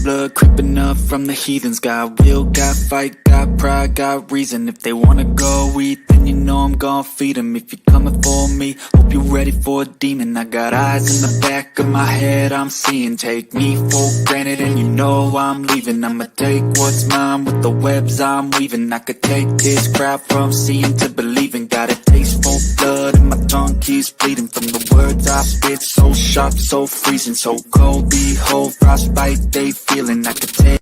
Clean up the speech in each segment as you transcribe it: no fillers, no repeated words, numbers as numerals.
blood creeping up from the heathens. Got will, got fight, got pride, got reason. If they wanna go eat, then you know I'm gon' feed them. If you're coming for me, hope you're ready for a demon. I got eyes in the back of my head, I'm seeing. Take me for granted and you know I'm leaving. I'ma take what's mine with the webs I'm weaving. I could take this crowd from seeing to believing. Got a taste for blood and my tongue keeps bleeding from the words I spit. So sharp, so freezing, so cold. Behold, frostbite they feeling. I could take.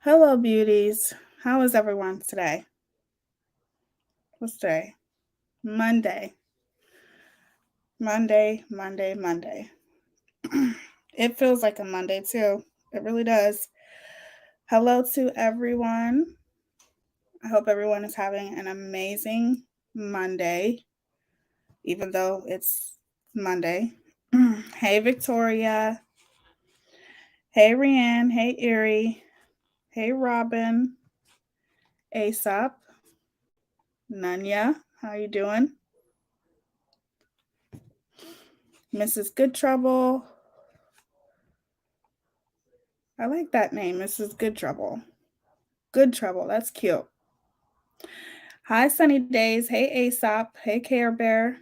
Hello, beauties. How is everyone today? What's today? Monday. Monday. It feels like a Monday, too. It really does. Hello to everyone. I hope everyone is having an amazing Monday, even though it's Monday. Hey, Victoria. Hey, Rianne. Hey, Erie. Hey, Robin. Aesop. Nanya. How you doing? Mrs. Good Trouble. I like that name, Mrs. Good Trouble. Good Trouble. That's cute. Hi, Sunny Days. Hey, Aesop. Hey, Care Bear.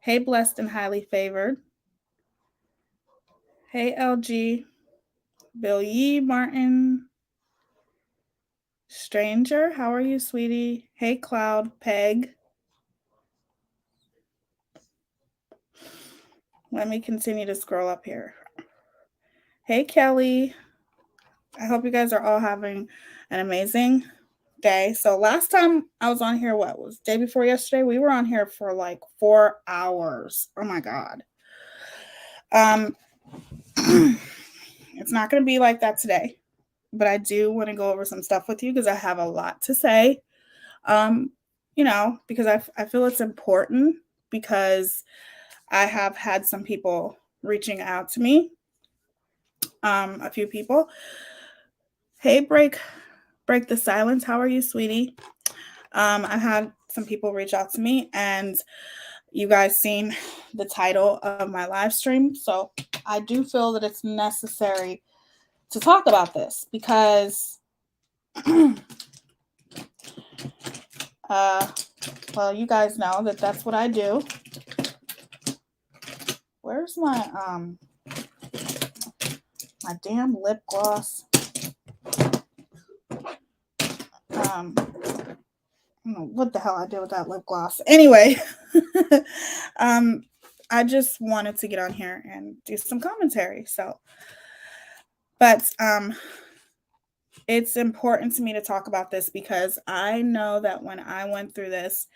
Hey, Blessed and Highly Favored. Hey, LG. Bill Yee Martin. Stranger. How are you, sweetie? Hey, Cloud. Peg. Let me continue to scroll up here. Hey, Kelly. I hope you guys are all having an amazing day. So last time I was on here, what was day before yesterday? We were on here for like 4 hours. Oh my God. It's not going to be like that today, but I do want to go over some stuff with you because I have a lot to say. Because I feel it's important because I have had some people reaching out to me. A few people. Hey, break the silence. How are you, sweetie? I've had some people reach out to me, and you guys seen the title of my live stream. So I do feel that it's necessary to talk about this because, well, you guys know that that's what I do. Where's my damn lip gloss? I don't know what the hell I did with that lip gloss. Anyway, I just wanted to get on here and do some commentary. So, but it's important to me to talk about this because I know that when I went through this,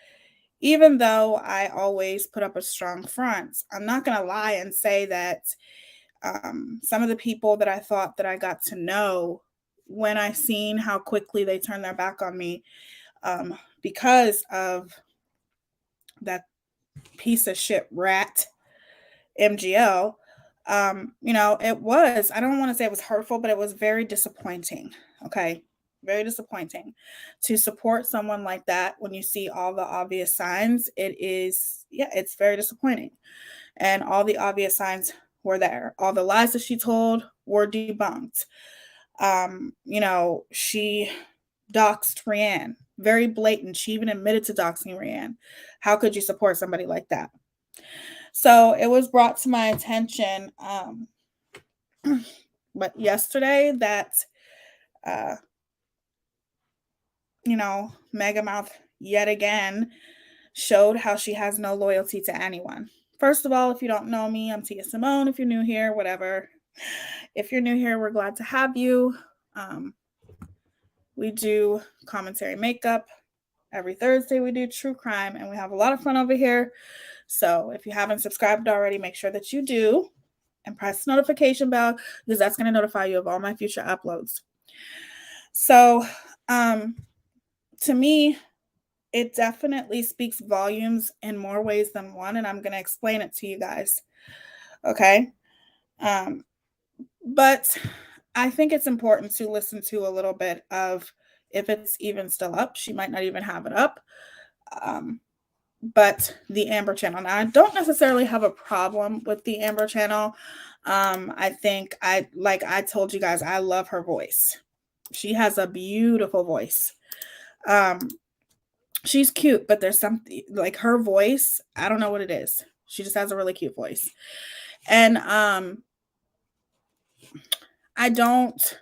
even though I always put up a strong front, I'm not going to lie and say that some of the people that I thought that I got to know, when I seen how quickly they turned their back on me because of that piece of shit rat MGL, it was, I don't want to say it was hurtful, but it was very disappointing. Okay. Very disappointing to support someone like that when you see all the obvious signs. It's very disappointing. And all the obvious signs were there. All the lies that she told were debunked. She doxed Rianne. Very blatant. She even admitted to doxing Rianne. How could you support somebody like that? So it was brought to my attention, but yesterday that, Mega Mouth yet again showed how she has no loyalty to anyone. First of all, if you don't know me, I'm Tia Simone. If you're new here, whatever. If you're new here, we're glad to have you. We do commentary makeup. Every Thursday we do true crime, and we have a lot of fun over here. So if you haven't subscribed already, make sure that you do and press the notification bell because that's going to notify you of all my future uploads. So to me, it definitely speaks volumes in more ways than one, and I'm going to explain it to you guys. Okay? But I think it's important to listen to a little bit of, if it's even still up, she might not even have it up, but the Amber channel. Now, I don't necessarily have a problem with the Amber channel. I think I told you guys, I love her voice. She has a beautiful voice. She's cute, but there's something like her voice. I don't know what it is. She just has a really cute voice. And I don't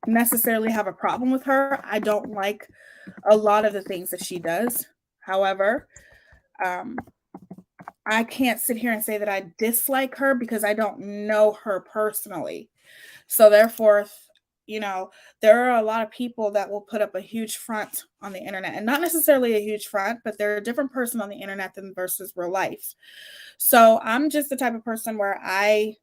necessarily have a problem with her. I don't like a lot of the things that she does. However, I can't sit here and say that I dislike her because I don't know her personally. So therefore, there are a lot of people that will put up a huge front on the internet, and not necessarily a huge front, but they're a different person on the internet than versus real life. So I'm just the type of person where I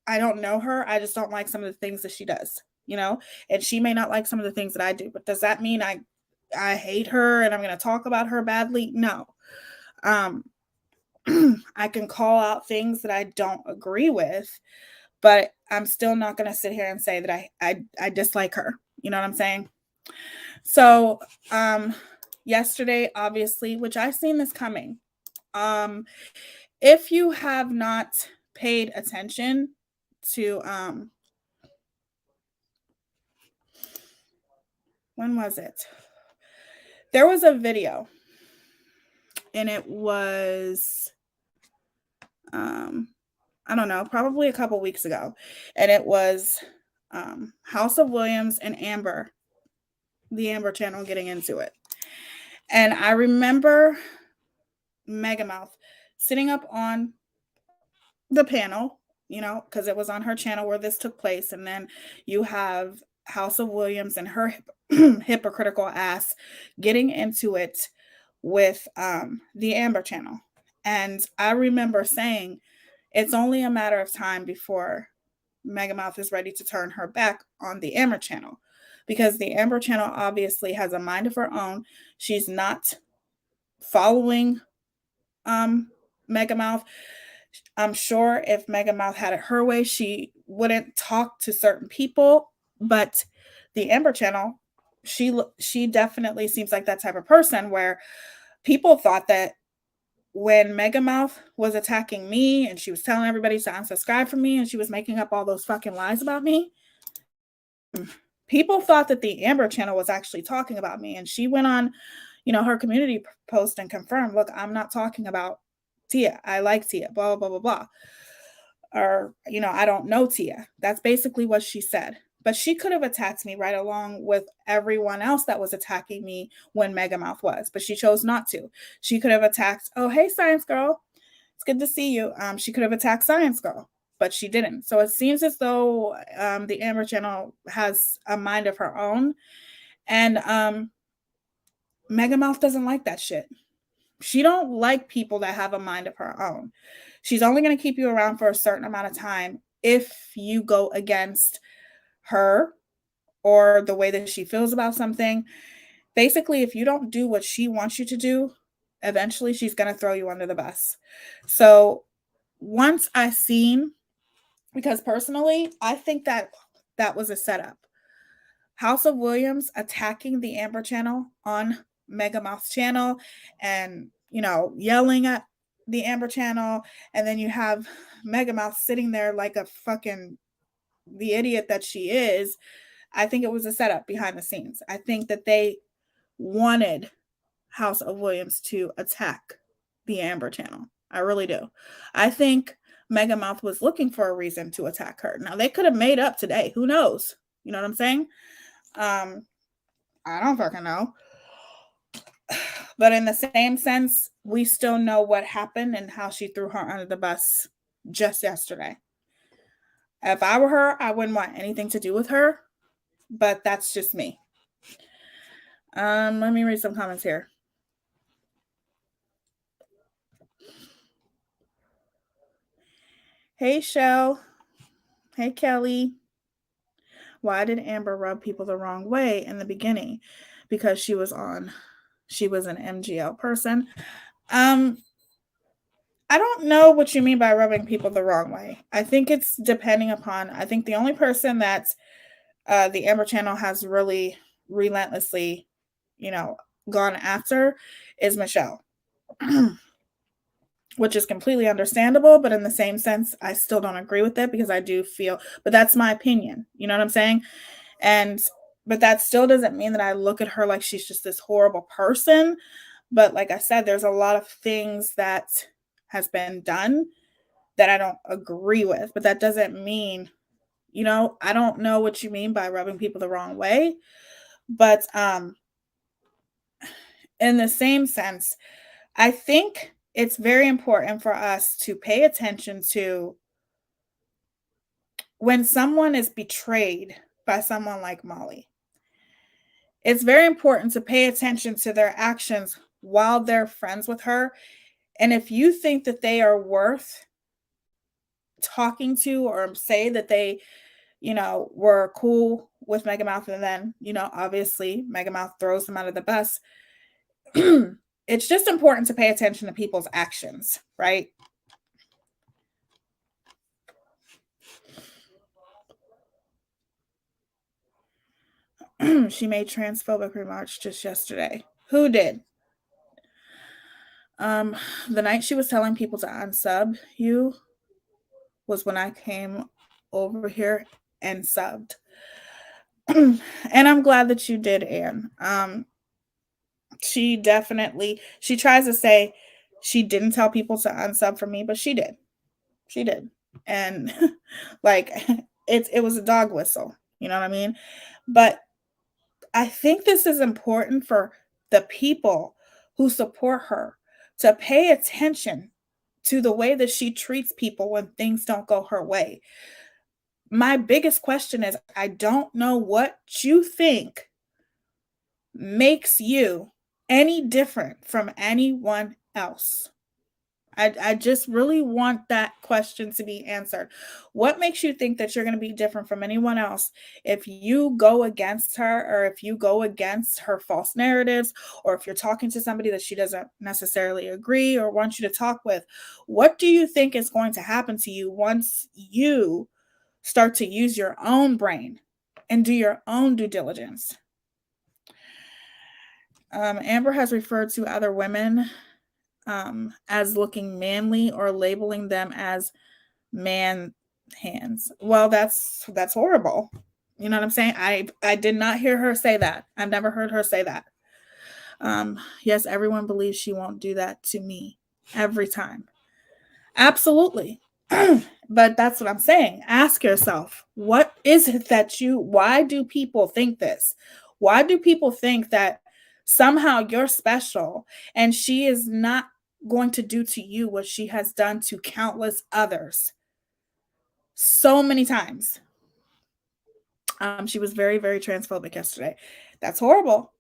don't know her. I just don't like some of the things that she does, and she may not like some of the things that I do, but does that mean I hate her and I'm going to talk about her badly? No. I can call out things that I don't agree with, but I'm still not going to sit here and say that I dislike her. You know what I'm saying? So, yesterday, obviously, which I've seen this coming. If you have not paid attention to, when was it? There was a video, and it was, I don't know, probably a couple weeks ago. And it was House of Williams and Amber, the Amber channel, getting into it. And I remember Mega Mouth sitting up on the panel, because it was on her channel where this took place. And then you have House of Williams and her hypocritical ass getting into it with the Amber channel. And I remember saying, it's only a matter of time before Mega Mouth is ready to turn her back on the Amber channel, because the Amber channel obviously has a mind of her own. She's not following Mega Mouth. I'm sure if Mega Mouth had it her way, she wouldn't talk to certain people, but the Amber channel, she definitely seems like that type of person where people thought that when Megamouth was attacking me and she was telling everybody to unsubscribe from me and she was making up all those fucking lies about me, people thought that the Amber channel was actually talking about me. And she went on, her community post and confirmed, look, I'm not talking about Tia. I like Tia, blah, blah, blah, blah. Or, I don't know Tia. That's basically what she said. But she could have attacked me right along with everyone else that was attacking me when Megamouth was, but she chose not to. She could have attacked, oh, hey, Science Girl. It's good to see you. She could have attacked Science Girl, but she didn't. So it seems as though the Amber channel has a mind of her own. And Megamouth doesn't like that shit. She don't like people that have a mind of her own. She's only going to keep you around for a certain amount of time if you go against her or the way that she feels about something. Basically, if you don't do what she wants you to do, eventually she's going to throw you under the bus. So once I seen, because personally, I think that was a setup. House of Williams attacking the Amber channel on Megamouth's channel and, yelling at the Amber channel. And then you have Megamouth sitting there like a fucking, the idiot that she is. I think it was a setup behind the scenes. I think that they wanted House of Williams to attack the Amber channel. I really do. I think Megamouth was looking for a reason to attack her. Now, they could have made up today. Who knows? You know what I'm saying? I don't fucking know. But in the same sense, we still know what happened and how she threw her under the bus just yesterday. If I were her, I wouldn't want anything to do with her, but that's just me. Let me read some comments here. Hey, Shell. Hey, Kelly. Why did Amber rub people the wrong way in the beginning? Because she was an MGL person. I don't know what you mean by rubbing people the wrong way. I think it's depending upon, I think the only person that the Amber channel has really relentlessly, gone after is Michelle. Which is completely understandable, but in the same sense, I still don't agree with it because I do feel, but that's my opinion. You know what I'm saying? But that still doesn't mean that I look at her like she's just this horrible person. But like I said, there's a lot of things that has been done that I don't agree with, but that doesn't mean, I don't know what you mean by rubbing people the wrong way. But in the same sense, I think it's very important for us to pay attention to when someone is betrayed by someone like Molly. It's very important to pay attention to their actions while they're friends with her. And if you think that they are worth talking to or say that they, were cool with Megamouth and then, obviously Megamouth throws them out of the bus. It's just important to pay attention to people's actions, right? She made transphobic remarks just yesterday. Who did? The night she was telling people to unsub you was when I came over here and subbed. And I'm glad that you did, Anne. She tries to say she didn't tell people to unsub from me, but she did. She did. And like it was a dog whistle, you know what I mean? But I think this is important for the people who support her to pay attention to the way that she treats people when things don't go her way. My biggest question is, I don't know what you think makes you any different from anyone else. I just really want that question to be answered. What makes you think that you're going to be different from anyone else if you go against her or if you go against her false narratives or if you're talking to somebody that she doesn't necessarily agree or want you to talk with? What do you think is going to happen to you once you start to use your own brain and do your own due diligence? Amber has referred to other women as looking manly or labeling them as man hands. Well, that's horrible. You know what I'm saying? I did not hear her say that. I've never heard her say that. Yes, everyone believes she won't do that to me every time. Absolutely. But that's what I'm saying. Ask yourself, what is it that why do people think this? Why do people think that somehow you're special and she is not going to do to you what she has done to countless others so many times? She was very, very transphobic yesterday. That's horrible.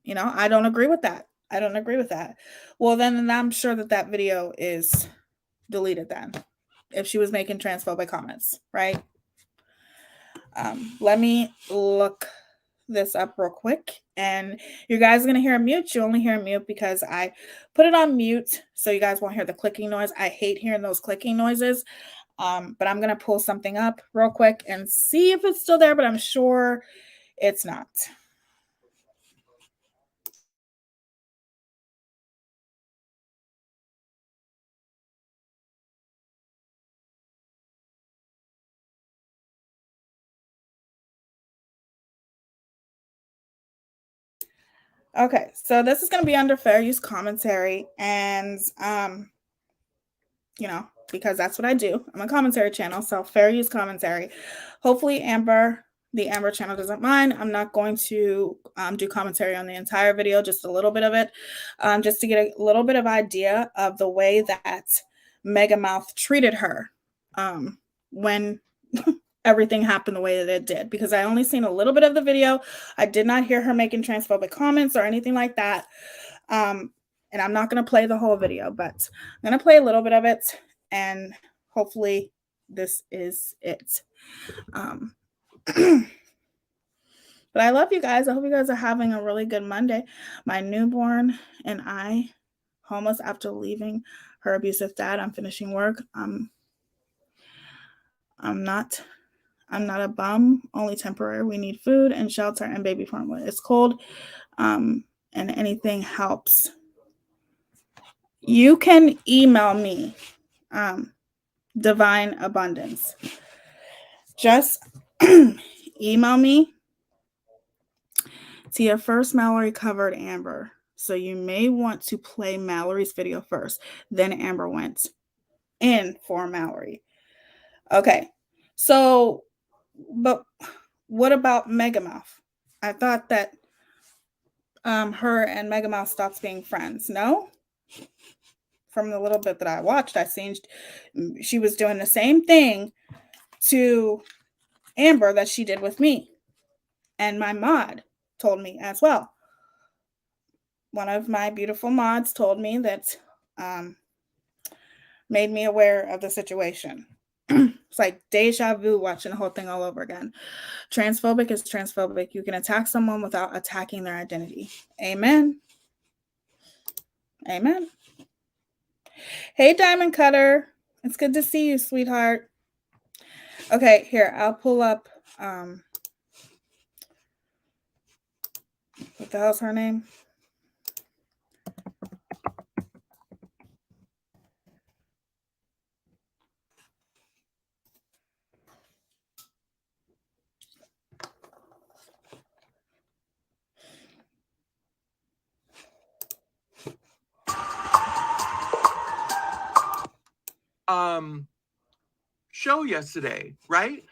You know, I don't agree with that. I don't agree with that. Well, then I'm sure that video is deleted then if she was making transphobic comments, right? Let me look this up real quick, and you guys are going to hear a mute. You only hear a mute because I put it on mute so you guys won't hear the clicking noise. I hate hearing those clicking noises. But I'm going to pull something up real quick and see if it's still there, but I'm sure it's not. Okay, so this is going to be under fair use commentary, and you know, because that's what I do. I'm a commentary channel, so fair use commentary. Hopefully the Amber channel doesn't mind. I'm not going to do commentary on the entire video, just a little bit of it, just to get a little bit of idea of the way that Megamouth treated her when everything happened the way that it did, because I only seen a little bit of the video. I did not hear her making transphobic comments or anything like that. And I'm not going to play the whole video, but I'm going to play a little bit of it, and hopefully this is it. But I love you guys. I hope you guys are having a really good Monday. My newborn and I, almost after leaving her abusive dad, I'm finishing work. I'm not a bum, only temporary. We need food and shelter and baby formula. It's cold, and anything helps. You can email me, Divine Abundance. Just email me. See, at first Mallory covered Amber, so you may want to play Mallory's video first. Then Amber went in for Mallory. Okay, so, but what about Megamouth? I thought that her and Megamouth stopped being friends. No? From the little bit that I watched, I seen she was doing the same thing to Amber that she did with me. And my mod told me as well. One of my beautiful mods told me that made me aware of the situation. It's like deja vu watching the whole thing all over again. Transphobic is transphobic. You can attack someone without attacking their identity. Amen. Amen. Hey, Diamond Cutter. It's good to see you, sweetheart. Okay, here, I'll pull up, what the hell's her name? Show yesterday, right?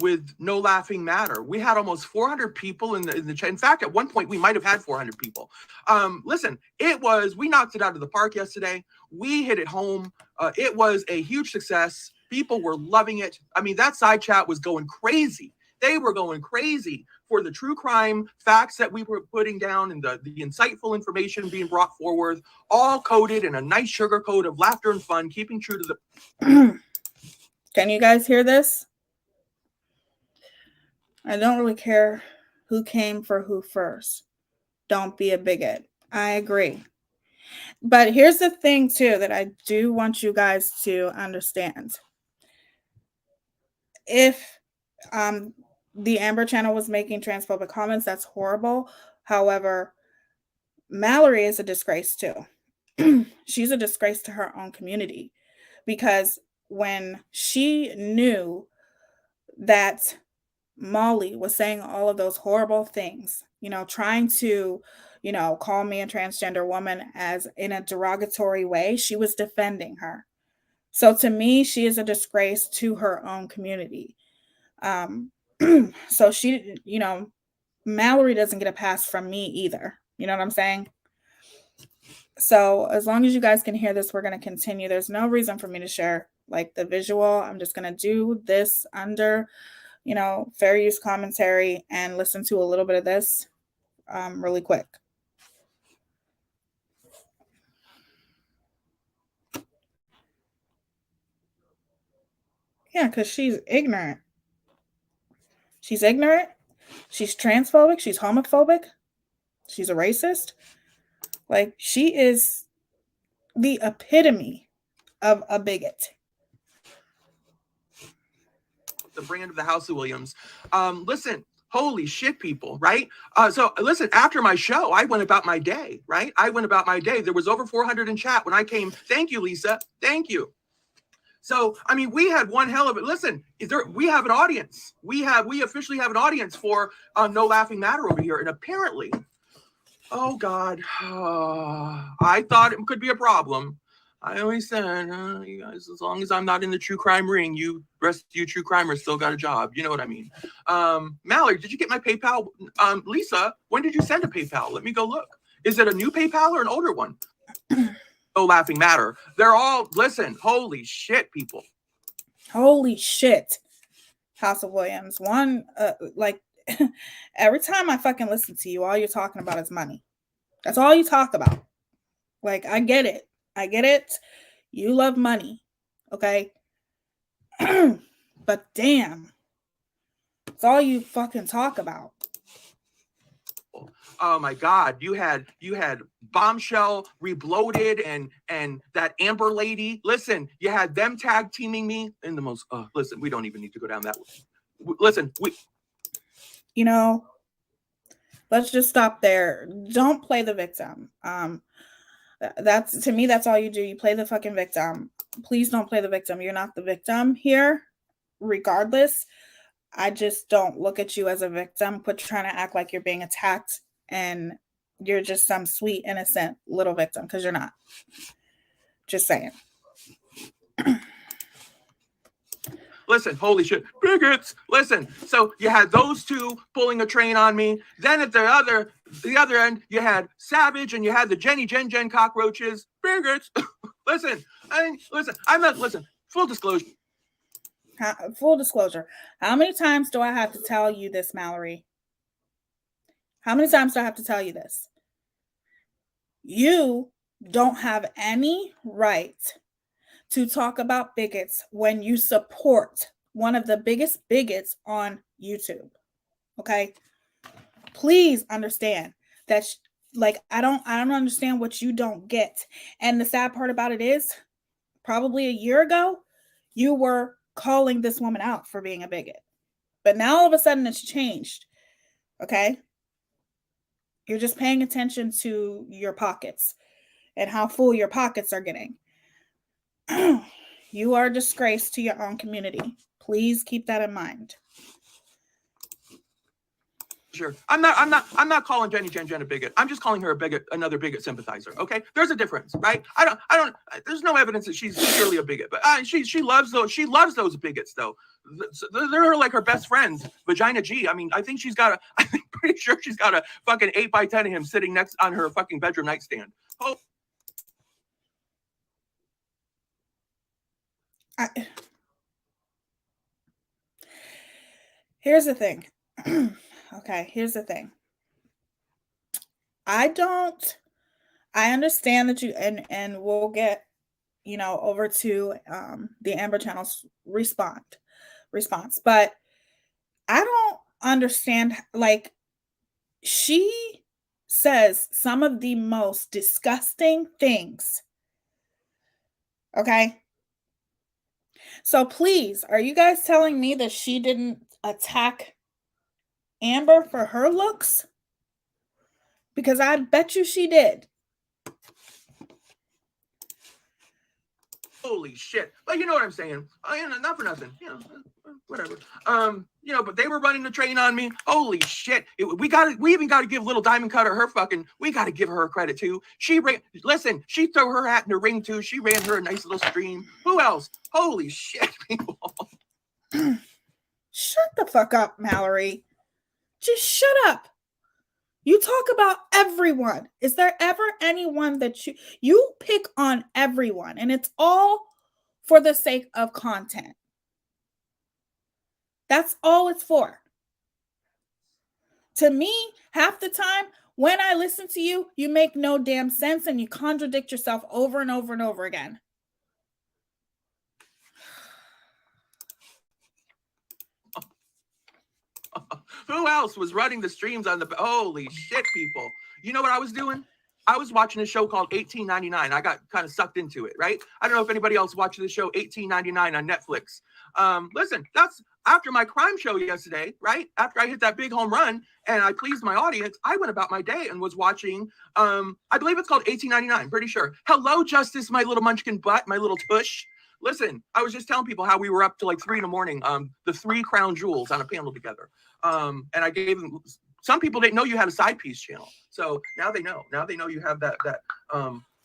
With No Laughing Matter. We had almost 400 people in the chat. In fact, at one point, we might have had 400 people. Listen, we knocked it out of the park yesterday. We hit it home. It was a huge success. People were loving it. I mean, that side chat was going crazy. They were going crazy for the true crime facts that we were putting down and the insightful information being brought forward, all coated in a nice sugar coat of laughter and fun, keeping true to the... Can you guys hear this? I don't really care who came for who first. Don't be a bigot. I agree. But here's the thing, too, that I do want you guys to understand. If the Amber channel was making transphobic comments, that's horrible. However, Mallory is a disgrace, too. she's a disgrace to her own community, because when she knew that Molly was saying all of those horrible things, trying to, call me a transgender woman as in a derogatory way, she was defending her. So to me, she is a disgrace to her own community. So she, Mallory doesn't get a pass from me either. You know what I'm saying? So as long as you guys can hear this, we're going to continue. There's no reason for me to share like the visual. I'm just going to do this under, fair use commentary and listen to a little bit of this really quick. Yeah, because she's ignorant. She's ignorant. She's transphobic. She's homophobic. She's a racist. Like, she is the epitome of a bigot. The brand of the House of Williams. Listen, holy shit, people, right? So listen, after my show, I went about my day, right? I went about my day. There was over 400 in chat when I came. Thank you, Lisa. Thank you. So, I mean, we had one hell of it. Listen, we have an audience. We officially have an audience for No Laughing Matter over here. And apparently, oh God, I thought it could be a problem. I always said, you guys, as long as I'm not in the true crime ring, you rest of you true crimers still got a job. You know what I mean? Mallory, did you get my PayPal? Lisa, when did you send a PayPal? Let me go look. Is it a new PayPal or an older one? No Laughing Matter. They're all, listen, holy shit, people. Holy shit. House of Williams. One, like, every time I fucking listen to you, all you're talking about is money. That's all you talk about. Like, I get it. I get it. You love money. Okay? But damn. It's all you fucking talk about. Oh my God, you had Bombshell, Rebloated, and that Amber lady. Listen, you had them tag teaming me in the most. Listen, we don't even need to go down that way. Listen, let's just stop there. Don't play the victim. That's, to me, that's all you do. You play the fucking victim. Please don't play the victim. You're not the victim here, regardless. I just don't look at you as a victim. Quit trying to act like you're being attacked and you're just some sweet, innocent little victim, because you're not. Just saying. Listen, holy shit, bigots. Listen, so you had those two pulling a train on me. Then at the other end, you had Savage and you had the Jenny Jen cockroaches. Bigots. Listen, I'm not, full disclosure. Full disclosure. How many times do I have to tell you this, Mallory? How many times do I have to tell you this? You don't have any right to talk about bigots when you support one of the biggest bigots on YouTube. Okay? Please understand that, I don't understand what you don't get. And the sad part about it is, probably a year ago, you were calling this woman out for being a bigot. But now all of a sudden it's changed. Okay? You're just paying attention to your pockets and how full your pockets are getting. You are a disgrace to your own community. Please keep that in mind. Sure. I'm not calling Jenny Jen a bigot. I'm just calling her a bigot, another bigot sympathizer. Okay. There's a difference, right? I don't, there's no evidence that she's surely a bigot, but she loves those bigots though. They're like her best friends, Vagina G. I mean, I'm pretty sure she's got a fucking 8x10 of him sitting next on her fucking bedroom nightstand. Oh. Here's the thing. Okay, here's the thing. I understand that you, and we'll get, over to the Amber Channel's response, but I don't understand, she says some of the most disgusting things. Okay? So please, are you guys telling me that she didn't attack Amber for her looks? Because I bet you she did. Holy shit. But you know what I'm saying. Not for nothing. Whatever. But they were running the train on me. Holy shit. We even got to give little Diamond Cutter her fucking, we got to give her credit too. She threw her hat in the ring too. She ran her a nice little stream. Who else? Holy shit, people. Shut the fuck up, Mallory. Just shut up. You talk about everyone. Is there ever anyone that you pick on everyone, and it's all for the sake of content? That's all it's for. To me, half the time when I listen to you, you make no damn sense and you contradict yourself over and over and over again. Who else was running the streams on the... Holy shit, people. You know what I was doing? I was watching a show called 1899. I got kind of sucked into it, right? I don't know if anybody else watched the show 1899 on Netflix. Listen, that's after my crime show yesterday, right? After I hit that big home run and I pleased my audience, I went about my day and was watching, I believe it's called 1899, pretty sure. Hello, Justice, my little munchkin butt, my little tush. Listen, I was just telling people how we were up to like 3 a.m, the 3 crown jewels on a panel together. And I gave them, some people didn't know you had a side piece channel. So now they know. Now they know you have that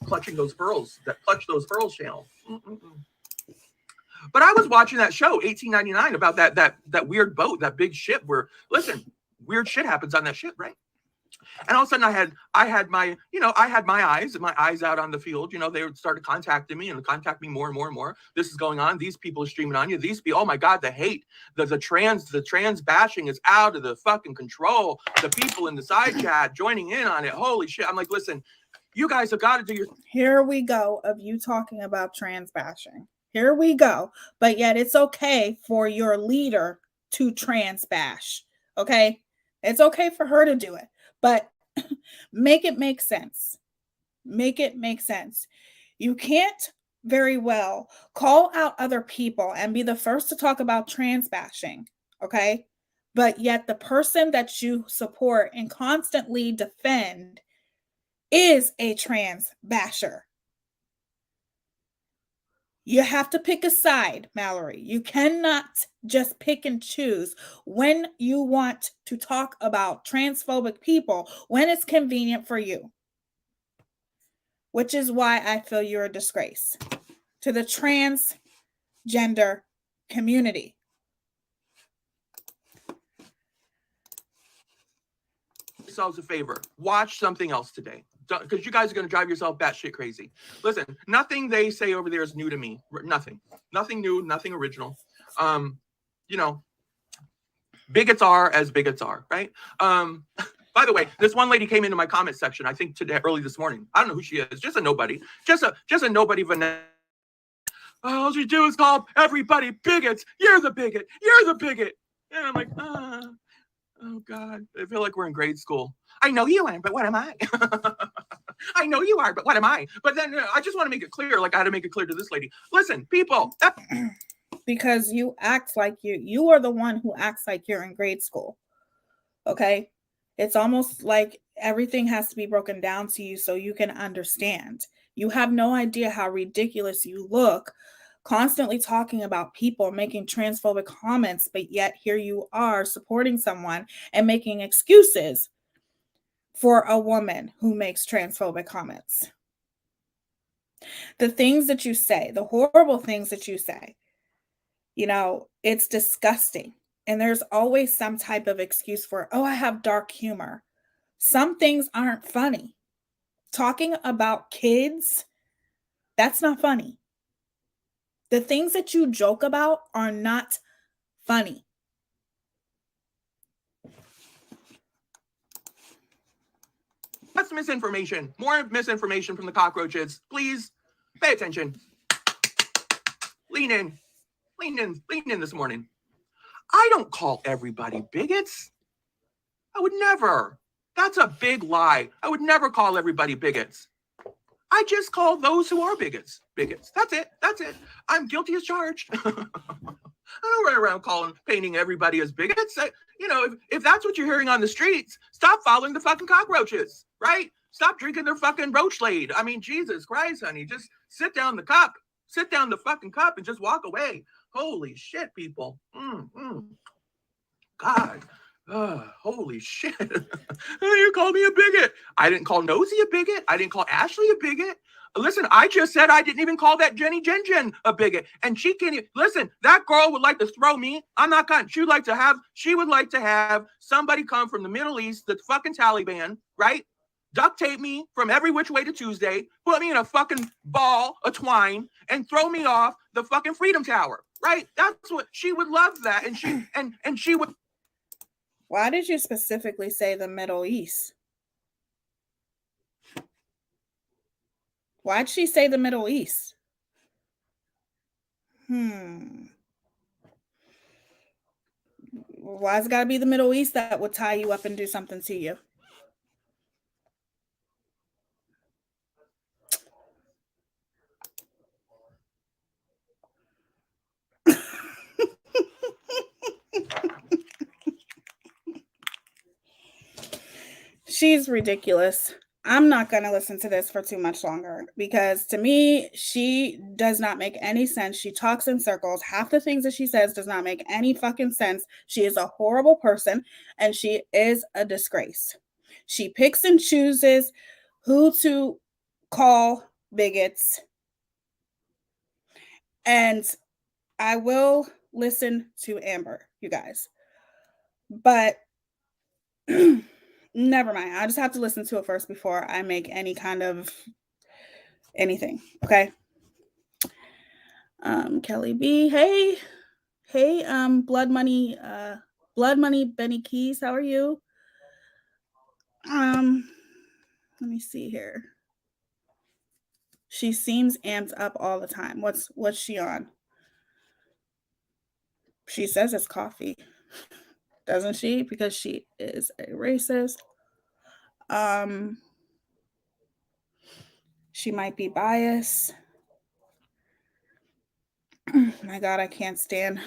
clutching those pearls, that clutch those pearls channel. But I was watching that show, 1899, about that weird boat, that big ship where, listen, weird shit happens on that ship, right? And all of a sudden I had my eyes out on the field. They would start contacting me and contact me more and more and more. This is going on. These people are streaming on you. These people, oh my God, the hate, the trans bashing is out of the fucking control. The people in the side chat joining in on it. Holy shit. I'm like, listen, you guys have got to do your... Here we go of you talking about trans bashing. Here we go. But yet it's okay for your leader to trans bash. Okay? It's okay for her to do it. But make it make sense. Make it make sense. You can't very well call out other people and be the first to talk about trans bashing, okay? But yet the person that you support and constantly defend is a trans basher. You have to pick a side, Mallory. You cannot just pick and choose when you want to talk about transphobic people when it's convenient for you. Which is why I feel you're a disgrace to the transgender community. Yourselves a favor. Watch something else today. Because you guys are going to drive yourself batshit crazy. Listen, nothing they say over there is new to me. Nothing new, nothing original. Bigots are as bigots are, right? By the way, this one lady came into my comment section, I think today, early this morning. I don't know who she is. Just a nobody. Just a nobody vanilla. All you do is call everybody bigots. You're the bigot. You're the bigot. And I'm like, oh God. I feel like we're in grade school. I know you are, but what am I? I know you are, but what am I? But then I just want to make it clear, like I had to make it clear to this lady. Listen, people. Because you act like you are the one who acts like you're in grade school. Okay? It's almost like everything has to be broken down to you so you can understand. You have no idea how ridiculous you look constantly talking about people making transphobic comments, but yet here you are supporting someone and making excuses for a woman who makes transphobic comments. The things that you say, the horrible things that you say, it's disgusting. And there's always some type of excuse for, I have dark humor. Some things aren't funny. Talking about kids, that's not funny. The things that you joke about are not funny. That's misinformation. More misinformation from the cockroaches. Please pay attention. Lean in this morning. I don't call everybody bigots. I would never. That's a big lie. I would never call everybody bigots. I just call those who are bigots. That's it. I'm guilty as charged. I don't run around painting everybody as bigots. If that's what you're hearing on the streets, stop following the fucking cockroaches, right? Stop drinking their fucking roach lade. I mean, Jesus Christ, honey, just sit down the cup. Sit down the fucking cup and just walk away. Holy shit, people. God. Holy shit. You called me a bigot. I didn't call Nosy a bigot. I didn't call Ashley a bigot. Listen, I just said I didn't even call that Jenny Jen a bigot. And she can't even, listen, that girl would like to throw me. I'm not gonna, she would like to have somebody come from the Middle East, the fucking Taliban, right? Duct tape me from every which way to Tuesday, put me in a fucking ball of twine, and throw me off the fucking Freedom Tower, right? That's what she would love that. And she would. Why did you specifically say the Middle East? Why'd she say the Middle East? Why's it gotta be the Middle East that would tie you up and do something to you? She's ridiculous. I'm not going to listen to this for too much longer because to me, she does not make any sense. She talks in circles. Half the things that she says does not make any fucking sense. She is a horrible person and she is a disgrace. She picks and chooses who to call bigots. And I will listen to Amber, you guys. But never mind. I just have to listen to it first before I make any kind of anything. Okay. Kelly B. Hey, Blood Money Benny Keys. How are you? Let me see here. She seems amped up all the time. What's she on? She says it's coffee. Doesn't she? Because she is a racist. She might be biased. My God, I can't stand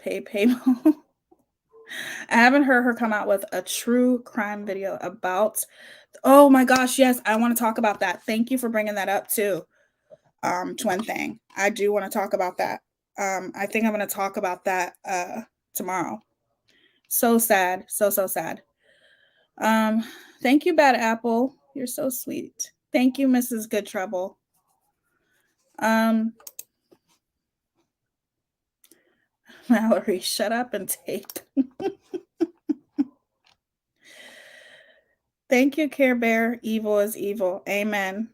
Paymo. I haven't heard her come out with a true crime video about. Oh my gosh, yes, I want to talk about that. Thank you for bringing that up too. Twin thing. I do want to talk about that. I think I'm going to talk about that tomorrow. So sad. So sad. Thank you, Bad Apple. You're so sweet. Thank you, Mrs. Good Trouble. Mallory, shut up and take. Thank you, Care Bear. Evil is evil. Amen.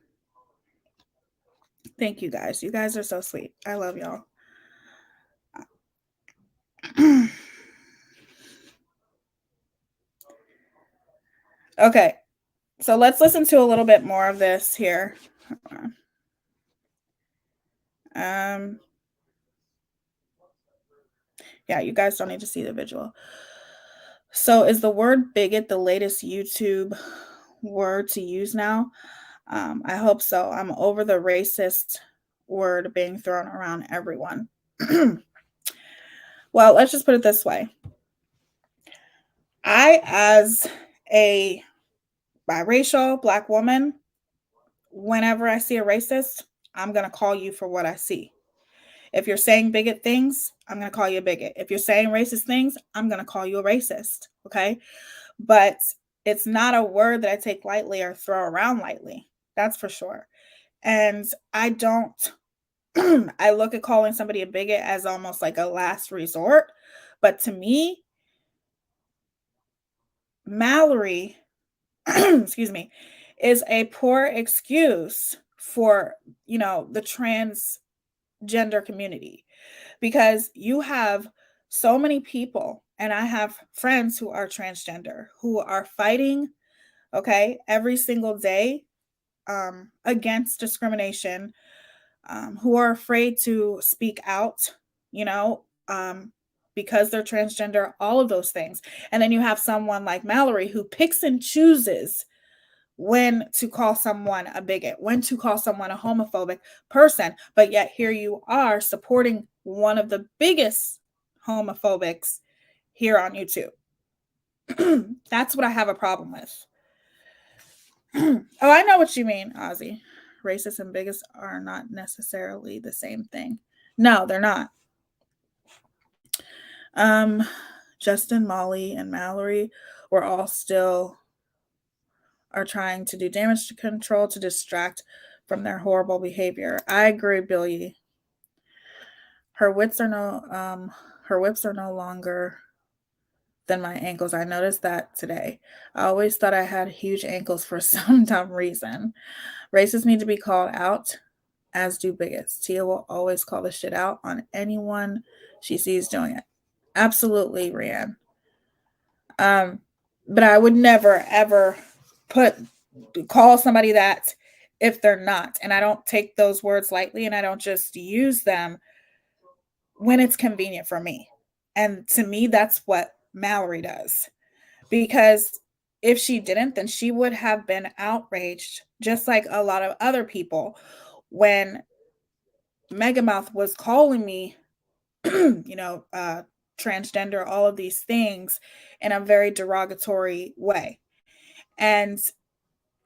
Thank you, guys. You guys are so sweet. I love y'all. Okay, so let's listen to a little bit more of this here. Yeah, you guys don't need to see the visual. So is the word bigot the latest YouTube word to use now? I hope so. I'm over the racist word being thrown around everyone. Well, let's just put it this way. I, as a biracial Black woman, whenever I see a racist, I'm going to call you for what I see. If you're saying bigot things, I'm going to call you a bigot. If you're saying racist things, I'm going to call you a racist. Okay. But it's not a word that I take lightly or throw around lightly. That's for sure. And I don't, I look at calling somebody a bigot as almost like a last resort. But to me, Mallory, excuse me, is a poor excuse for, the transgender community, because you have so many people, and I have friends who are transgender, who are fighting, every single day against discrimination, who are afraid to speak out, because they're transgender, all of those things. And then you have someone like Mallory who picks and chooses when to call someone a bigot, when to call someone a homophobic person. But yet here you are supporting one of the biggest homophobics here on YouTube. That's what I have a problem with. Oh, I know what you mean, Ozzy. racist and bigots are not necessarily the same thing. No, they're not. Justin, Molly, and Mallory were all still are trying to do damage control to distract from their horrible behavior. I agree, Billy. Her whips are no longer than my ankles. I noticed that today. I always thought I had huge ankles for some dumb reason. Racists need to be called out, as do bigots. Tia will always call the shit out on anyone she sees doing it. Absolutely, Rianne. But I would never ever call somebody that if they're not. And I don't take those words lightly, and I don't just use them when it's convenient for me. And to me, that's what Mallory does. Because if she didn't, then she would have been outraged, just like a lot of other people, when Megamouth was calling me, transgender, all of these things in a very derogatory way. And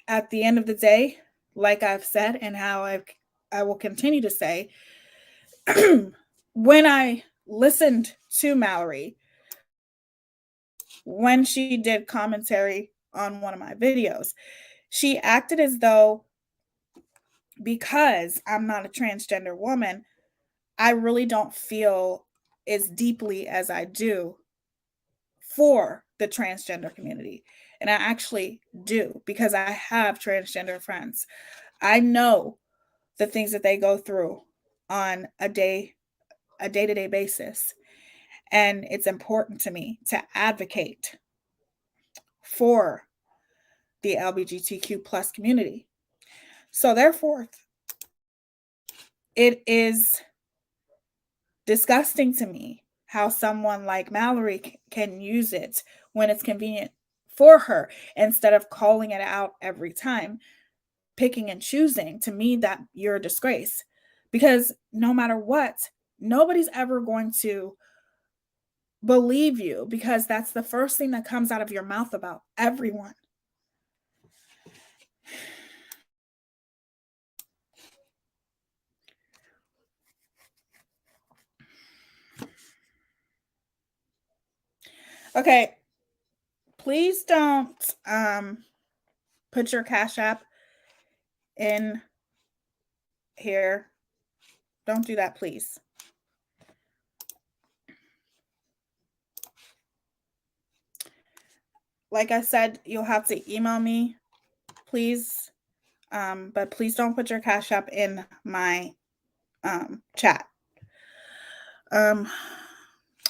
at the end of the day, like I've said, and how I will continue to say, when I listened to Mallory, when she did commentary on one of my videos, she acted as though, because I'm not a transgender woman, I really don't feel as deeply as I do for the transgender community. And I actually do, because I have transgender friends. I know the things that they go through on a day-to-day basis. And it's important to me to advocate for the LGBTQ plus community. So therefore, it is disgusting to me how someone like Mallory can use it when it's convenient for her, instead of calling it out every time, picking and choosing. To me, that you're a disgrace, because no matter what, nobody's ever going to believe you, because that's the first thing that comes out of your mouth about everyone. Okay, please don't put your Cash App in here. Don't do that, please. Like I said, you'll have to email me, please. But please don't put your Cash App in my chat.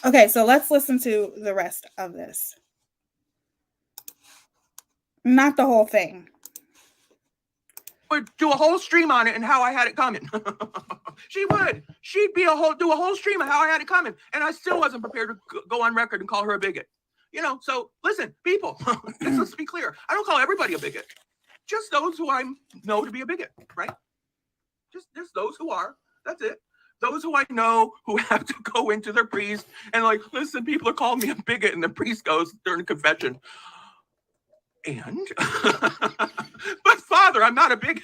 Okay, so let's listen to the rest of this. Not the whole thing. Would do a whole stream on it and how I had it coming. She would. She'd do a whole stream of how I had it coming, and I still wasn't prepared to go on record and call her a bigot. So listen, people, let's be clear. I don't call everybody a bigot. Just those who I know to be a bigot, right? Just those who are. That's it. Those who I know who have to go into their priest and like, listen, people are calling me a bigot, and the priest goes during confession, and but Father, I'm not a bigot.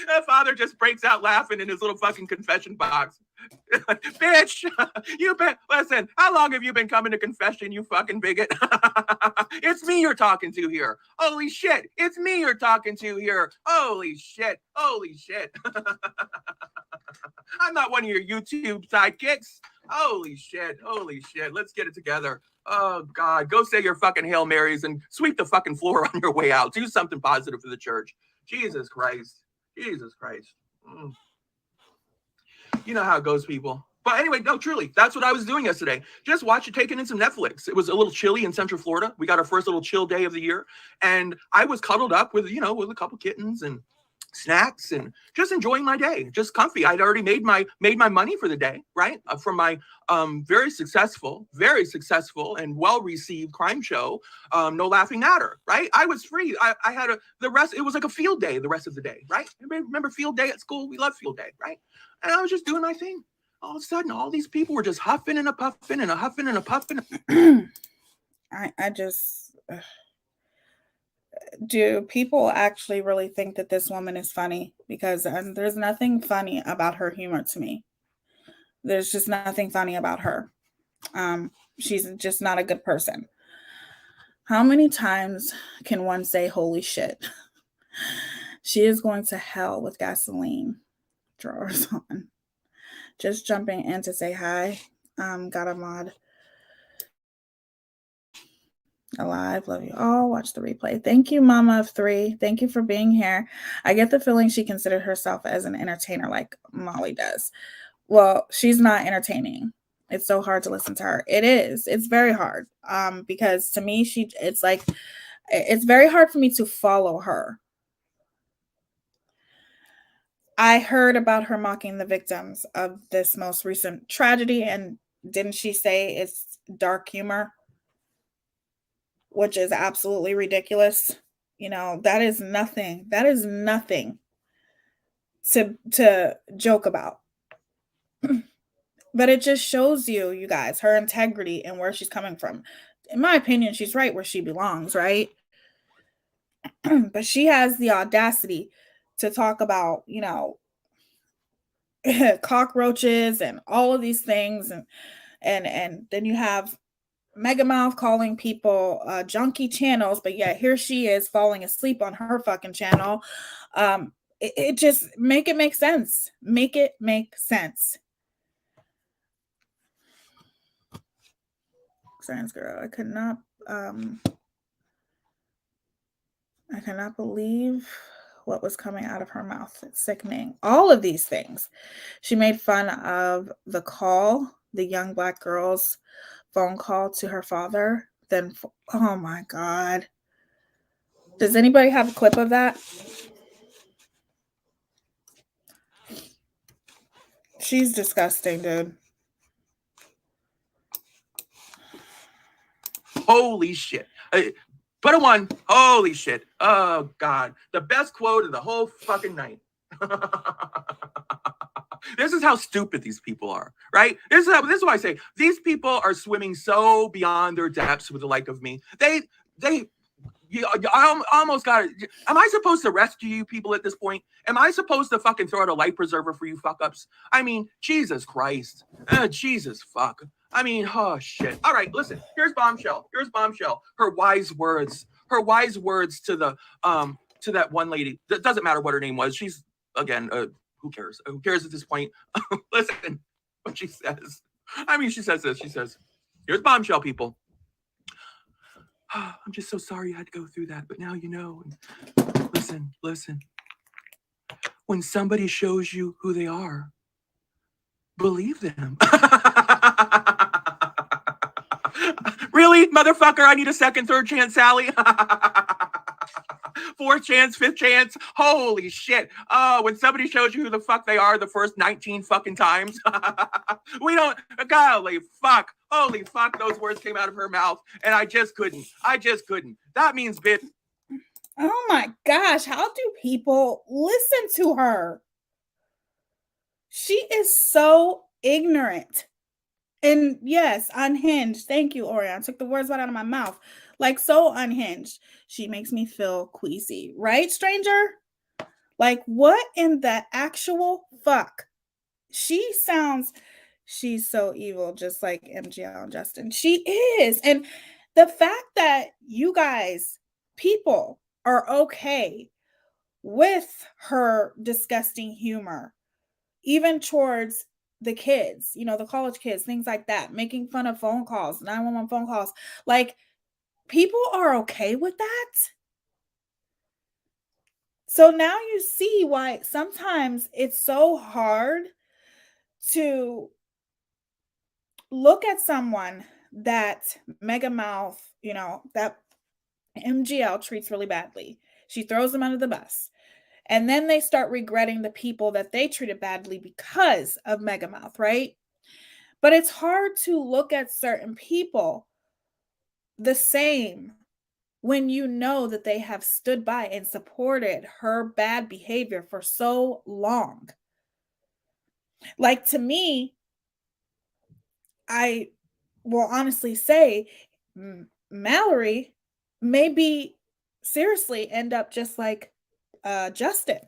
The father just breaks out laughing in his little fucking confession box. Bitch, listen, how long have you been coming to confession, you fucking bigot? It's me you're talking to here. Holy shit, it's me you're talking to here. Holy shit. I'm not one of your YouTube sidekicks. Holy shit. Let's get it together. Oh God, go say your fucking Hail Marys and sweep the fucking floor on your way out. Do something positive for the church. Jesus Christ. You know how it goes, people. But anyway, no, truly, that's what I was doing yesterday. Just taking in some Netflix. It was a little chilly in Central Florida. We got our first little chill day of the year. And I was cuddled up with a couple kittens and snacks and just enjoying my day, just comfy. I'd already made my money for the day, right? From my very successful and well-received crime show, No Laughing Matter, right? I was free. I had it was like a field day the rest of the day, right? Everybody remember field day at school? We love field day, right? And I was just doing my thing. All of a sudden, all these people were just huffing and a puffing and a huffing and a puffing. I just do people actually really think that this woman is funny? Because there's nothing funny about her humor to me. There's just nothing funny about her. She's just not a good person. How many times can one say, holy shit? She is going to hell with gasoline drawers on. Just jumping in to say hi. Got a mod. Alive, love you all. Watch the replay. Thank you, Mama of Three. Thank you for being here. I get the feeling she considered herself as an entertainer like Molly does. Well, she's not entertaining. It's so hard to listen to her. It is. It's very hard. Because to me, it's very hard for me to follow her. I heard about her mocking the victims of this most recent tragedy, and didn't she say it's dark humor? Which is absolutely ridiculous. That is nothing. That is nothing to joke about. But it just shows you guys, her integrity and where she's coming from. In my opinion, she's right where she belongs, right? But she has the audacity to talk about, cockroaches and all of these things. And then you have Megamouth calling people junkie channels, but yeah, here she is falling asleep on her fucking channel. It just make it make sense. Make it make sense. Trans girl, I cannot believe what was coming out of her mouth. It's sickening. All of these things. She made fun of the call, the young Black girl's phone call to her father. Then, oh my God. Does anybody have a clip of that? She's disgusting, dude. Holy shit. Put a one. Holy shit. Oh, God. The best quote of the whole fucking night. This is how stupid these people are, right? This is why I say these people are swimming so beyond their depths with the like of me. I almost got it. Am I supposed to rescue you people at this point? Am I supposed to fucking throw out a life preserver for you fuck ups? I mean, Jesus Christ. Jesus fuck. I mean, oh shit. All right, listen. Here's Bombshell. Her wise words. To the to that one lady. It doesn't matter what her name was. She's again, who cares? Who cares at this point? Listen what she says. I mean, she says this. She says, here's Bombshell, people. I'm just so sorry you had to go through that, but now you know. Listen. When somebody shows you who they are, believe them. Really, motherfucker? I need a second, third chance, Sally. Fourth chance, fifth chance. Holy shit. Oh, when somebody shows you who the fuck they are the first 19 fucking times. We don't, golly fuck. Holy fuck, those words came out of her mouth. And I just couldn't. That means bitch. Oh my gosh, how do people listen to her? She is so ignorant. And yes, unhinged. Thank you, Orion. Took the words right out of my mouth. Like, so unhinged. She makes me feel queasy. Right, stranger? Like, what in the actual fuck? She's so evil, just like MGL and Justin. She is. And the fact that you guys, people, are okay with her disgusting humor, even towards the kids, the college kids, things like that, making fun of phone calls, 911 phone calls. Like, people are okay with that. So now you see why sometimes it's so hard to look at someone that Megamouth, that MGL treats really badly. She throws them under the bus. And then they start regretting the people that they treated badly because of Megamouth, right? But it's hard to look at certain people the same when you know that they have stood by and supported her bad behavior for so long. Like, to me, I will honestly say Mallory may be seriously end up just like Justin.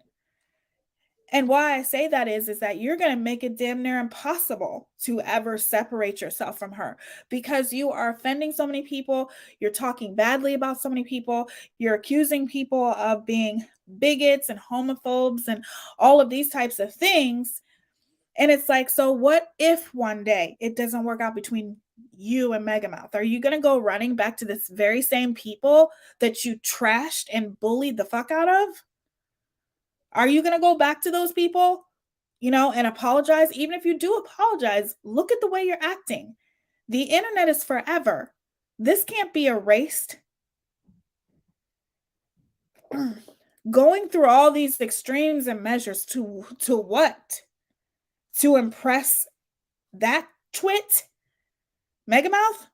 And why I say that is that you're going to make it damn near impossible to ever separate yourself from her, because you are offending so many people. You're talking badly about so many people. You're accusing people of being bigots and homophobes and all of these types of things. And it's like, so what if one day it doesn't work out between you and Megamouth? Are you going to go running back to this very same people that you trashed and bullied the fuck out of? Are you going to go back to those people, and apologize? Even if you do apologize, look at the way you're acting. The internet is forever. This can't be erased. Going through all these extremes and measures to what? To impress that twit, Megamouth?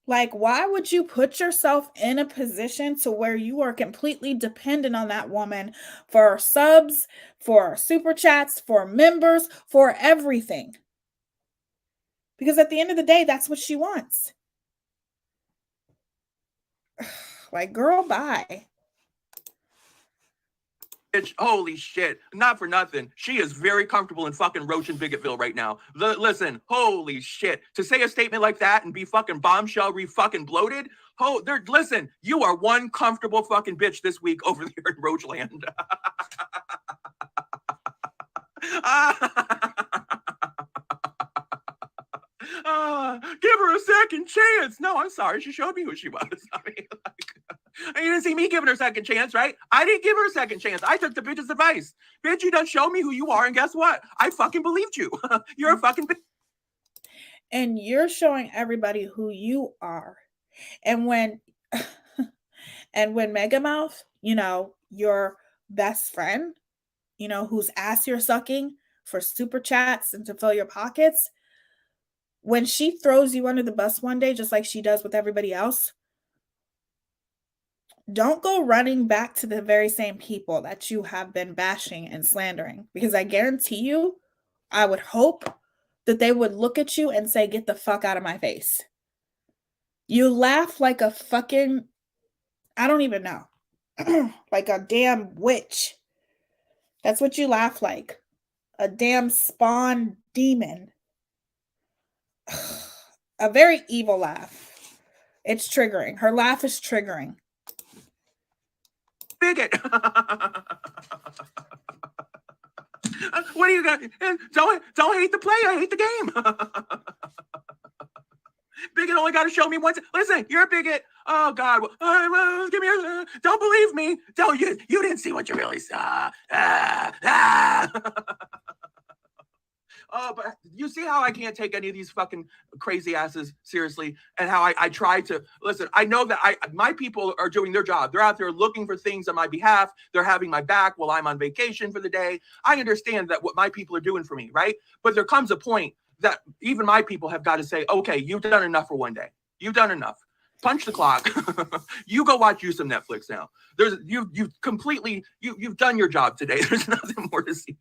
Like, why would you put yourself in a position to where you are completely dependent on that woman for subs, for super chats, for members, for everything? Because at the end of the day, that's what she wants. Like, girl, bye. Holy shit. Not for nothing. She is very comfortable in fucking Roach and Bigotville right now. Listen, holy shit. To say a statement like that and be fucking bombshell fucking bloated. Listen, you are one comfortable fucking bitch this week over there in Roachland. Give her a second chance. No, I'm sorry. She showed me who she was. I mean, you didn't see me giving her a second chance, right? I didn't give her a second chance. I took the bitch's advice. Bitch, you done show me who you are, and guess what? I fucking believed you. You're a fucking bitch. And you're showing everybody who you are. And when Megamouth, your best friend, whose ass you're sucking for super chats and to fill your pockets, when she throws you under the bus one day, just like she does with everybody else, don't go running back to the very same people that you have been bashing and slandering, because I guarantee you, I would hope that they would look at you and say, get the fuck out of my face. You laugh like a fucking, I don't even know, like a damn witch. That's what you laugh like. A damn spawn demon. A very evil laugh. It's triggering. Her laugh is triggering. Bigot. What are you gonna? Don't hate the player, hate the game. Bigot only got to show me once. Listen, you're a bigot. Oh God, give me a. Don't believe me. Don't you? You didn't see what you really saw. Oh, but you see how I can't take any of these fucking crazy asses seriously, and how I try to listen. I know that my people are doing their job. They're out there looking for things on my behalf. They're having my back while I'm on vacation for the day. I understand that what my people are doing for me, right? But there comes a point that even my people have got to say, okay, you've done enough for one day. You've done enough. Punch the clock. You go watch you some Netflix now. You've done your job today. There's nothing more to see.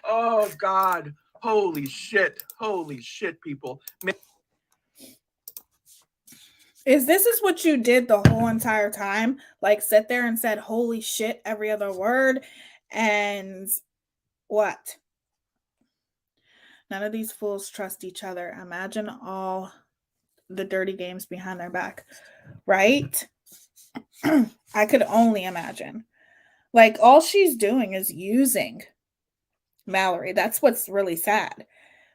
Oh God. Holy shit, people. This is what you did the whole entire time? Like, sit there and said holy shit every other word, and what? None of these fools trust each other. Imagine all the dirty games behind their back, right? I could only imagine. Like, all she's doing is using Mallory. That's what's really sad.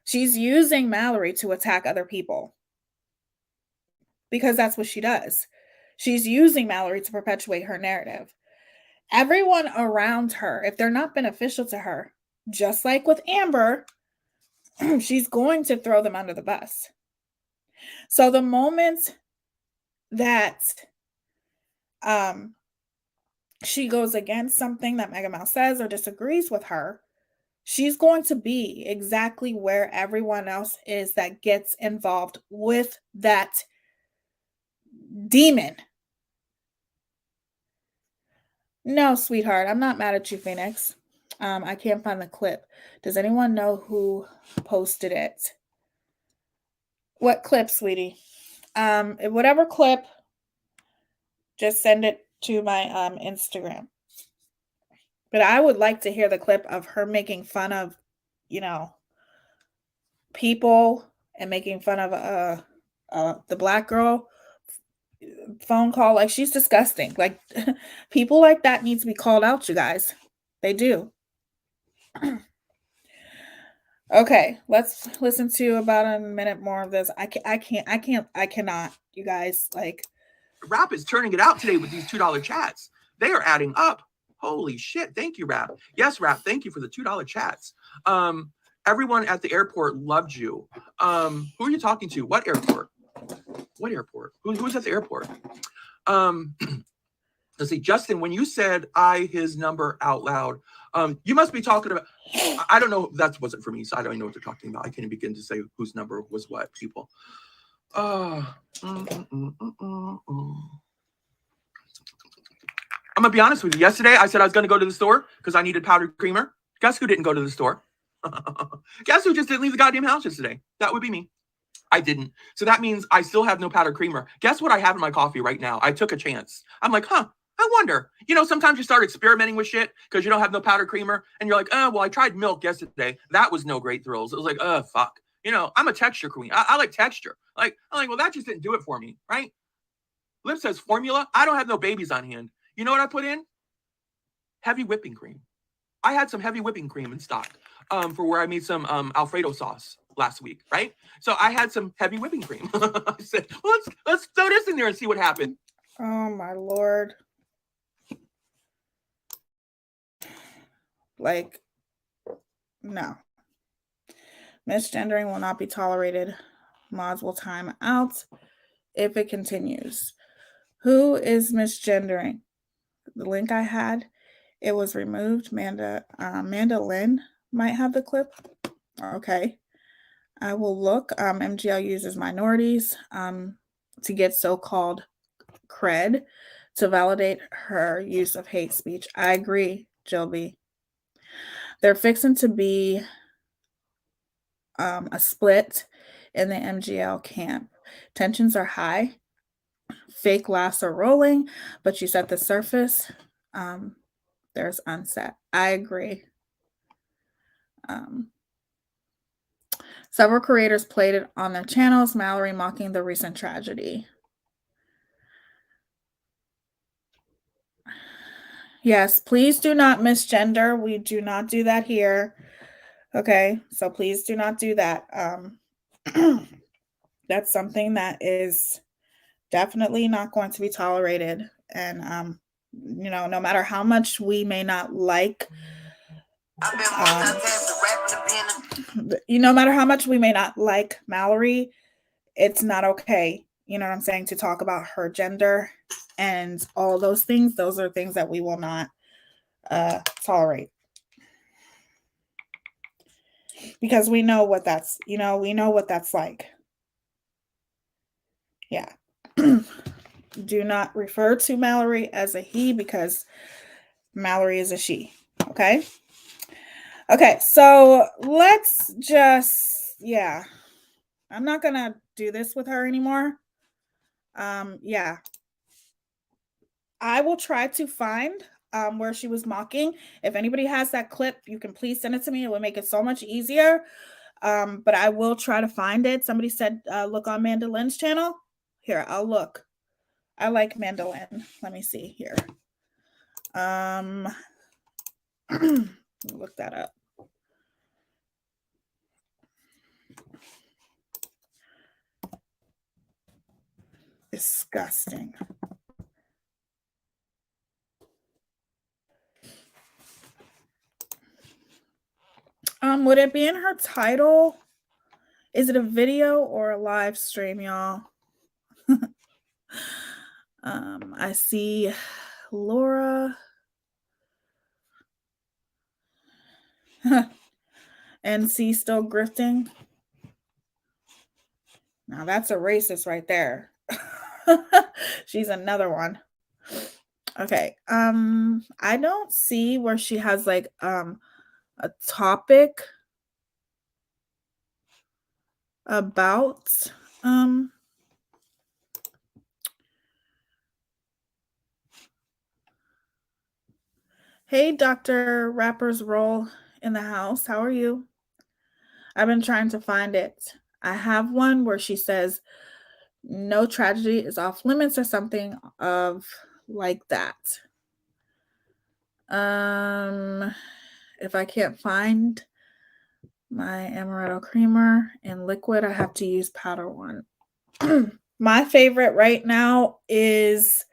She's using Mallory to attack other people, because that's what she does. She's using Mallory to perpetuate her narrative. Everyone around her, if they're not beneficial to her, just like with Amber, she's going to throw them under the bus. So the moment that she goes against something that Megamouth says or disagrees with her, she's going to be exactly where everyone else is that gets involved with that demon. No, sweetheart, I'm not mad at you, Phoenix. I can't find the clip. Does anyone know who posted it? What clip, sweetie? Whatever clip, just send it to my Instagram. But I would like to hear the clip of her making fun of, people and making fun of the black girl phone call. Like, she's disgusting. Like, people like that need to be called out, you guys. They do. Okay, let's listen to about a minute more of this. I cannot, you guys. Like, Rap is turning it out today with these $2 chats. They are adding up. Holy shit. Thank you, Rap. Yes, Rap, thank you for the $2 chats. Everyone at the airport loved you. Who are you talking to? What airport? What airport? Who's at the airport? Let's see, Justin, when you said his number out loud, you must be talking about, I don't know, that wasn't for me, so I don't even know what they're talking about. I can't even begin to say whose number was what, people. I'm gonna be honest with you. Yesterday, I said I was gonna go to the store because I needed powdered creamer. Guess who didn't go to the store? Guess who just didn't leave the goddamn house yesterday? That would be me. I didn't. So that means I still have no powdered creamer. Guess what I have in my coffee right now? I took a chance. I'm like, I wonder. Sometimes you start experimenting with shit because you don't have no powdered creamer. And you're like, well, I tried milk yesterday. That was no great thrills. It was like, fuck. I'm a texture queen. I like texture. I'm like, well, that just didn't do it for me, right? Lip says formula. I don't have no babies on hand. You know what I put in? Heavy whipping cream. I had some heavy whipping cream in stock for where I made some Alfredo sauce last week, right? So I had some heavy whipping cream. I said, well, let's throw this in there and see what happened. Oh my Lord. Like, no. Misgendering will not be tolerated. Mods will time out if it continues. Who is misgendering? The link I had, it was removed. Amanda Lynn might have the clip. Okay. I will look. MGL uses minorities to get so-called cred to validate her use of hate speech. I agree, Jill B. They're fixing to be a split in the MGL camp. Tensions are high. Fake laughs are rolling, but you set the surface. There's unset. I agree. Several creators played it on their channels, Mallory mocking the recent tragedy. Yes, please do not misgender. We do not do that here. Okay, so please do not do that. That's something that is definitely not going to be tolerated. And, no matter how much we may not like, no matter how much we may not like Mallory, it's not okay. You know what I'm saying? To talk about her gender and all those things. Those are things that we will not tolerate. Because we know what that's, we know what that's like. Yeah. Do not refer to Mallory as a he because Mallory is a she. Okay. Okay. So let's just, I'm not going to do this with her anymore. Yeah. I will try to find where she was mocking. If anybody has that clip, you can please send it to me. It would make it so much easier. But I will try to find it. Somebody said, look on Mandolin's channel. Here, I'll look. I like Mandolin. Let me see here. Look that up. Disgusting. Would it be in her title? Is it a video or a live stream, y'all? I see Laura. NC still grifting. Now that's a racist right there. She's another one. Okay. I don't see where she has like a topic about Hey, Dr. Rapper's Roll in the house. How are you? I've been trying to find it. I have one where she says, no tragedy is off limits or something of like that. If I can't find my amaretto creamer in liquid, I have to use powder one. My favorite right now is,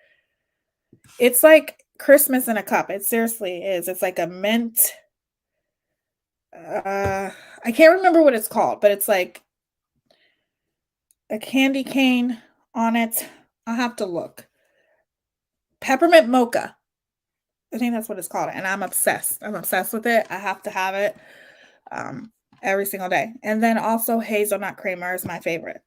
it's like Christmas in a cup. It seriously is. It's like a mint. I can't remember what it's called, but it's like a candy cane on it. I'll have to look. Peppermint mocha. I think that's what it's called. And I'm obsessed. I'm obsessed with it. I have to have it every single day. And then also hazelnut creamer is my favorite.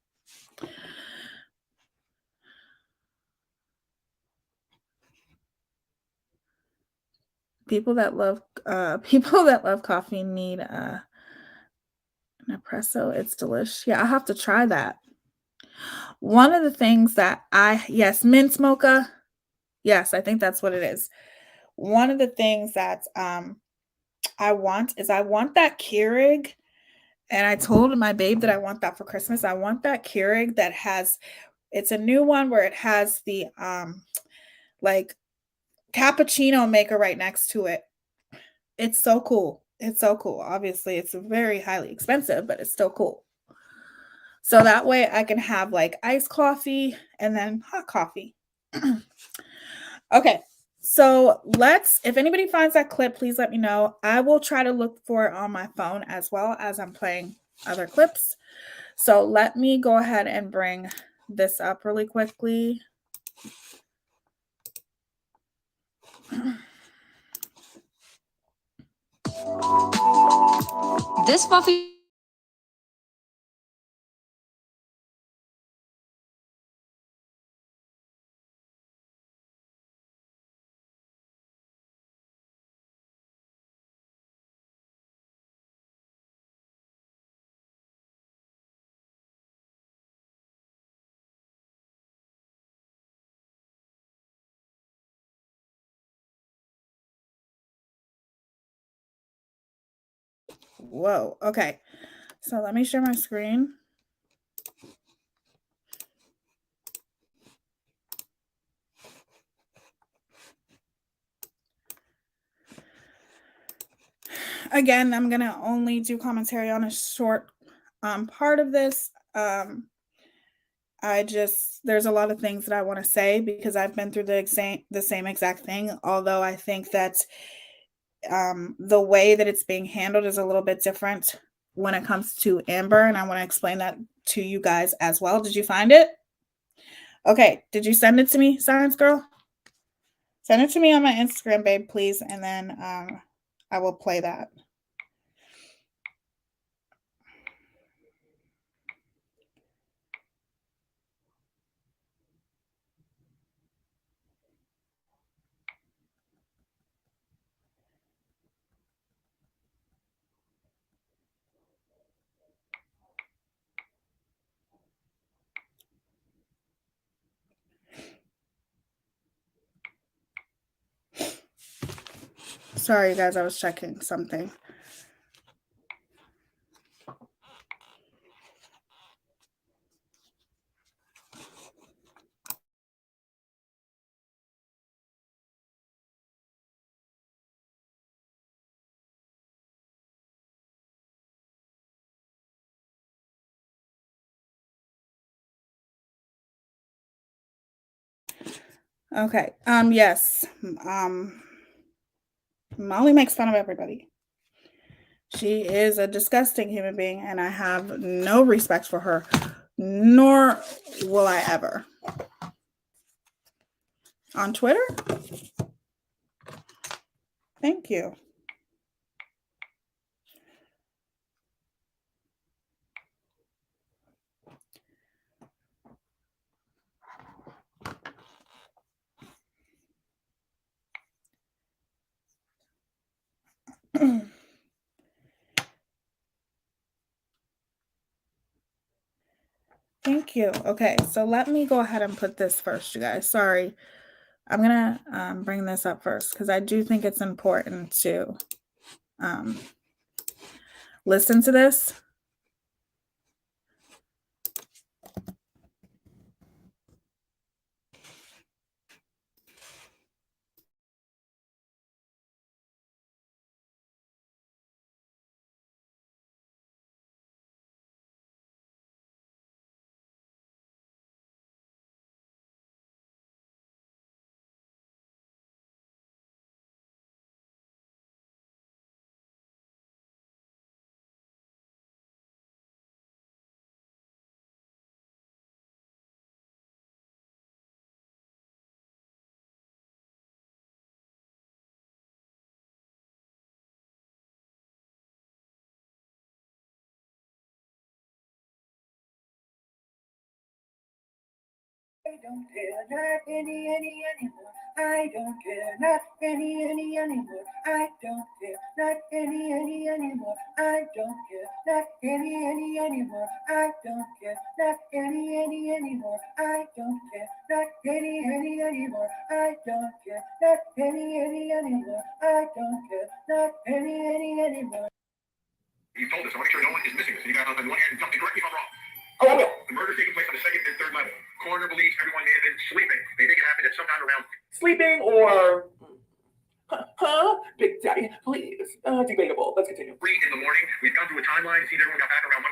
People that love coffee need an espresso. It's delish. Yeah, I'll have to try that. One of the things that mint mocha. Yes, I think that's what it is. One of the things that I want that Keurig, and I told my babe that I want that for Christmas. I want that Keurig that has, it's a new one where it has the like cappuccino maker right next to it. It's so cool. It's so cool. Obviously, it's very highly expensive, but it's still cool. So that way I can have like iced coffee and then hot coffee. Okay. So if anybody finds that clip, please let me know. I will try to look for it on my phone as well as I'm playing other clips. So let me go ahead and bring this up really quickly. This fluffy Whoa. Okay. So let me share my screen. Again, I'm going to only do commentary on a short part of this. There's a lot of things that I want to say because I've been through the same exact thing. Although I think that the way that it's being handled is a little bit different when it comes to Amber, and I want to explain that to you guys as well. Did you find it? Okay. Did you send it to me, Science Girl? Send it to me on my Instagram, babe, please, and then I will play that. Sorry, you guys, I was checking something. Okay. Yes. Molly makes fun of everybody. She is a disgusting human being, and I have no respect for her, nor will I ever. On Twitter? Thank you. Thank you. Okay, so let me go ahead and put this first, you guys. Sorry. I'm gonna bring this up first because I do think it's important to listen to this. I don't care, not any anymore. I don't care, not any anymore. I don't care, not any anymore. I don't care, not any anymore. I don't care, not any anymore. I don't care, not any anymore. I don't care, not any anymore. I don't care, not any anymore. You told us. I want to make sure no one is missing this. And you got on one hand, tell me, correct me if I'm wrong. Oh, I will. The murder taking place on the second and third level. Coroner believes everyone may have been sleeping. They think it happened at some time around Sleeping or Big Daddy, please. Debatable. Let's continue. 3 in the morning. We've gone through a timeline. It seems everyone got back around 1:45.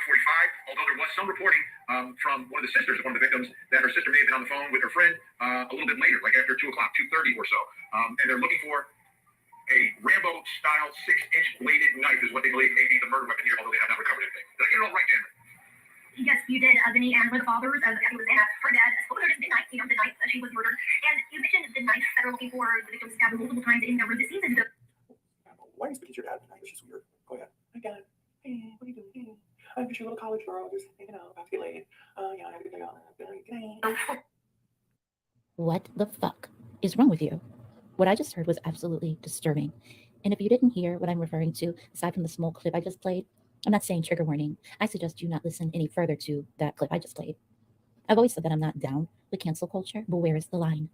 Although there was some reporting from one of the sisters of one of the victims that her sister may have been on the phone with her friend a little bit later, like after 2 o'clock, 2:30 or so. And they're looking for a Rambo-style 6-inch bladed knife is what they believe may be the murder weapon here, although they have not recovered anything. Did I get it all right, Dan? Yes, you did, Vinny, and her fathers, it was Anna, her dad, spoke with her just midnight, the night that she was murdered. And you mentioned the knife that are looking for, the victim stabbed multiple times in the room. It seems as though... Why are you speaking to your dad tonight? She's weird. Go ahead. Hi, Dad. Hey, what are you doing? Hey, I'm just your little college girl, just hanging out, about to get laid. Yeah, I have to go on. What the fuck is wrong with you? What I just heard was absolutely disturbing. And if you didn't hear what I'm referring to, aside from the small clip I just played, I'm not saying trigger warning. I suggest you not listen any further to that clip I just played. I've always said that I'm not down with cancel culture, but where is the line?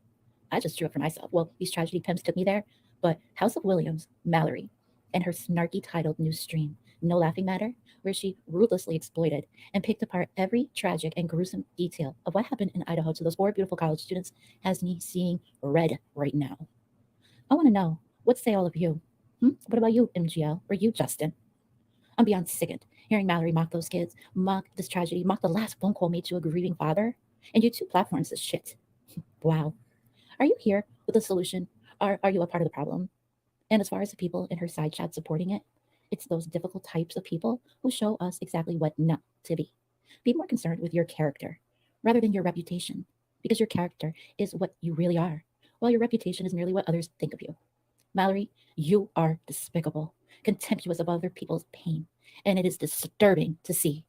I just drew it for myself. Well, these tragedy pimps took me there, but House of Williams, Mallory, and her snarky titled new stream, No Laughing Matter, where she ruthlessly exploited and picked apart every tragic and gruesome detail of what happened in Idaho to those 4 beautiful college students, has me seeing red right now. I want to know, what say all of you? What about you, MGL, or you, Justin? I'm beyond sickened hearing Mallory mock those kids, mock this tragedy, mock the last phone call made to a grieving father, and you 2 platforms this shit. Wow. Are you here with a solution? Or are you a part of the problem? And as far as the people in her side chat supporting it, it's those difficult types of people who show us exactly what not to be. Be more concerned with your character rather than your reputation, because your character is what you really are, while your reputation is merely what others think of you. Mallory, you are despicable, contemptuous of other people's pain, and it is disturbing to see.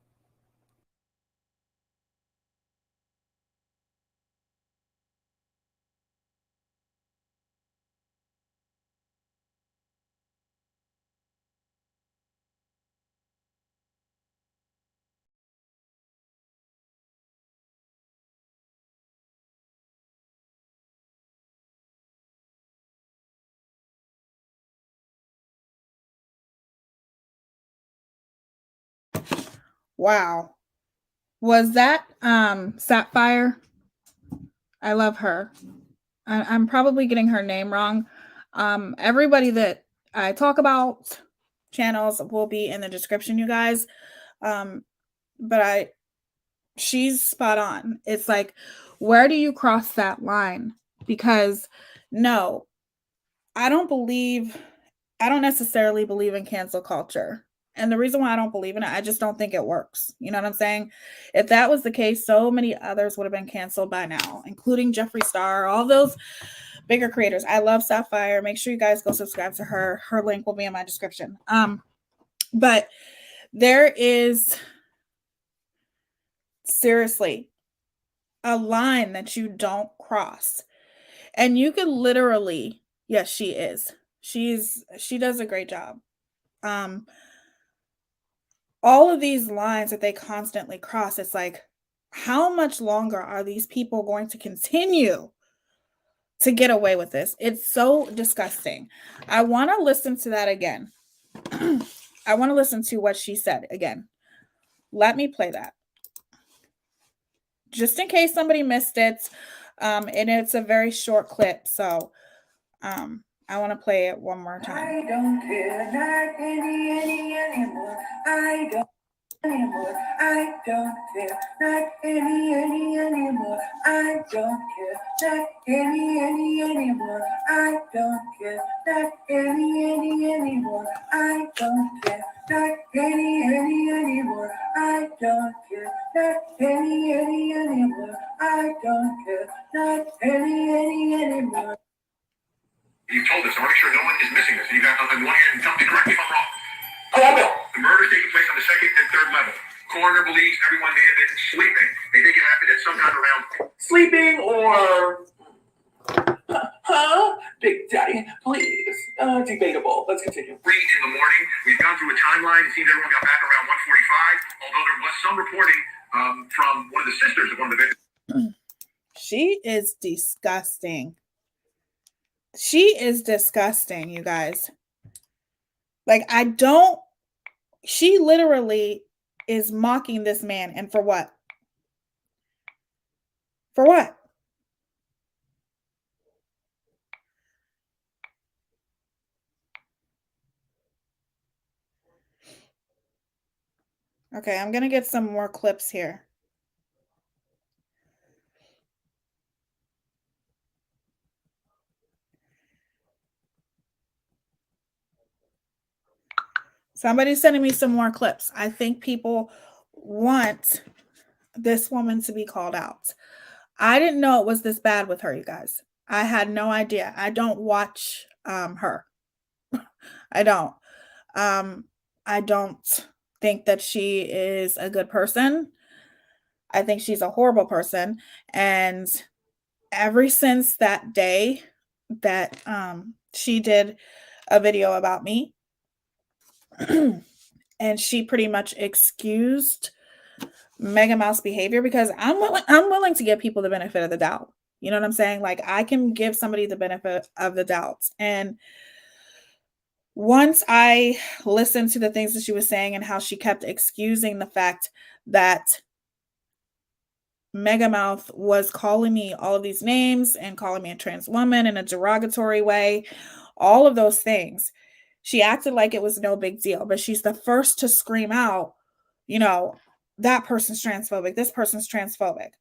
Wow. Was that Sapphire? I love her. I'm probably getting her name wrong. Everybody that I talk about channels will be in the description, you guys. But she's spot on. It's like, where do you cross that line? Because no, I don't necessarily believe in cancel culture. And the reason why I don't believe in it, I just don't think it works. You know what I'm saying? If that was the case, so many others would have been canceled by now, including Jeffree Star, all those bigger creators. I love Sapphire. Make sure you guys go subscribe to her. Her link will be in my description. But there is seriously a line that you don't cross. And you could literally, yes, she is. She does a great job. All of these lines that they constantly cross, it's like, how much longer are these people going to continue to get away with this. It's so disgusting. I want to listen to that again. I want to listen to what she said again. Let me play that. Just in case somebody missed it. And it's a very short clip. So I want to play it one more time. I don't care, not anymore. I don't anymore. I don't care, not anymore. I don't care, not anymore. I don't care, not anymore. I don't care, not anymore. I don't care, not anymore. I don't care, not anymore. You told us. I want to make sure no one is missing this. You got on one hand, and tell me, correct me if I'm wrong. Oh, I will. The murder is taking place on the second and third level. Coroner believes everyone may have been sleeping. They think it happened at some time around Sleeping or Big Daddy, please. Debatable. Let's continue. 3 in the morning. We've gone through a timeline. It seems everyone got back around 1:45, although there was some reporting from one of the sisters of one of the victims. She is disgusting. She is disgusting, you guys. Like, she literally is mocking this man. And for what? For what? Okay, I'm going to get some more clips here. Somebody's sending me some more clips. I think people want this woman to be called out. I didn't know it was this bad with her, you guys. I had no idea. I don't watch her. I don't. I don't think that she is a good person. I think she's a horrible person. And ever since that day that she did a video about me, and she pretty much excused Mega Mouse behavior, because I'm willing to give people the benefit of the doubt. You know what I'm saying? Like, I can give somebody the benefit of the doubt. And once I listened to the things that she was saying and how she kept excusing the fact that Megamouth was calling me all of these names and calling me a trans woman in a derogatory way, all of those things, she acted like it was no big deal. But she's the first to scream out, that person's transphobic, this person's transphobic.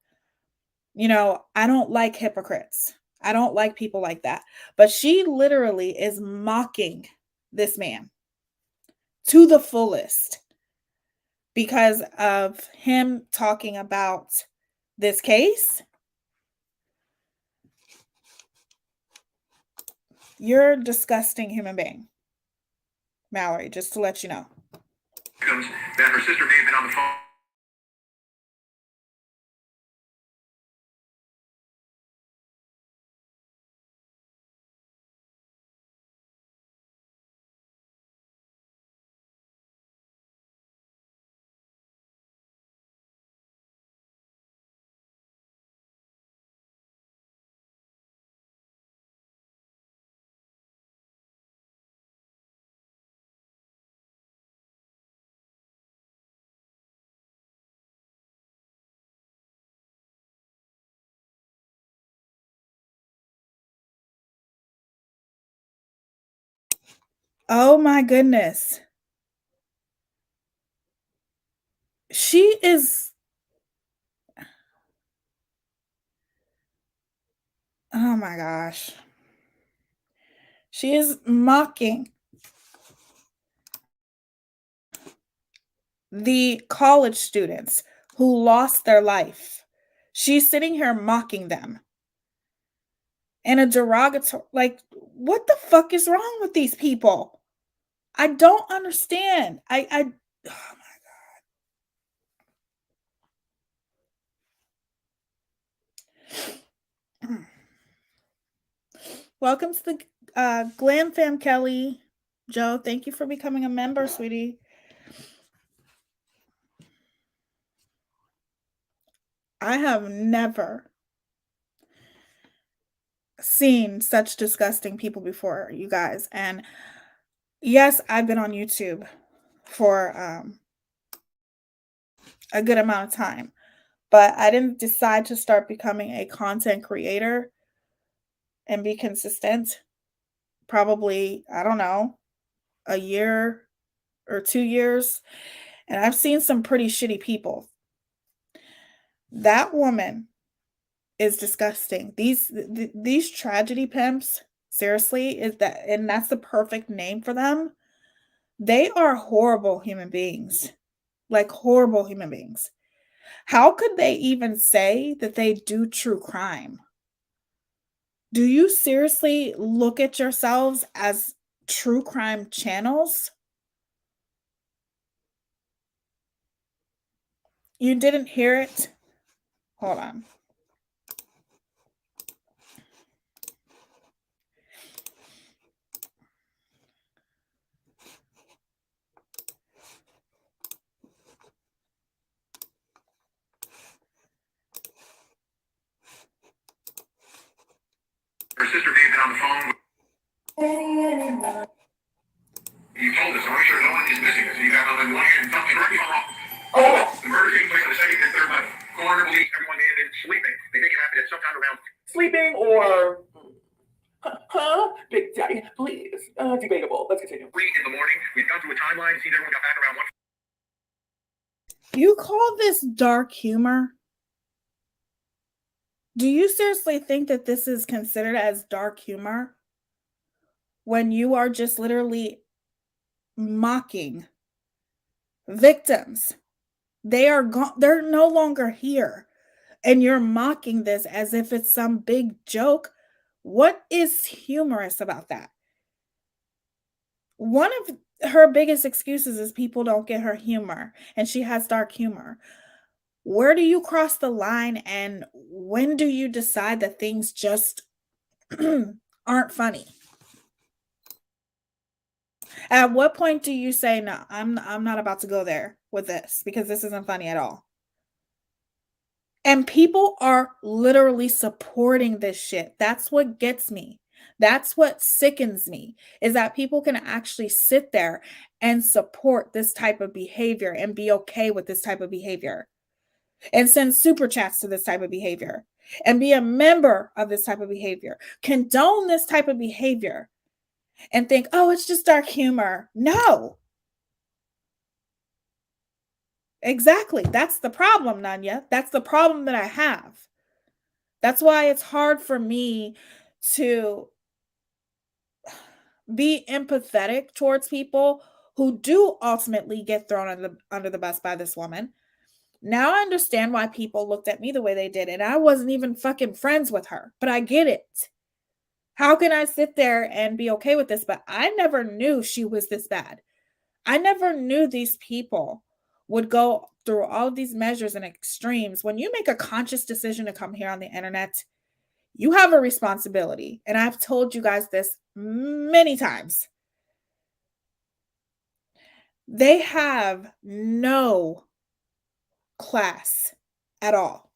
I don't like hypocrites. I don't like people like that. But she literally is mocking this man to the fullest because of him talking about this case. You're a disgusting human being, Mallory, just to let you know. That her sister may have been on the phone. Oh my goodness. She is. Oh my gosh. She is mocking the college students who lost their life. She's sitting here mocking them in a derogatory, like, what the fuck is wrong with these people? I don't understand. Oh my God. Welcome to the Glam Fam, Kelly. Joe, thank you for becoming a member, sweetie. I have never seen such disgusting people before, you guys. And yes, I've been on YouTube for a good amount of time, but I didn't decide to start becoming a content creator and be consistent. Probably, I don't know, a year or 2 years. And I've seen some pretty shitty people. That woman is disgusting. These tragedy pimps, seriously, is that, and that's the perfect name for them. They are horrible human beings. Like horrible human beings. How could they even say that they do true crime? Do you seriously look at yourselves as true crime channels? You didn't hear it? Hold on. Her sister may have been on the phone. You told us, so I'm sure no one is missing us. You got on the one hand, something right or wrong. Oh, the murder taking place on the second and third level. Coroner believes everyone may have been sleeping. They think it happened at some time around Sleeping or Big Daddy, please. Debatable. Let's continue. 3 in the morning. We've gone through a timeline. It seems everyone got back around 1. You call this dark humor? Do you seriously think that this is considered as dark humor? When you are just literally mocking victims. They are gone, they're no longer here. And you're mocking this as if it's some big joke. What is humorous about that? One of her biggest excuses is people don't get her humor, and she has dark humor. Where do you cross the line, and when do you decide that things just aren't funny? At what point do you say, no, I'm not about to go there with this because this isn't funny at all? And people are literally supporting this shit. That's what gets me. That's what sickens me, is that people can actually sit there and support this type of behavior and be okay with this type of behavior and send super chats to this type of behavior and be a member of this type of behavior, condone this type of behavior and think, oh, it's just dark humor. No. Exactly. That's the problem, Nanya. That's the problem that I have. That's why it's hard for me to be empathetic towards people who do ultimately get thrown under the bus by this woman. Now I understand why people looked at me the way they did, and I wasn't even fucking friends with her, but I get it. How can I sit there and be okay with this? But I never knew she was this bad. I never knew these people would go through all of these measures and extremes. When you make a conscious decision to come here on the internet, you have a responsibility. And I've told you guys this many times. They have no class at all.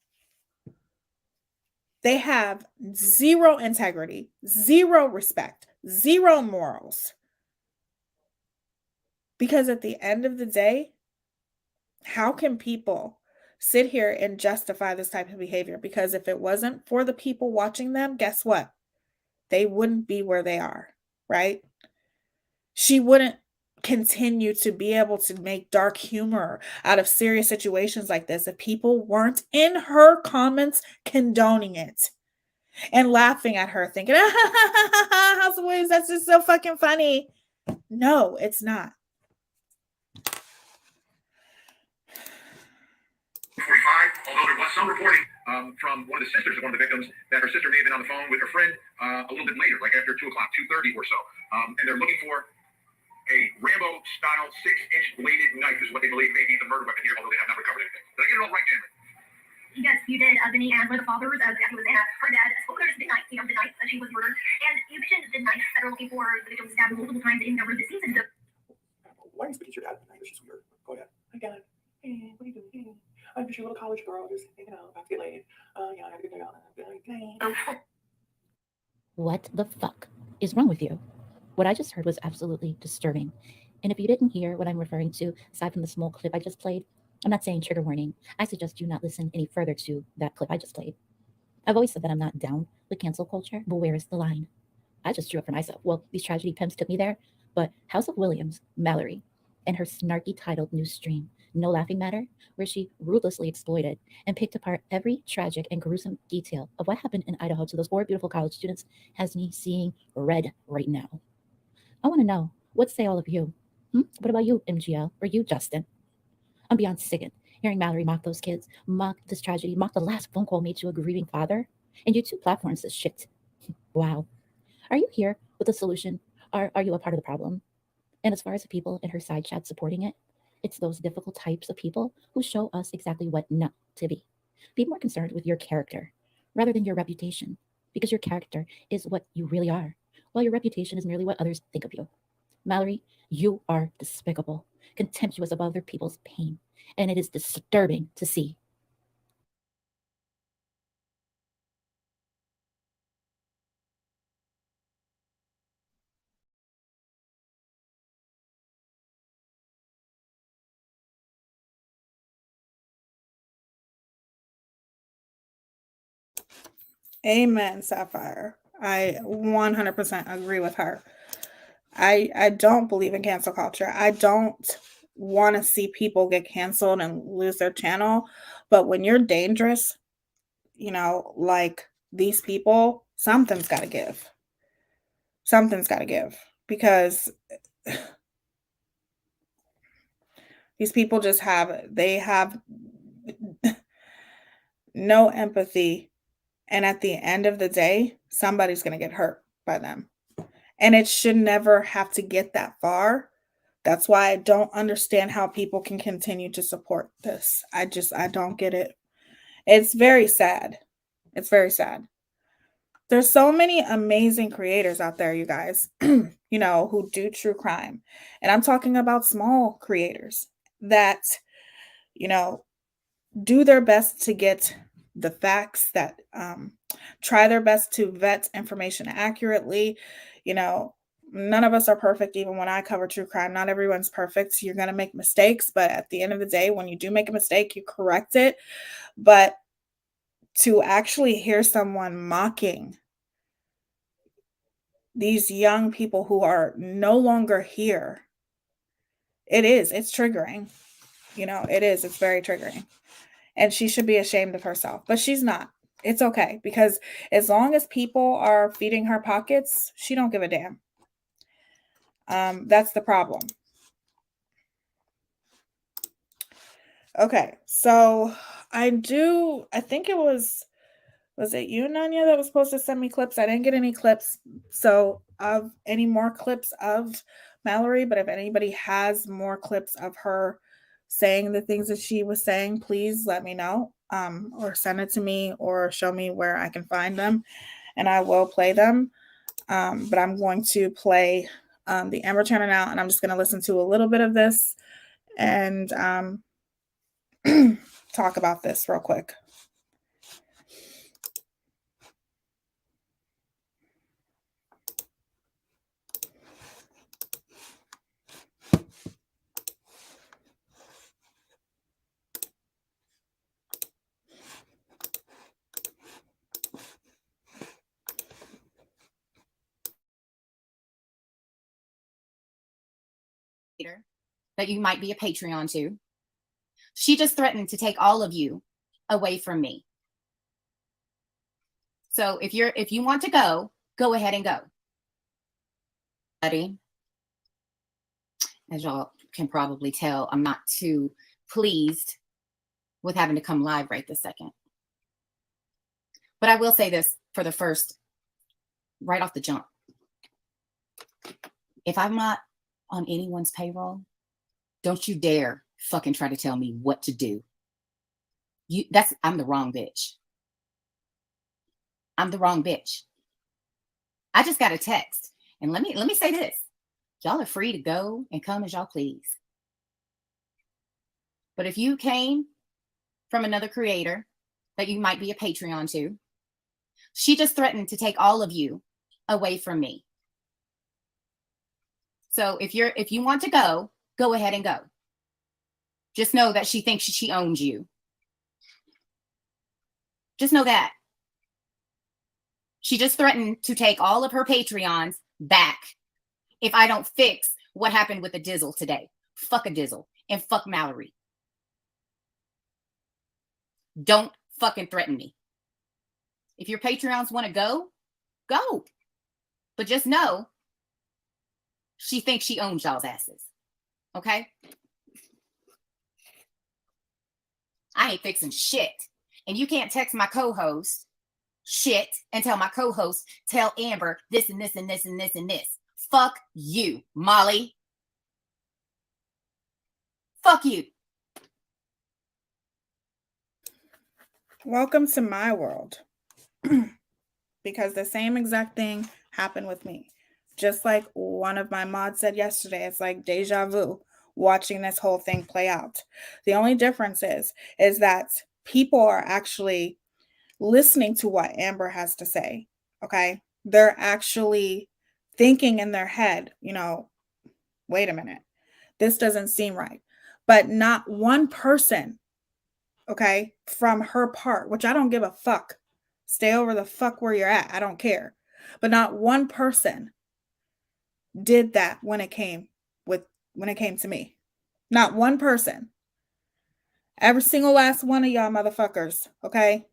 They have zero integrity, zero respect, zero morals. Because at the end of the day, how can people sit here and justify this type of behavior? Because if it wasn't for the people watching them, guess what? They wouldn't be where they are, right? She wouldn't continue to be able to make dark humor out of serious situations like this if people weren't in her comments condoning it and laughing at her, thinking, House of Williams, that's just so fucking funny. No, it's not. 45, although there was some reporting from one of the sisters of one of the victims that her sister may have been on the phone with her friend a little bit later, like after 2 o'clock, 2:30 or so. And they're looking for a Rambo-style 6-inch bladed knife is what they believe may be the murder weapon here, although they have not recovered anything. Did I get it all right, Cameron? Yes, you did, Vinny, and where the father was, Jackie was in, her dad spoke to her midnight, the night that she was murdered, and you mentioned the knife that are looking for the victim stabbed multiple times in the room. It seems as though. Why are you speaking to your dad? I know she's weird. Go ahead. Hi, Dad. Hey, what are you doing? Hey, I'm just your little college girl, just hanging out, about to get laid. Yeah, I have to get laid. What the fuck is wrong with you? What I just heard was absolutely disturbing. And if you didn't hear what I'm referring to, aside from the small clip I just played, I'm not saying trigger warning. I suggest you not listen any further to that clip I just played. I've always said that I'm not down with cancel culture, but where is the line? I just drew it for myself. Well, these tragedy pimps took me there, but House of Williams, Mallory, and her snarky titled new stream, No Laughing Matter, where she ruthlessly exploited and picked apart every tragic and gruesome detail of what happened in Idaho to those poor, beautiful college students, has me seeing red right now. I want to know, what say all of you? What about you, MGL, or you, Justin? I'm beyond sickened hearing Mallory mock those kids, mock this tragedy, mock the last phone call made to a grieving father, and you two platforms this shit. Wow. Are you here with a solution? Or are you a part of the problem? And as far as the people in her side chat supporting it, it's those difficult types of people who show us exactly what not to be. Be more concerned with your character rather than your reputation, because your character is what you really are, while your reputation is merely what others think of you. Mallory, you are despicable, contemptuous of other people's pain, and it is disturbing to see. Amen, Sapphire. I 100% agree with her. I don't believe in cancel culture. I don't want to see people get canceled and lose their channel. But when you're dangerous, like these people, something's got to give. Something's got to give because these people they have no empathy. And at the end of the day, somebody's going to get hurt by them. And it should never have to get that far. That's why I don't understand how people can continue to support this. I don't get it. It's very sad. It's very sad. There's so many amazing creators out there, you guys, who do true crime. And I'm talking about small creators that, do their best to get the facts, that try their best to vet information accurately. None of us are perfect. Even when I cover true crime, not everyone's perfect. You're going to make mistakes, but at the end of the day, when you do make a mistake, you correct it. But to actually hear someone mocking these young people who are no longer here, it's triggering. It's very triggering. And she should be ashamed of herself, but she's not. It's okay, because as long as people are feeding her pockets, she don't give a damn. That's the problem. Okay, so I think it was it you, Nanya, that was supposed to send me clips? I didn't get any clips, so of any more clips of Mallory, but if anybody has more clips of her saying the things that she was saying, please let me know, or send it to me, or show me where I can find them, and I will play them. But I'm going to play the Amber Channel now, and I'm just going to listen to a little bit of this and talk about this real quick. That you might be a Patreon to. She just threatened to take all of you away from me. So if you want to go ahead and go. Buddy, as y'all can probably tell, I'm not too pleased with having to come live right this second. But I will say this for the first, right off the jump. If I'm not on anyone's payroll, don't you dare fucking try to tell me what to do. I'm the wrong bitch. I'm the wrong bitch. I just got a text. And let me say this. Y'all are free to go and come as y'all please. But if you came from another creator that you might be a Patreon to, she just threatened to take all of you away from me. So if you want to go ahead and go. Just know that she thinks she owns you. Just know that. She just threatened to take all of her Patreons back if I don't fix what happened with the Dizzle today. Fuck a Dizzle and fuck Mallory. Don't fucking threaten me. If your Patreons want to go, go. But just know she thinks she owns y'all's asses. Okay? I ain't fixing shit. And you can't text my co-host shit and tell my co-host, tell Amber this and this and this and this and this. Fuck you, Molly. Fuck you. Welcome to my world. Because the same exact thing happened with me. Just like one of my mods said yesterday, it's like deja vu watching this whole thing play out. The only difference is that people are actually listening to what Amber has to say. Okay. They're actually thinking in their head, wait a minute, this doesn't seem right. But not one person, okay, from her part, which I don't give a fuck. Stay over the fuck where you're at. I don't care. But not one person did that when it came to me. Not one person. Every single last one of y'all motherfuckers, okay,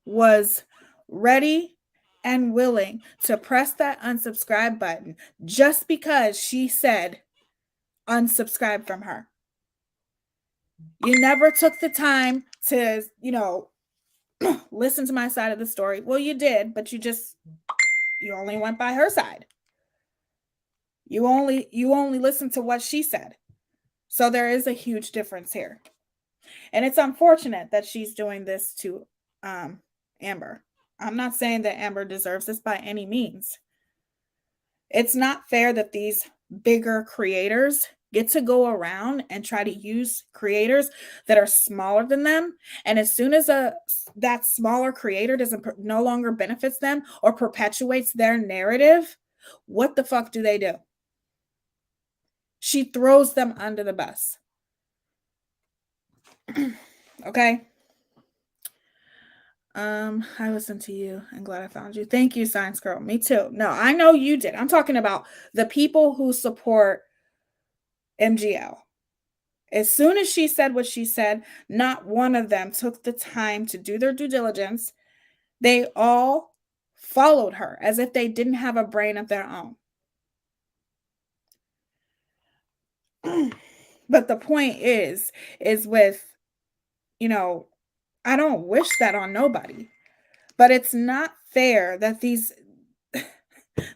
was ready and willing to press that unsubscribe button just because she said unsubscribe from her. You never took the time to, listen to my side of the story. Well, you did, but you only went by her side. You only listened to what she said. So there is a huge difference here. And it's unfortunate that she's doing this to Amber. I'm not saying that Amber deserves this by any means. It's not fair that these bigger creators get to go around and try to use creators that are smaller than them. And as soon as that smaller creator no longer benefits them or perpetuates their narrative, what the fuck do they do? She throws them under the bus. Okay. I listened to you and glad I found you. Thank you, Science Girl. Me too. No, I know you did. I'm talking about the people who support MGL. As soon as she said what she said, not one of them took the time to do their due diligence. They all followed her as if they didn't have a brain of their own. But the point is with, I don't wish that on nobody, but it's not fair that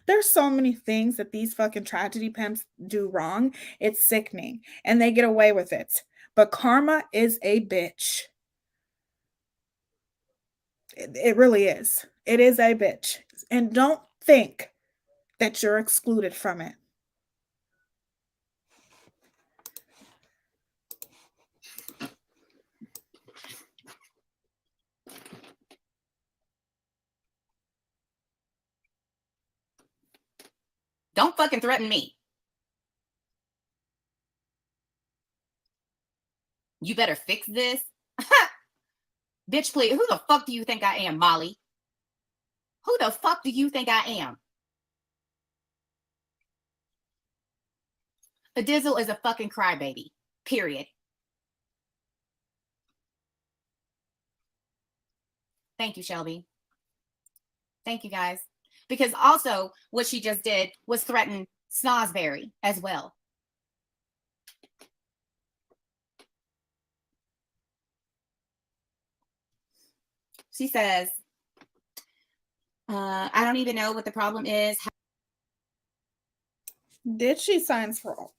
there's so many things that these fucking tragedy pimps do wrong. It's sickening and they get away with it. But karma is a bitch. It really is. It is a bitch. And don't think that you're excluded from it. Don't fucking threaten me. You better fix this. Bitch, please. Who the fuck do you think I am, Molly? Who the fuck do you think I am? A Dizzle is a fucking crybaby. Period. Thank you, Shelby. Thank you, guys. Because also what she just did was threaten Snosberry as well. She says, I don't even know what the problem is. Did she sign for all?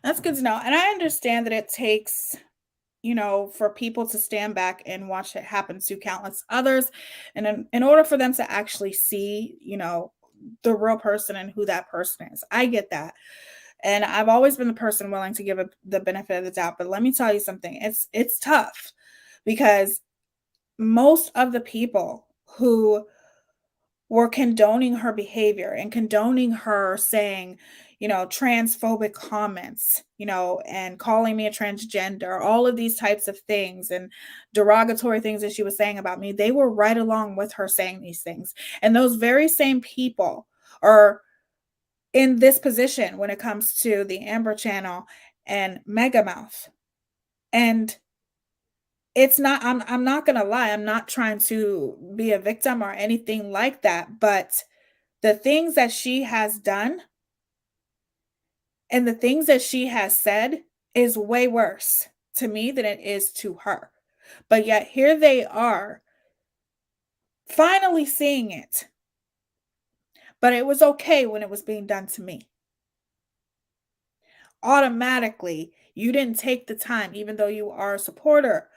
That's good to know. And I understand that it takes, for people to stand back and watch it happen to countless others. And in order for them to actually see, the real person and who that person is. I get that. And I've always been the person willing to give the benefit of the doubt. But let me tell you something. It's tough because most of the people who were condoning her behavior and condoning her saying, transphobic comments, and calling me a transgender, all of these types of things and derogatory things that she was saying about me, they were right along with her saying these things. And those very same people are in this position when it comes to the Amber Channel and Megamouth. And it's not, I'm not going to lie, I'm not trying to be a victim or anything like that, but the things that she has done and the things that she has said is way worse to me than it is to her. But yet here they are finally seeing it. But it was okay when it was being done to me. Automatically, you didn't take the time, even though you are a supporter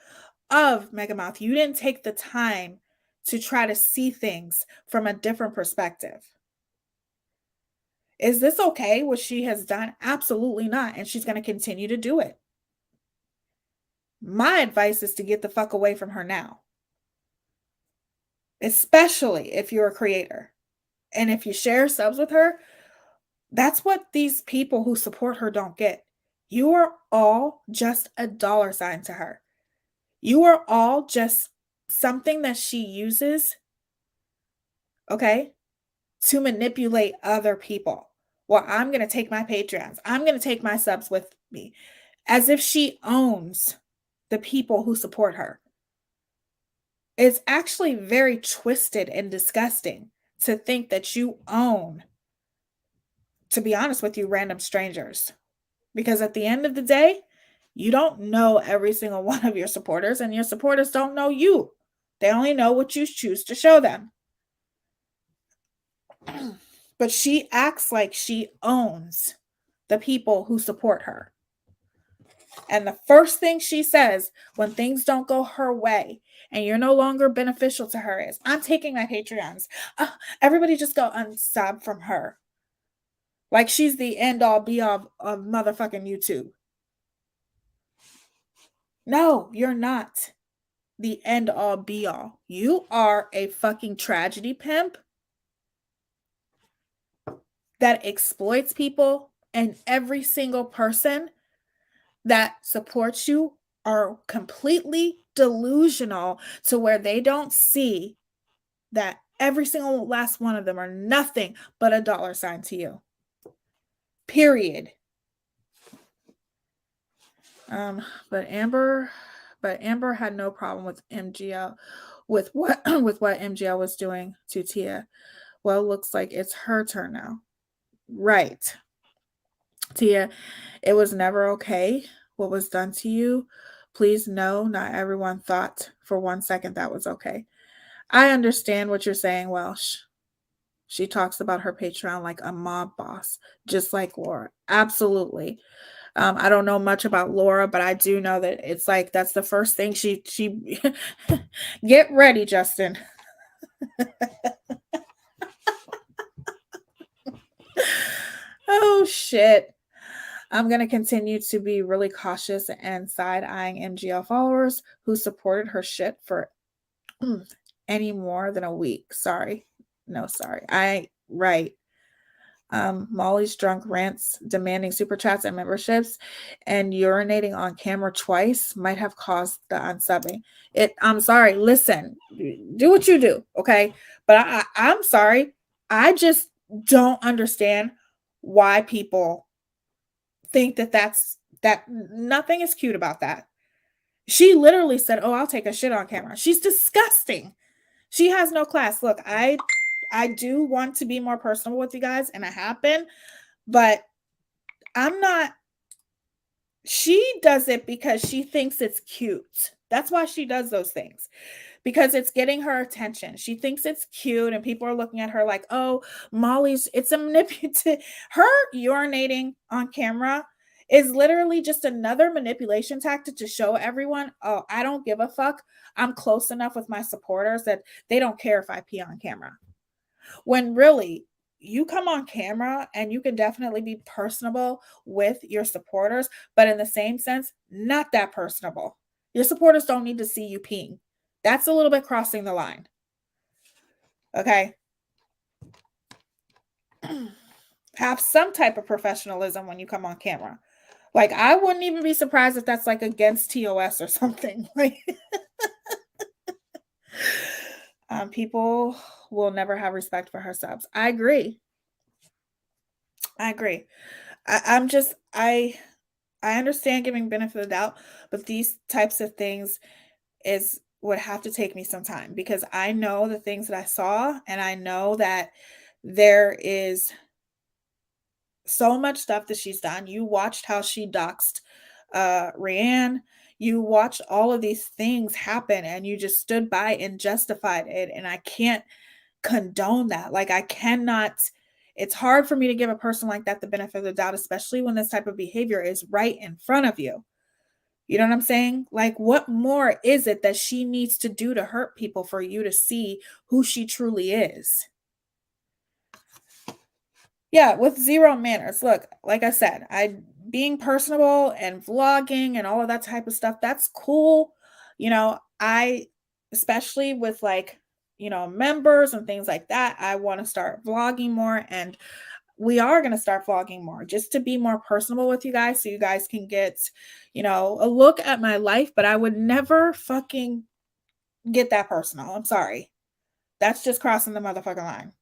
of Megamouth, you didn't take the time to try to see things from a different perspective. Is this okay, what she has done? Absolutely not. And she's going to continue to do it. My advice is to get the fuck away from her now. Especially if you're a creator. And if you share subs with her, that's what these people who support her don't get. You are all just a dollar sign to her. You are all just something that she uses, okay, to manipulate other people. Well, I'm going to take my Patreons. I'm going to take my subs with me, as if she owns the people who support her. It's actually very twisted and disgusting to think that you own, to be honest with you, random strangers. Because at the end of the day, you don't know every single one of your supporters, and your supporters don't know you. They only know what you choose to show them. But she acts like she owns the people who support her. And the first thing she says when things don't go her way and you're no longer beneficial to her is, I'm taking my Patreons. Everybody just go unsub from her. Like she's the end all be all of motherfucking YouTube. No, you're not the end all be all. You are a fucking tragedy pimp that exploits people, and every single person that supports you are completely delusional to where they don't see that every single last one of them are nothing but a dollar sign to you. Period. But Amber had no problem with MGL, with what MGL was doing to Tia. Well, looks like it's her turn now. Right. Tia, it was never okay what was done to you. Please know not everyone thought for 1 second that was okay. I understand what you're saying, Welsh. She talks about her Patreon like a mob boss, just like Laura. Absolutely. I don't know much about Laura, but I do know that it's like that's the first thing she get ready, Justin. Oh shit. I'm going to continue to be really cautious and side-eyeing MGL followers who supported her shit for any more than a week. Sorry. No, sorry. Right. Molly's drunk rants demanding super chats and memberships and urinating on camera twice might have caused the unsubbing. I'm sorry. Listen, do what you do. Okay. But I'm sorry. I just don't understand why people think that nothing is cute about that. She literally said, "Oh, I'll take a shit on camera." She's disgusting. She has no class. Look, I do want to be more personal with you guys, and I have been, but I'm not. She does it because she thinks it's cute. That's why she does those things, because it's getting her attention. She thinks it's cute, and people are looking at her like, "Oh, Molly's." It's a manipulative. Her urinating on camera is literally just another manipulation tactic to show everyone, "Oh, I don't give a fuck. I'm close enough with my supporters that they don't care if I pee on camera." When really, you come on camera and you can definitely be personable with your supporters, but in the same sense, not that personable. Your supporters don't need to see you peeing. That's a little bit crossing the line. Okay? have some type of professionalism when you come on camera. Like, I wouldn't even be surprised if that's like against TOS or something. Like, people will never have respect for her subs. I agree. I'm just, I understand giving benefit of the doubt, but these types of things would have to take me some time, because I know the things that I saw, and I know that there is so much stuff that she's done. You watched how she doxed Rianne. You watched all of these things happen, and you just stood by and justified it. And I can't condone that. Like, I cannot. It's hard for me to give a person like that the benefit of the doubt, especially when this type of behavior is right in front of you. You know what I'm saying? Like, what more is it that she needs to do to hurt people for you to see who she truly is? Yeah, with zero manners. Look, like I said, being personable and vlogging and all of that type of stuff, that's cool. You know, especially with like, you know, members and things like that, I want to start vlogging more, and we are going to start vlogging more just to be more personable with you guys, so you guys can get, you know, a look at my life. But I would never fucking get that personal. I'm sorry. That's just crossing the motherfucking line.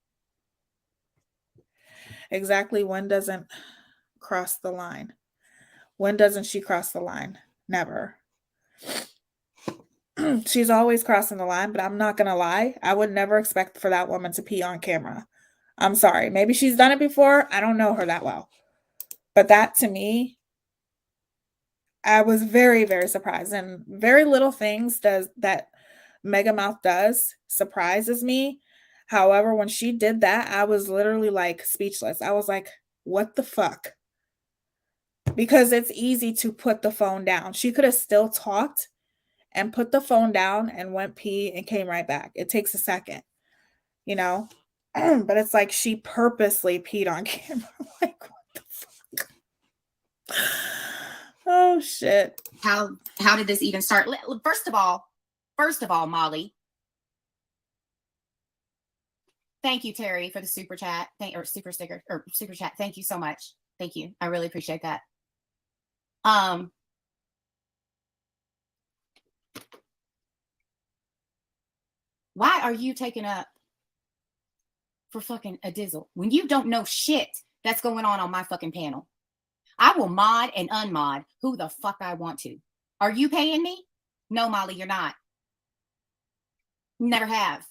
Exactly. When doesn't cross the line? When doesn't she cross the line? Never. She's always crossing the line, but I'm not going to lie. I would never expect for that woman to pee on camera. I'm sorry. Maybe she's done it before. I don't know her that well. But that, to me, I was very, very surprised. And very little things that Megamouth does surprises me. However, when she did that, I was literally like speechless. I was like, what the fuck? Because it's easy to put the phone down. She could have still talked and put the phone down and went pee and came right back. It takes a second, you know? But it's like she purposely peed on camera. Like, what the fuck? Oh, shit. How did this even start? First of all, Molly. Thank you, Terry, for the super chat. Or super sticker or super chat. Thank you so much. Thank you. I really appreciate that. Why are you taking up for fucking a dizzle when you don't know shit that's going on my fucking panel? I will mod and unmod who the fuck I want to. Are you paying me? No, Molly, you're not. Never have.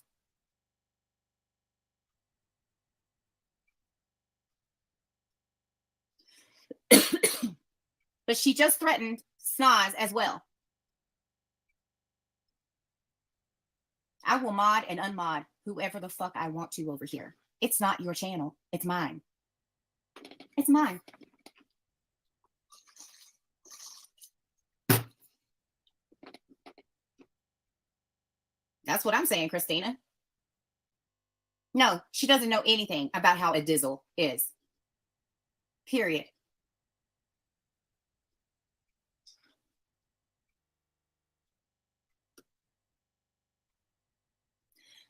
But she just threatened Snoz as well. I will mod and unmod whoever the fuck I want to over here. It's not your channel. It's mine. It's mine. That's what I'm saying, Christina. No, she doesn't know anything about how a dizzle is. Period.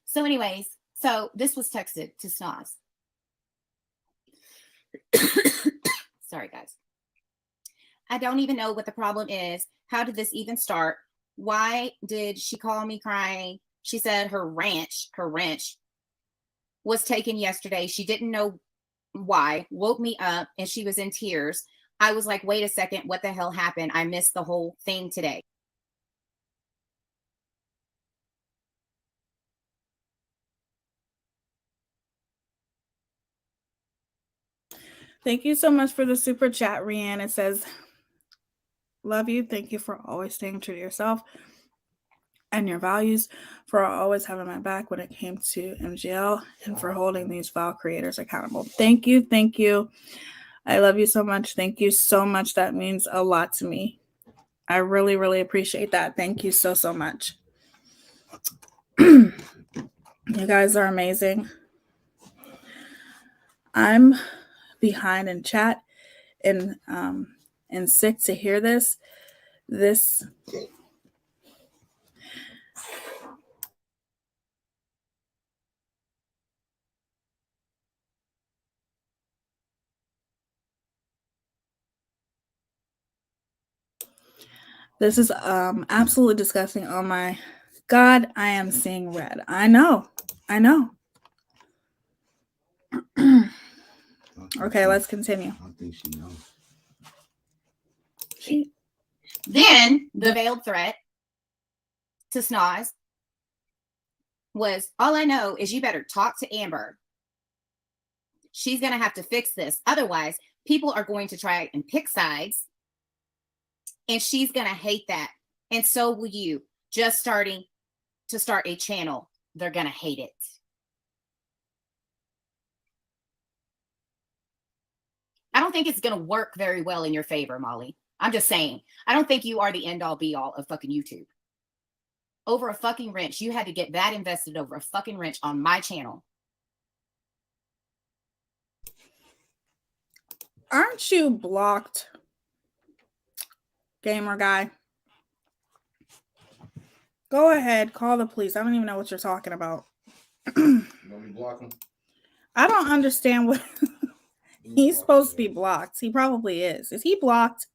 So anyways, so this was texted to Snoz. Sorry, guys. I don't even know what the problem is. How did this even start? Why did she call me crying? She said her wrench was taken yesterday. She didn't know why. Woke me up and she was in tears. I was like, wait a second, what the hell happened? I missed the whole thing today. Thank you so much for the super chat, Rianne. It says, love you. Thank you for always staying true to yourself and your values, for always having my back when it came to MGL, and for holding these file creators accountable. Thank you. Thank you. I love you so much. Thank you so much. That means a lot to me. I really, really appreciate that. Thank you so, so much. You guys are amazing. I'm behind in chat and sick to hear this. This is absolutely disgusting. Oh my God, I am seeing red. I know. Okay, let's continue. I think she knows. Then the veiled threat to Snoz was, all I know is you better talk to Amber. She's going to have to fix this. Otherwise, people are going to try and pick sides, and she's going to hate that. And so will you. Just starting to start a channel, they're going to hate it. I don't think it's going to work very well in your favor, Molly. I'm just saying. I don't think you are the end all be all of fucking YouTube. Over a fucking wrench. You had to get that invested over a fucking wrench on my channel. Aren't you blocked, gamer guy? Go ahead, call the police. I don't even know what you're talking about. You want me to block him? I don't understand what he's supposed to be blocked. He probably is. Is he blocked?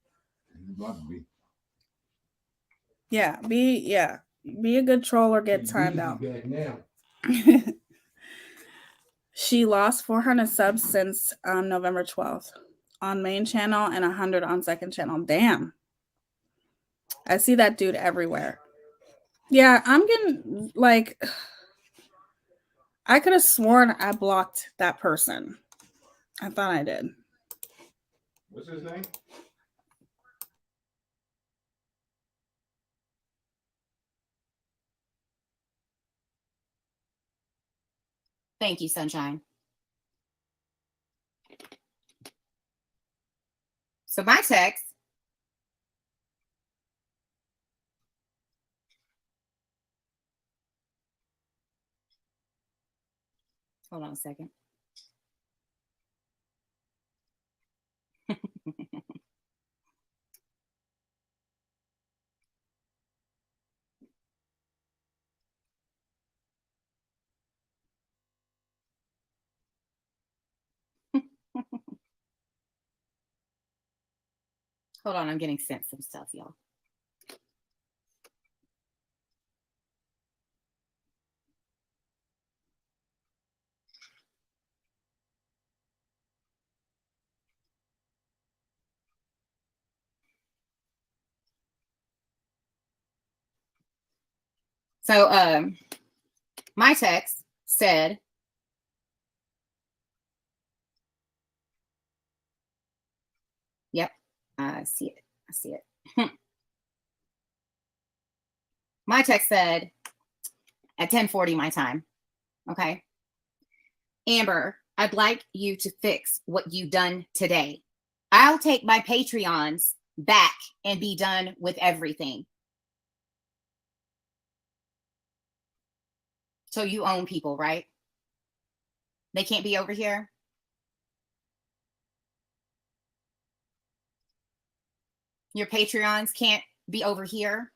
He blocked me. Yeah, be a good troll or get timed out. Back now. She lost 400 subs since November 12th on main channel and 100 on second channel. Damn. I see that dude everywhere. Yeah, I'm getting like, I could have sworn I blocked that person. I thought I did. What's his name? Thank you, Sunshine. So my text. Hold on a second. Hold on, I'm getting sent some stuff, y'all. So my text said, yep, I see it. My text said at 10:40 my time, okay? Amber, I'd like you to fix what you done today. I'll take my Patreons back and be done with everything. So you own people, right? They can't be over here? Your Patreons can't be over here?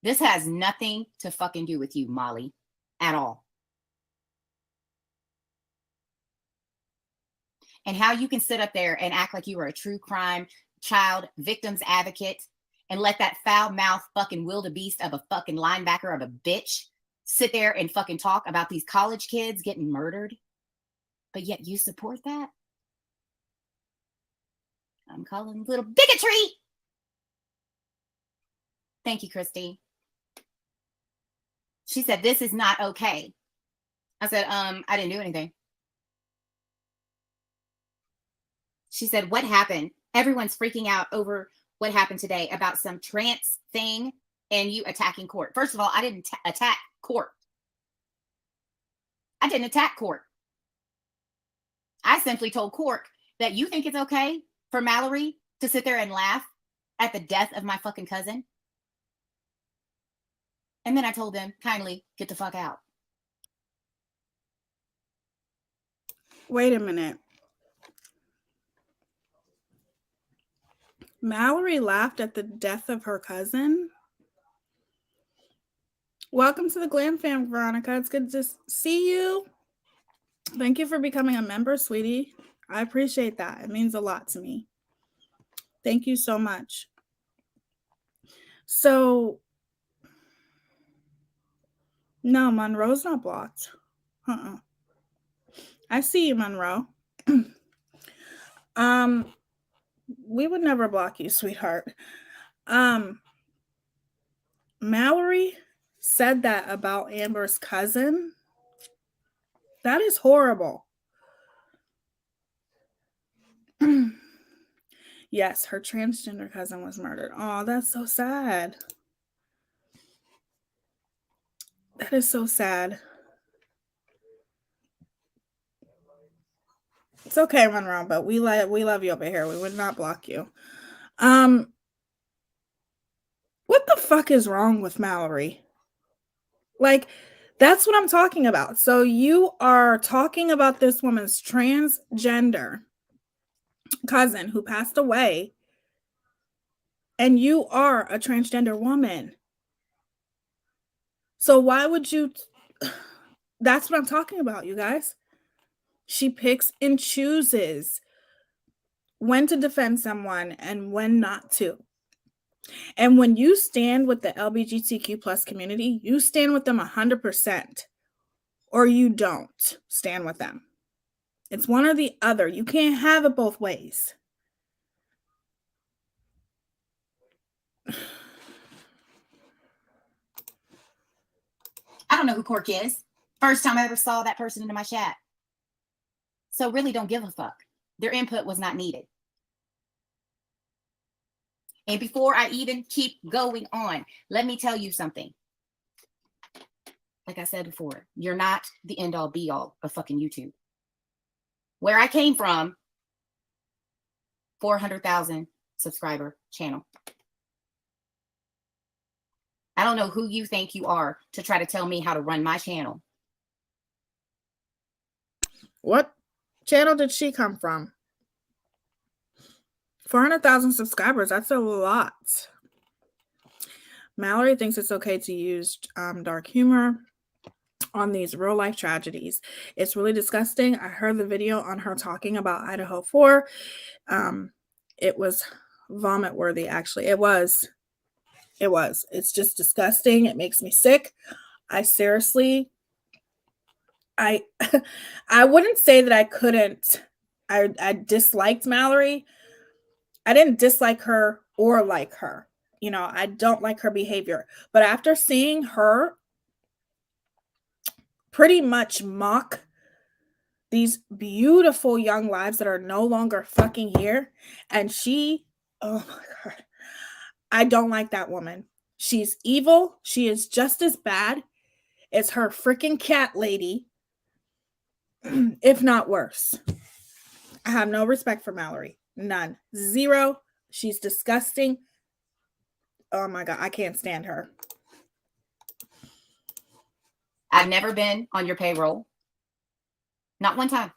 This has nothing to fucking do with you, Molly, at all. And how you can sit up there and act like you are a true crime child victims advocate and let that foul mouth fucking wildebeest of a fucking linebacker of a bitch sit there and fucking talk about these college kids getting murdered, but yet you support that? I'm calling little bigotry. Thank you, Christy. She said, this is not okay. I said, I didn't do anything. She said, what happened? Everyone's freaking out over what happened today about some trans thing and you attacking court. First of all, I didn't attack court. I didn't attack court. I simply told court that you think it's okay for Mallory to sit there and laugh at the death of my fucking cousin. And then I told them, kindly get the fuck out. Wait a minute. Mallory laughed at the death of her cousin? Welcome to the Glam Fam, Veronica. It's good to see you. Thank you for becoming a member, sweetie. I appreciate that. It means a lot to me. Thank you so much. So, no, Monroe's not blocked. I see you, Monroe. We would never block you, sweetheart. Mallory said that about Amber's cousin. That is horrible. Yes, her transgender cousin was murdered. Oh, that's so sad. That is so sad. It's okay, Monroe, but we love you over here. We would not block you. What the fuck is wrong with Mallory? Like, that's what I'm talking about. So you are talking about this woman's transgender cousin who passed away, and you are a transgender woman. So why would you? That's what I'm talking about, you guys. She picks and chooses when to defend someone and when not to. And when you stand with the LGBTQ plus community, you stand with them 100%, or you don't stand with them. It's one or the other. You can't have it both ways. I don't know who Cork is. First time I ever saw that person into my chat. So really don't give a fuck. Their input was not needed. And before I even keep going on, let me tell you something. Like I said before, you're not the end all be all of fucking YouTube. Where I came from, 400,000 subscriber channel. I don't know who you think you are to try to tell me how to run my channel. What channel did she come from? 400,000 subscribers. That's a lot. Mallory thinks it's okay to use dark humor on these real life tragedies. It's really disgusting. I heard the video on her talking about Idaho 4. It was vomit worthy, actually. It was. It's just disgusting. It makes me sick. I seriously, I wouldn't say that I couldn't. I disliked Mallory. I didn't dislike her or like her. You know, I don't like her behavior. But after seeing her pretty much mock these beautiful young lives that are no longer fucking here, and she, oh my God, I don't like that woman. She's evil. She is just as bad as her freaking cat lady, if not worse. I have no respect for Mallory. None. Zero. She's disgusting. Oh my God, I can't stand her. I've never been on your payroll. Not one time.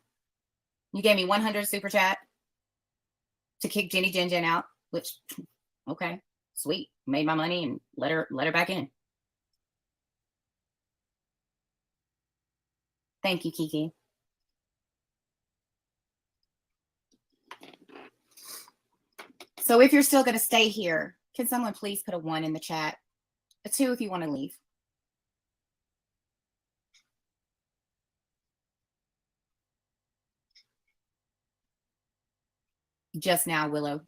You gave me 100 super chat to kick Jenny Jen Jen out, which, okay, sweet. Made my money and let her back in. Thank you, Kiki. So if you're still going to stay here, can someone please put a 1 in the chat? A 2 if you want to leave. Just now, Willow.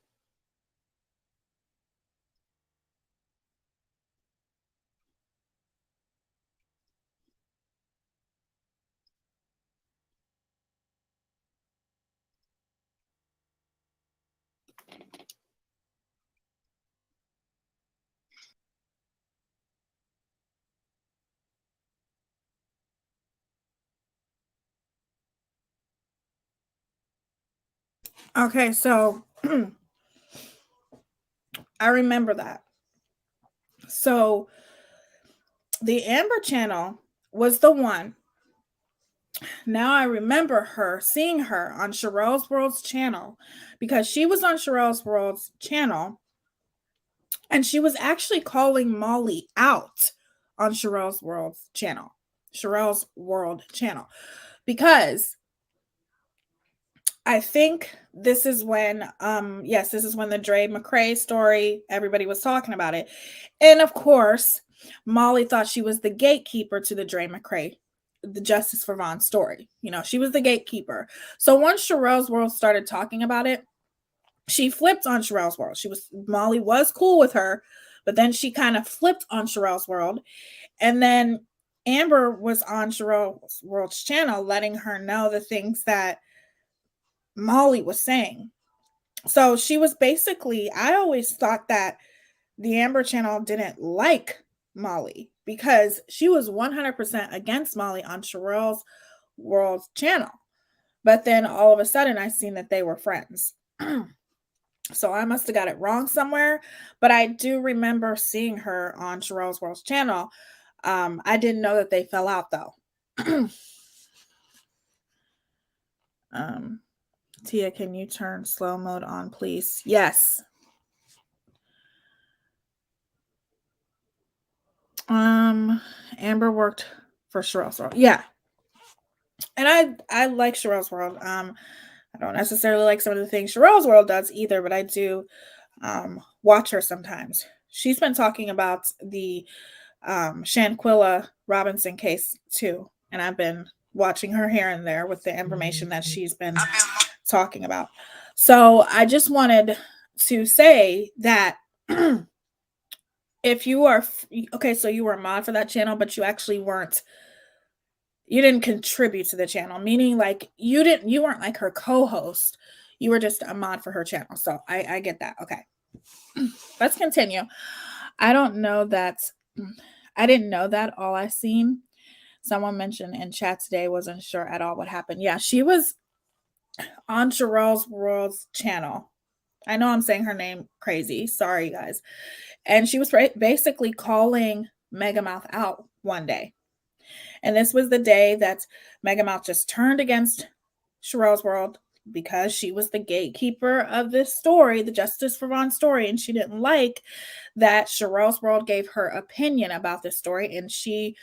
Okay, so I remember that. So the Amber channel was the one. Now I remember her, seeing her on Sherelle's World's channel, because she was on Sherelle's World's channel and she was actually calling Molly out on Sherelle's World's channel, Sherelle's World channel, because I think this is when, yes, this is when the Dre McCray story, everybody was talking about it. And of course, Molly thought she was the gatekeeper to the Dre McCray, the Justice for Vaughn story. You know, she was the gatekeeper. So once Sherelle's World started talking about it, she flipped on Sherelle's World. Molly was cool with her, but then she kind of flipped on Sherelle's World. And then Amber was on Sherelle's World's channel letting her know the things that Molly was saying. So she was basically, I always thought that the Amber channel didn't like Molly because she was 100% against Molly on Sherelle's World channel. But then all of a sudden I seen that they were friends. So I must have got it wrong somewhere, but I do remember seeing her on Sherelle's World's channel. I didn't know that they fell out though. Tia, can you turn slow mode on, please? Yes. Amber worked for Sherelle's World. Yeah. And I like Sherelle's World. I don't necessarily like some of the things Sherelle's World does either, but I do watch her sometimes. She's been talking about the Shanquilla Robinson case too, and I've been watching her here and there with the information that she's been talking about. So I just wanted to say that if you are okay, so you were a mod for that channel, but you actually you didn't contribute to the channel, meaning like you weren't like her co-host, you were just a mod for her channel. So I get that. Okay, let's continue. I didn't know that. All I seen, someone mentioned in chat today, wasn't sure at all what happened. Yeah, she was on Sherelle's World's channel. I know I'm saying her name crazy, sorry guys. And she was basically calling Megamouth out one day. And this was the day that Megamouth just turned against Sherelle's World because she was the gatekeeper of this story, the Justice for Vaughn story, and she didn't like that Sherelle's World gave her opinion about this story, and she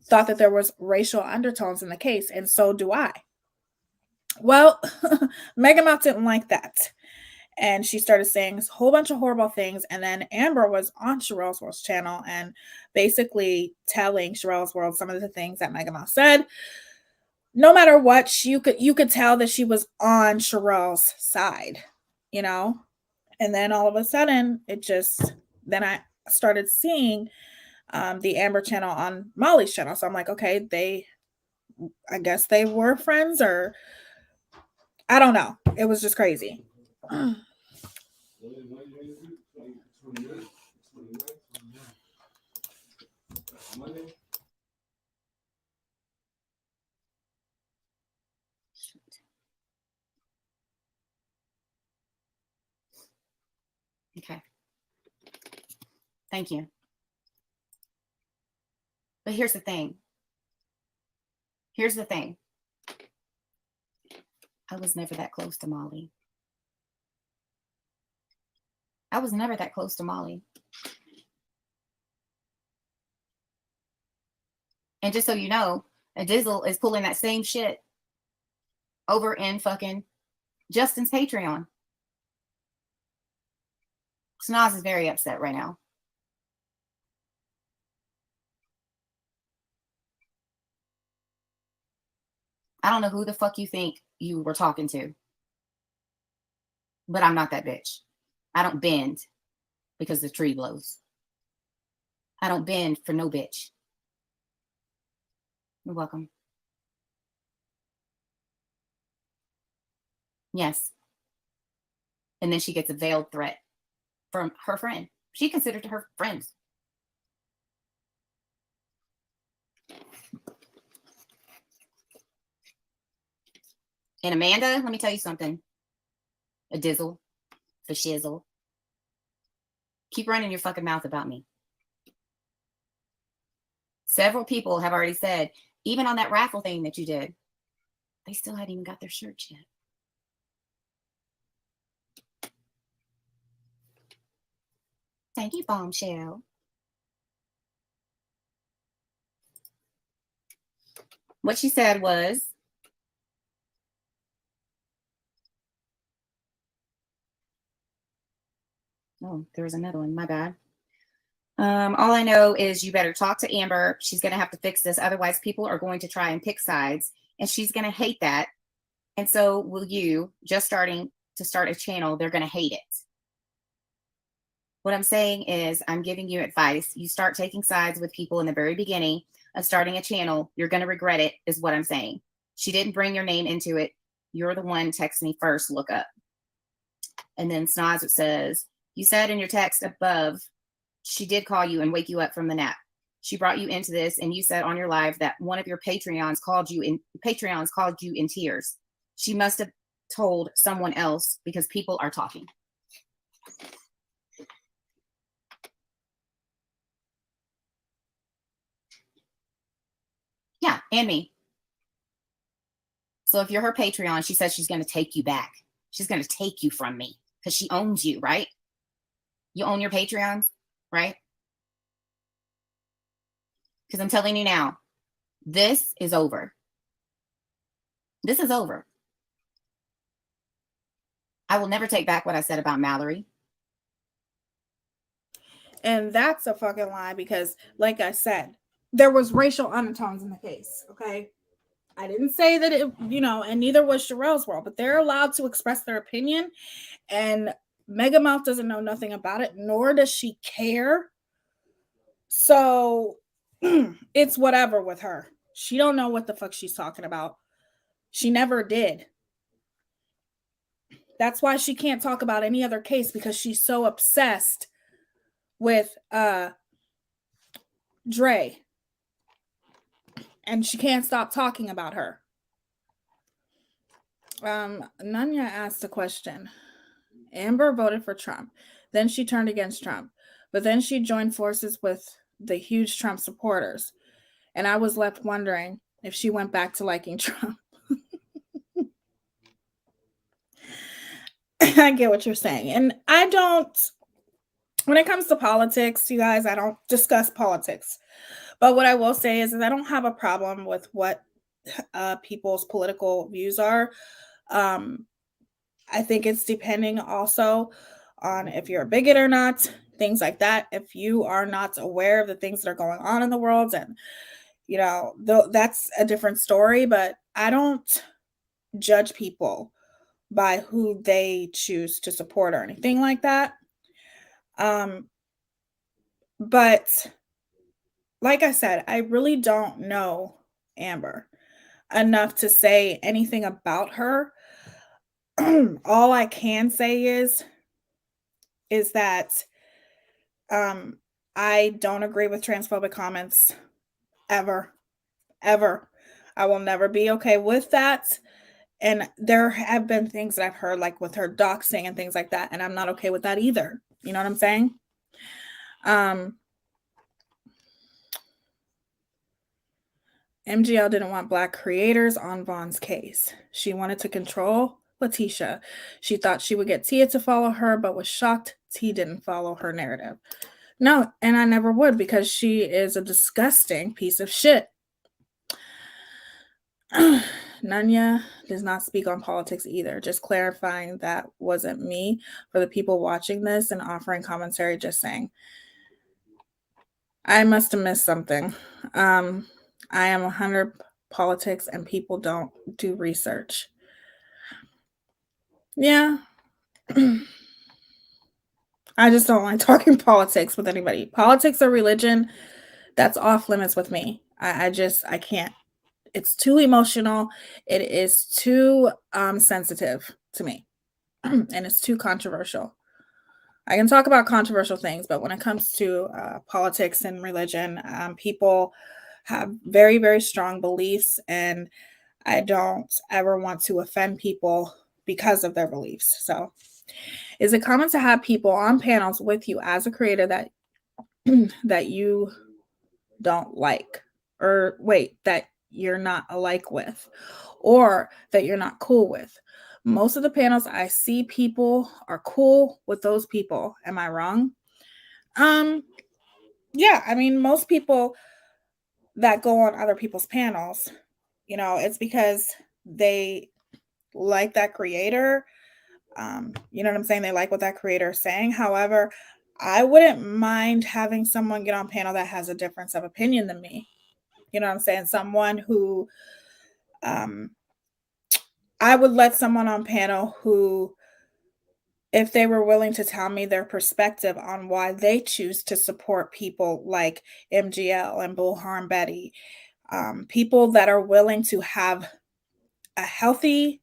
thought that there was racial undertones in the case, and so do I. Well, Megamouth didn't like that. And she started saying a whole bunch of horrible things. And then Amber was on Sherelle's World's channel and basically telling Sherelle's World some of the things that Megamouth said. No matter what, you could tell that she was on Sherelle's side, you know? And then all of a sudden, then I started seeing the Amber channel on Molly's channel. So I'm like, okay, I guess they were friends, or I don't know. It was just crazy. Okay. Thank you. But here's the thing. I was never that close to Molly. And just so you know, Dizzle is pulling that same shit over in fucking Justin's Patreon. Snaz is very upset right now. I don't know who the fuck you think you were talking to, but I'm not that bitch. I don't bend because the tree blows. I don't bend for no bitch. You're welcome. Yes. And then she gets a veiled threat from her friend. She considered her friends. And Amanda, let me tell you something. A dizzle, a shizzle. Keep running your fucking mouth about me. Several people have already said, even on that raffle thing that you did, they still hadn't even got their shirts yet. Thank you, Bombshell. What she said was, Oh, there was another one. My bad. All I know is you better talk to Amber. She's going to have to fix this. Otherwise, people are going to try and pick sides, and she's going to hate that. And so will you. Just starting to start a channel, they're going to hate it. What I'm saying is I'm giving you advice. You start taking sides with people in the very beginning of starting a channel. You're going to regret it, is what I'm saying. She didn't bring your name into it. You're the one text me first, look up. And then Snoz says, you said in your text above, she did call you and wake you up from the nap. She brought you into this, and you said on your live that one of your Patreons called you in tears. She must have told someone else because people are talking. Yeah, and me. So if you're her Patreon, she says she's going to take you back. She's going to take you from me because she owns you, right? You own your Patreons, right? Because I'm telling you now, this is over. This is over. I will never take back what I said about Mallory. And that's a fucking lie because, like I said, there was racial undertones in the case, okay? I didn't say that it, and neither was Sherelle's world, but they're allowed to express their opinion, and Mega Mouth doesn't know nothing about it, nor does she care. So it's whatever with her. She don't know what the fuck she's talking about. She never did. That's why she can't talk about any other case, because she's so obsessed with Dre. And she can't stop talking about her. Nanya asked a question. Amber voted for Trump. Then she turned against Trump. But then she joined forces with the huge Trump supporters. And I was left wondering if she went back to liking Trump. I get what you're saying. And I don't, when it comes to politics, you guys, I don't discuss politics. But what I will say is I don't have a problem with what people's political views are. I think it's depending also on if you're a bigot or not, things like that. If you are not aware of the things that are going on in the world, and that's a different story. But I don't judge people by who they choose to support or anything like that. But like I said, I really don't know Amber enough to say anything about her. All I can say is that I don't agree with transphobic comments ever. I will never be okay with that. And there have been things that I've heard, like with her doxing and things like that, and I'm not okay with that either. You know what I'm saying? MGL didn't want Black creators on Vaughn's case. She wanted to control Letitia. She thought she would get Tia to follow her, but was shocked T didn't follow her narrative. No, and I never would, because she is a disgusting piece of shit. Nanya does not speak on politics either. Just clarifying that wasn't me for the people watching this and offering commentary, just saying. I must have missed something. I am 100 politics and people don't do research. Yeah. I just don't like talking politics with anybody. Politics or religion, that's off limits with me. I can't. It's too emotional. It is too sensitive to me. And it's too controversial. I can talk about controversial things, but when it comes to politics and religion, people have very, very strong beliefs, and I don't ever want to offend people because of their beliefs. So, is it common to have people on panels with you as a creator that that you don't like, or that you're not alike with, or that you're not cool with? Most of the panels I see, people are cool with those people. Am I wrong? Yeah, I mean, most people that go on other people's panels, it's because they like that creator, You know what I'm saying? They like what that creator is saying. However, I wouldn't mind having someone get on panel that has a difference of opinion than me. You know what I'm saying? Someone who, I would let someone on panel who, if they were willing to tell me their perspective on why they choose to support people like MGL and Bullhorn Betty, people that are willing to have a healthy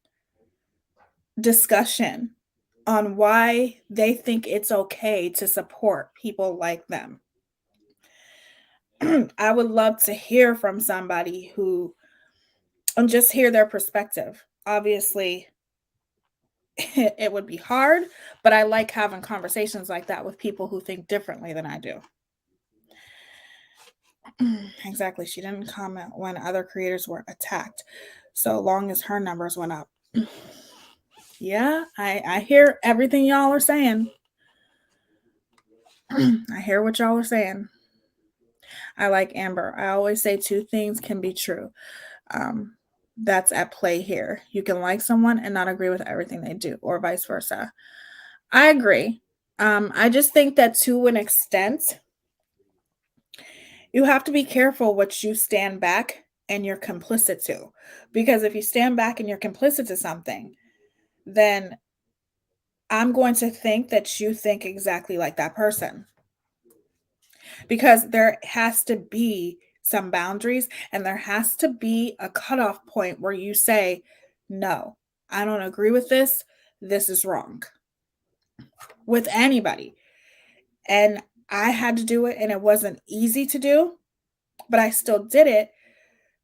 discussion on why they think it's okay to support people like them. I would love to hear from somebody who, and just hear their perspective. Obviously, it would be hard, but I like having conversations like that with people who think differently than I do. Exactly. She didn't comment when other creators were attacked, so long as her numbers went up. Yeah, I hear everything y'all are saying. I hear what y'all are saying. I like Amber. I always say two things can be true. That's at play here. You can like someone and not agree with everything they do, or vice versa. I agree. I just think that to an extent, you have to be careful what you stand back and you're complicit to. Because if you stand back and you're complicit to something, then I'm going to think that you think exactly like that person. Because there has to be some boundaries and there has to be a cutoff point where you say, no, I don't agree with this. This is wrong. With anybody. And I had to do it and it wasn't easy to do, but I still did it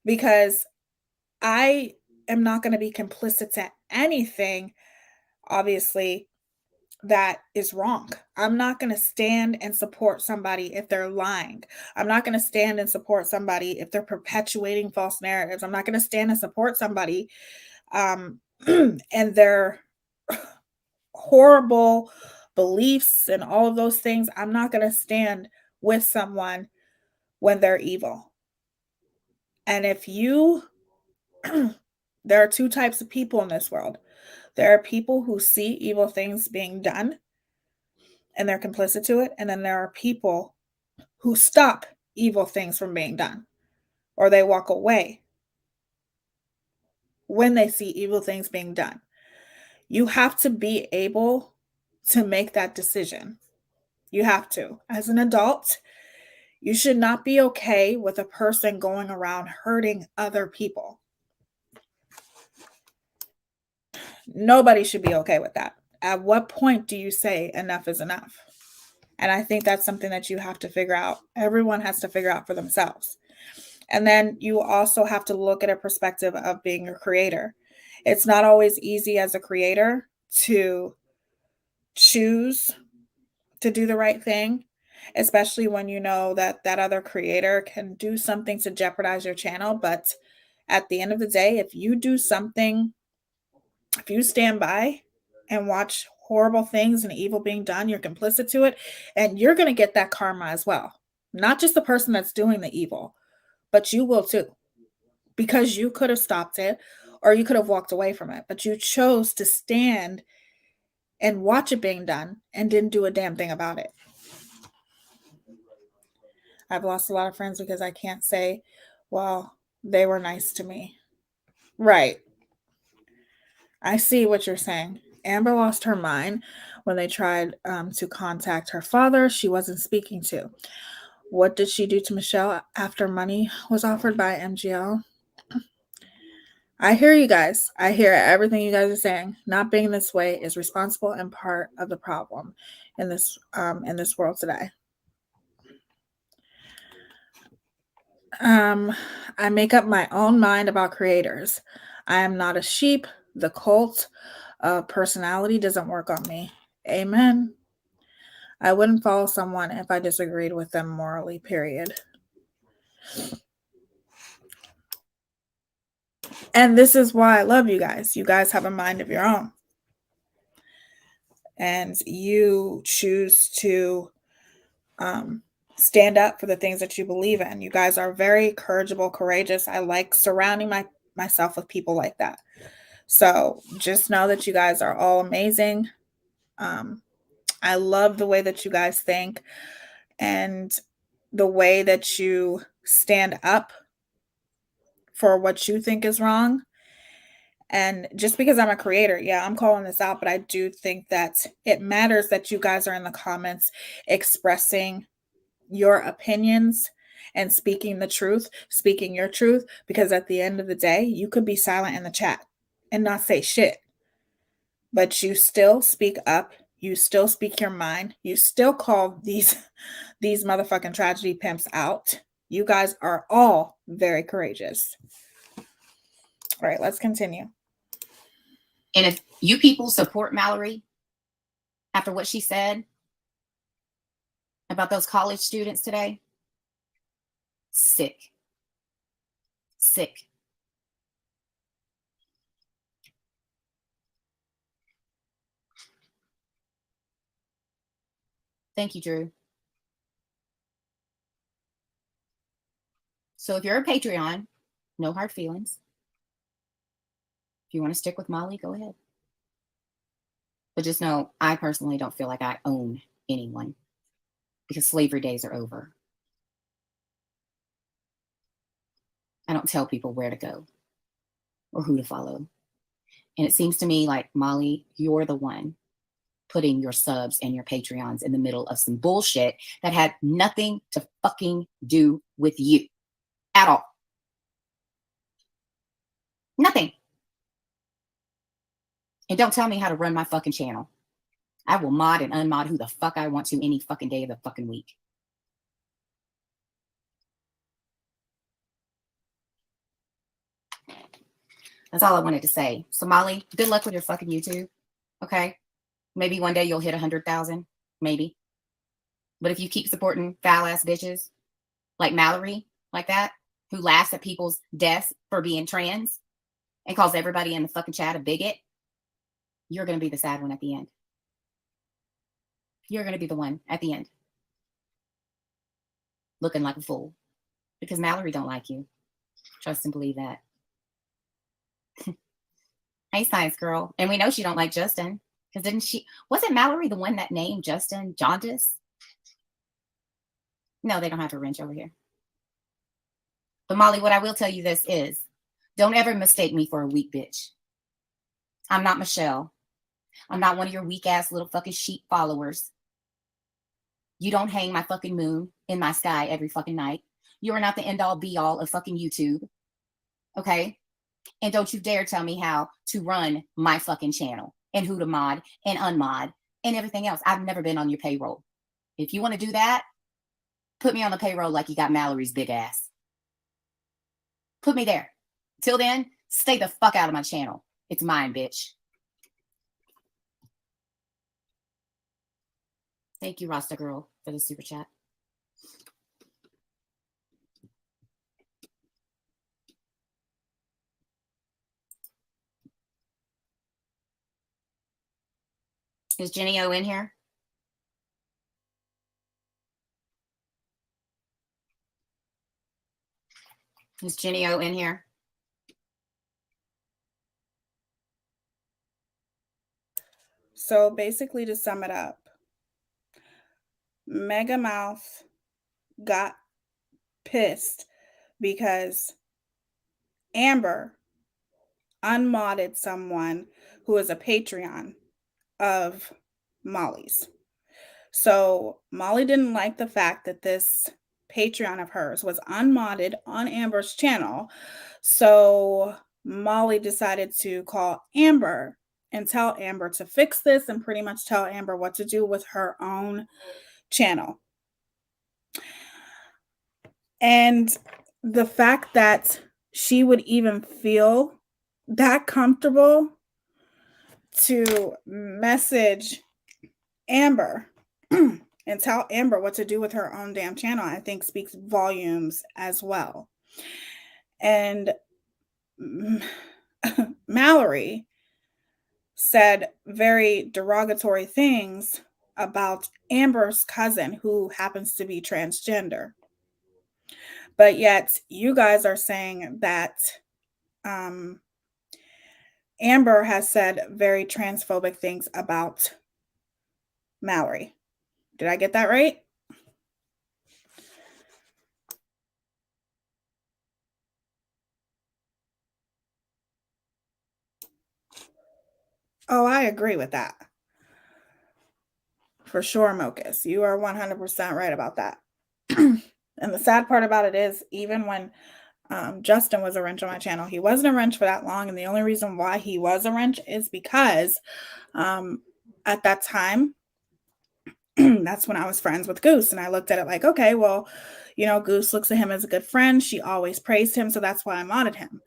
because I am not going to be complicit to anything, obviously, that is wrong. I'm not going to stand and support somebody if they're lying. I'm not going to stand and support somebody if they're perpetuating false narratives. I'm not going to stand and support somebody and their horrible beliefs and all of those things. I'm not going to stand with someone when they're evil. And if you, there are two types of people in this world. There are people who see evil things being done and they're complicit to it. And then there are people who stop evil things from being done, or they walk away when they see evil things being done. You have to be able to make that decision. You have to. As an adult, you should not be okay with a person going around hurting other people. Nobody should be okay with that. At what point do you say enough is enough? And I think that's something that you have to figure out. Everyone has to figure out for themselves. And then you also have to look at a perspective of being a creator. It's not always easy as a creator to choose to do the right thing, especially when you know that that other creator can do something to jeopardize your channel. But at the end of the day, if you do something, if you stand by and watch horrible things and evil being done, you're complicit to it, and you're going to get that karma as well. Not just the person that's doing the evil, but you will too, because you could have stopped it or you could have walked away from it, but you chose to stand and watch it being done and didn't do a damn thing about it. I've lost a lot of friends because I can't say, well, they were nice to me. Right. I see what you're saying. Amber lost her mind when they tried to contact her father she wasn't speaking to. What did she do to Michelle after money was offered by MGL? I hear you guys. I hear everything you guys are saying. Not being this way is responsible and part of the problem in this world today. I make up my own mind about creators. I am not a sheep. The cult of personality doesn't work on me. Amen. I wouldn't follow someone if I disagreed with them morally, period. And this is why I love you guys. You guys have a mind of your own. And you choose to stand up for the things that you believe in. You guys are very courageable, courageous. I like surrounding myself with people like that. So just know that you guys are all amazing. I love the way that you guys think and the way that you stand up for what you think is wrong. And just because I'm a creator, yeah, I'm calling this out, but I do think that it matters that you guys are in the comments expressing your opinions and speaking the truth, speaking your truth, because at the end of the day, you could be silent in the chat and not say shit, but you still speak up, you still speak your mind, you still call these motherfucking tragedy pimps out. You guys are all very courageous. All right, let's continue. And if you people support Mallory after what she said about those college students today, sick. Sick. Thank you, Drew. So if you're a Patreon, no hard feelings. If you want to stick with Molly, go ahead. But just know, I personally don't feel like I own anyone because slavery days are over. I don't tell people where to go or who to follow. And it seems to me like, Molly, you're the one putting your subs and your Patreons in the middle of some bullshit that had nothing to fucking do with you at all. Nothing. And don't tell me how to run my fucking channel. I will mod and unmod who the fuck I want to any fucking day of the fucking week. That's all I wanted to say. So Molly, good luck with your fucking YouTube. Okay? Maybe one day you'll hit 100,000. Maybe. But if you keep supporting foul ass bitches like Mallory, like that, who laughs at people's deaths for being trans and calls everybody in the fucking chat a bigot, you're going to be the sad one at the end. You're going to be the one at the end looking like a fool because Mallory don't like you. Trust and believe that. Hey, science girl. And we know she don't like Justin because wasn't Mallory the one that named Justin Jaundice? No, they don't have a wrench over here. But Molly, what I will tell you this is, don't ever mistake me for a weak bitch. I'm not Michelle. I'm not one of your weak ass little fucking sheep followers. You don't hang my fucking moon in my sky every fucking night. You are not the end all be all of fucking YouTube. Okay? And don't you dare tell me how to run my fucking channel and who to mod and unmod and everything else. I've never been on your payroll. If you want to do that, put me on the payroll like you got Mallory's big ass. Put me there. Till then, stay the fuck out of my channel. It's mine, bitch. Thank you, Rasta Girl, for the super chat. Is Jenny O in here? Is Jenny O in here? So basically, to sum it up, Mega Mouth got pissed because Amber unmodded someone who is a Patreon of Molly's. So Molly didn't like the fact that this Patreon of hers was unmodded on Amber's channel. So Molly decided to call Amber and tell Amber to fix this and pretty much tell Amber what to do with her own channel. And the fact that she would even feel that comfortable to message Amber and tell Amber what to do with her own damn channel, I think speaks volumes as well. And Mallory said very derogatory things about Amber's cousin, who happens to be transgender. But yet you guys are saying that Amber has said very transphobic things about Mallory. Did I get that right? Oh, I agree with that. For sure, Mocus. You are 100% right about that. And the sad part about it is, even when Justin was a wrench on my channel, he wasn't a wrench for that long. And the only reason why he was a wrench is because at that time, that's when I was friends with Goose. And I looked at it like, okay, well, you know, Goose looks at him as a good friend. She always praised him. So that's why I modded him.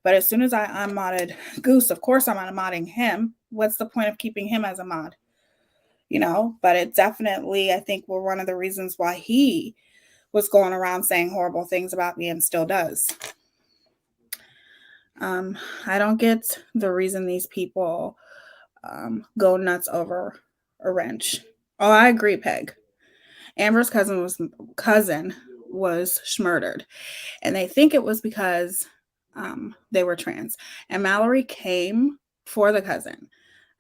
But as soon as I unmodded Goose, of course I'm unmodding him. What's the point of keeping him as a mod? You know, but it definitely, I think, were one of the reasons why he was going around saying horrible things about me and still does. I don't get the reason these people go nuts over a wrench. Oh, I agree, Peg. Amber's cousin was murdered, and they think it was because they were trans. And Mallory came for the cousin.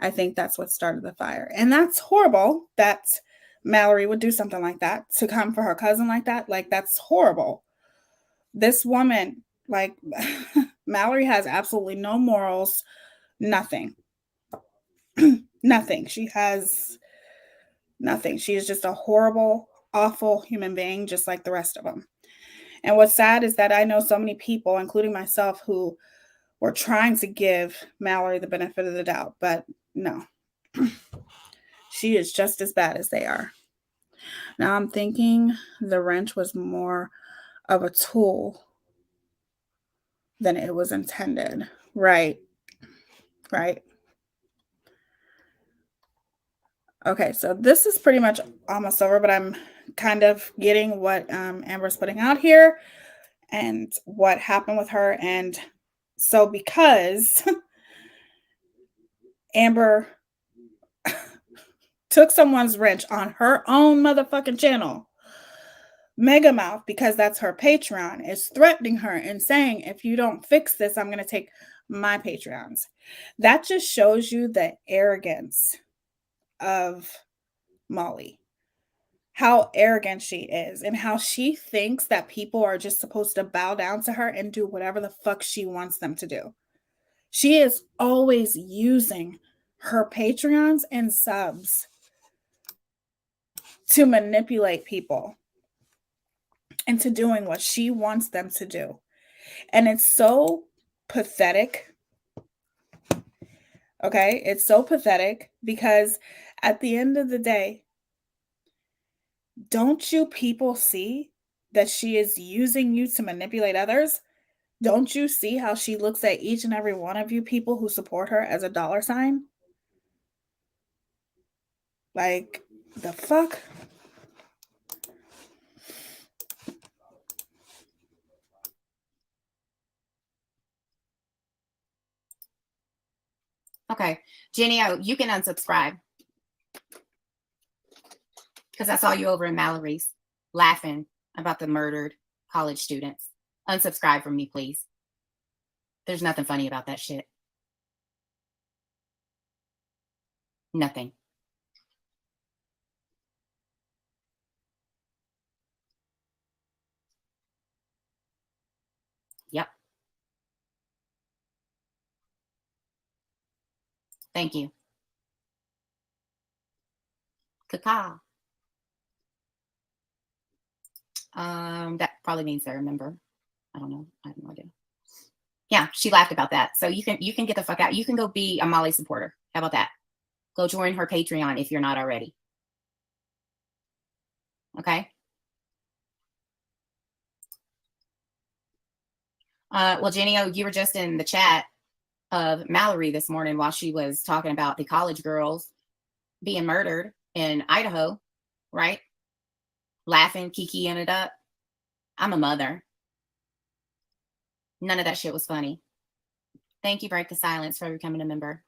I think that's what started the fire, and that's horrible that Mallory would do something like that, to come for her cousin like that. Like, that's horrible. This woman, like, Mallory has absolutely no morals, nothing. Nothing. She has nothing. She is just a horrible, awful human being, just like the rest of them. And what's sad is that I know so many people, including myself, who were trying to give Mallory the benefit of the doubt, but no. She is just as bad as they are. Now I'm thinking the wrench was more of a tool than it was intended. Right. Right. Okay, so this is pretty much almost over, but I'm kind of getting what Amber's putting out here and what happened with her. And so because Amber took someone's wrench on her own motherfucking channel, Megamouth, because that's her Patreon, is threatening her and saying, if you don't fix this, I'm going to take my Patreons. That just shows you the arrogance of Molly. How arrogant she is and how she thinks that people are just supposed to bow down to her and do whatever the fuck she wants them to do. She is always using her Patreons and subs to manipulate people into doing what she wants them to do. And it's so pathetic. Okay? It's so pathetic because at the end of the day, don't you people see that she is using you to manipulate others? Don't you see how she looks at each and every one of you people who support her as a dollar sign? Like, the fuck? Okay, Jenny, you can unsubscribe because I saw you over in Mallory's laughing about the murdered college students. Unsubscribe from me, please. There's nothing funny about that shit. Nothing. Yep. Thank you. Kaka. That probably means I remember. I don't know. I have no idea. Yeah, she laughed about that. So you can get the fuck out. You can go be a Molly supporter. How about that? Go join her Patreon if you're not already. Okay. Well, Jenny, you were just in the chat of Mallory this morning while she was talking about the college girls being murdered in Idaho, right? Laughing, kikiing it up. I'm a mother. None of that shit was funny. Thank you, Break the Silence, for becoming a member.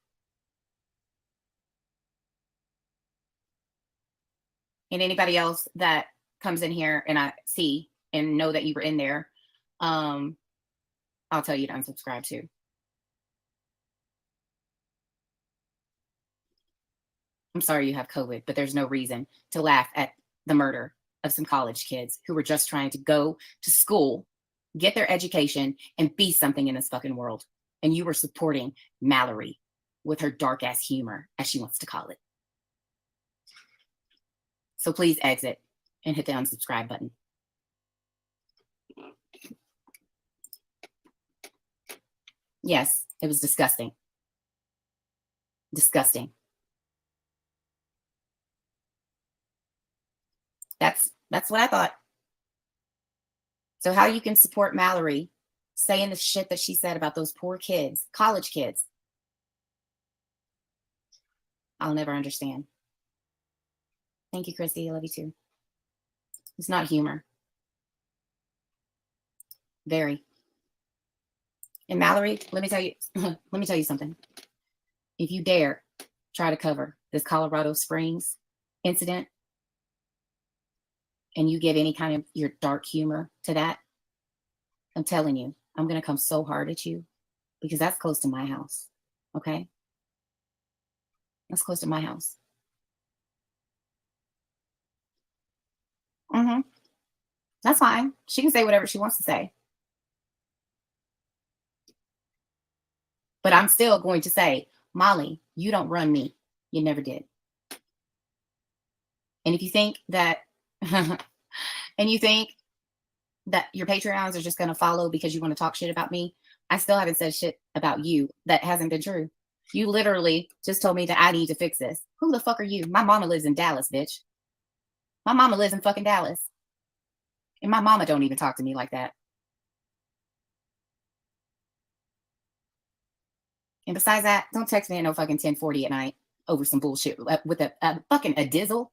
And anybody else that comes in here and I see and know that you were in there, I'll tell you to unsubscribe too. I'm sorry you have COVID, but there's no reason to laugh at the murder of some college kids who were just trying to go to school, get their education, and be something in this fucking world. And you were supporting Mallory with her dark ass humor, as she wants to call it. So please exit and hit the unsubscribe button. Yes, it was disgusting. Disgusting. That's what I thought. So how you can support Mallory saying the shit that she said about those poor kids, college kids, I'll never understand. Thank you, Christy. I love you too. It's not humor. Very. And Mallory, let me tell you something. If you dare try to cover this Colorado Springs incident and you give any kind of your dark humor to that, I'm telling you, I'm going to come so hard at you because that's close to my house. Okay? That's close to my house. That's fine. She can say whatever she wants to say. But I'm still going to say, Molly, you don't run me. You never did. And if you think that, and you think that your Patreons are just going to follow because you want to talk shit about me, I still haven't said shit about you that hasn't been true. You literally just told me that I need to fix this. Who the fuck are you? My mama lives in Dallas, bitch. My mama lives in fucking Dallas. And my mama don't even talk to me like that. And besides that, don't text me at no fucking 10:40 at night over some bullshit with a fucking dizzle.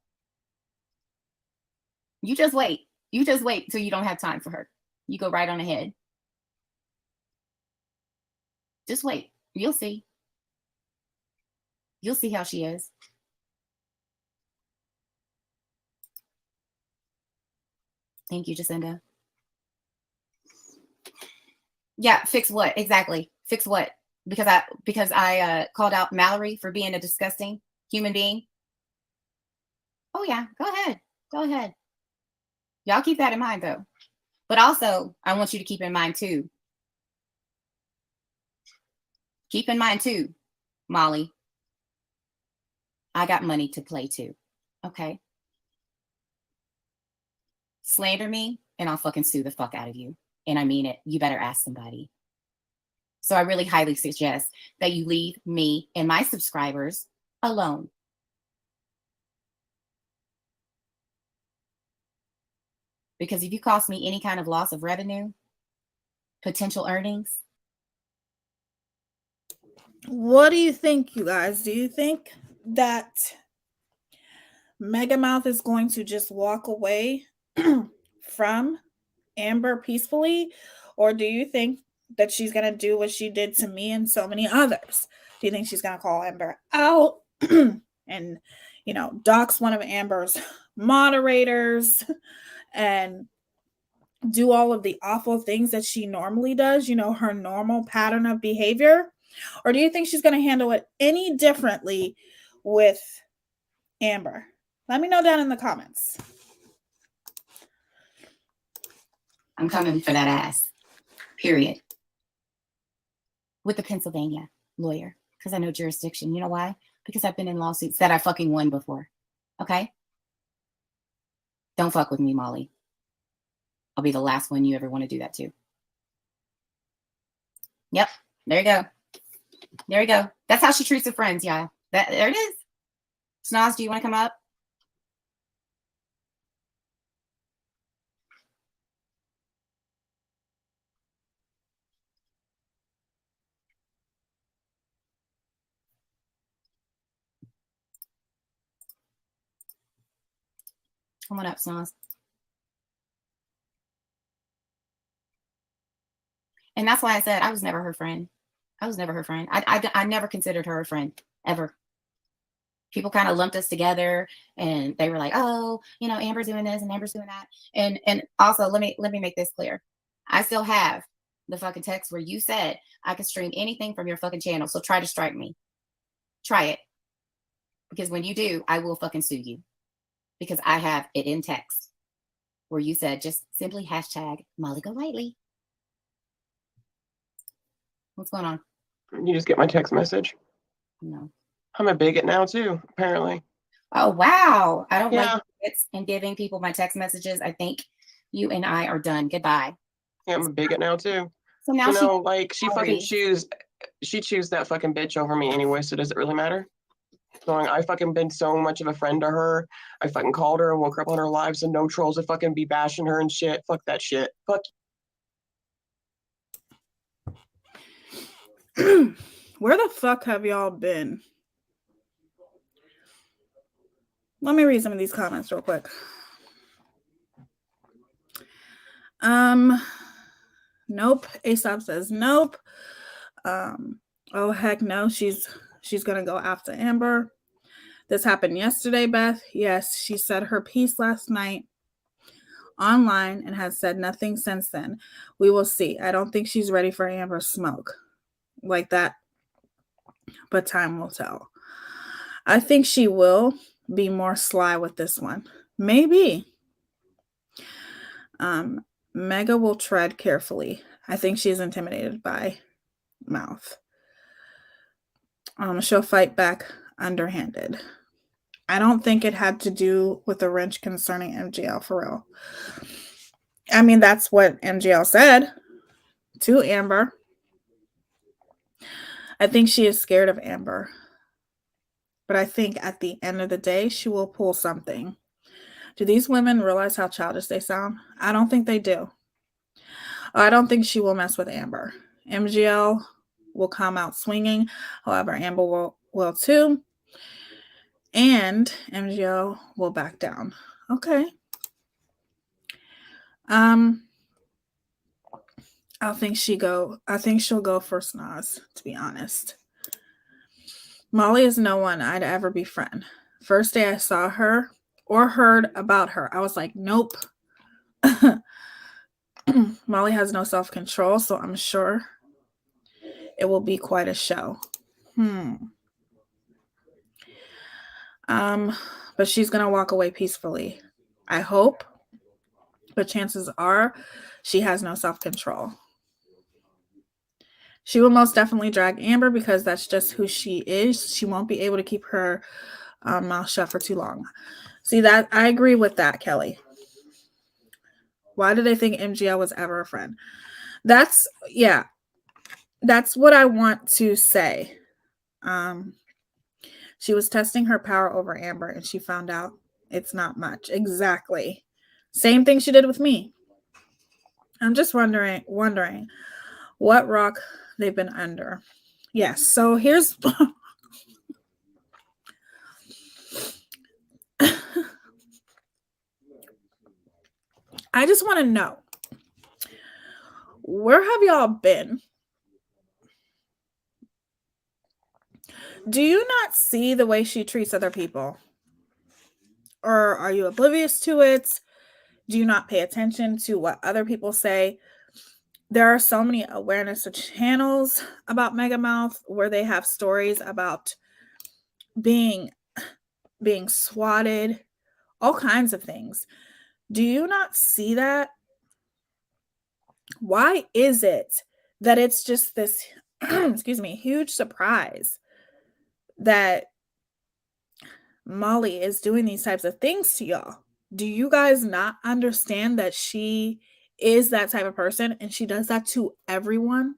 You just wait. You just wait till you don't have time for her. You go right on ahead. Just wait. You'll see. You'll see how she is. Thank you, Jacinda. Yeah, fix what? Exactly. Fix what? Because I called out Mallory for being a disgusting human being. Oh yeah, go ahead. Go ahead. Y'all keep that in mind though. But also, I want you to keep in mind too. Keep in mind too, Molly. I got money to play too. Okay? Slander me and I'll fucking sue the fuck out of you. And I mean it. You better ask somebody. So I really highly suggest that you leave me and my subscribers alone. Because if you cost me any kind of loss of revenue, potential earnings. What do you think, you guys? Do you think that Mega Mouth is going to just walk away from Amber peacefully? Or do you think that she's going to do what she did to me and so many others? Do you think she's going to call Amber out and, dox one of Amber's moderators and do all of the awful things that she normally does, her normal pattern of behavior? Or do you think she's going to handle it any differently with Amber? Let me know down in the comments. I'm coming for that ass. Period. With the Pennsylvania lawyer. Because I know jurisdiction. You know why? Because I've been in lawsuits that I fucking won before. Okay? Don't fuck with me, Molly. I'll be the last one you ever want to do that to. Yep. There you go. There you go. That's how she treats her friends, y'all. There it is. Snoz, do you want to come up? Come on up, Snoz. And that's why I said I was never her friend. I was never her friend. I never considered her a friend, ever. People kind of lumped us together and they were like, oh, Amber's doing this and Amber's doing that. And also, let me make this clear. I still have the fucking text where you said I could stream anything from your fucking channel. So try to strike me. Try it. Because when you do, I will fucking sue you. Because I have it in text where you said just simply hashtag Molly Golightly. What's going on? You just get my text message. No. I'm a bigot now too, apparently. Oh, wow. I don't Yeah. like bigots and giving people my text messages. I think you and I are done. Goodbye. Yeah, I'm a bigot now too. So now You know, like she fucking already- choose that fucking bitch over me anyway, so does it really matter? Going, I fucking been so much of a friend to her. I fucking called her and woke her up on her live, so no trolls would fucking be bashing her and shit. Fuck that shit. Fuck. Where the fuck have y'all been? Let me read some of these comments real quick. Nope. Aesop says nope. Oh heck no, she's gonna go after Amber. This happened yesterday, Beth. Yes, she said her piece last night online and has said nothing since then. We will see. I don't think she's ready for Amber smoke like that, but time will tell. I think she will be more sly with this one. Maybe. Mega will tread carefully. I think she's intimidated by Mouth. She'll fight back underhanded. I don't think it had to do with the wrench concerning MGL for real. I mean, that's what MGL said to Amber. I think she is scared of Amber. But I think at the end of the day, she will pull something. Do these women realize how childish they sound? I don't think they do. I don't think she will mess with Amber. MGL will come out swinging. However, Amber will too. And MGL will back down. Okay. I think she'll go for Snaz, to be honest. Molly is no one I'd ever befriend. First day I saw her or heard about her, I was like, nope. Molly has no self-control, so I'm sure it will be quite a show. But she's gonna walk away peacefully. I hope. But chances are she has no self-control. She will most definitely drag Amber because that's just who she is. She won't be able to keep her mouth shut for too long. See, that I agree with that, Kelly. Why do they think MGL was ever a friend? That's what I want to say. She was testing her power over Amber and she found out it's not much. Exactly. Same thing she did with me. I'm just wondering what rock they've been under. Yes, so here's I just want to know, where have y'all been? Do you not see the way she treats other people? Or are you oblivious to it? Do you not pay attention to what other people say? There are so many awareness channels about Megamouth where they have stories about being swatted, all kinds of things. Do you not see that? Why is it that it's just this, huge surprise that Molly is doing these types of things to y'all? Do you guys not understand that she is that type of person and she does that to everyone?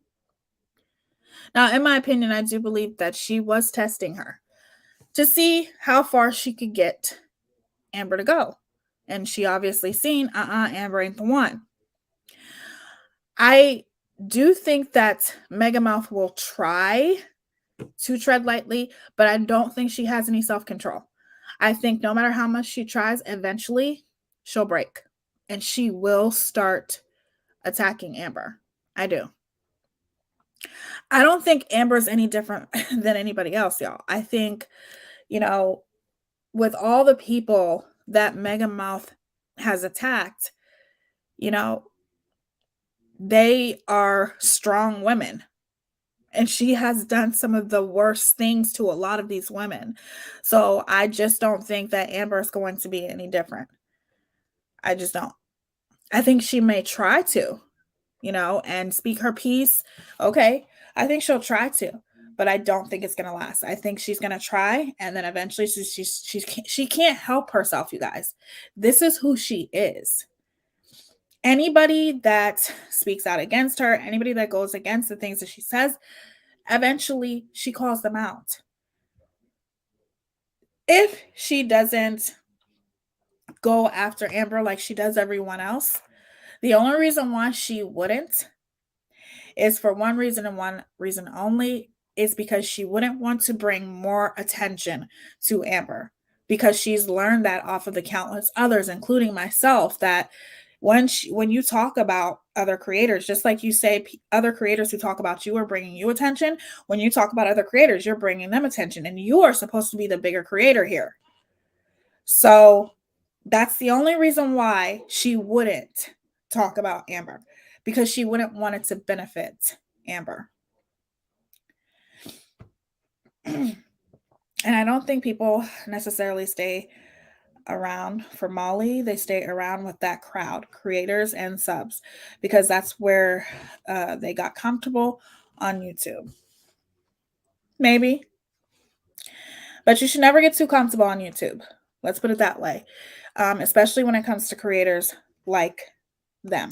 Now, in my opinion, I do believe that she was testing her to see how far she could get Amber to go. And she obviously seen, Amber ain't the one. I do think that Megamouth will try to tread lightly, but I don't think she has any self-control. I think no matter how much she tries, eventually she'll break and she will start attacking Amber. I do. I don't think Amber's any different than anybody else, y'all. I think, with all the people that Megamouth has attacked, they are strong women. And she has done some of the worst things to a lot of these women. So I just don't think that Amber is going to be any different. I just don't. I think she may try to, and speak her piece. Okay. I think she'll try to, but I don't think it's going to last. I think she's going to try, and then eventually she can't help herself, you guys. This is who she is. Anybody that speaks out against her, anybody that goes against the things that she says, eventually she calls them out. If she doesn't go after Amber like she does everyone else, the only reason why she wouldn't is for one reason and one reason only, is because she wouldn't want to bring more attention to Amber, because she's learned that off of the countless others, including myself, that when you talk about other creators, just like you say, other creators who talk about you are bringing you attention. When you talk about other creators, you're bringing them attention, and you are supposed to be the bigger creator here. So that's the only reason why she wouldn't talk about Amber, because she wouldn't want it to benefit Amber. And I don't think people necessarily stay around for Molly. They stay around with that crowd, creators and subs, because that's where they got comfortable on YouTube. Maybe. But you should never get too comfortable on YouTube. Let's put it that way. Especially when it comes to creators like them.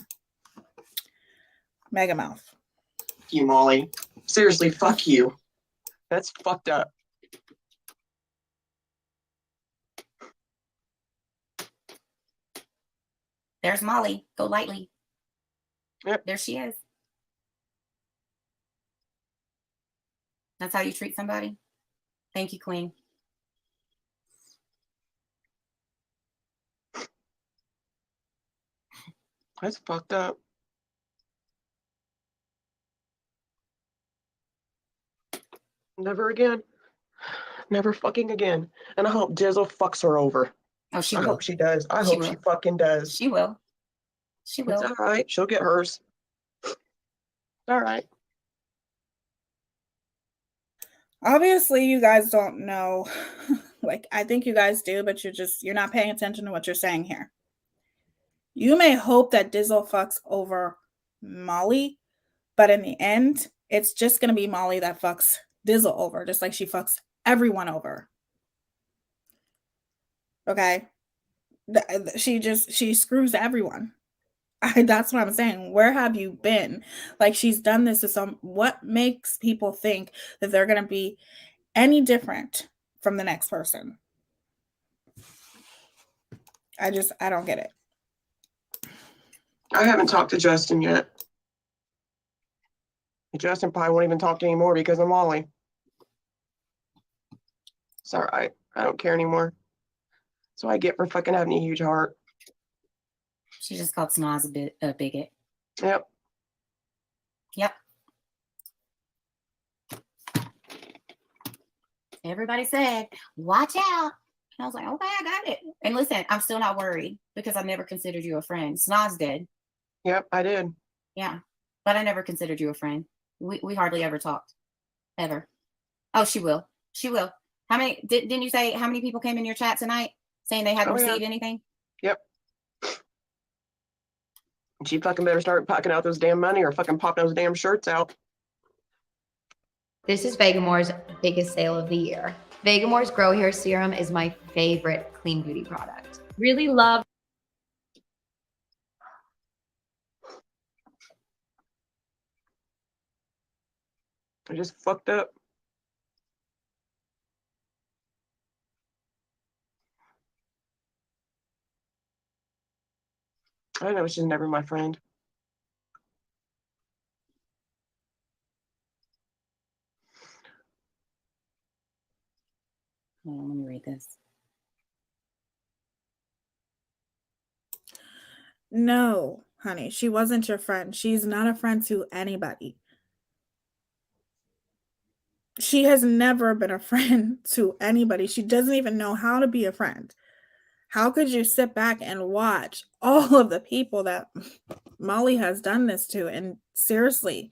Megamouth. Fuck you, Molly. Seriously, fuck you. That's fucked up. There's Molly. Golightly. Yep. There she is. That's how you treat somebody? Thank you, Queen. That's fucked up. Never again. Never fucking again. And I hope Jizzle fucks her over. Oh, she I will. hope she does. I She hope will. she fucking does. She will. She will. It's all right. She'll get hers. All right. Obviously, you guys don't know. Like, I think you guys do, but you're not paying attention to what you're saying here. You may hope that Dizzle fucks over Molly, but in the end, it's just going to be Molly that fucks Dizzle over, just like she fucks everyone over. Okay? She screws everyone. That's what I'm saying. Where have you been? Like, she's done this to what makes people think that they're going to be any different from the next person? I don't get it. I haven't talked to Justin yet. Justin probably won't even talk to me anymore because of Molly. It's all right. I don't care anymore. That's what I get for fucking having a huge heart. She just called Snoz a bigot. Yep. Yep. Everybody said, watch out. And I was like, okay, I got it. And listen, I'm still not worried because I never considered you a friend. Snoz did. Yep, I did. Yeah. But I never considered you a friend. We hardly ever talked. Ever. Oh, she will. She will. How many didn't you say how many people came in your chat tonight saying they hadn't received anything? Yep. She fucking better start packing out those damn money or fucking pop those damn shirts out. This is Vegamore's biggest sale of the year. Vegamore's Grow Hair Serum is my favorite clean beauty product. Really love. I just fucked up. I know she's never my friend. Hold on, let me read this. No, honey, she wasn't your friend. She's not a friend to anybody. She has never been a friend to anybody. She doesn't even know how to be a friend. How could you sit back and watch all of the people that Molly has done this to and seriously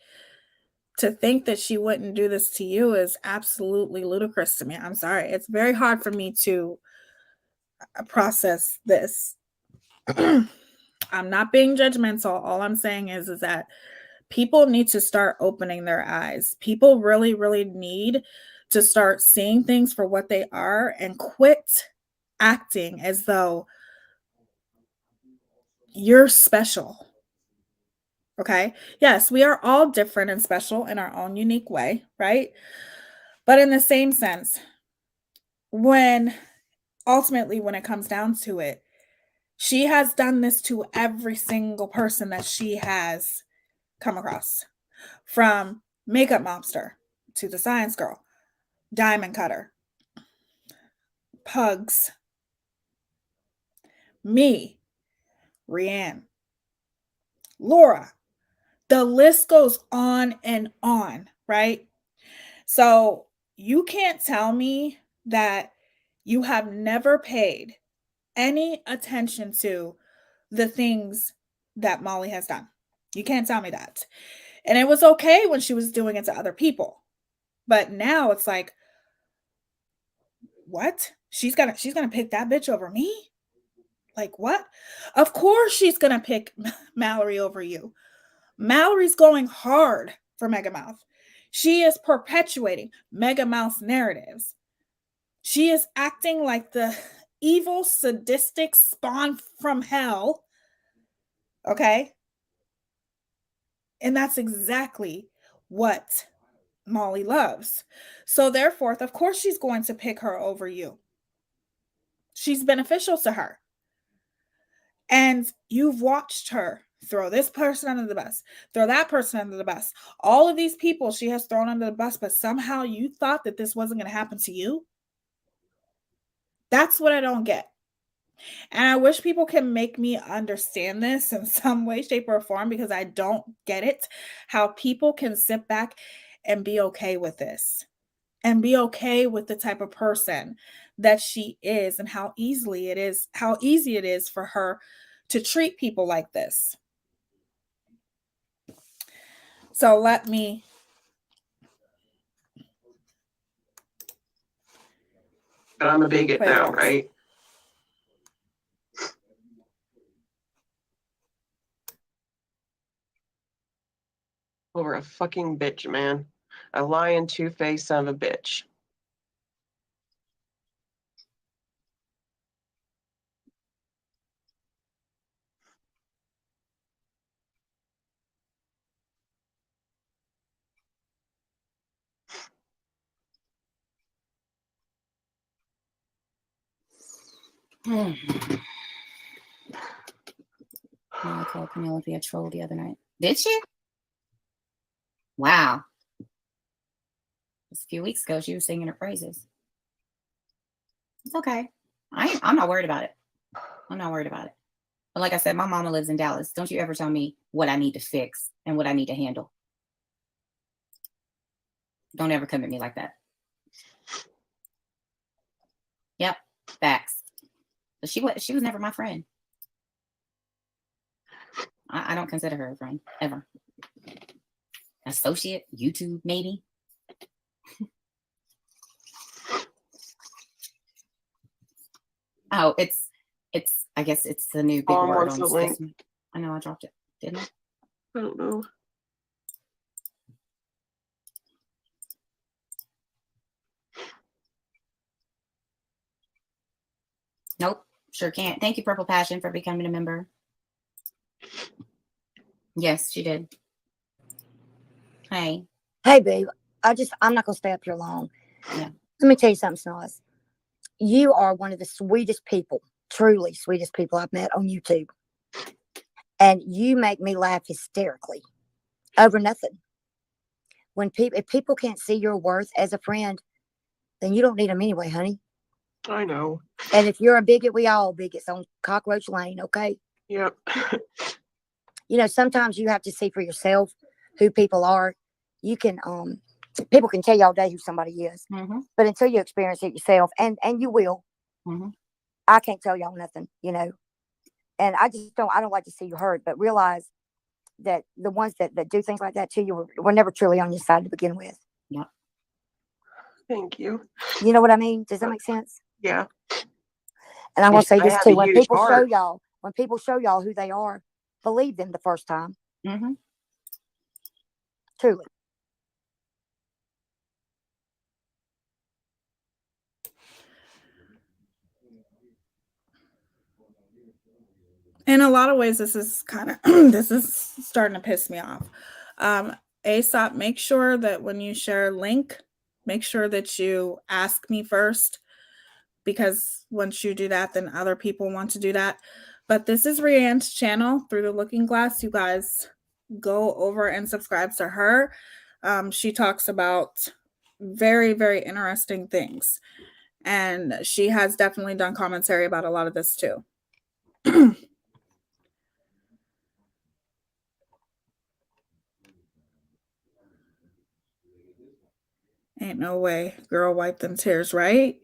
to think that she wouldn't do this to you is absolutely ludicrous to me. I'm sorry. It's very hard for me to process this. I'm not being judgmental. All I'm saying is that people need to start opening their eyes. People really, really need to start seeing things for what they are and quit acting as though you're special. Okay? Yes, we are all different and special in our own unique way, right? But in the same sense, when it comes down to it, she has done this to every single person that she has come across, from makeup mobster to the science girl, diamond cutter, pugs, me, Rianne, Laura. The list goes on and on, right? So you can't tell me that you have never paid any attention to the things that Molly has done. You can't tell me that. And it was okay when she was doing it to other people. But now it's like, what? She's gonna pick that bitch over me? Like, what? Of course she's gonna pick Mallory over you. Mallory's going hard for Megamouth. She is perpetuating Megamouth's narratives. She is acting like the evil, sadistic spawn from hell. Okay? And that's exactly what Molly loves. So therefore, of course, she's going to pick her over you. She's beneficial to her. And you've watched her throw this person under the bus, throw that person under the bus. All of these people she has thrown under the bus, but somehow you thought that this wasn't going to happen to you. That's what I don't get. And I wish people can make me understand this in some way, shape, or form, because I don't get it. How people can sit back and be okay with this and be okay with the type of person that she is and how easy it is for her to treat people like this. So let me But I'm a bigot now, this. right? Over a fucking bitch, man. A lying, two-faced son of a bitch. I called Penelope a troll the other night. Did she? Wow. Just a few weeks ago, she was singing her praises. It's okay. I'm not worried about it. I'm not worried about it. But like I said, my mama lives in Dallas. Don't you ever tell me what I need to fix and what I need to handle. Don't ever come at me like that. Yep, facts. But she was never my friend. I don't consider her a friend, ever. Associate, YouTube, maybe. Oh, it's. I guess it's the new big word on system. I know I dropped it, didn't I? I don't know. Nope, sure can't. Thank you, Purple Passion, for becoming a member. Yes, she did. Hey. Hey, babe. I'm not going to stay up here long. Yeah. Let me tell you something, Snoz. You are one of the sweetest people, truly sweetest people I've met on YouTube. And you make me laugh hysterically over nothing. If people can't see your worth as a friend, then you don't need them anyway, honey. I know. And if you're a bigot, we all bigots on Cockroach Lane, okay? Yep. You know, sometimes you have to see for yourself who people are. You can, people can tell you all day who somebody is. Mm-hmm. But until you experience it yourself, and you will, mm-hmm. I can't tell y'all nothing, you know. And I don't like to see you hurt, but realize that the ones that do things like that to you were never truly on your side to begin with. Yeah. Thank you. You know what I mean? Does that make sense? Yeah. And I'm gonna say I this have too: a when huge people heart. show y'all who they are, believe them the first time. Mm-hmm. Truly. In a lot of ways, this is kind of this is starting to piss me off. ASAP, make sure that when you share a link, make sure that you ask me first, because once you do that, then other people want to do that. But this is Rianne's channel, Through the Looking Glass. You guys go over and subscribe to her. She talks about very, very interesting things. And she has definitely done commentary about a lot of this too. Ain't no way. Girl, wipe them tears, right?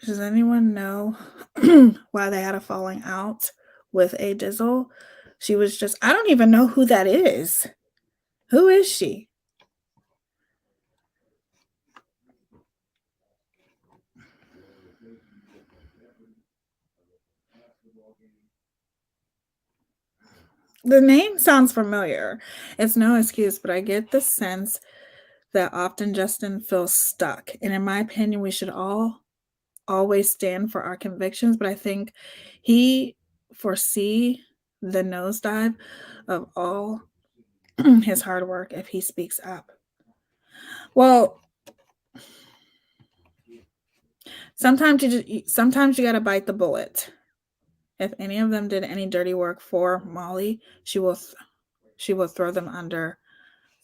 Does anyone know why they had a falling out with A Dizzle? She was just, I don't even know who that is. Who is she? The name sounds familiar. It's no excuse, but I get the sense that often Justin feels stuck. And in my opinion, we should all always stand for our convictions, but I think he foresee the nosedive of all his hard work if he speaks up. Well, sometimes you got to bite the bullet. If any of them did any dirty work for Molly, she will throw them under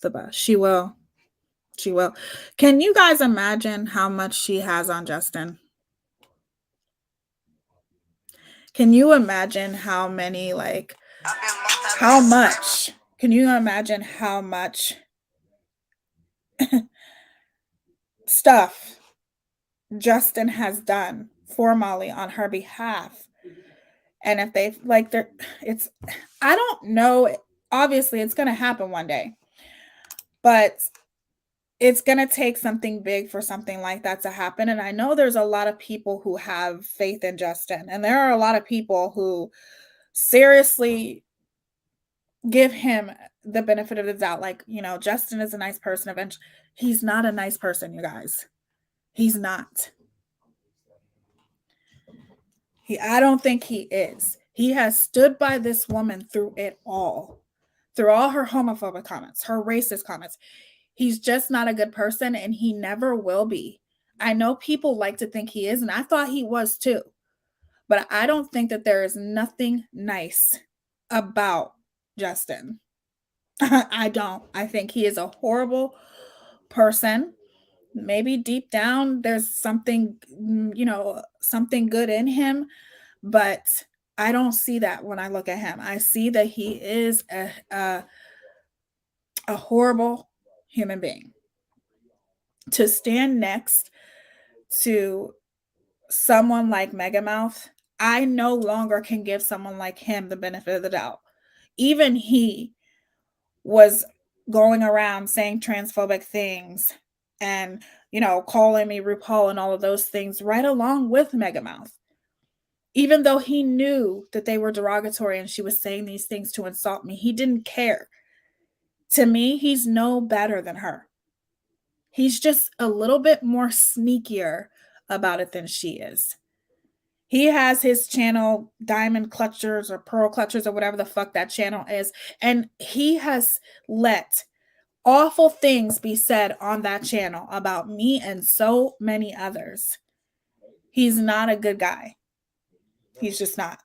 the bus. She will. Can you guys imagine how much she has on Justin? Can you imagine how many, how much? Can you imagine how much stuff Justin has done for Molly on her behalf? And if they I don't know. Obviously, it's going to happen one day, but it's going to take something big for something like that to happen. And I know there's a lot of people who have faith in Justin, and there are a lot of people who seriously give him the benefit of the doubt. Like, Justin is a nice person. Eventually, he's not a nice person, you guys. He's not. I don't think he is. He has stood by this woman through it all. Through all her homophobic comments, her racist comments. He's just not a good person, and he never will be. I know people like to think he is, and I thought he was too. But I don't think that there is nothing nice about Justin. I don't. I think he is a horrible person. Maybe deep down there's something, something good in him, but I don't see that when I look at him. I see that he is a horrible human being. To stand next to someone like Megamouth, I no longer can give someone like him the benefit of the doubt. Even he was going around saying transphobic things and, calling me RuPaul and all of those things right along with Megamouth. Even though he knew that they were derogatory and she was saying these things to insult me, he didn't care. To me, he's no better than her. He's just a little bit more sneakier about it than she is. He has his channel, Diamond Clutchers or Pearl Clutchers or whatever the fuck that channel is. And he has let awful things be said on that channel about me and so many others. He's not a good guy. He's just not.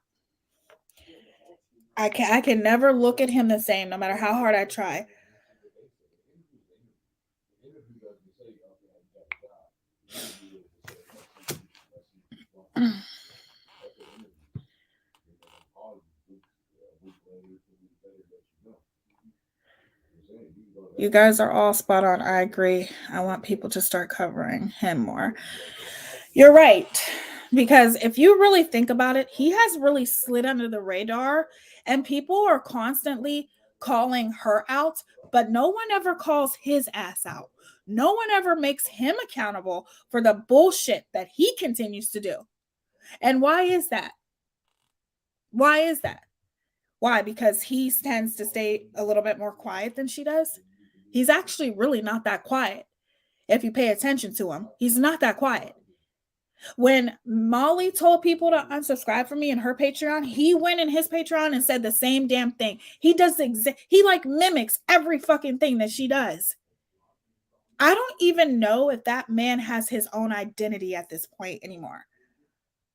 I can never look at him the same, no matter how hard I try. You guys are all spot on. I agree. I want people to start covering him more. You're right. Because if you really think about it, he has really slid under the radar, and people are constantly calling her out, but no one ever calls his ass out. No one ever makes him accountable for the bullshit that he continues to do. And why is that? Why is that? Why? Because he tends to stay a little bit more quiet than she does. He's actually really not that quiet. If you pay attention to him, he's not that quiet. When Molly told people to unsubscribe from me in her Patreon, he went in his Patreon and said the same damn thing. He does he like mimics every fucking thing that she does. I don't even know if that man has his own identity at this point anymore.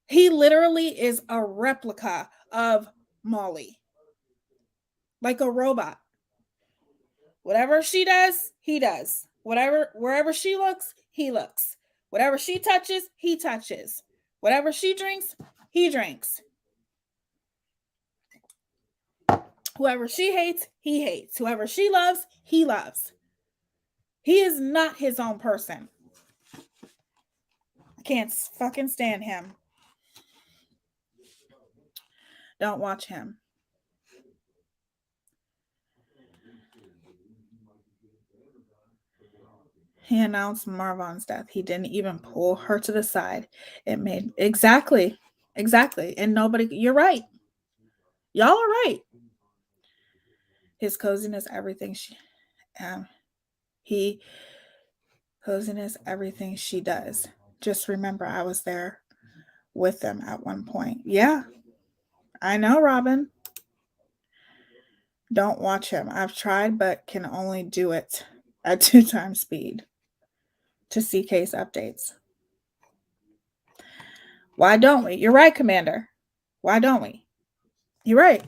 He literally is a replica of Molly. Like a robot. Whatever she does, he does. Wherever she looks, he looks. Whatever she touches, he touches. Whatever she drinks, he drinks. Whoever she hates, he hates. Whoever she loves, he loves. He is not his own person. I can't fucking stand him. Don't watch him. He announced Marvon's death. He didn't even pull her to the side. It made exactly. And nobody, you're right. Y'all are right. His coziness, everything coziness, everything she does. Just remember, I was there with them at one point. Yeah, I know, Robin. Don't watch him. I've tried, but can only do it at 2 times speed to see case updates. Why don't we? You're right, Commander. Why don't we? You're right.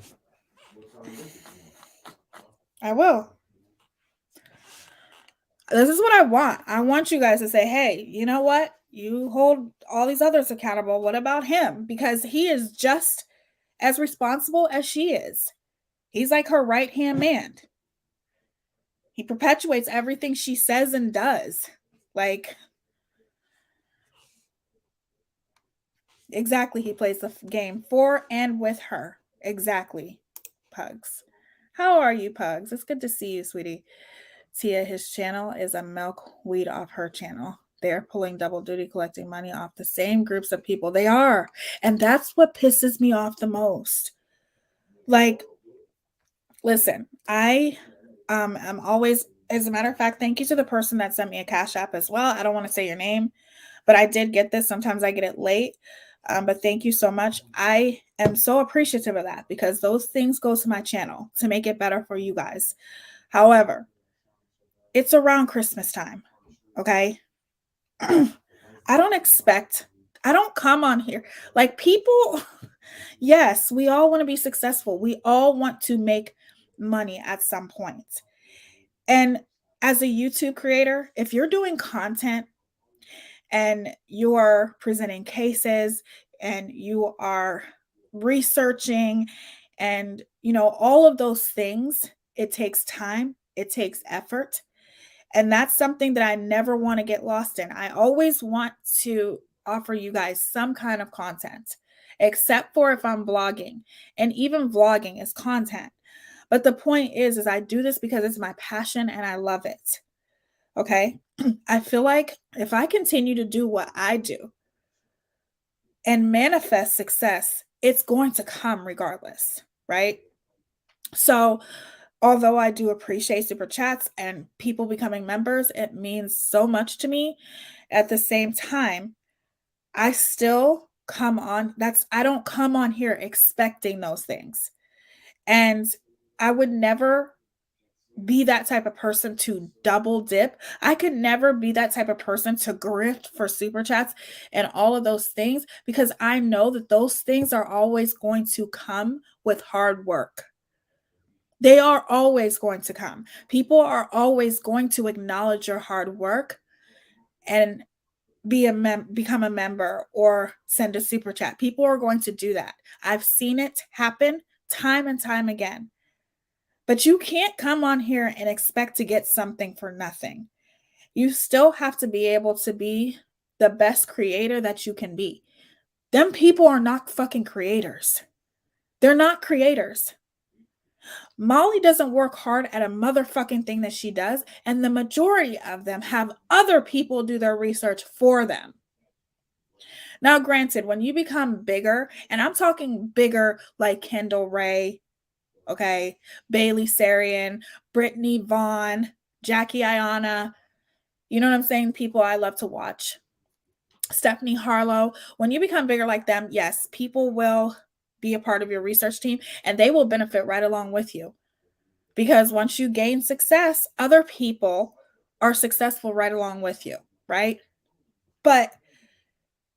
I will. This is what I want. I want you guys to say, hey, you know what? You hold all these others accountable. What about him? Because he is just as responsible as she is. He's like her right-hand man. He perpetuates everything she says and does. Like, exactly. He plays the game for and with her. Exactly. Pugs. How are you, Pugs? It's good to see you, sweetie. Tia, his channel is a milk weed off her channel. They're pulling double duty, collecting money off the same groups of people. They are. And that's what pisses me off the most. Like, listen, I am always, as a matter of fact, thank you to the person that sent me a Cash App as well. I don't want to say your name, but I did get this. Sometimes I get it late. But thank you so much. I am so appreciative of that because those things go to my channel to make it better for you guys. However, it's around Christmas time, okay? I don't come on here. Like people, yes, we all want to be successful. We all want to make money at some point. And as a YouTube creator, if you're doing content and you're presenting cases and you are researching and, all of those things, it takes time, it takes effort. And that's something that I never want to get lost in. I always want to offer you guys some kind of content, except for if I'm vlogging. And even vlogging is content. But the point is I do this because it's my passion and I love it. Okay? I feel like if I continue to do what I do and manifest success, it's going to come regardless, right? So, although I do appreciate super chats and people becoming members, it means so much to me. At the same time, I still I don't come on here expecting those things. And I would never be that type of person to double dip. I could never be that type of person to grift for super chats and all of those things because I know that those things are always going to come with hard work. They are always going to come. People are always going to acknowledge your hard work and become a member or send a super chat. People are going to do that. I've seen it happen time and time again. But you can't come on here and expect to get something for nothing. You still have to be able to be the best creator that you can be. Them people are not fucking creators. They're not creators. Molly doesn't work hard at a motherfucking thing that she does, and the majority of them have other people do their research for them. Now, granted, when you become bigger, and I'm talking bigger like Kendall Ray, okay, Bailey Sarian, Brittany Vaughn, Jackie Ayanna, you know what I'm saying? People I love to watch. Stephanie Harlow. When you become bigger like them, yes, people will be a part of your research team and they will benefit right along with you. Because once you gain success, other people are successful right along with you, right? But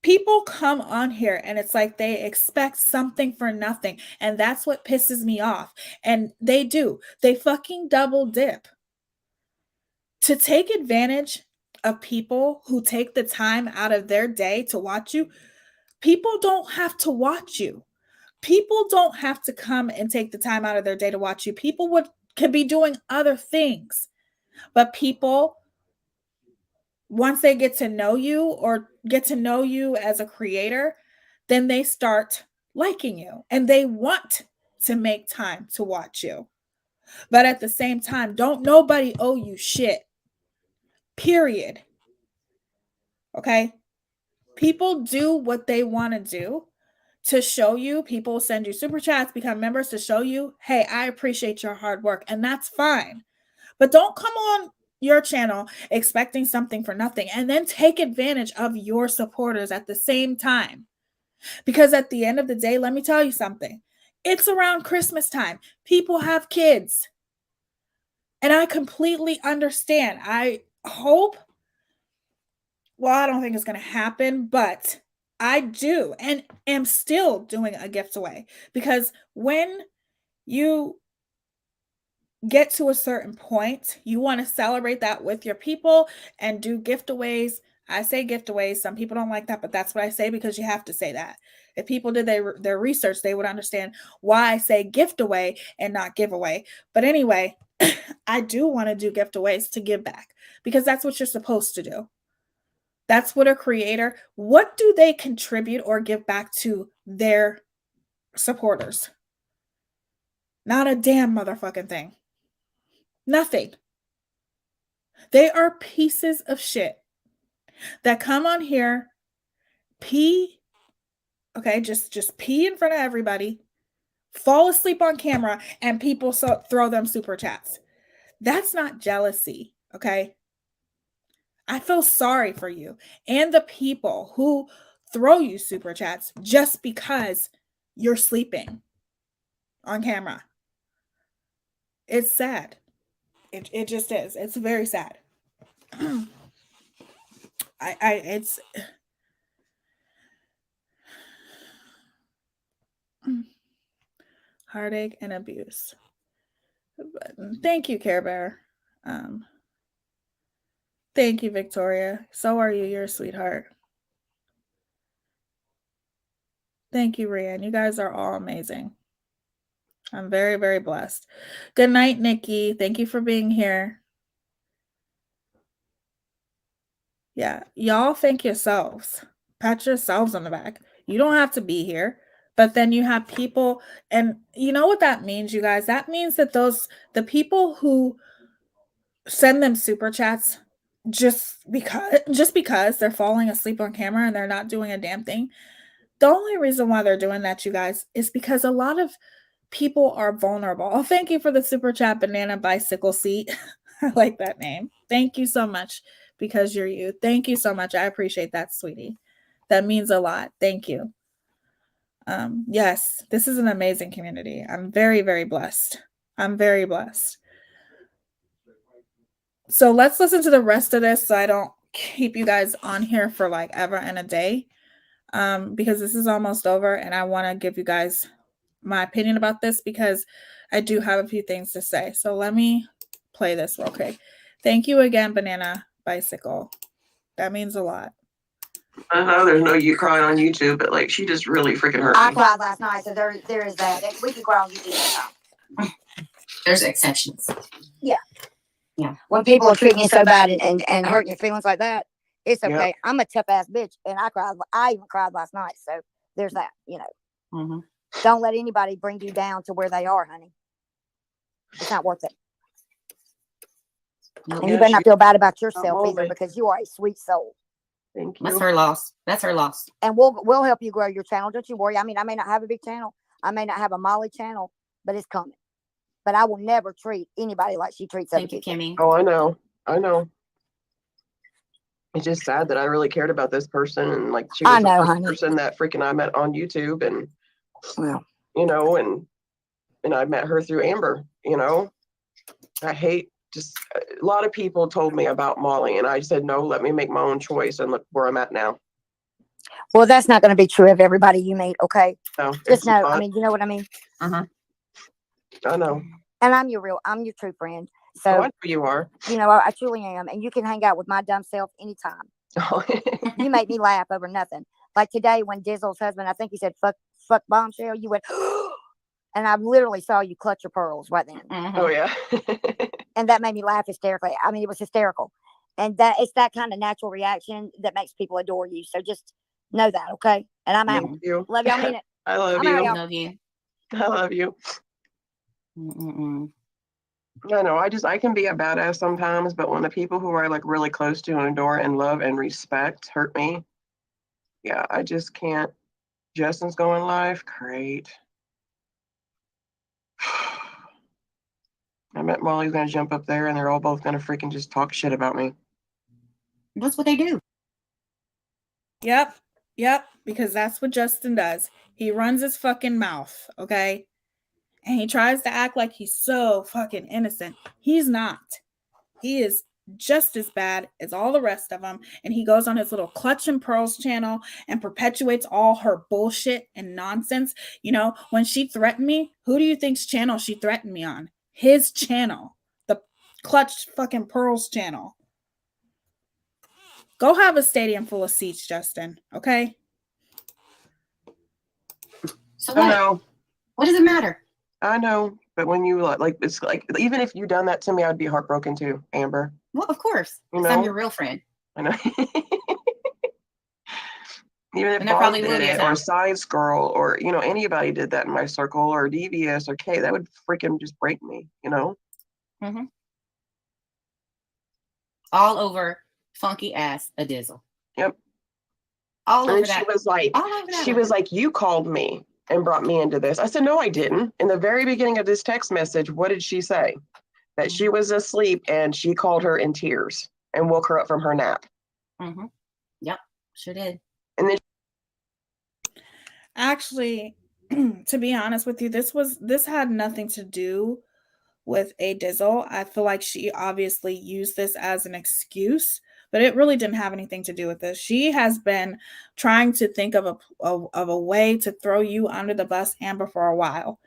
people come on here and it's like they expect something for nothing. And that's what pisses me off. And they do. They fucking double dip. To take advantage of people who take the time out of their day to watch you, people don't have to watch you. People don't have to come and take the time out of their day to watch you. People could be doing other things. But people, once they get to know you or get to know you as a creator, then they start liking you and they want to make time to watch you. But at the same time, don't nobody owe you shit. Period. Okay? People do what they want to do to show you. People send you super chats, become members to show you, hey, I appreciate your hard work. And that's fine. But don't come on your channel expecting something for nothing and then take advantage of your supporters at the same time. Because at the end of the day, let me tell you something. It's around Christmas time. People have kids. And I completely understand. I hope, well, I don't think it's going to happen, but I do and am still doing a gift away. Because when you get to a certain point, you want to celebrate that with your people and do giveaways. I say giveaways. Some people don't like that, but that's what I say because you have to say that. If people did their research, they would understand why I say giveaway and not giveaway. But anyway, I do want to do giveaways to give back because that's what you're supposed to do. That's what a creator, what do they contribute or give back to their supporters? Not a damn motherfucking thing. Nothing. They are pieces of shit that come on here, pee, okay, just pee in front of everybody, fall asleep on camera, and people throw them super chats. That's not jealousy, okay? I feel sorry for you and the people who throw you super chats just because you're sleeping on camera. It's sad. It just is. It's very sad. It's heartache and abuse. But thank you, Care Bear. Thank you, Victoria. So are you. You're a sweetheart. Thank you, Rian. You guys are all amazing. I'm very, very blessed. Good night, Nikki. Thank you for being here. Yeah, y'all thank yourselves. Pat yourselves on the back. You don't have to be here, but then you have people, and you know what that means, you guys? That means that the people who send them super chats just because they're falling asleep on camera and they're not doing a damn thing. The only reason why they're doing that, you guys, is because a lot of people are vulnerable. Oh, thank you for the super chat, Banana Bicycle Seat. I like that name. Thank you so much because you're you. Thank you so much. I appreciate that, sweetie. That means a lot. Thank you. Yes, this is an amazing community. I'm very, very blessed. I'm very blessed. So let's listen to the rest of this so I don't keep you guys on here for like ever and a day. Because this is almost over and I want to give you guys my opinion about this because I do have a few things to say. So let me play this real quick. Thank you again, Banana Bicycle. That means a lot. I know there's no you crying on YouTube, but like she just really freaking hurt me. I cried last night, so there is that. We can cry on YouTube. There's exceptions. Yeah. Yeah. When people are treating you so bad and hurting your feelings like that, it's okay. Yep. I'm a tough ass bitch, and I cried. I even cried last night. So there's that, you know. Mm-hmm. Don't let anybody bring you down to where they are, honey. It's not worth it. Nope. And you better not feel bad about yourself won't either, be. because you are a sweet soul. Thank you. That's her loss. That's her loss. And we'll help you grow your channel. Don't you worry. I mean, I may not have a big channel. I may not have a Molly channel, but it's coming. But I will never treat anybody like she treats other Thank you, people. Kimmy. Oh, I know. It's just sad that I really cared about this person, and like she was I know, the honey. person that freaking I met on YouTube, and Well, you know, and I met her through Amber. You know, I hate just a lot of people told me about Molly, and I said no. Let me make my own choice, and look where I'm at now. well, that's not going to be true of everybody you meet. Okay, No, just know. I mean, you know what I mean. I know. And I'm your true friend. Oh, So I know you are. you know, I truly am. And you can hang out with my dumb self anytime. You make me laugh over nothing. Like today when Dizzle's husband, I think he said, fuck bombshell. You went, and I literally saw you clutch your pearls right then. Mm-hmm. Oh yeah. And that made me laugh hysterically. I mean, it was hysterical. And it's that kind of natural reaction that makes people adore you. So just know that, okay? And I'm out. Thank you. Love y'all, mean it. I love I'm you. out, y'all. Love you. I love you. Mm-mm-mm. I know. I can be a badass sometimes, but when the people who are like really close to and adore and love and respect hurt me, yeah, I just can't. Justin's going live. Great. I bet Molly's gonna jump up there, and they're all both gonna freaking just talk shit about me. That's what they do. Yep. Because that's what Justin does. He runs his fucking mouth, okay? And he tries to act like he's so fucking innocent. He's not. He is just as bad as all the rest of them. And he goes on his little Clutch and Pearls channel and perpetuates all her bullshit and nonsense. You know, when she threatened me, who do you think's channel she threatened me on? His channel. The Clutch fucking Pearls channel. Go have a stadium full of seats, Justin. Okay? So I what? know. What does it matter? I know. But when you like, it's like, even if you done that to me, I'd be heartbroken too, Amber. Well, of course. You 'Cause I'm know? your real friend. I know. Even if And there Bob probably did will be a it, time. or Science Girl, or you know, anybody did that in my circle, or DVS, or K, that would freaking just break me, you know? Mm-hmm. All over funky ass a Dizzle. Yep. All over And that. she was like, All over that. you called me and brought me into this. I said, no, I didn't. In the very beginning of this text message, what did she say? That she was asleep and she called her in tears and woke her up from her nap. Mm-hmm. Yep, sure did. And then Actually, to be honest with you, this had nothing to do with a Dizzle. I feel like she obviously used this as an excuse, but it really didn't have anything to do with this. She has been trying to think of a way to throw you under the bus, Amber, for a while.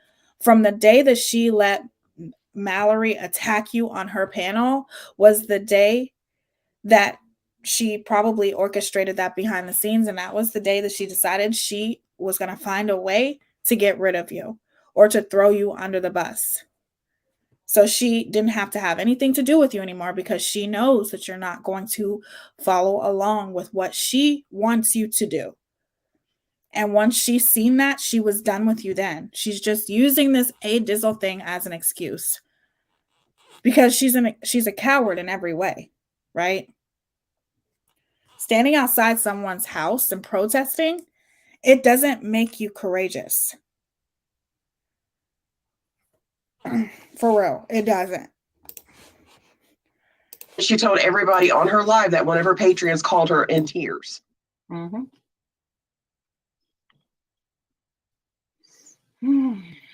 From the day that she let Mallory attack you on her panel was the day that she probably orchestrated that behind the scenes, and that was the day that she decided she was going to find a way to get rid of you or to throw you under the bus. So she didn't have to have anything to do with you anymore because she knows that you're not going to follow along with what she wants you to do. And once she's seen that, she was done with you then. She's just using this A Dizzle thing as an excuse because she's a coward in every way, right? Standing outside someone's house and protesting, it doesn't make you courageous. For real, it doesn't. she told everybody on her live that one of her patrons called her in tears. Mm-hmm.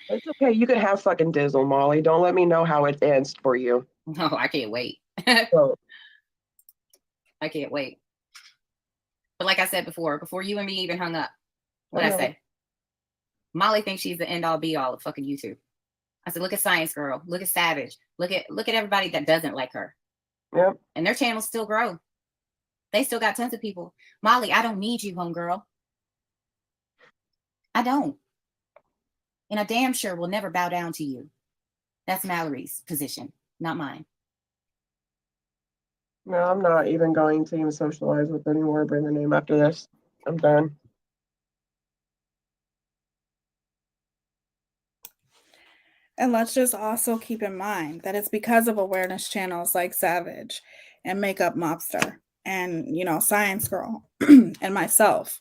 It's okay. You can have fucking Dizzle, Molly. Don't let me know how it ends for you. Oh, I can't wait. So, I can't wait. But like I said before you and me even hung up, what'd I say? Molly thinks she's the end all be all of fucking YouTube. I said, look at Science Girl, look at Savage, look at everybody that doesn't like her. Yep. And their channels still grow. They still got tons of people. Molly, I don't need you, homegirl. I don't. And I damn sure will never bow down to you. That's Mallory's position, not mine. No, I'm not even going to even socialize with anymore, bring their name after this. I'm done. And let's just also keep in mind that it's because of awareness channels like Savage and Makeup Mobster and, Science Girl and myself,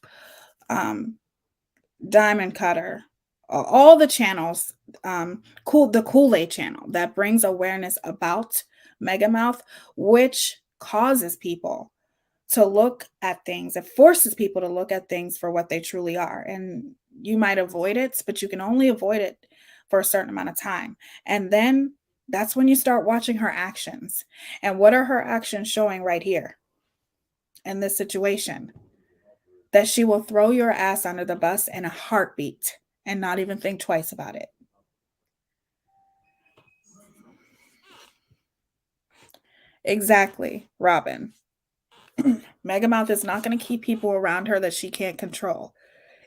Diamond Cutter, all the channels, the Kool-Aid channel that brings awareness about Megamouth, which causes people to look at things. It forces people to look at things for what they truly are. And you might avoid it, but you can only avoid it for a certain amount of time. And then that's when you start watching her actions. And what are her actions showing right here in this situation? That she will throw your ass under the bus in a heartbeat and not even think twice about it. Exactly, Robin. Megamouth is not going to keep people around her that she can't control.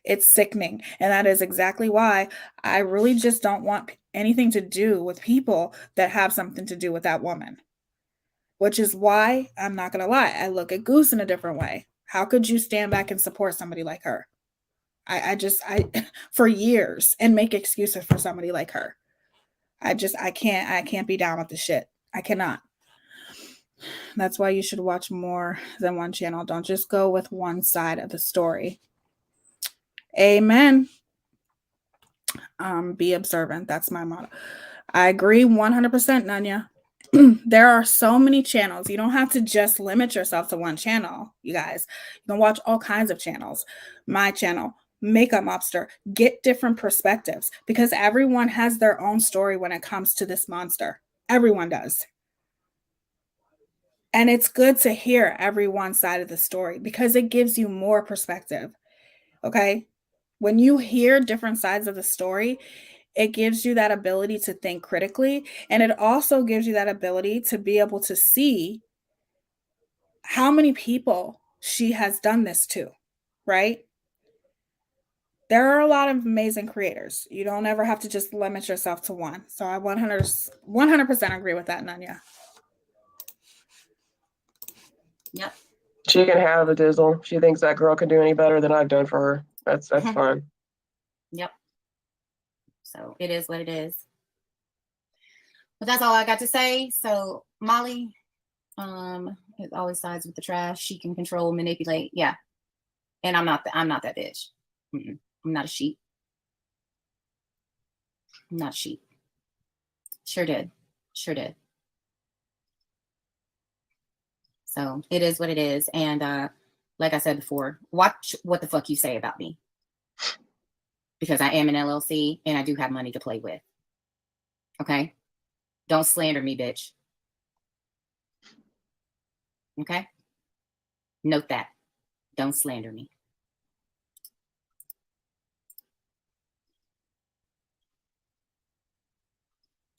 It's sickening. And that is exactly why I really just don't want anything to do with people that have something to do with that woman. Which is why, I'm not going to lie, I look at Goose in a different way. How could you stand back and support somebody like her? I for years, and make excuses for somebody like her. I can't be down with the shit. I cannot. That's why you should watch more than one channel. Don't just go with one side of the story. Amen. Be observant. That's my motto. I agree 100%, Nanya. There are so many channels. You don't have to just limit yourself to one channel, you guys. You can watch all kinds of channels. My channel, Makeup Mobster. Get different perspectives because everyone has their own story when it comes to this monster. Everyone does. And it's good to hear everyone's side of the story because it gives you more perspective. Okay? When you hear different sides of the story, it gives you that ability to think critically. And it also gives you that ability to be able to see how many people she has done this to, right? There are a lot of amazing creators. You don't ever have to just limit yourself to one. So I 100% agree with that, Nanya. Yep. She can have the dizzle. She thinks that girl can do any better than I've done for her. That's fine. Yep. So it is what it is. But that's all I got to say. So Molly, it always sides with the trash. She can control, manipulate. Yeah. And I'm not that bitch. I'm not a sheep. I'm not a sheep. Sure did. So it is what it is. And like I said before, watch what the fuck you say about me. Because I am an LLC and I do have money to play with. Okay? Don't slander me, bitch. Okay? Note that. Don't slander me.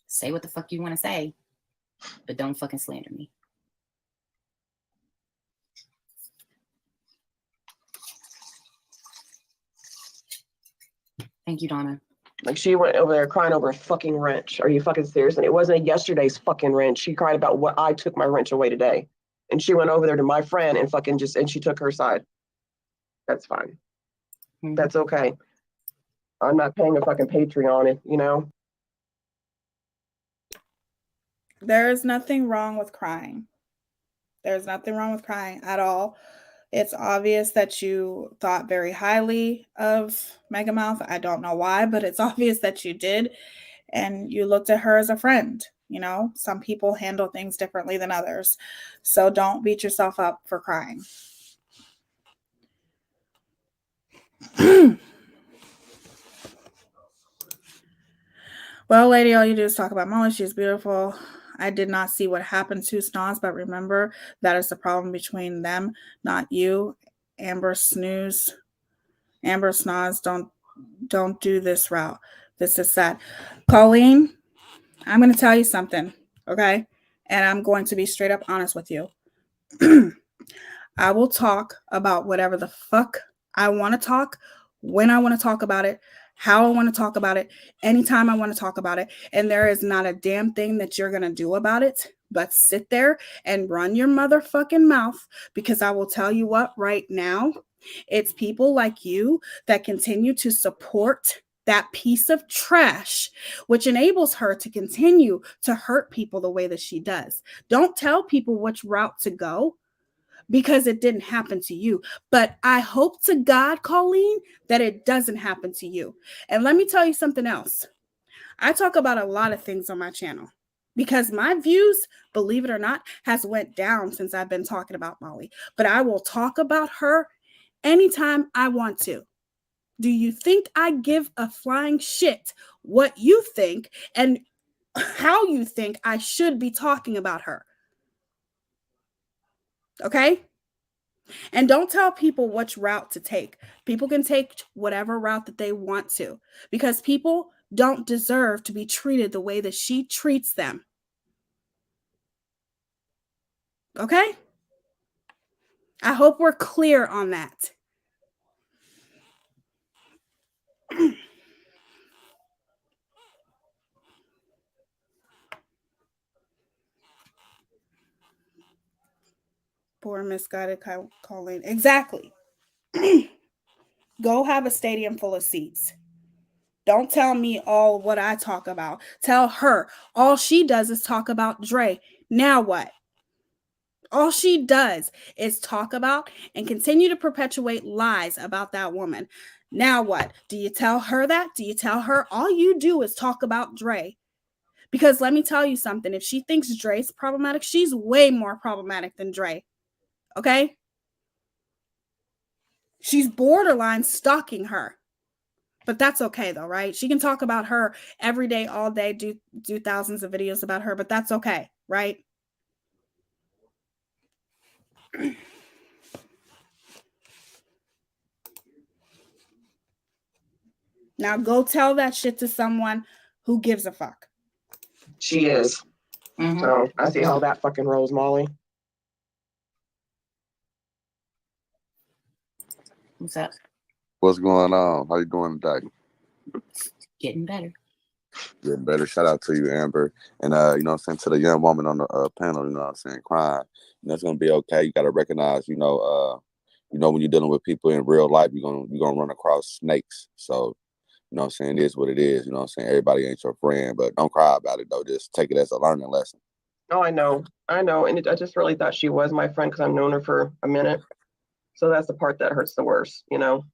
Say what the fuck you want to say, but don't fucking slander me. Thank you, Donna. Like, she went over there crying over a fucking wrench. Are you fucking serious? And it wasn't yesterday's fucking wrench. She cried about what I took my wrench away today. And she went over there to my friend and fucking and she took her side. That's fine. Mm-hmm. That's okay. I'm not paying a fucking Patreon, you know? There is nothing wrong with crying. There's nothing wrong with crying at all. It's obvious that you thought very highly of Megamouth. I don't know why, but it's obvious that you did. And you looked at her as a friend. You know, some people handle things differently than others. So don't beat yourself up for crying. Well, lady, all you do is talk about Molly. She's beautiful. I did not see what happened to Snoz, but remember, that is the problem between them, not you. Amber Snoz, don't do this route. This is sad. Colleen, I'm going to tell you something, okay? And I'm going to be straight up honest with you. I will talk about whatever the fuck I want to talk, when I want to talk about it, how I want to talk about it, anytime I want to talk about it. And there is not a damn thing that you're going to do about it, but sit there and run your motherfucking mouth, because I will tell you what, right now, it's people like you that continue to support that piece of trash, which enables her to continue to hurt people the way that she does. Don't tell people which route to go because it didn't happen to you. But I hope to God, Colleen, that it doesn't happen to you. And let me tell you something else. I talk about a lot of things on my channel because my views, believe it or not, has went down since I've been talking about Molly. But I will talk about her anytime I want to. Do you think I give a flying shit what you think and how you think I should be talking about her? Okay? And don't tell people which route to take. People can take whatever route that they want to because people don't deserve to be treated the way that she treats them. Okay? I hope we're clear on that. Poor misguided Colleen. Exactly. Go have a stadium full of seats. Don't tell me all what I talk about. Tell her all she does is talk about Dre. Now what? All she does is talk about and continue to perpetuate lies about that woman. Now what? Do you tell her that? Do you tell her all you do is talk about Dre? Because let me tell you something. If she thinks Dre's problematic, she's way more problematic than Dre. Okay? She's borderline stalking her. But that's okay though, right? She can talk about her every day, all day, do thousands of videos about her, but that's okay, right? Now go tell that shit to someone who gives a fuck. She is. Mhm. So I see how that fucking rolls, Molly. What's up? What's going on? How you doing today? Getting better. Getting better. Shout out to you, Amber. And you know what I'm saying, to the young woman on the panel, you know what I'm saying, crying. It's gonna be okay. You gotta recognize, you know, when you're dealing with people in real life, you're gonna run across snakes. So, you know what I'm saying, it is what it is. You know what I'm saying? Everybody ain't your friend, but don't cry about it though. Just take it as a learning lesson. Oh, I know. And I just really thought she was my friend because I've known her for a minute. So that's the part that hurts the worst, you know?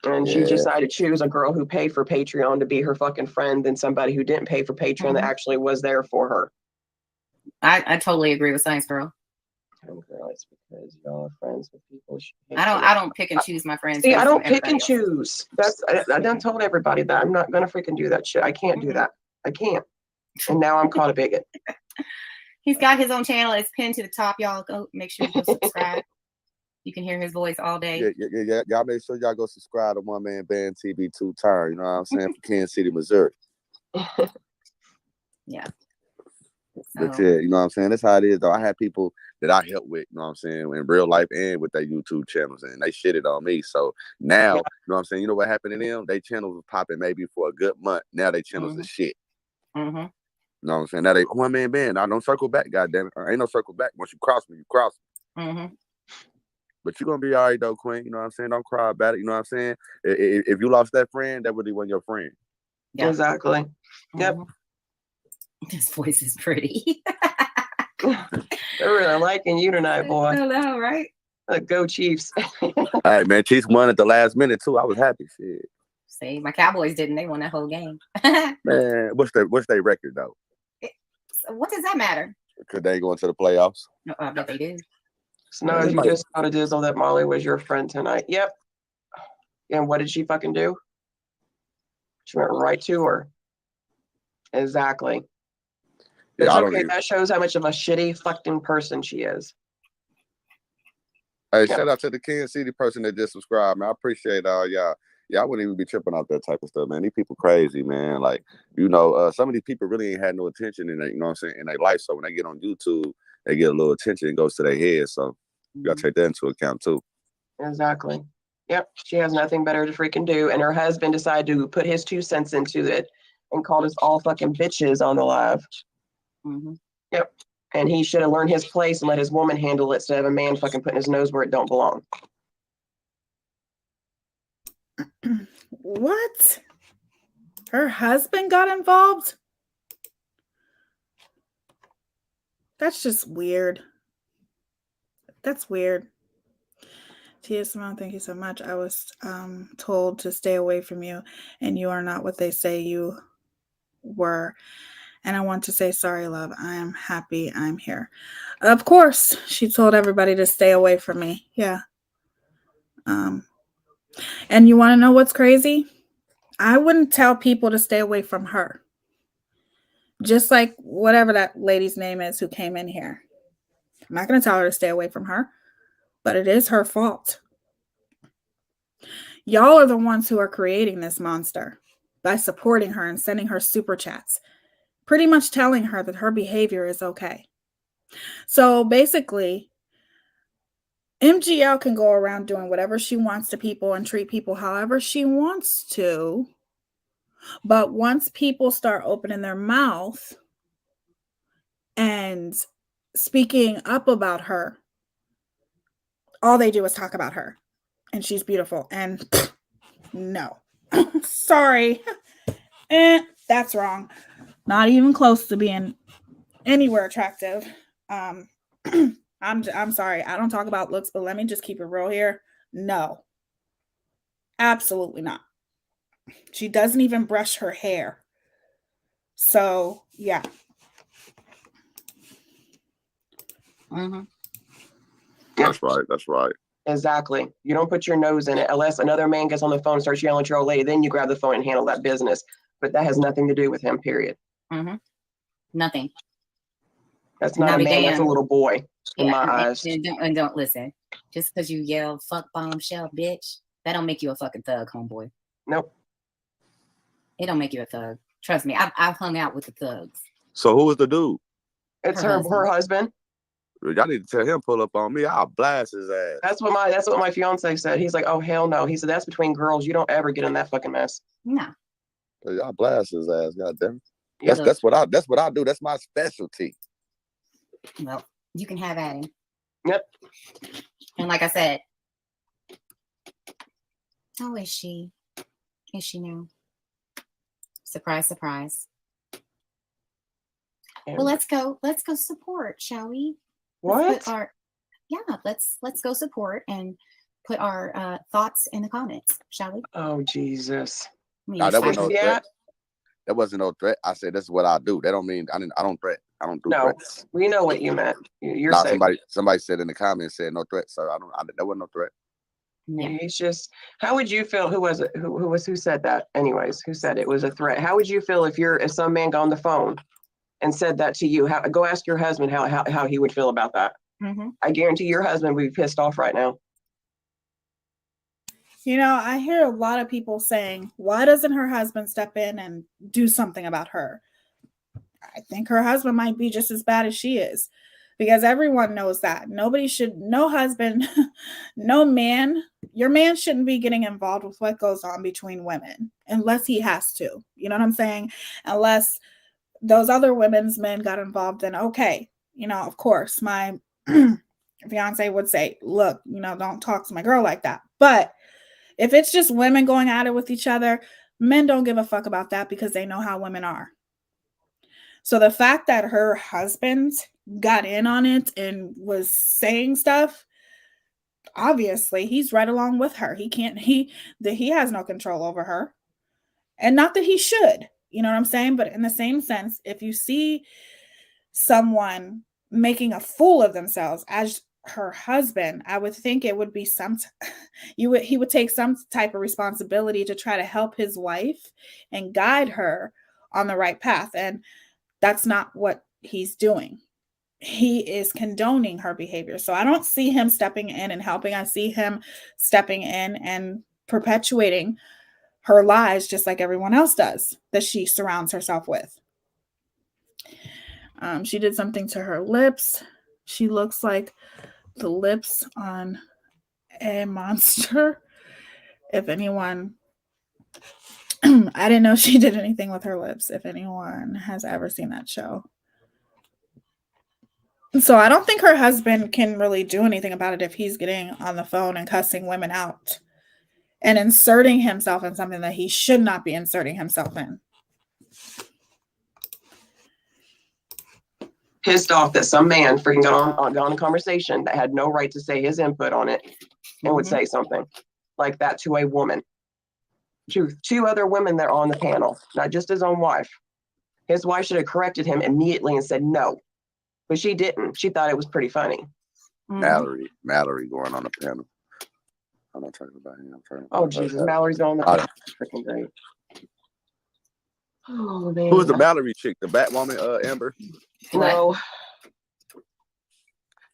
And she decided to choose a girl who paid for Patreon to be her fucking friend than somebody who didn't pay for Patreon that actually was there for her. I totally agree with Science Girl. Oh, girl, it's because y'all are friends with people. I don't pick and choose my friends. See, I based don't on pick and everybody choose. I done told everybody that I'm not gonna freaking do that shit. I can't do that. I can't. And now I'm called a bigot. He's got his own channel. It's pinned to the top. Y'all go make sure you go subscribe. You can hear his voice all day. Yeah. Y'all make sure y'all go subscribe to One Man Band TV 2 Turn. You know what I'm saying? From Kansas City, Missouri. Yeah. But yeah, you know what I'm saying? That's how it is though. I had people that I helped with, you know what I'm saying, in real life and with their YouTube channels, and they shitted on me. So now, you know what I'm saying, you know what happened to them? They channels was popping maybe for a good month. Now they channels is shit. Mm-hmm. You know what I'm saying? Now they One Man Band. I don't circle back, goddamn it. Ain't no circle back. Once you cross me, you cross me. Mm-hmm. But you're gonna be all right though, Queen. You know what I'm saying? Don't cry about it. You know what I'm saying? If you lost that friend, that really wasn't your friend. Yeah. Exactly. Yep. His voice is pretty. They're really liking you tonight, boy. I know, right? Go Chiefs. All right, man. Chiefs won at the last minute too. I was happy. Shit. See, my Cowboys didn't. They won that whole game. Man, what's their record though? So what does that matter? Could they go into the playoffs? No, I bet they do. So now you just got a dizzle that Molly was your friend tonight. Yep. And what did she fucking do? She went right to her. Exactly. It's okay. That shows how much of a shitty fucking person she is. Hey, shout out to the Kansas City person that just subscribed, man. I appreciate all y'all. Y'all wouldn't even be tripping off that type of stuff, man. These people crazy, man. Like, you know, some of these people really ain't had no attention in their, you know what I'm saying, in their life. So when they get on YouTube, they get a little attention and goes to their head. So you gotta take that into account too. Exactly. Yep. She has nothing better to freaking do. And her husband decided to put his 2 cents into it and called us all fucking bitches on the live. Mm-hmm. Yep. And he should have learned his place and let his woman handle it instead of a man fucking putting his nose where it don't belong. What? Her husband got involved? That's just weird. That's weird. Tia Simone, thank you so much. I was told to stay away from you, and you are not what they say you were. And I want to say sorry, love. I am happy I'm here. Of course, she told everybody to stay away from me. Yeah. And you want to know what's crazy? I wouldn't tell people to stay away from her. Just like whatever that lady's name is who came in here. I'm not going to tell her to stay away from her, but it is her fault. Y'all are the ones who are creating this monster by supporting her and sending her super chats, pretty much telling her that her behavior is okay. So basically, MGL can go around doing whatever she wants to people and treat people however she wants to. But once people start opening their mouth and speaking up about her, all they do is talk about her. And she's beautiful. And no. Sorry. That's wrong. Not even close to being anywhere attractive. I'm sorry. I don't talk about looks, but let me just keep it real here. No. Absolutely not. She doesn't even brush her hair. So, yeah. Mm-hmm. That's right. That's right. Exactly. You don't put your nose in it unless another man gets on the phone and starts yelling at your old lady. Then you grab the phone and handle that business. But that has nothing to do with him, period. Mm-hmm. Nothing. That's not a man. That's a little boy in my eyes. And don't listen. Just because you yell, fuck bombshell, bitch, that don't make you a fucking thug, homeboy. Nope. It don't make you a thug. Trust me. I've hung out with the thugs. So who is the dude? It's her husband. Y'all need to tell him pull up on me. I'll blast his ass. That's what my fiance said. He's like, oh hell no. He said that's between girls. You don't ever get in that fucking mess. No. Y'all blast his ass. God damn. Yeah, that's what I do. That's my specialty. Well, you can have at him. Yep. And like I said, how is she? Is she now? Surprise, surprise. And well, let's go support, shall we? What? Let's go support and put our thoughts in the comments, shall we? Oh Jesus. No, that wasn't no threat. That wasn't no threat. I said this is what I do. That don't mean I don't threat. I don't do threats. We know what you meant. You're saying somebody said in the comments said no threat, sir. That wasn't no threat. Yeah. It's just, how would you feel? Who said that? Anyways, who said it was a threat? How would you feel if some man got on the phone and said that to you? Go ask your husband how he would feel about that. Mm-hmm. I guarantee your husband would be pissed off right now. You know, I hear a lot of people saying, why doesn't her husband step in and do something about her? I think her husband might be just as bad as she is, because everyone knows that. No husband, no man, your man shouldn't be getting involved with what goes on between women unless he has to. You know what I'm saying? Unless those other women's men got involved, then okay. You know, of course, my fiance would say, look, don't talk to my girl like that. But if it's just women going at it with each other, men don't give a fuck about that because they know how women are. So the fact that her husband got in on it and was saying stuff, obviously he's right along with her. He has no control over her. And not that he should, you know what I'm saying? But in the same sense, if you see someone making a fool of themselves as her husband, I would think it would be he would take some type of responsibility to try to help his wife and guide her on the right path. And that's not what he's doing. He is condoning her behavior. So I don't see him stepping in and helping. I see him stepping in and perpetuating her lies just like everyone else does that she surrounds herself with. She did something to her lips. She looks like the lips on a monster. If anyone, I didn't know she did anything with her lips. If anyone has ever seen that show. So I don't think her husband can really do anything about it if he's getting on the phone and cussing women out and inserting himself in something that he should not be inserting himself in. pissed off that some man freaking got on a conversation that had no right to say his input on it and would say something like that to a woman. Two other women that are on the panel, not just his own wife. His wife should have corrected him immediately and said no, but she didn't. She thought it was pretty funny. Mallory going on the panel. I'm not talking about him. I'm talking about Jesus, Mallory's on the panel. Freaking great. Oh, man. Who is the Mallory chick? The Batwoman, Amber? No.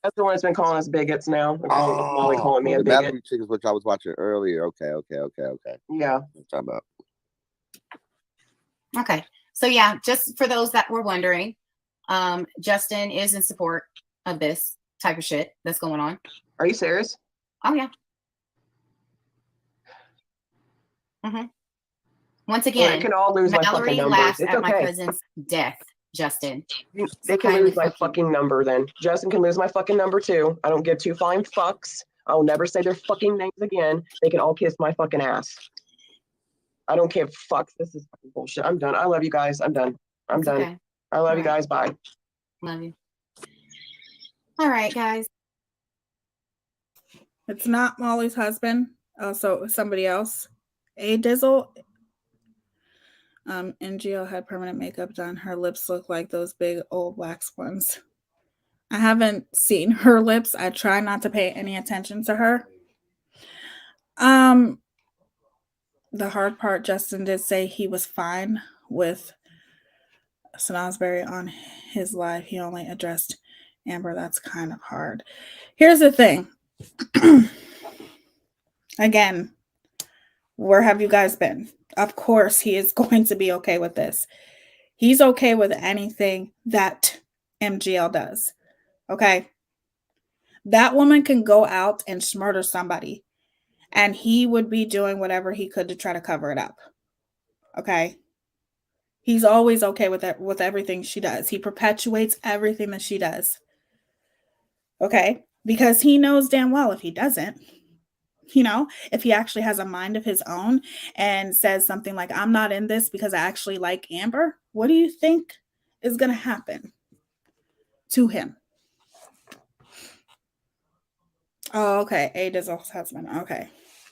That's the one that's been calling us bigots now. Molly calling me a the bigot. Mallory chick is what I was watching earlier. Okay. Yeah. I'm talking about. Okay. So yeah, just for those that were wondering, Justin is in support of this type of shit that's going on. Are you serious? Oh yeah. Once again, they can all lose Mallory my laughed it's at my okay. cousin's death, Justin. They can lose my fucking number then. Justin can lose my fucking number too. I don't give two flying fucks. I'll never say their fucking names again. They can all kiss my fucking ass. I don't give fucks. This is fucking bullshit. I'm done. I love you guys. I'm done. I'm done. Okay. I love you guys. Bye. Love you. All right, guys. It's not Molly's husband. Also, it was somebody else. A Dizzle. NGO had permanent makeup done. Her lips look like those big old wax ones. I haven't seen her lips. I try not to pay any attention to her. The hard part, Justin did say he was fine with Salisbury on his live. He only addressed Amber. That's kind of hard. Here's the thing. Again, where have you guys been? Of course, he is going to be okay with this. He's okay with anything that MGL does. Okay? That woman can go out and murder somebody, and he would be doing whatever he could to try to cover it up. Okay? He's always okay with it, with everything she does. He perpetuates everything that she does. Okay? Because he knows damn well if he doesn't, if he actually has a mind of his own and says something like, I'm not in this because I actually like Amber, what do you think is going to happen to him? Oh, okay. A Dizzle's husband. Okay.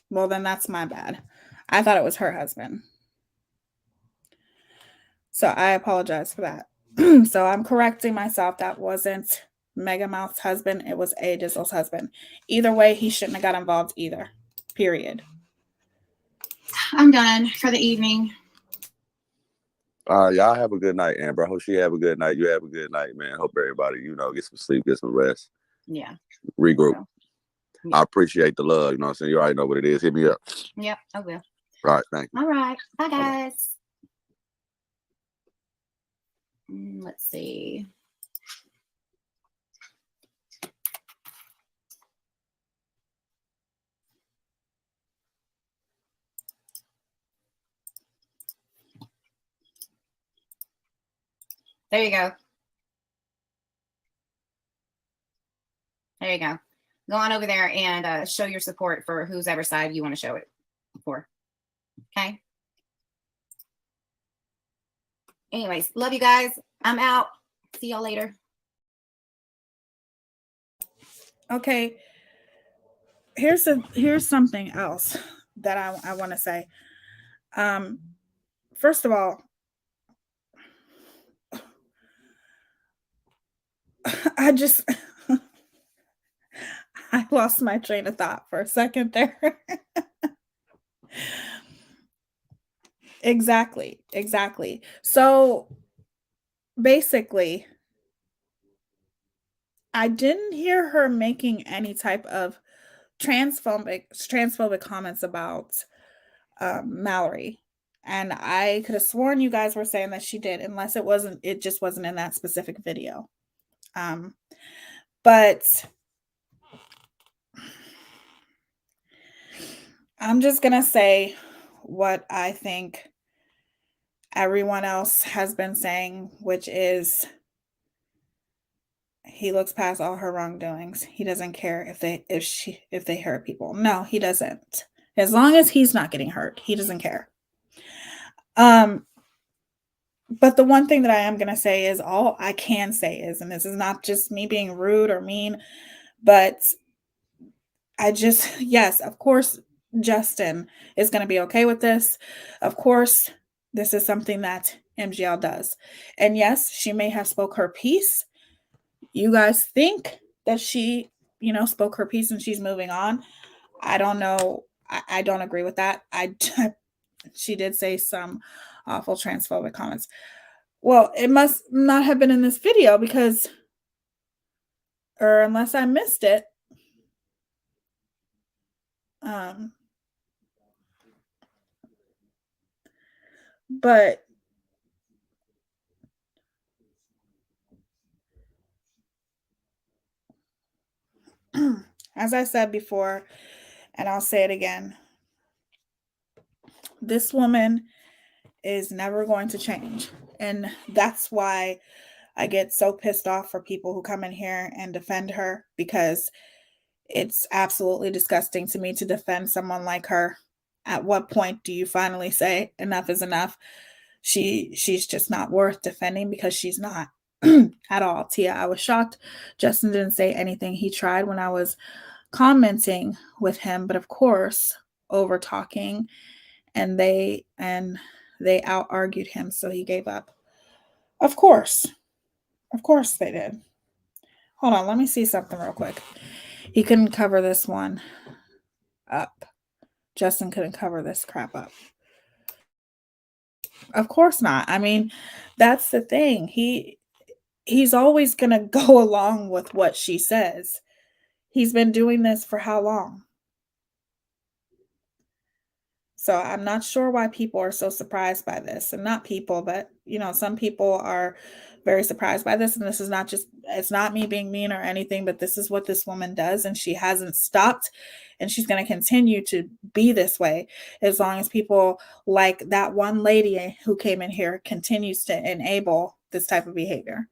Well, then that's my bad. I thought it was her husband. So I apologize for that. So I'm correcting myself. That wasn't Mega Mouth's husband. It was A Dizzle's husband. Either way, he shouldn't have got involved either. Period. I'm done for the evening. Y'all have a good night, Amber. I hope she have a good night. You have a good night, man. Hope everybody, get some sleep, get some rest. Yeah. Regroup. Yeah. I appreciate the love. You know what I'm saying? You already know what it is. Hit me up. Yep, I will. All right, thank you. All right. Bye, guys. Let's see. There you go. There you go. Go on over there and show your support for whose ever side you want to show it for. Okay? Anyways, love you guys. I'm out. See y'all later. Okay. Here's something else that I want to say. First of all, I lost my train of thought for a second there. Exactly. So basically, I didn't hear her making any type of transphobic comments about Mallory. And I could have sworn you guys were saying that she did, unless it just wasn't in that specific video. But I'm just going to say what I think everyone else has been saying, which is he looks past all her wrongdoings. He doesn't care if they hurt people. No, he doesn't. As long as he's not getting hurt, he doesn't care. But the one thing that I am going to say is, all I can say is, and this is not just me being rude or mean, but yes, of course, Justin is going to be okay with this. Of course, this is something that MGL does. And yes, she may have spoke her piece. You guys think that she, spoke her piece and she's moving on. I don't know. I don't agree with that. She did say some awful transphobic comments. Well, it must not have been in this video because, or unless I missed it. But as I said before, and I'll say it again, this woman is never going to change. And that's why I get so pissed off for people who come in here and defend her, because it's absolutely disgusting to me to defend someone like her. At what point do you finally say enough is enough? She's just not worth defending, because she's not at all. Tia, I was shocked Justin didn't say anything. He tried when I was commenting with him, but of course, over talking, and they out argued him, so he gave up. Of course they did. Hold on, let me see something real quick. He couldn't cover this one up. Justin couldn't cover this crap up. Of course not. I mean, that's the thing. He's always going to go along with what she says. He's been doing this for how long? So I'm not sure why people are so surprised by this. And not people, but some people are very surprised by this. And this is not it's not me being mean or anything, but this is what this woman does. And she hasn't stopped. And she's going to continue to be this way as long as people like that one lady who came in here continues to enable this type of behavior.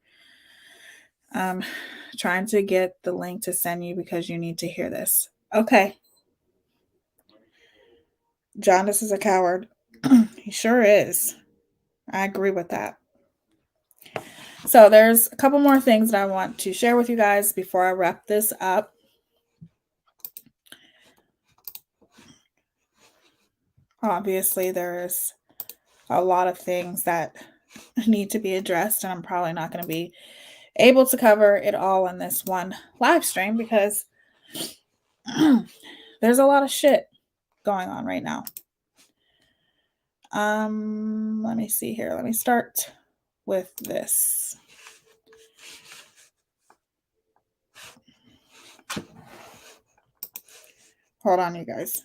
Trying to get the link to send you because you need to hear this. Okay. Jaundice is a coward. He sure is. I agree with that. So there's a couple more things that I want to share with you guys before I wrap this up. Obviously, there's a lot of things that need to be addressed, and I'm probably not going to be able to cover it all in this one live stream because there's a lot of shit going on right now. Let me see here. Let me start with this. Hold on, you guys.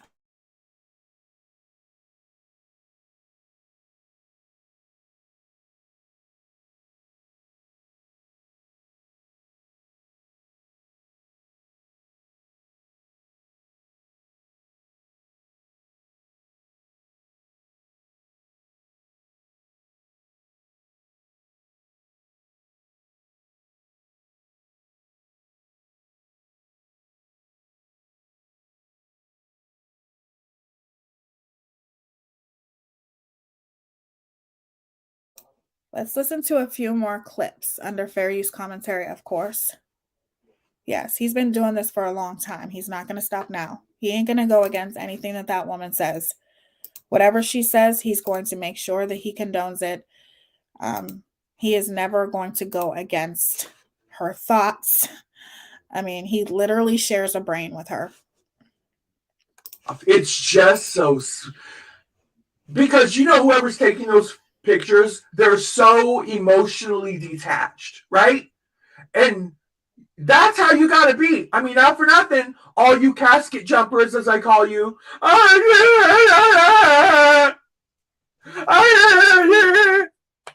Let's listen to a few more clips under fair use commentary, of course. Yes, he's been doing this for a long time. He's not going to stop now. He ain't going to go against anything that woman says. Whatever she says, he's going to make sure that he condones it. He is never going to go against her thoughts. I mean, he literally shares a brain with her. It's just so... Because whoever's taking those pictures, they're so emotionally detached, right? And that's how you gotta be. I mean, not for nothing, all you casket jumpers, as I call you,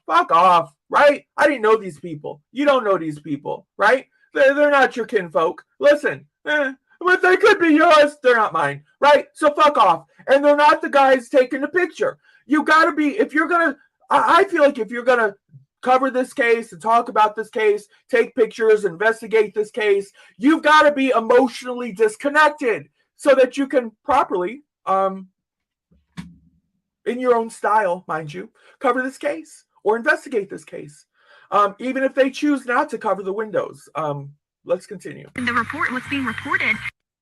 fuck off, right? I didn't know these people. You don't know these people, right? They're not your kinfolk. Listen, but they could be yours. They're not mine, right? So fuck off. And they're not the guys taking the picture. You gotta be, if you're gonna, I feel like if you're gonna cover this case and talk about this case, take pictures, investigate this case, you've got to be emotionally disconnected so that you can properly, in your own style, mind you, cover this case. or investigate this case, even if they choose not to cover the windows. Let's continue. The report, what's being reported.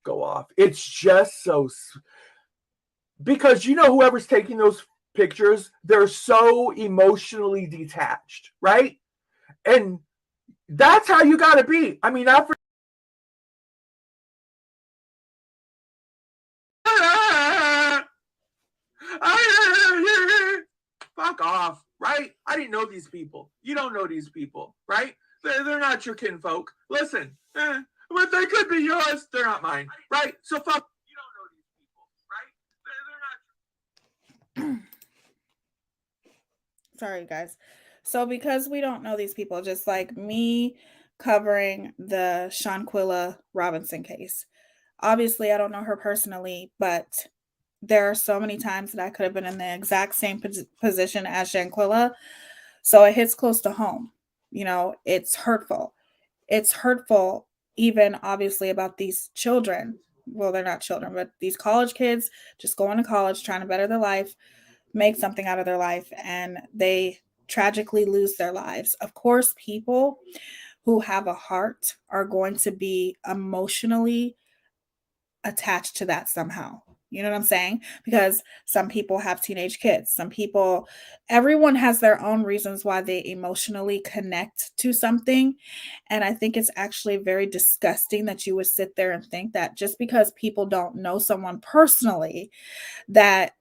Go off. It's just so, because whoever's taking those pictures, they're so emotionally detached, right? And that's how you got to be. I mean, after fuck off, right? I didn't know these people. You don't know these people, right? They're not your kinfolk. Listen, but they could be yours. They're not mine, right? So fuck. You don't know these people, right? They're not. Sorry, guys. So because we don't know these people, just like me covering the Shanquilla Robinson case. Obviously, I don't know her personally, but there are so many times that I could have been in the exact same position as Shanquilla. So it hits close to home. It's hurtful. It's hurtful, even obviously about these children. Well, they're not children, but these college kids just going to college, trying to better their life, make something out of their life, and they tragically lose their lives. Of course, people who have a heart are going to be emotionally attached to that somehow. You know what I'm saying? Because some people have teenage kids. Everyone has their own reasons why they emotionally connect to something. And I think it's actually very disgusting that you would sit there and think that just because people don't know someone personally, that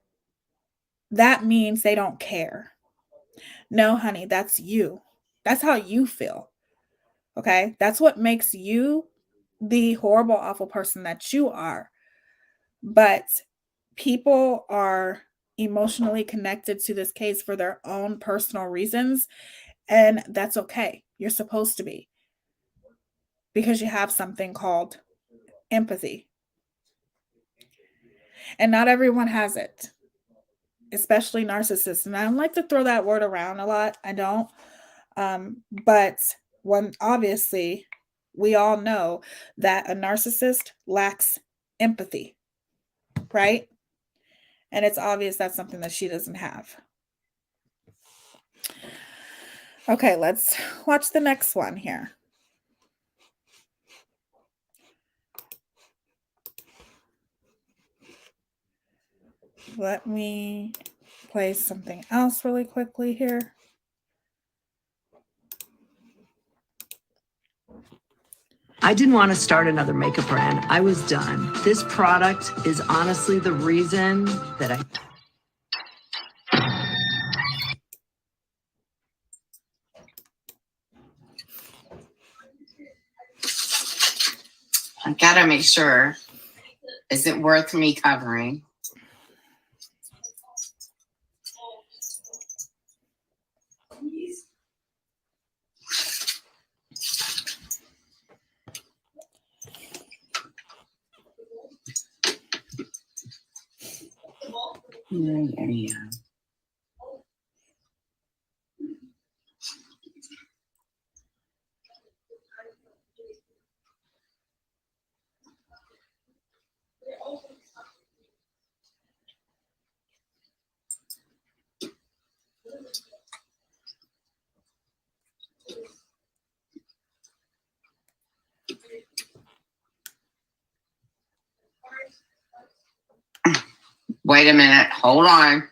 means they don't care. No, honey, that's you. That's how you feel. Okay? That's what makes you the horrible, awful person that you are. But people are emotionally connected to this case for their own personal reasons, and that's okay. You're supposed to be, because you have something called empathy. And not everyone has it, especially narcissists. And I don't like to throw that word around a lot. I don't. But obviously, we all know that a narcissist lacks empathy, right? And it's obvious that's something that she doesn't have. Okay, let's watch the next one here. Let me play something else really quickly here. I didn't want to start another makeup brand. I was done. This product is honestly the reason that I gotta make sure. Is it worth me covering? Yeah. Wait a minute. Hold on.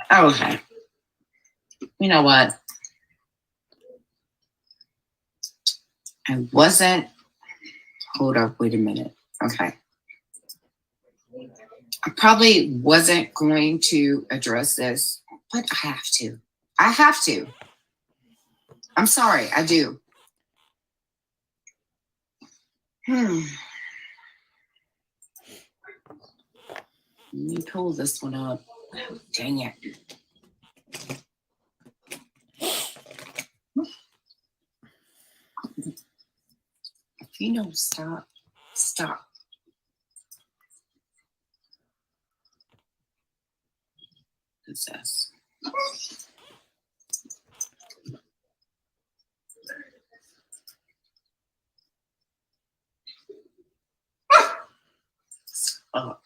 Okay. You know what? I wasn't. Hold up. Wait a minute. Okay. I probably wasn't going to address this, but I have to. I have to. I'm sorry. I do. Let me pull this one up. Oh, dang it. You know, stop. Stop. Possess. Stop.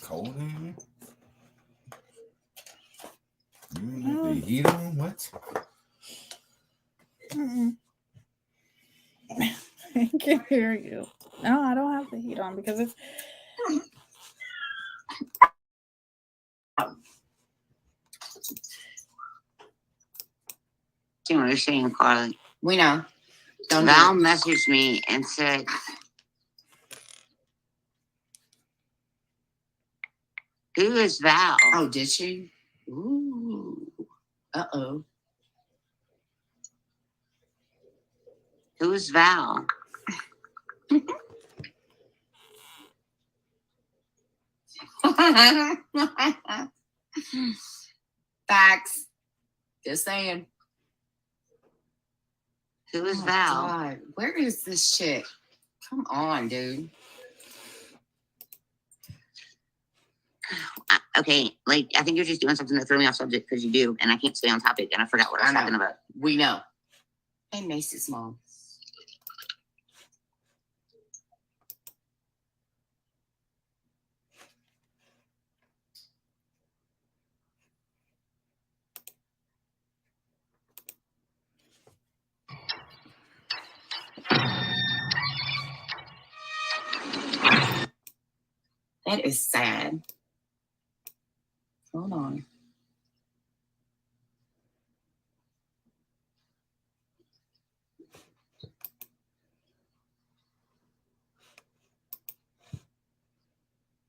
Cold in here? You got the heat on? What? I can hear you. No, I don't have the heat on because it's. See what you're saying, Carly. We know. Don't Val messaged me and said, "Who is Val?" Oh, did she? Ooh. Uh-oh. Who is Val? Facts. Just saying. Who is Val? God, where is this shit? Come on, dude. Okay, like, I think you're just doing something to throw me off subject because you do, and I can't stay on topic, and I forgot what I was talking about. We know. Hey, Macy's mom. That is sad. Hold on.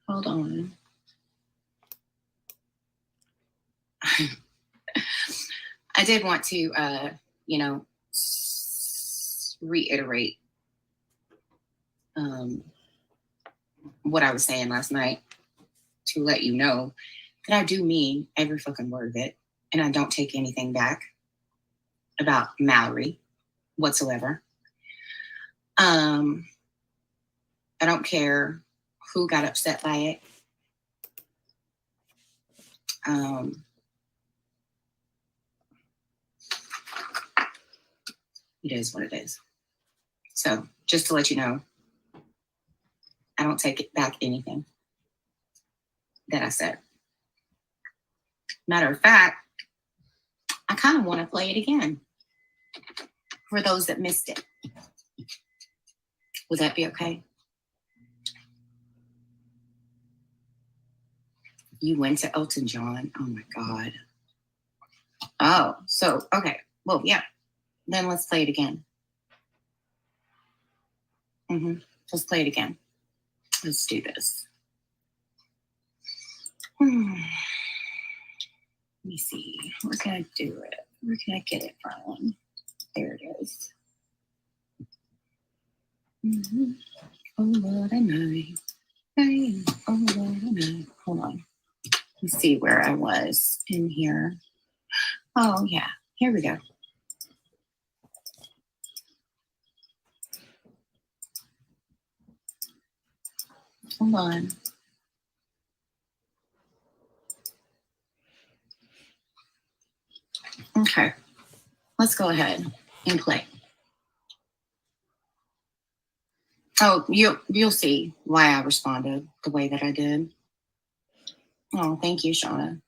Hold on. I did want to, reiterate what I was saying last night to let you know that I do mean every fucking word of it, and I don't take anything back about Mallory whatsoever. I don't care who got upset by it. It is what it is. So just to let you know, I don't take it back anything that I said. Matter of fact, I kind of want to play it again for those that missed it. Would that be okay? You went to Elton John? Oh my God. Oh, so, okay. Well, yeah. Then let's play it again. Let's play it again. Let's do this. Let me see. Where can I do it? Where can I get it from? There it is. Oh, what a night. Hey, oh, what a night. Hold on. Let's see where I was in here. Oh, yeah. Here we go. Hold on. Okay. Let's go ahead and play. Oh, you'll see why I responded the way that I did. Oh, thank you, Shauna.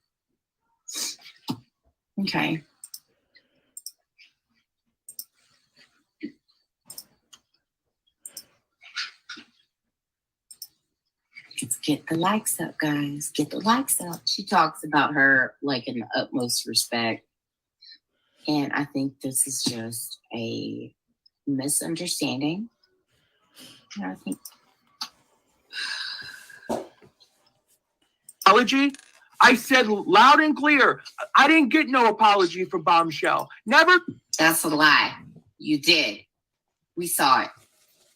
Okay. Let's get the likes up, guys. Get the likes up. She talks about her like in the utmost respect. And I think this is just a misunderstanding. And I think apology. I said loud and clear, I didn't get no apology from Bombshell. Never. That's a lie. You did. We saw it.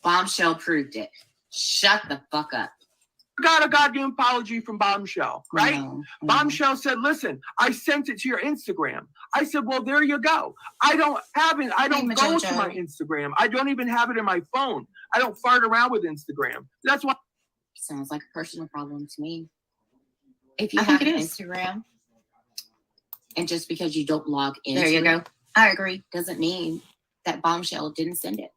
Bombshell proved it. Shut the fuck up. Got a goddamn apology from Bombshell, right? No. Bombshell said, listen, I sent it to your Instagram. I said, well, there you go. I don't go to my Instagram. I don't even have it in my phone. I don't fart around with Instagram. That's why. Sounds like a personal problem to me. If you have an Instagram, and just because you don't log into There you go. I agree, doesn't mean that Bombshell didn't send it.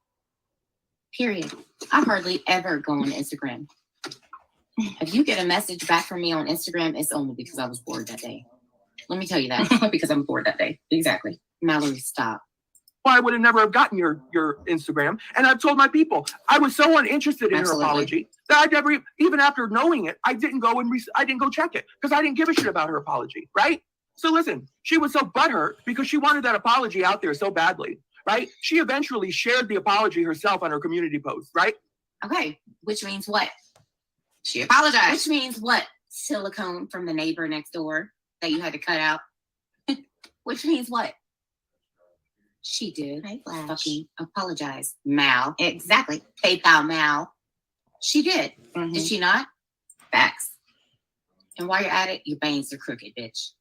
Period. I hardly ever go on Instagram. If you get a message back from me on Instagram, it's only because I was bored that day. Let me tell you that. Because I'm bored that day. Exactly. Mallory, stop. I would have never have gotten your Instagram. And I've told my people, I was so uninterested in her apology that I never, even after knowing it, I didn't go check it because I didn't give a shit about her apology, right? So listen, she was so butthurt because she wanted that apology out there so badly, right? She eventually shared the apology herself on her community post, right? Okay, which means what? She apologized. Which means what? Silicone from the neighbor next door that you had to cut out. Which means what? She did fucking apologize. Mal. Exactly. PayPal Mal. She did. Mm-hmm. Did she not? Facts. And while you're at it, your bangs are crooked, bitch.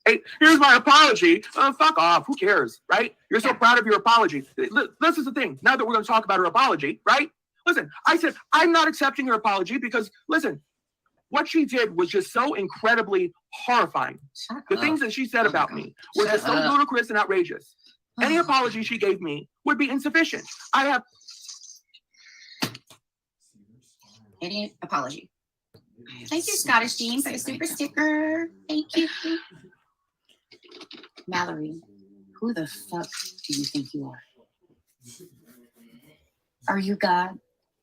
Hey, here's my apology. Fuck off. Who cares, right? You're so proud of your apology. This is the thing. Now that we're going to talk about her apology, right? Listen, I said, I'm not accepting her apology because, listen, what she did was just so incredibly horrifying. The things that she said about me were just so ludicrous and outrageous. Any apology she gave me would be insufficient. I have any apology. Thank you, Scottish Jean, for the super sticker. Thank you. Mallory, who the fuck do you think you are? Are you God?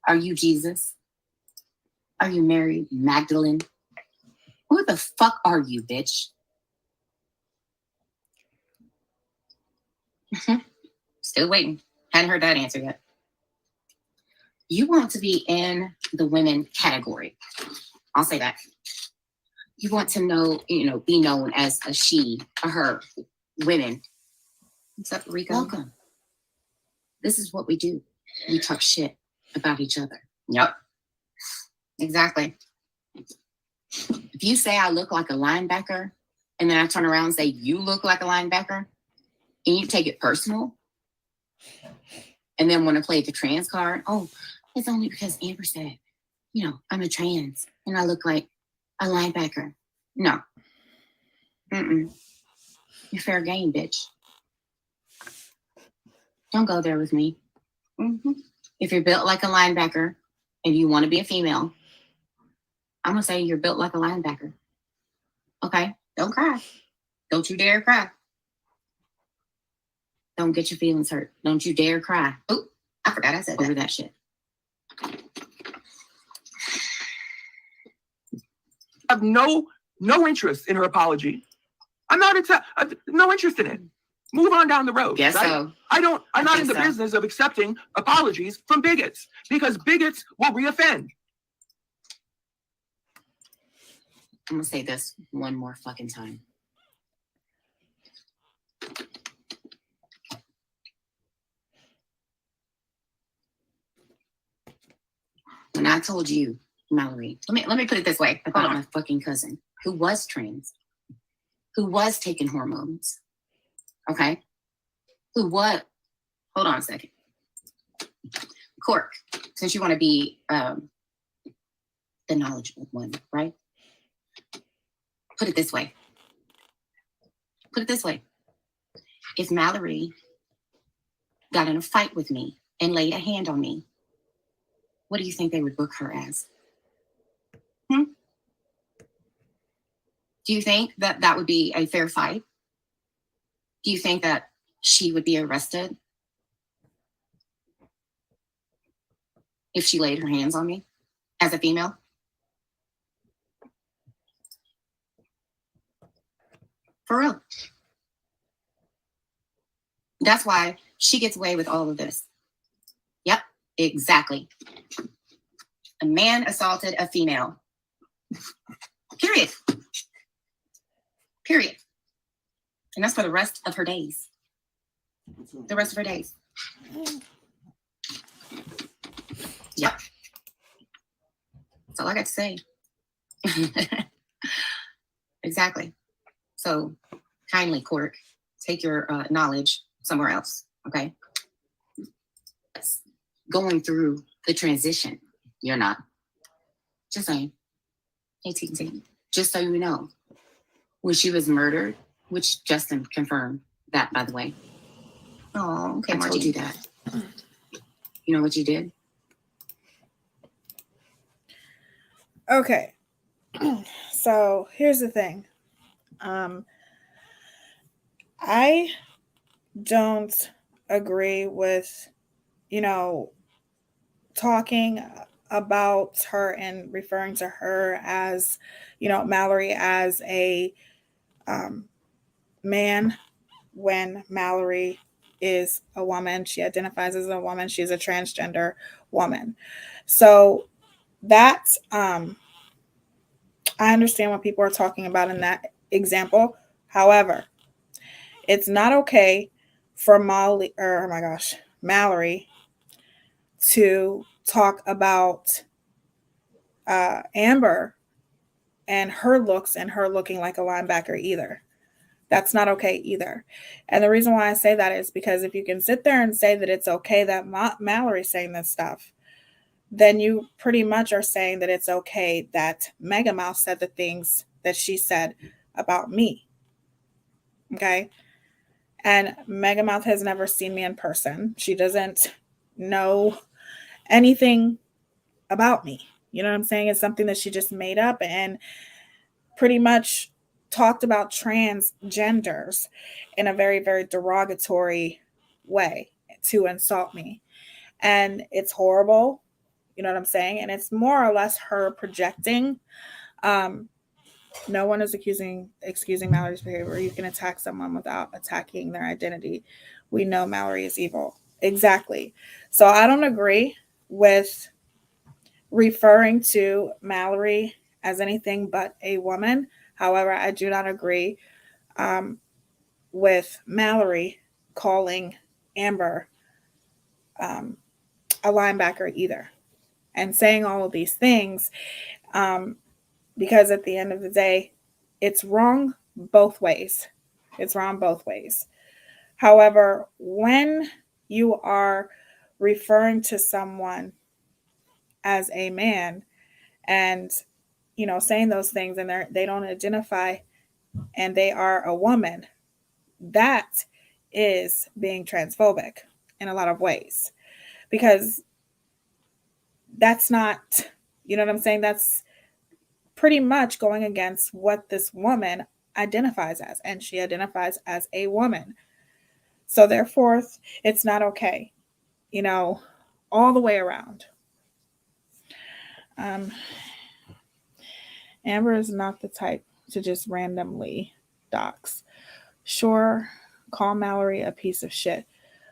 Are you Jesus? Are you Mary Magdalene? Who the fuck are you, bitch? Still waiting. Hadn't heard that answer yet. You want to be in the women category. I'll say that. You want to know, be known as a she, a her, women. What's up, Rico? Welcome. This is what we do. We talk shit about each other. Yep. Exactly. If you say I look like a linebacker, and then I turn around and say you look like a linebacker, and you take it personal, and then want to play the trans card, oh, it's only because Amber said, I'm a trans, and I look like a linebacker. No. You're fair game, bitch. Don't go there with me. If you're built like a linebacker and you want to be a female, I'm going to say you're built like a linebacker. Okay? Don't cry. Don't you dare cry. Don't get your feelings hurt. Don't you dare cry. Oh, I forgot I said over that shit. I have no interest in her apology. I'm not no interest in it. Move on down the road. Yes, right? so. I'm not in the business of accepting apologies from bigots because bigots will reoffend. I'm gonna say this one more fucking time. When I told you, Mallory, let me put it this way about my fucking cousin who was trans, who was taking hormones. Okay? Hold on a second. Cork, since you want to be the knowledgeable one, right? Put it this way. If Mallory got in a fight with me and laid a hand on me, what do you think they would book her as? Do you think that would be a fair fight? Do you think that she would be arrested if she laid her hands on me as a female? For real. That's why she gets away with all of this. Yep, exactly. A man assaulted a female. Period. Period. And that's for the rest of her days. The rest of her days. Yep. That's all I got to say. Exactly. So kindly, court, take your knowledge somewhere else. Okay. Going through the transition. You're not. Just saying. Hey, T. Just so you know, when she was murdered, which Justin confirmed that, by the way. Oh, okay. I told you that. You know what you did? Okay. So here's the thing. I don't agree with, talking about her and referring to her as, Mallory as a man when Mallory is a woman. She identifies as a woman. She's a transgender woman. So that's, I understand what people are talking about in that example. However, it's not okay for Mallory to talk about Amber and her looks and her looking like a linebacker either. That's not okay either. And the reason why I say that is because if you can sit there and say that it's okay that Mallory's saying this stuff, then you pretty much are saying that it's okay that Mega Mouse said the things that she said about me. Okay? And Mega Mouth has never seen me in person. She doesn't know anything about me. You know what I'm saying? It's something that she just made up and pretty much talked about transgenders in a very, very derogatory way to insult me. And it's horrible. You know what I'm saying? And it's more or less her projecting. No one is excusing Mallory's behavior. You can attack someone without attacking their identity. We know Mallory is evil. Exactly. So I don't agree with referring to Mallory as anything but a woman. However, I do not agree with Mallory calling Amber a linebacker either and saying all of these things because at the end of the day, it's wrong both ways. It's wrong both ways. However, when you are referring to someone as a man and saying those things and they don't identify and they are a woman, that is being transphobic in a lot of ways, because that's not, you know what I'm saying? That's pretty much going against what this woman identifies as, and she identifies as a woman. So therefore, it's not okay, all the way around. Amber is not the type to just randomly dox. Sure, call Mallory a piece of shit,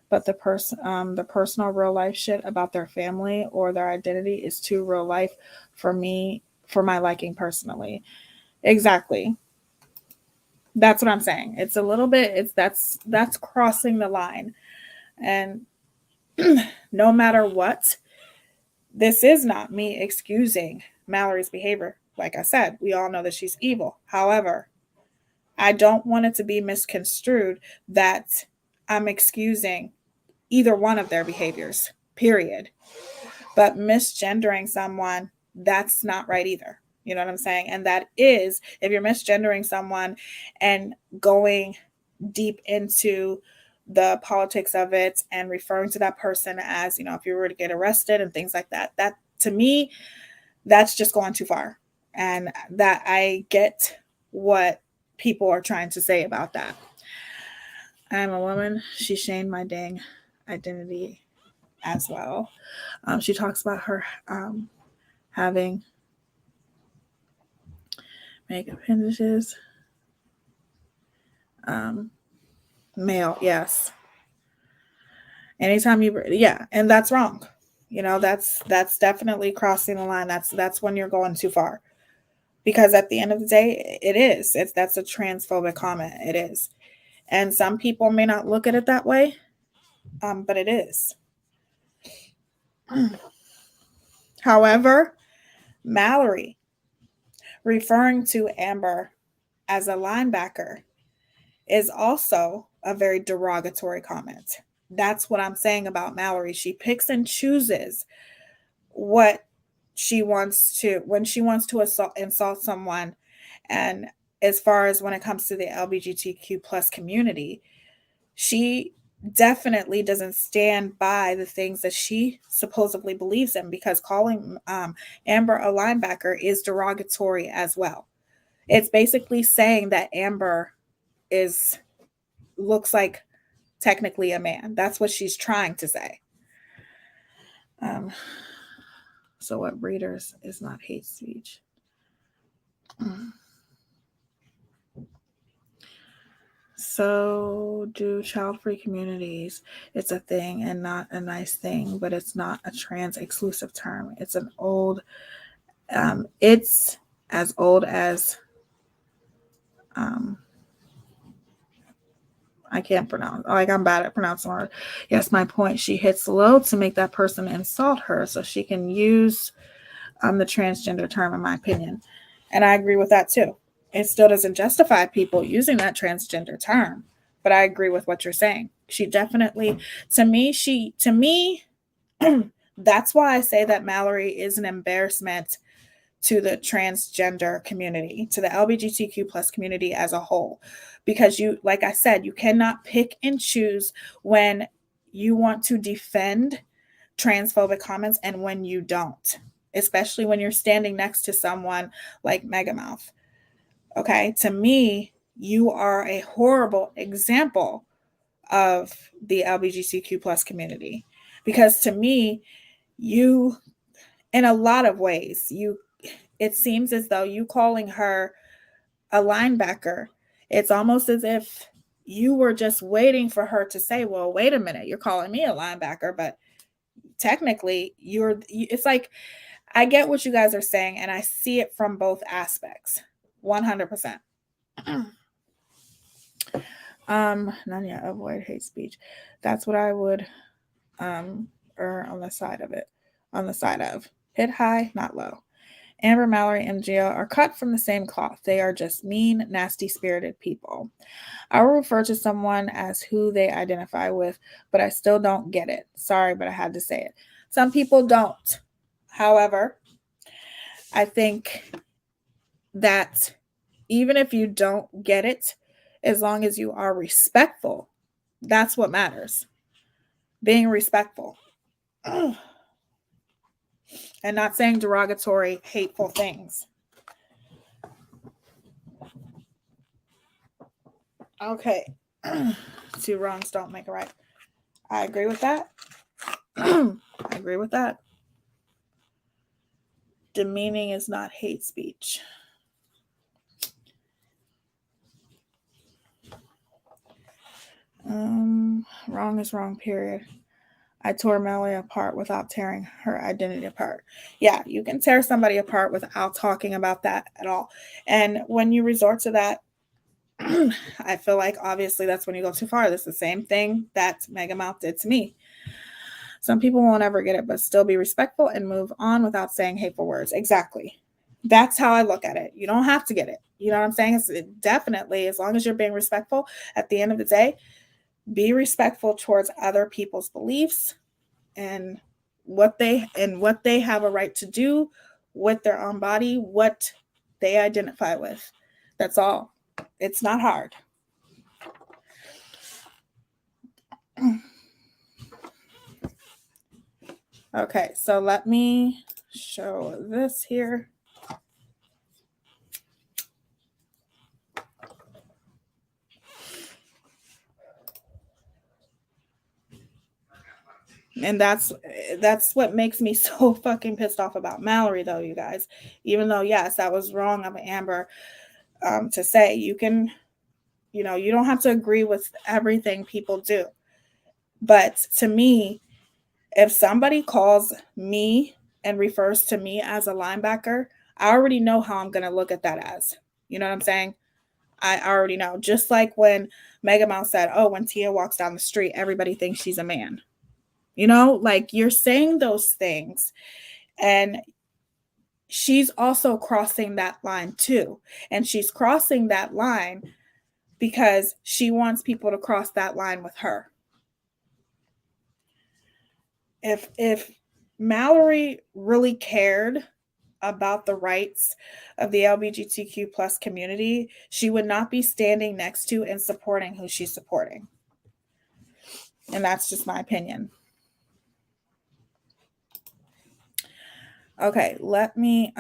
but the personal real life shit about their family or their identity is too real life for me, for my liking personally. Exactly. That's what I'm saying. It's a little bit, that's crossing the line. And no matter what, this is not me excusing Mallory's behavior. Like I said, we all know that she's evil. However, I don't want it to be misconstrued that I'm excusing either one of their behaviors, period. But misgendering someone, that's not right either. You know what I'm saying? And that is, if you're misgendering someone and going deep into the politics of it and referring to that person as, if you were to get arrested and things like that, that to me, that's just going too far. And that I get what people are trying to say about that. I'm a woman. She shamed my dang identity as well. She talks about her having make appendages. Male, yes. Anytime and that's wrong. That's definitely crossing the line. That's when you're going too far. Because at the end of the day, that's a transphobic comment. It is. And some people may not look at it that way, but it is. However, Mallory referring to Amber as a linebacker is also a very derogatory comment. That's what I'm saying about Mallory. She picks and chooses what she wants to when she wants to insult someone. And as far as when it comes to the LGBTQ plus community, she definitely doesn't stand by the things that she supposedly believes in, because calling Amber a linebacker is derogatory as well. It's basically saying that Amber looks like technically a man. That's what she's trying to say. So what breeders is not hate speech? So do child-free communities. It's a thing and not a nice thing, but it's not a trans exclusive term. It's it's as old as I can't pronounce, like I'm bad at pronouncing words. Yes, my point. She hits low to make that person insult her so she can use the transgender term, in my opinion. And I agree with that too. It still doesn't justify people using that transgender term, but I agree with what you're saying. She definitely, to me, that's why I say that Mallory is an embarrassment to the transgender community, to the LGBTQ plus community as a whole. Because like I said, you cannot pick and choose when you want to defend transphobic comments and when you don't, especially when you're standing next to someone like Megamouth. Okay, to me, you are a horrible example of the LGBTQ plus community, because to me, you, in a lot of ways, it seems as though you calling her a linebacker, it's almost as if you were just waiting for her to say, well, wait a minute, you're calling me a linebacker, but technically it's like, I get what you guys are saying, and I see it from both aspects, 100%. None yet. Avoid hate speech. That's what I would err on the side of. Hit high, not low. Amber, Mallory, and Gia are cut from the same cloth. They are just mean, nasty-spirited people. I will refer to someone as who they identify with, but I still don't get it. Sorry, but I had to say it. Some people don't. However, I think that even if you don't get it, as long as you are respectful, that's what matters. Being respectful. And not saying derogatory, hateful things. Okay. Two wrongs don't make a right. I agree with that. I agree with that. Demeaning is not hate speech. Wrong is wrong, period. I tore Melly apart without tearing her identity apart. Yeah, you can tear somebody apart without talking about that at all. And when you resort to that, I feel like obviously that's when you go too far. That's the same thing that Megamouth did to me. Some people won't ever get it, but still be respectful and move on without saying hateful words. Exactly. That's how I look at it. You don't have to get it. You know what I'm saying? It's definitely, as long as you're being respectful, at the end of the day, be respectful towards other people's beliefs and what they have a right to do with their own body, what they identify with. That's all. It's not hard. Okay, so let me show this here. And that's what makes me so fucking pissed off about Mallory, though, you guys. Even though, yes, that was wrong of Amber to say. You can, you don't have to agree with everything people do. But to me, if somebody calls me and refers to me as a linebacker, I already know how I'm going to look at that as. You know what I'm saying? I already know. Just like when Mega Mouse said, oh, when Tia walks down the street, everybody thinks she's a man. You know, like you're saying those things. And she's also crossing that line too. And she's crossing that line because she wants people to cross that line with her. If Mallory really cared about the rights of the LGBTQ plus community, she would not be standing next to and supporting who she's supporting. And that's just my opinion. Okay, let me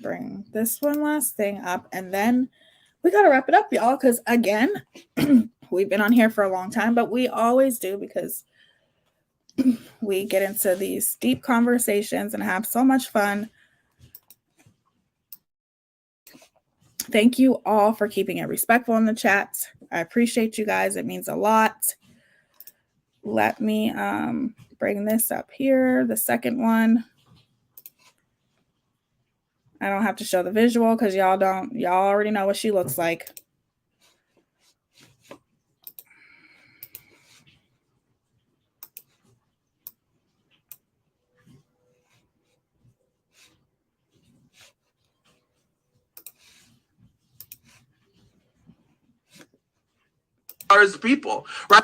bring this one last thing up, and then we got to wrap it up, y'all, because again, we've been on here for a long time, but we always do because we get into these deep conversations and have so much fun. Thank you all for keeping it respectful in the chat. I appreciate you guys. It means a lot. Let me bring this up here, the second one. I don't have to show the visual because y'all already know what she looks like. As people, right?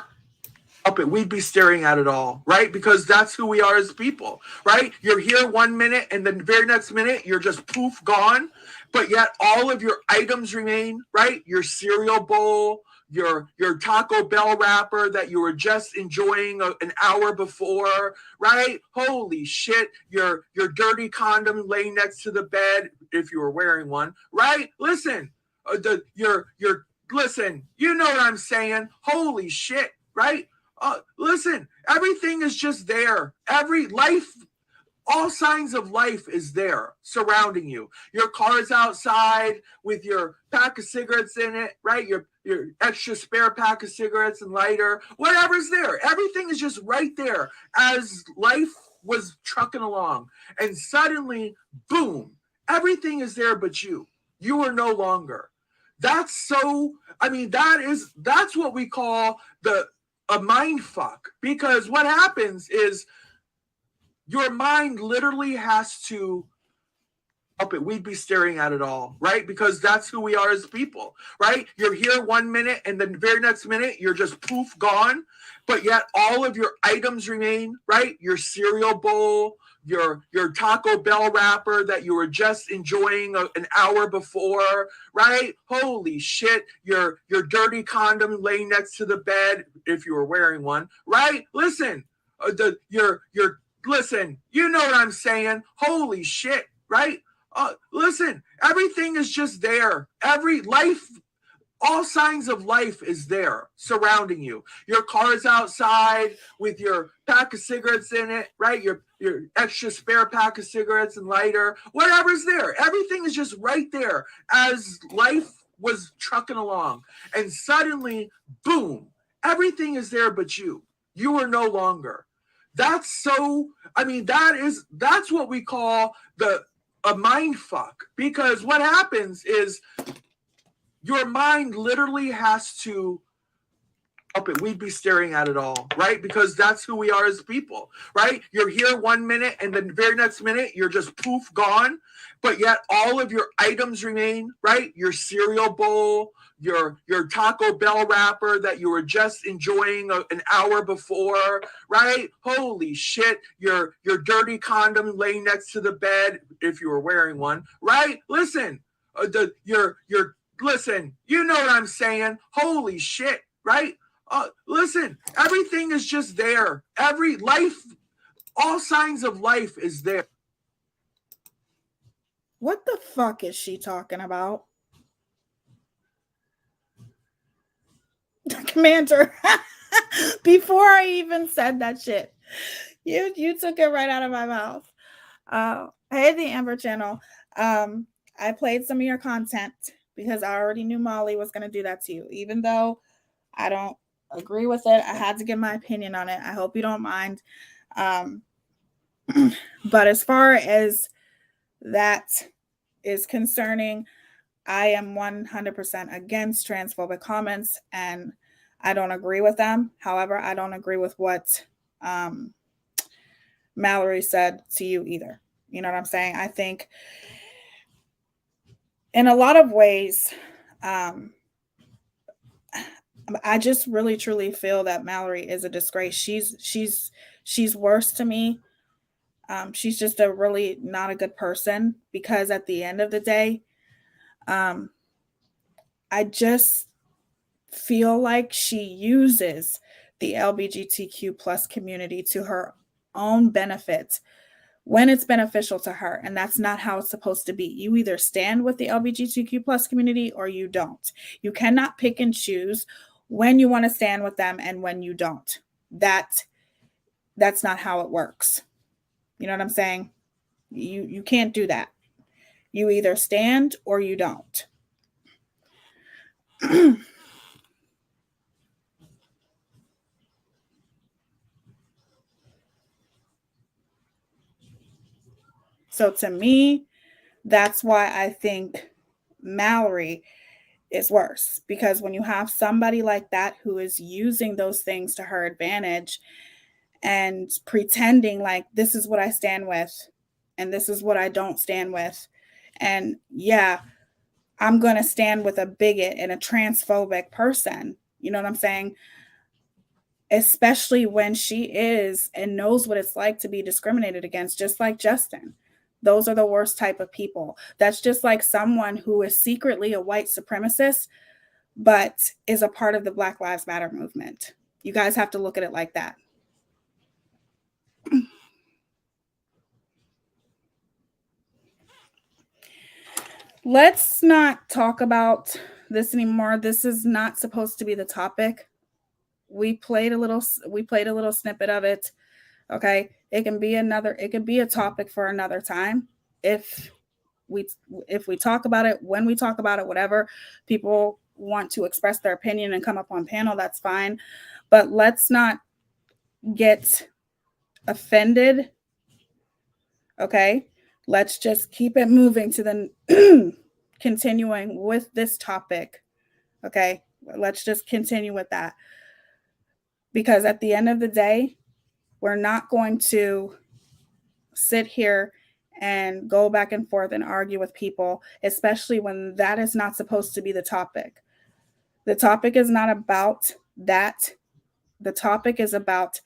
We'd be staring at it all, right? Because that's who we are as people, right? You're here 1 minute and the very next minute you're just poof gone, but yet all of your items remain, right? Your cereal bowl, your Taco Bell wrapper that you were just enjoying an hour before, right? Holy shit, your dirty condom laying next to the bed if you were wearing one, right? Listen, listen, you know what I'm saying? Holy shit, right? Listen, everything is just there. Every life, all signs of life is there surrounding you. Your car's outside with your pack of cigarettes in it, right? Your extra spare pack of cigarettes and lighter, whatever's there. Everything is just right there as life was trucking along. And suddenly, boom, everything is there but you. You are no longer. That's what we call a mind fuck, because what happens is your mind literally has to we'd be staring at it all, right? Because that's who we are as people, right? You're here 1 minute and the very next minute you're just poof gone, but yet all of your items remain, right? Your cereal bowl, your Taco Bell wrapper that you were just enjoying an hour before, right? Holy shit, your dirty condom laying next to the bed if you were wearing one, right? Listen, listen, you know what I'm saying? Holy shit, right? Listen, everything is just there. Every life, all signs of life is there surrounding you. Your car's outside with your pack of cigarettes in it, right? Your extra spare pack of cigarettes and lighter, whatever's there. Everything is just right there as life was trucking along. And suddenly, boom, everything is there but you. You are no longer. That's what we call a mind fuck, because what happens is your mind literally has to we'd be staring at it all, right? Because that's who we are as people, right? You're here 1 minute and the very next minute you're just poof gone, but yet all of your items remain, right? Your cereal bowl, your Taco Bell wrapper that you were just enjoying an hour before, right? Holy shit, your dirty condom laying next to the bed if you were wearing one, right? Listen, listen, you know what I'm saying? Holy shit, right? Listen, everything is just there. Every life, all signs of life is there. What the fuck is she talking about? Commander, before I even said that shit, you took it right out of my mouth. Hey, the Amber channel. I played some of your content because I already knew Molly was going to do that to you, even though I don't agree with it. I had to give my opinion on it. I hope you don't mind. But as far as that is concerning, I am 100% against transphobic comments, and I don't agree with them. However, I don't agree with what Mallory said to you either. You know what I'm saying? I think in a lot of ways, I just really truly feel that Mallory is a disgrace. She's worse to me. She's just a really not a good person, because at the end of the day, I just feel like she uses the LGBTQ plus community to her own benefit when it's beneficial to her. And that's not how it's supposed to be. You either stand with the LGBTQ plus community or you don't. You cannot pick and choose when you want to stand with them and when you don't. That's not how it works. You know what I'm saying? You can't do that. You either stand or you don't. So to me, that's why I think Mallory is worse, because when you have somebody like that who is using those things to her advantage and pretending like this is what I stand with and this is what I don't stand with. And yeah, I'm going to stand with a bigot and a transphobic person. You know what I'm saying? Especially when she is and knows what it's like to be discriminated against, just like Justin. Those are the worst type of people. That's just like someone who is secretly a white supremacist, but is a part of the Black Lives Matter movement. You guys have to look at it like that. Let's not talk about this anymore. This is not supposed to be the topic. We played a little snippet of it. Okay. It can be a topic for another time. If we talk about it, when we talk about it, whatever, people want to express their opinion and come up on panel, that's fine. But let's not get offended. Okay. Let's just keep it moving to the continuing with this topic. Okay. Let's just continue with that. Because at the end of the day, we're not going to sit here and go back and forth and argue with people, especially when that is not supposed to be the topic. The topic is not about that. The topic is about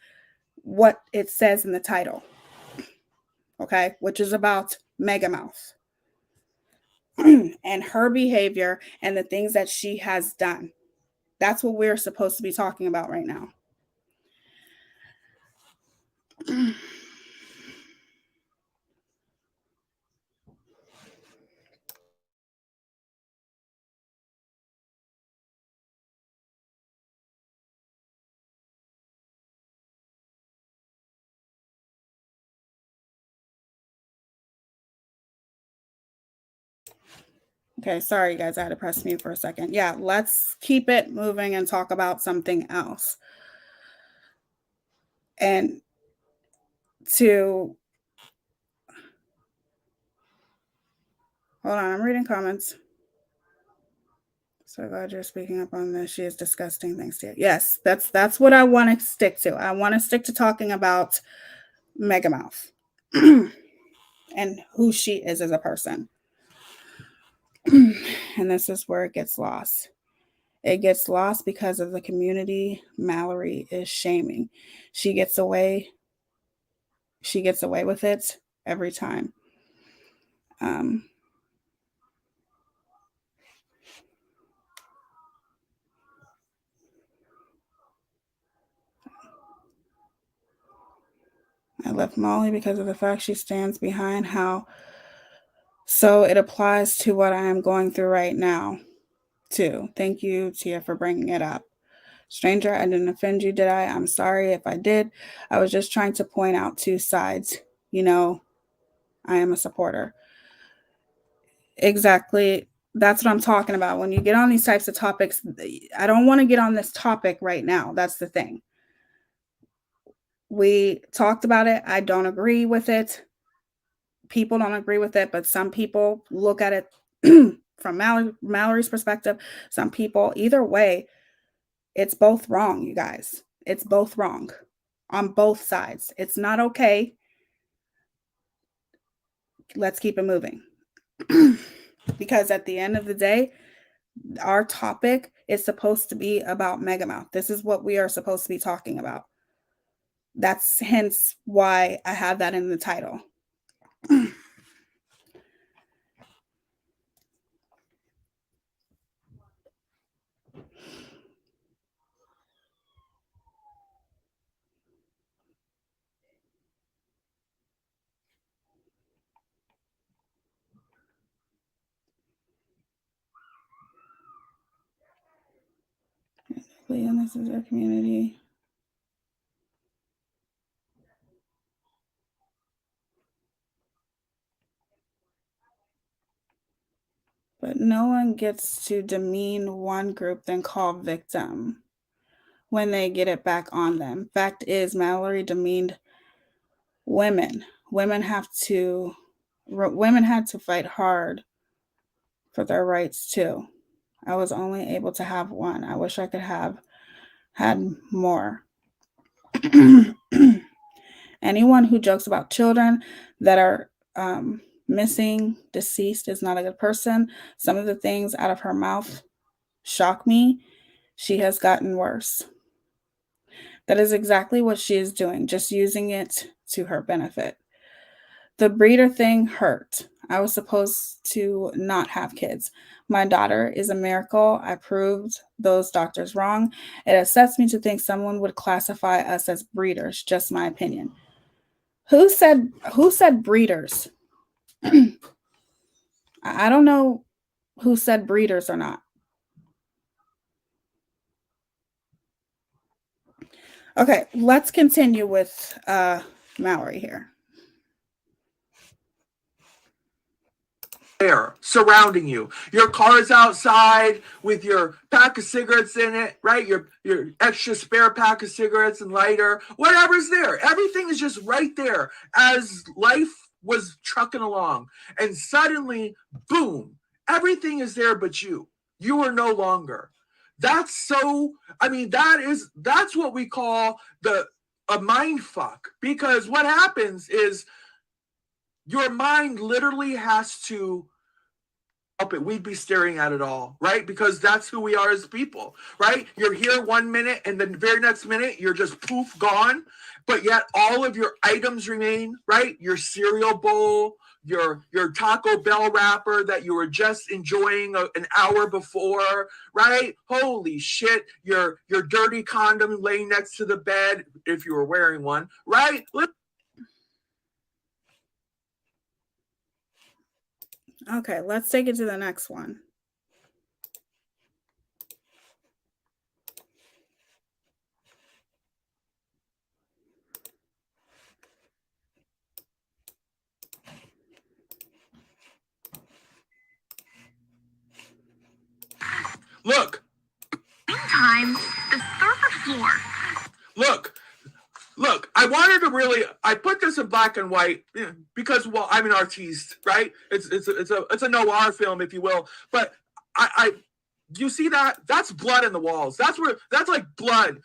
what it says in the title, okay, which is about Megamouth and her behavior and the things that she has done. That's what we're supposed to be talking about right now. Okay, sorry guys, I had to press mute for a second. Yeah, let's keep it moving and talk about something else. And hold on, I'm reading comments. So glad you're speaking up on this. She is disgusting. Thanks to you. Yes, that's what I want to stick to. I want to stick to talking about Megamouth and who she is as a person. And this is where it gets lost. It gets lost because of the community Mallory is shaming. She gets away with it every time. I left Molly because of the fact she stands behind how. So it applies to what I am going through right now, too. Thank you, Tia, for bringing it up. Stranger, I didn't offend you, did I? I'm sorry if I did. I was just trying to point out two sides. You know, I am a supporter. Exactly. That's what I'm talking about. When you get on these types of topics, I don't want to get on this topic right now. That's the thing. We talked about it. I don't agree with it. People don't agree with it, but some people look at it from Mallory's perspective. Some people, either way, it's both wrong, you guys. It's both wrong on both sides. It's not okay. Let's keep it moving. Because at the end of the day, our topic is supposed to be about Megamouth. This is what we are supposed to be talking about. That's hence why I have that in the title. And this is our community. But no one gets to demean one group then call victim when they get it back on them. Fact is, Mallory demeaned women. Women had to fight hard for their rights too. I was only able to have one. I wish I could have had more. Anyone who jokes about children that are missing, deceased is not a good person. Some of the things out of her mouth shock me. She has gotten worse. That is exactly what she is doing, just using it to her benefit. The breeder thing hurt. I was supposed to not have kids. My daughter is a miracle. I proved those doctors wrong. It upsets me to think someone would classify us as breeders, just my opinion. Who said breeders? I don't know who said breeders or not. Okay, let's continue with Mallory here. There, surrounding you. Your car is outside with your pack of cigarettes in it, right? Your extra spare pack of cigarettes and lighter, whatever's there. Everything is just right there as life was trucking along. And suddenly, boom, everything is there but you. You are no longer. That's so, I mean, that's what we call a mind fuck. Because what happens is your mind literally has to up it. We'd be staring at it all, right? Because that's who we are as people, right? You're here 1 minute and then the very next minute you're just poof gone, but yet all of your items remain, right? Your cereal bowl, your Taco Bell wrapper that you were just enjoying an hour before, right? Holy shit, your dirty condom laying next to the bed if you were wearing one, right? Okay, let's take it to the next one. Look. Meantime, the third floor. Look, I wanted to really, I put this in black and white because, well, I'm an artiste, right? It's a noir film, if you will. But you see that? That's blood in the walls. That's like blood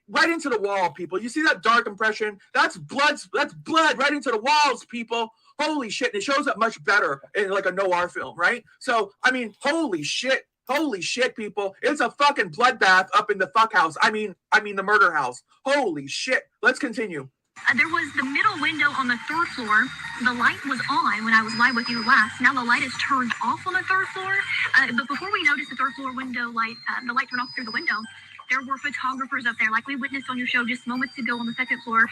right into the wall, people. You see that dark impression? That's blood right into the walls, people. Holy shit. And it shows up much better in like a noir film, right? So, I mean, holy shit, people. It's a fucking bloodbath up in the fuck house. I mean the murder house. Holy shit. Let's continue. There was the middle window on the third floor. The light was on when I was live with you last. Now the light is turned off on the third floor. But before we noticed the third floor window light, the light turned off through the window, there were photographers up there, like we witnessed on your show just moments ago on the second floor.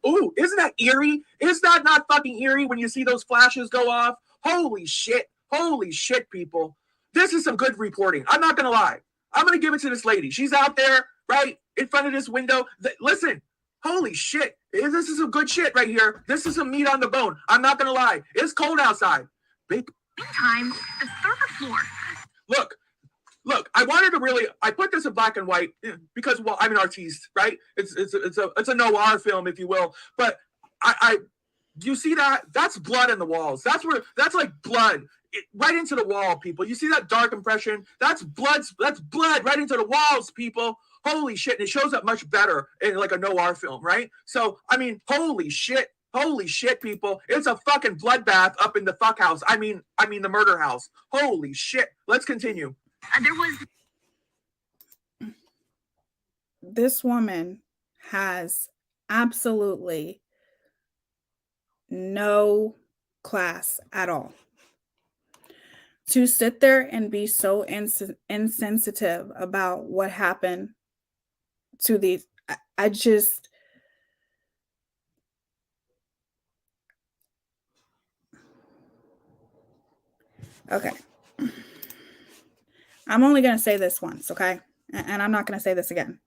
Ooh, isn't that eerie? Is that not fucking eerie when you see those flashes go off? Holy shit, people. This is some good reporting. I'm not going to lie. I'm going to give it to this lady. She's out there, right, in front of this window. Listen, holy shit. This is some good shit right here. This is some meat on the bone. I'm not going to lie. It's cold outside. Meantime, the third floor. Look, I wanted to really, I put this in black and white because, well, I'm an artiste, right? It's a noir film, if you will. But you see that? That's blood in the walls. That's like blood right into the wall, people. You see that dark impression? That's blood right into the walls, people. Holy shit. And it shows up much better in like a noir film, right? So, I mean, holy shit, people. It's a fucking bloodbath up in the fuck house. I mean, the murder house. Holy shit. Let's continue. There was. This woman has absolutely no class at all. To sit there and be so insensitive about what happened to these, I just. Okay. I'm only going to say this once, okay? And I'm not going to say this again.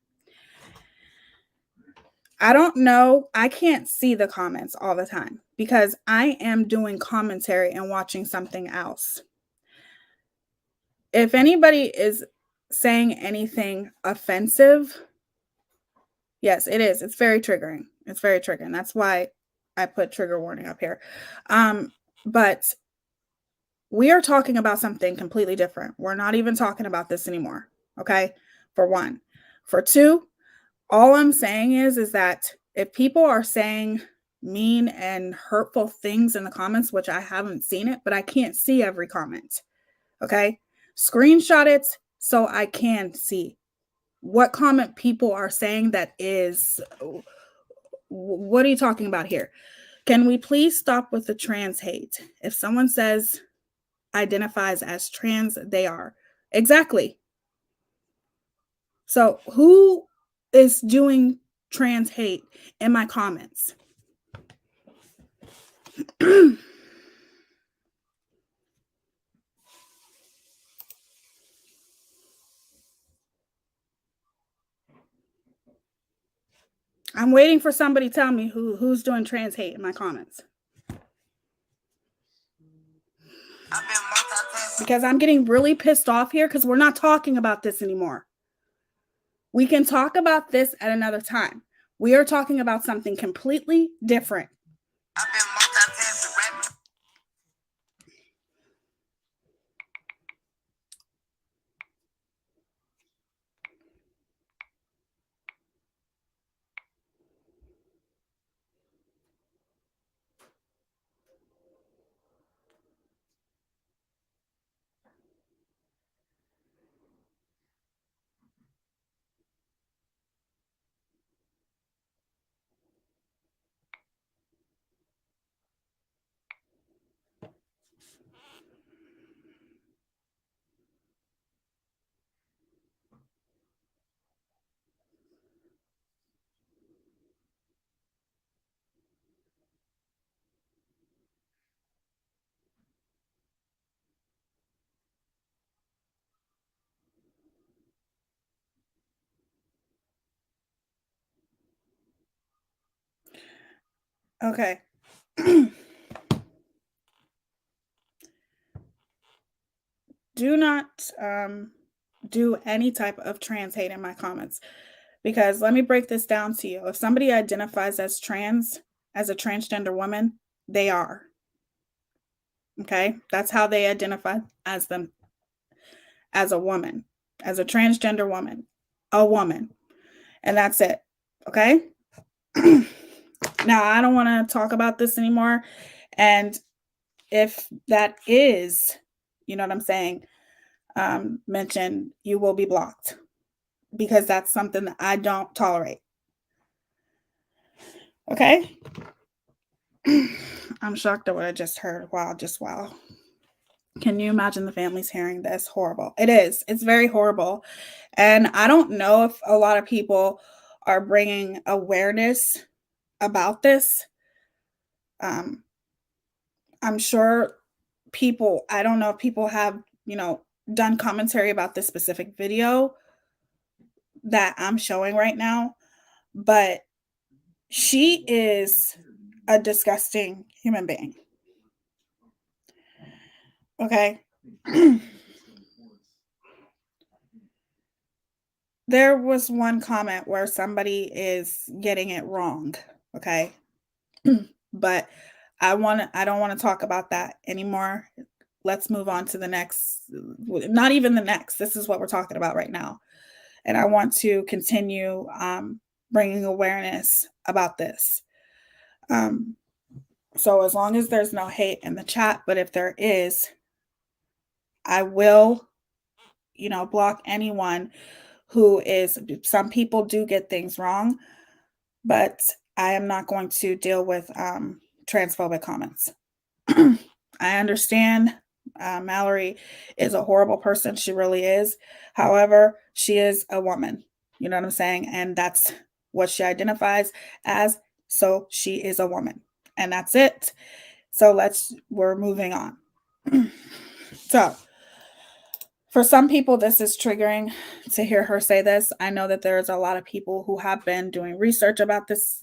I don't know. I can't see the comments all the time because I am doing commentary and watching something else. If anybody is saying anything offensive, yes, it is. It's very triggering. It's very triggering. That's why I put trigger warning up here. But we are talking about something completely different. We're not even talking about this anymore. Okay. For one. For two, all I'm saying is that if people are saying mean and hurtful things in the comments, which I haven't seen it, but I can't see every comment. Okay. Screenshot it so I can see what comment people are saying that is. What are you talking about here? Can we please stop with the trans hate? If someone says identifies as trans, they are. Exactly. So who is doing trans hate in my comments? I'm waiting for somebody to tell me who's doing trans hate in my comments. Because I'm getting really pissed off here because we're not talking about this anymore. We can talk about this at another time. We are talking about something completely different. Okay. Do not do any type of trans hate in my comments, because let me break this down to you. If somebody identifies as trans, as a transgender woman, they are. Okay? That's how they identify as them, as a woman, as a transgender woman, a woman. And that's it. Okay? Now, I don't want to talk about this anymore. And if that is, you know what I'm saying, mentioned, you will be blocked, because that's something that I don't tolerate. Okay? I'm shocked at what I just heard. Wow, just wow. Can you imagine the families hearing this? Horrible. It is. It's very horrible. And I don't know if a lot of people are bringing awareness about this. I'm sure people, I don't know if people have, done commentary about this specific video that I'm showing right now, but she is a disgusting human being. Okay. there was one comment where somebody is getting it wrong, okay? But I don't want to talk about that anymore. Let's move on to the next, not even the next. This is what we're talking about right now. And I want to continue bringing awareness about this. So as long as there's no hate in the chat, but if there is, I will, block anyone who is, some people do get things wrong, but I am not going to deal with transphobic comments. I understand Mallory is a horrible person. She really is. However, she is a woman. You know what I'm saying? And that's what she identifies as. So she is a woman. And that's it. So we're moving on. So for some people, this is triggering to hear her say this. I know that there's a lot of people who have been doing research about this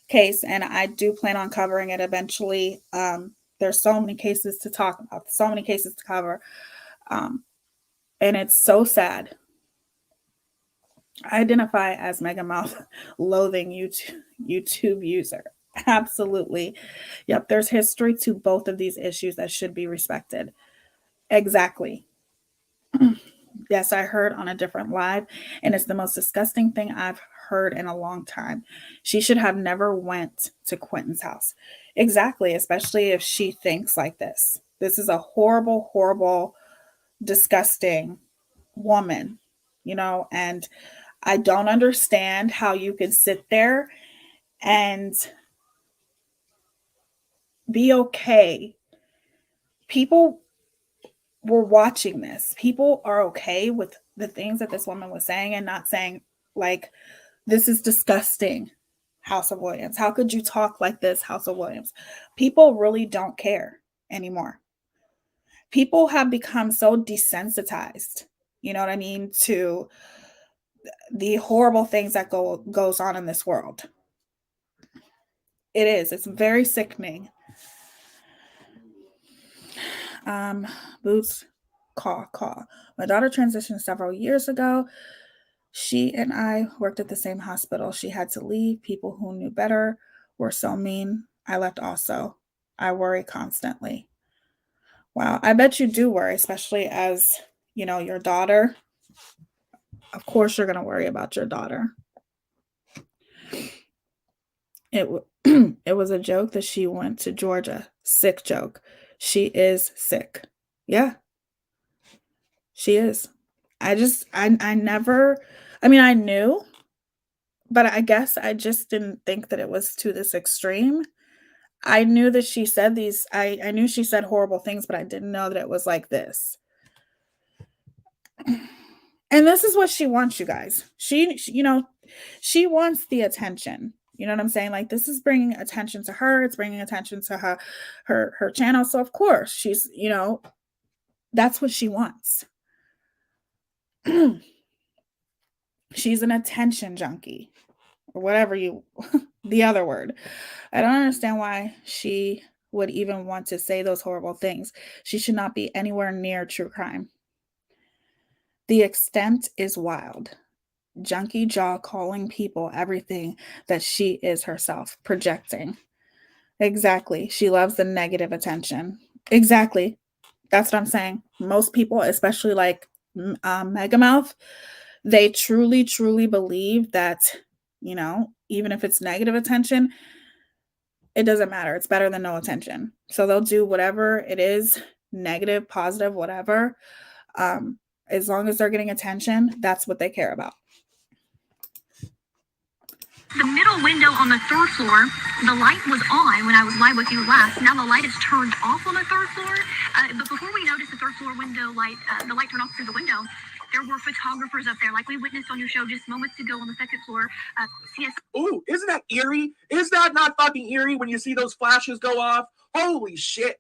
case, and I do plan on covering it eventually. There's so many cases to talk about, so many cases to cover, and it's so sad. I identify as Mega Mouth loathing YouTube user. Absolutely. Yep, there's history to both of these issues that should be respected. Exactly. Yes, I heard on a different live, and it's the most disgusting thing I've heard in a long time. She should have never went to Quentin's house. Exactly, especially if she thinks like this. This is a horrible, horrible, disgusting woman, and I don't understand how you can sit there and be okay. People were watching this. People are okay with the things that this woman was saying and not saying, like, this is disgusting, House of Williams. How could you talk like this, House of Williams? People really don't care anymore. People have become so desensitized, you know what I mean, to the horrible things that goes on in this world. It is. It's very sickening. Boots, call. My daughter transitioned several years ago. She and I worked at the same hospital. She had to leave. People who knew better were so mean. I left also. I worry constantly. Wow, I bet you do worry, especially as, your daughter. Of course you're going to worry about your daughter. It was a joke that she went to Georgia. Sick joke. She is sick. Yeah. She is. I knew, but I guess I just didn't think that it was to this extreme. I knew that she said I knew she said horrible things, but I didn't know that it was like this. And this is what she wants, you guys. She wants the attention. You know what I'm saying? Like, this is bringing attention to her. It's bringing attention to her channel. So of course she's, that's what she wants. She's an attention junkie, or whatever the other word. I don't understand why she would even want to say those horrible things. She should not be anywhere near true crime. The extent is wild. Junkie jaw calling people everything that she is herself, projecting. Exactly. She loves the negative attention. Exactly. That's what I'm saying. Most people, especially like Megamouth, they truly, truly believe that, even if it's negative attention, it doesn't matter. It's better than no attention. So they'll do whatever it is, negative, positive, whatever. As long as they're getting attention, that's what they care about. The middle window on the third floor, the light was on when I was live with you last. Now the light is turned off on the third floor. But before we noticed the third floor window light, the light turned off through the window, there were photographers up there, like we witnessed on your show just moments ago on the second floor. Ooh, isn't that eerie? Is that not fucking eerie when you see those flashes go off? Holy shit,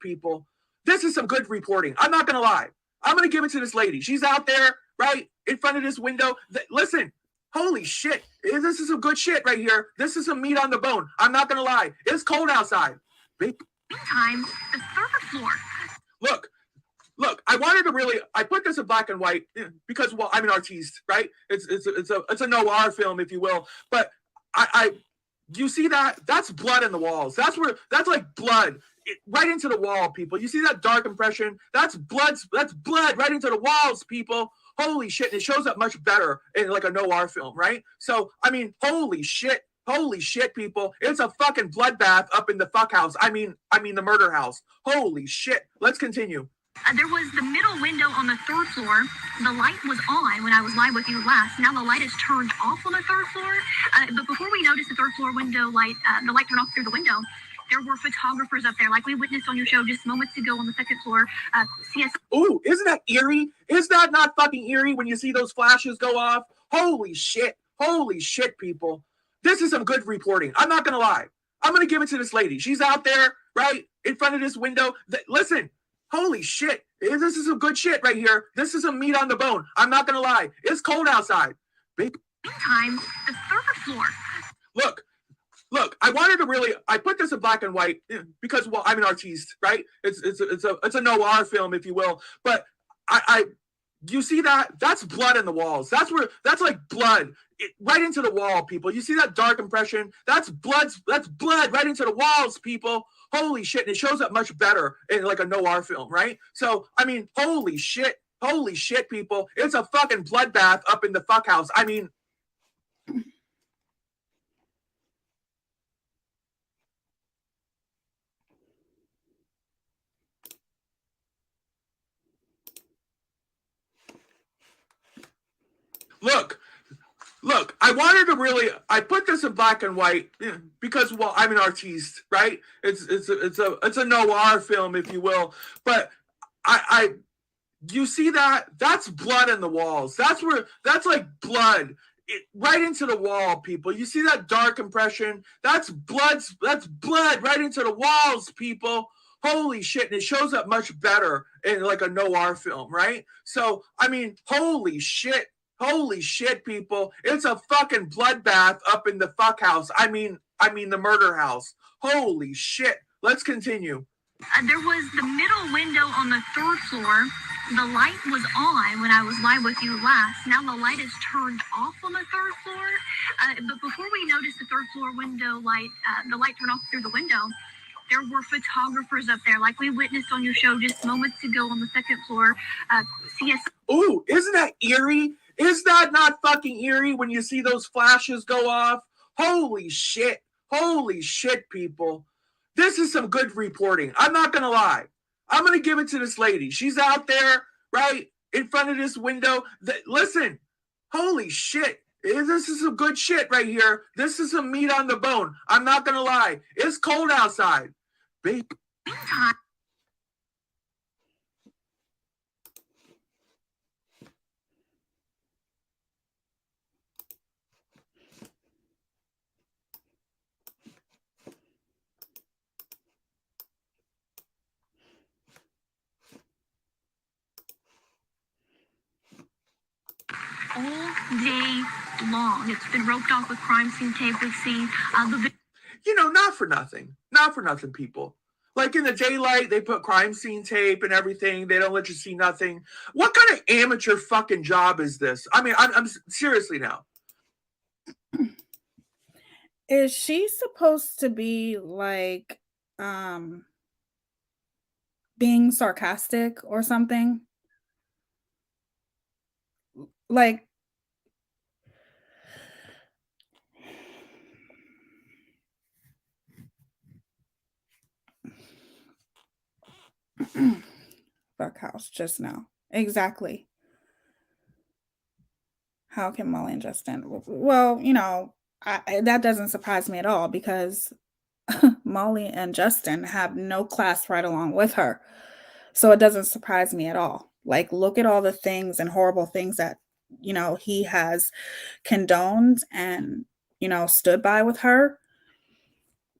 people. This is some good reporting. I'm not gonna lie. I'm gonna give it to this lady. She's out there, right, in front of this window. Listen. Holy shit. This is some good shit right here. This is some meat on the bone. I'm not going to lie. It's cold outside. Meantime, the third floor. Look, look, I wanted to really, I put this in black and white because, well, I'm an artiste, right? It's a noir film, if you will. But you see that? That's blood in the walls. That's like blood right into the wall, people. You see that dark impression? That's blood right into the walls, people. Holy shit. And it shows up much better in like a noir film, right? So, I mean, holy shit, people. It's a fucking bloodbath up in the fuck house. I mean, the murder house. Holy shit. Let's continue. There was the middle window on the third floor. The light was on when I was live with you last. Now the light is turned off on the third floor. But before we noticed the third floor window light, the light turned off through the window, there were photographers up there, like we witnessed on your show just moments ago on the second floor. Ooh, isn't that eerie? Is that not fucking eerie when you see those flashes go off? Holy shit, people. This is some good reporting. I'm not gonna lie. I'm gonna give it to this lady. She's out there, right, in front of this window. Listen. Holy shit. This is some good shit right here. This is some meat on the bone. I'm not going to lie. It's cold outside. Meantime, the third floor. Look, I wanted to really, I put this in black and white because, well, I'm an artiste, right? It's a noir film, if you will. But you see that? That's blood in the walls. That's like blood right into the wall, people. You see that dark impression? That's blood right into the walls, people. Holy shit. And it shows up much better in like a noir film, right? So, I mean, holy shit, people. It's a fucking bloodbath up in the fuck house. I mean, Look, I wanted to really, I put this in black and white because, well, I'm an artiste, right? It's a noir film, if you will. But you see that? That's blood in the walls. That's like blood right into the wall, people. You see that dark impression? That's blood right into the walls, people. Holy shit. And it shows up much better in like a noir film, right? So, I mean, holy shit, people. It's a fucking bloodbath up in the fuck house. I mean, the murder house. Holy shit. Let's continue. There was the middle window on the third floor. The light was on when I was live with you last. Now the light is turned off on the third floor. But before we noticed the third floor window light, the light turned off through the window, there were photographers up there, like we witnessed on your show just moments ago on the second floor. Ooh, isn't that eerie? Is that not fucking eerie when you see those flashes go off? Holy shit, people. This is some good reporting. I'm not going to lie. I'm going to give it to this lady. She's out there, right, in front of this window. Listen, holy shit. This is some good shit right here. This is some meat on the bone. I'm not going to lie. It's cold outside. Babe. All day long. It's been roped off with crime scene tape. We've seen not for nothing, people. Like in the daylight, they put crime scene tape and everything. They don't let you see nothing. What kind of amateur fucking job is this? I mean, I'm seriously now. Is she supposed to be like being sarcastic or something? Like, fuck house just now. Exactly. How can Molly and Justin? Well, that doesn't surprise me at all because Molly and Justin have no class right along with her. So it doesn't surprise me at all. Like, look at all the things and horrible things that, he has condoned and, stood by with her.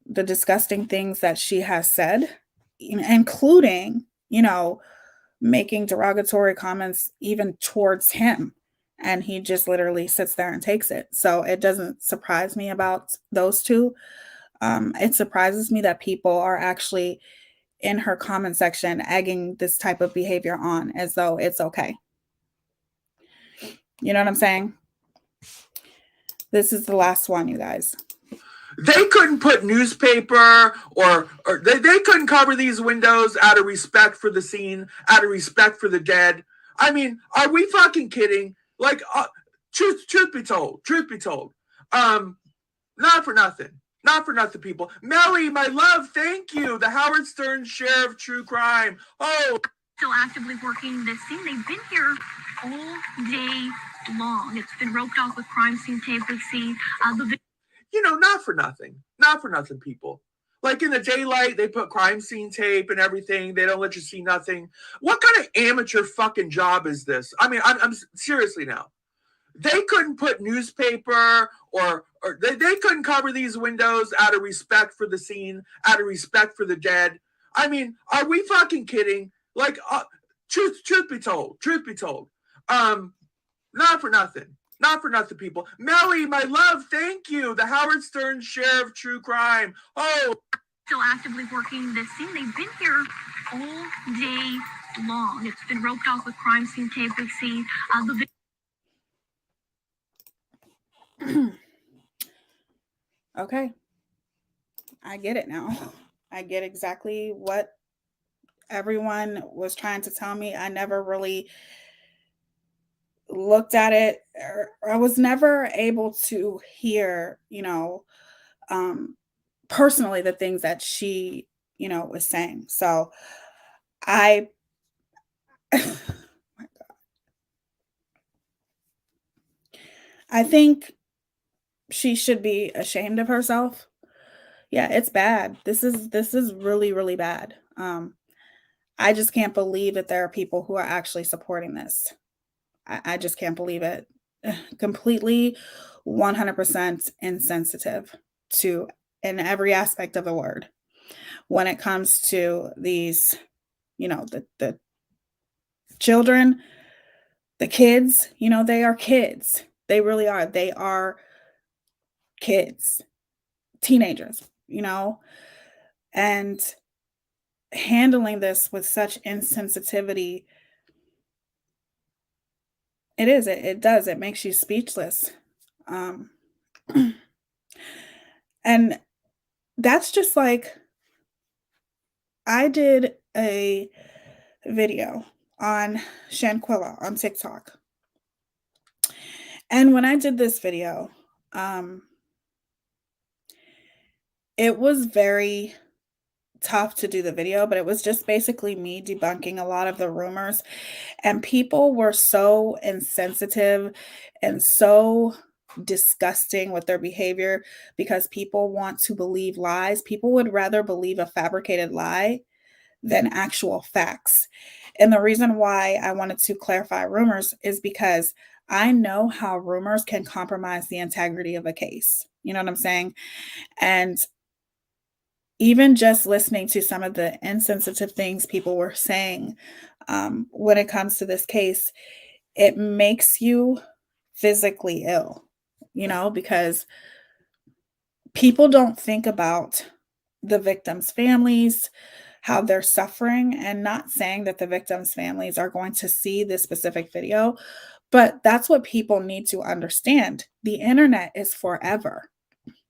The disgusting things that she has said, including, making derogatory comments even towards him. And he just literally sits there and takes it. So it doesn't surprise me about those two. It surprises me that people are actually in her comment section egging this type of behavior on as though it's okay. You know what I'm saying? This is the last one, you guys. They couldn't put newspaper or they couldn't cover these windows out of respect for the scene, out of respect for the dead. I mean, are we fucking kidding? Like, truth be told, not for nothing, people. Melly, my love, thank you. The Howard Stern share of true crime. Oh, Still actively working this scene. They've been here all day long. It's been roped off with crime scene tape. We've seen you know, not for nothing, people. Like in the daylight, they put crime scene tape and everything. They don't let you see nothing. What kind of amateur fucking job is this? I mean, I'm seriously now. They couldn't put newspaper or they couldn't cover these windows out of respect for the scene, out of respect for the dead. I mean, are we fucking kidding? Like, truth be told, not for nothing, people. Melly, my love, thank you. The Howard Stern share of true crime. Oh, still actively working this scene. They've been here all day long. It's been roped off with crime scene tape. We've seen Okay. I get it now. I get exactly what everyone was trying to tell me. I never really looked at it. I was never able to hear, personally the things that she, was saying. So I, my God. I think she should be ashamed of herself. Yeah, it's bad. This is really, really bad. I just can't believe that there are people who are actually supporting this. I just can't believe it. Completely 100% insensitive to in every aspect of the word when it comes to these, the children, the kids, they are kids. They really are. They are kids, teenagers, and handling this with such insensitivity. It does. It makes you speechless. And that's just like, I did a video on Shanquilla on TikTok. And when I did this video, it was very tough to do the video, but it was just basically me debunking a lot of the rumors. And people were so insensitive and so disgusting with their behavior because people want to believe lies. People would rather believe a fabricated lie than actual facts. And the reason why I wanted to clarify rumors is because I know how rumors can compromise the integrity of a case. You know what I'm saying? And even just listening to some of the insensitive things people were saying when it comes to this case, it makes you physically ill, because people don't think about the victims' families, how they're suffering, and not saying that the victims' families are going to see this specific video, but that's what people need to understand. The internet is forever.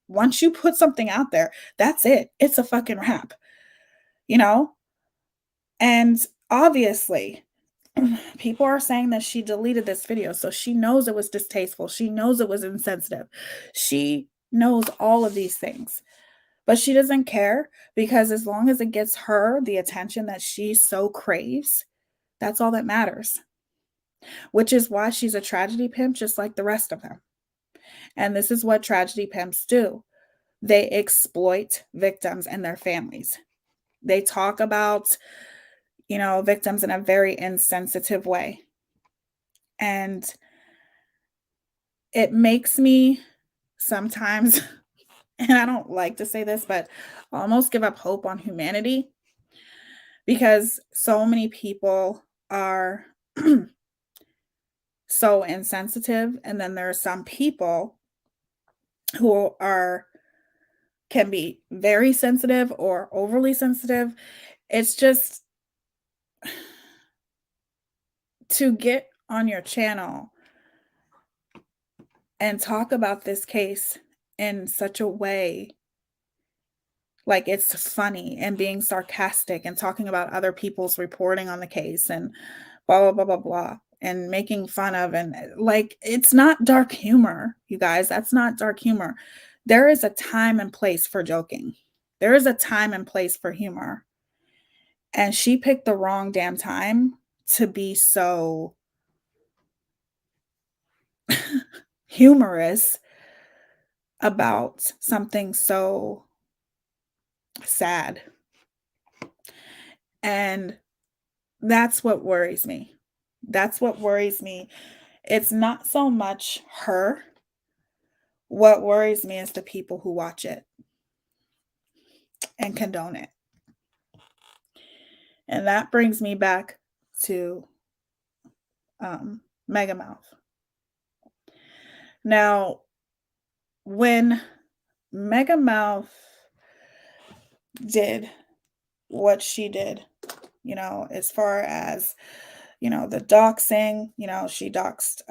Once you put something out there, that's it. It's a fucking wrap, And obviously, people are saying that she deleted this video, so she knows it was distasteful. She knows it was insensitive. She knows all of these things, but she doesn't care because as long as it gets her the attention that she so craves, that's all that matters, which is why she's a tragedy pimp just like the rest of them. And this is what tragedy pimps do. They exploit victims and their families. They talk about, victims in a very insensitive way. And it makes me sometimes, and I don't like to say this, but almost give up hope on humanity because so many people are so insensitive. And then there are some people who can be very sensitive or overly sensitive. it's just to get on your channel and talk about this case in such a way like it's funny and being sarcastic and talking about other people's reporting on the case and blah, blah, blah, blah, blah, and making fun of, and like, it's not dark humor, you guys. That's not dark humor. There is a time and place for joking. There is a time and place for humor. And she picked the wrong damn time to be so humorous about something so sad. And that's what worries me. That's what worries me. It's not so much her. What worries me is the people who watch it and condone it. And that brings me back to Megamouth. Now, when Megamouth did what she did, you know, as far as, you know, the doxing, you know, she doxed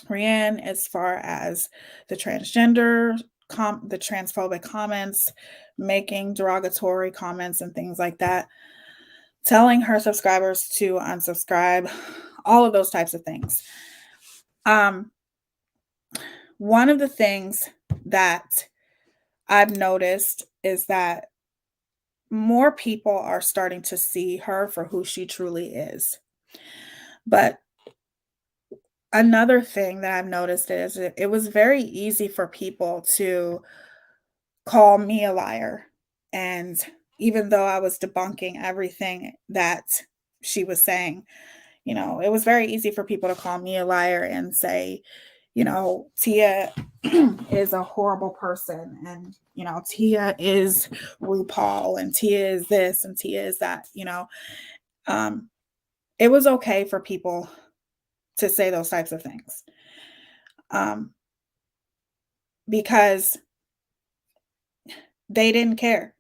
Rianne, as far as the transgender, the transphobic comments, making derogatory comments and things like that, telling her subscribers to unsubscribe, all of those types of things. One of the things that I've noticed is that more people are starting to see her for who she truly is. But another thing that I've noticed is it was very easy for people to call me a liar. And even though I was debunking everything that she was saying, you know, it was very easy for people to call me a liar and say, you know, Tia is a horrible person, and, you know, Tia is RuPaul, and Tia is this, and Tia is that, you know. It was okay for people to say those types of things. Because they didn't care.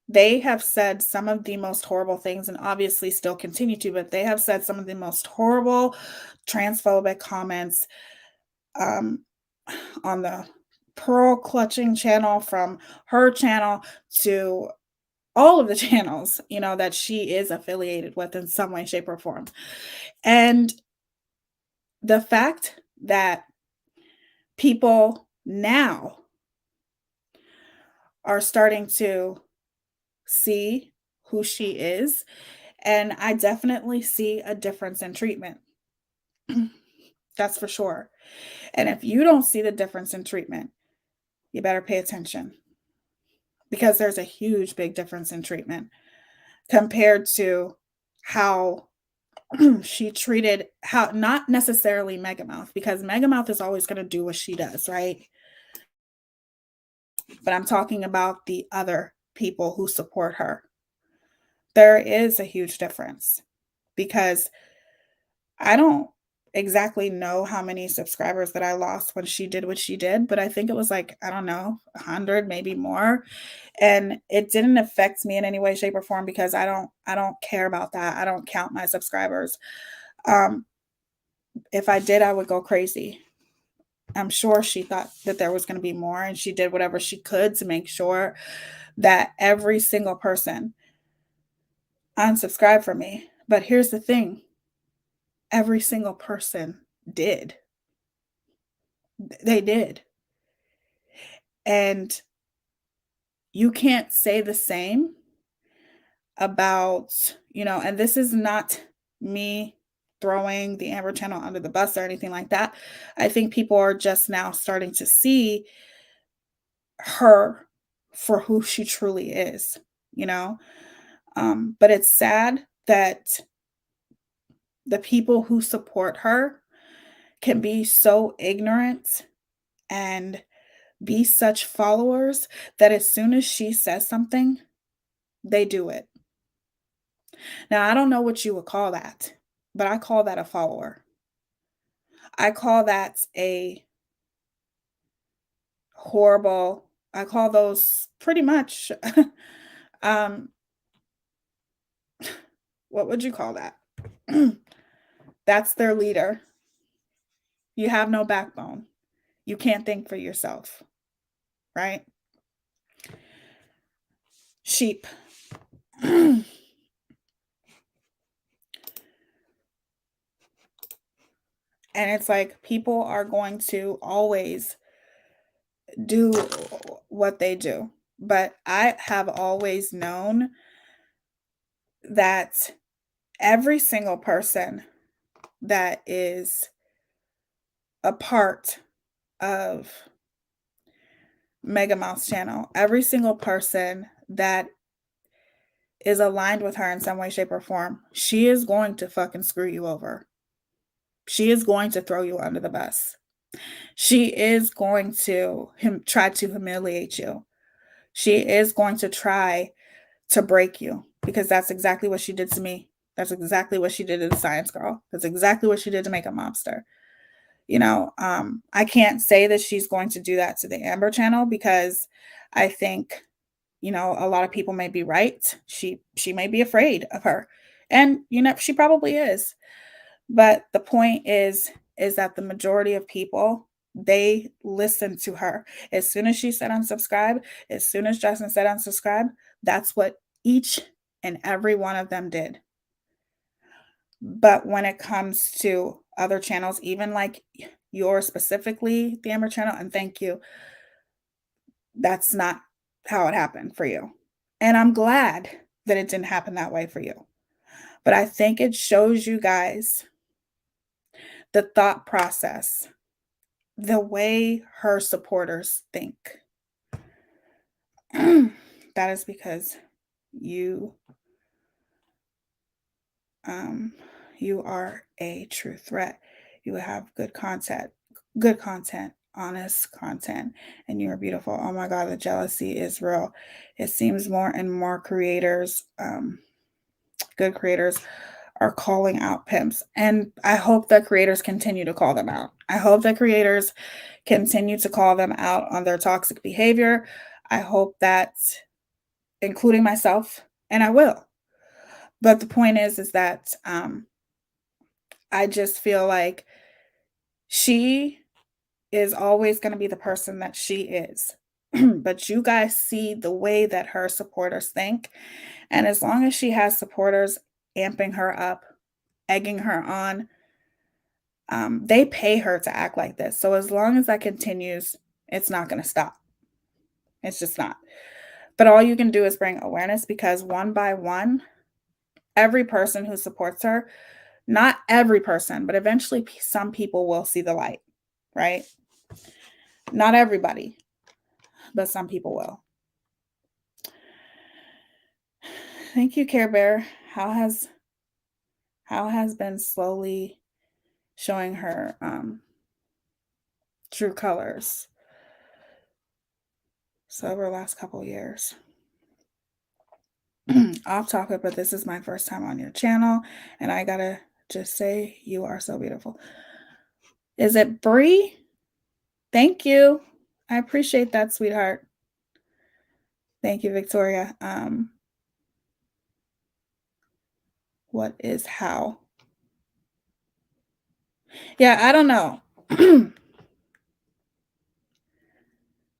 They have said some of the most horrible things, and obviously still continue to, but they have said some of the most horrible transphobic comments on the pearl clutching channel, from her channel to all of the channels, you know, that she is affiliated with in some way, shape, or form. And the fact that people now are starting to see who she is, and I definitely see a difference in treatment. That's for sure. And if you don't see the difference in treatment, you better pay attention, because there's a huge, big difference in treatment compared to how she treated, how, not necessarily Megamouth, because Megamouth is always going to do what she does, right? But I'm talking about the other people who support her. There is a huge difference, because I don't exactly know how many subscribers that I lost when she did what she did, but I think it was like, I don't know, 100, maybe more. And it didn't affect me in any way, shape, or form, because I don't care about that. I don't count my subscribers. If I did, I would go crazy. I'm sure she thought that there was going to be more, and she did whatever she could to make sure that every single person unsubscribed from me. But here's the thing. Every single person did. They did. And you can't say the same about, you know, and this is not me throwing the Amber channel under the bus or anything like that. I think people are just now starting to see her for who she truly is, you know. But it's sad that the people who support her can be so ignorant and be such followers that as soon as she says something, they do it. Now, I don't know what you would call that, but I call that a follower. I call that a horrible, I call those pretty much What would you call that? That's their leader. You have no backbone. You can't think for yourself, right? Sheep. And it's like people are going to always do what they do. But I have always known that every single person that is a part of Mega Mouse channel, every single person that is aligned with her in some way, shape, or form, she is going to fucking screw you over. She is going to throw you under the bus. She is going to try to humiliate you. She is going to try to break you, because that's exactly what she did to me. That's exactly what she did to the Science Girl. That's exactly what she did to Make a Mobster. You know, I can't say that she's going to do that to the Amber channel, because I think, you know, a lot of people may be right. She may be afraid of her. And, you know, she probably is. But the point is that the majority of people, they listen to her. As soon as she said unsubscribe, as soon as Justin said unsubscribe, that's what each and every one of them did. But when it comes to other channels, even like yours specifically, the Amber channel, and thank you, that's not how it happened for you. And I'm glad that it didn't happen that way for you. But I think it shows you guys the thought process, the way her supporters think. That is because you are a true threat. You have good content, honest content, and you are beautiful. Oh my God, the jealousy is real. It seems more and more creators, good creators, are calling out pimps. And I hope that creators continue to call them out. I hope that creators continue to call them out on their toxic behavior. I hope that, including myself, and I will. But the point is that I just feel like she is always going to be the person that she is. But you guys see the way that her supporters think. And as long as she has supporters amping her up, egging her on, they pay her to act like this. So as long as that continues, it's not going to stop. It's just not. But all you can do is bring awareness, because one by one, every person who supports her, not every person, but eventually some people will see the light, right? Not everybody, but some people will. Thank you, Care Bear. How has been slowly showing her true colors. So over the last couple of years. Off topic, but this is my first time on your channel, and I gotta just say you are so beautiful. Is it Bree? Thank you. I appreciate that, sweetheart. Thank you, Victoria. What is how? Yeah, I don't know.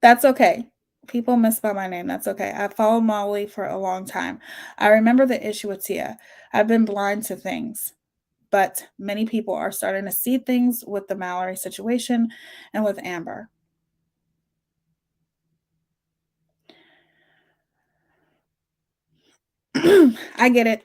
That's okay. People misspell my name. That's okay. I followed Molly for a long time. I remember the issue with Tia. I've been blind to things, but many people are starting to see things with the Mallory situation and with Amber. I get it.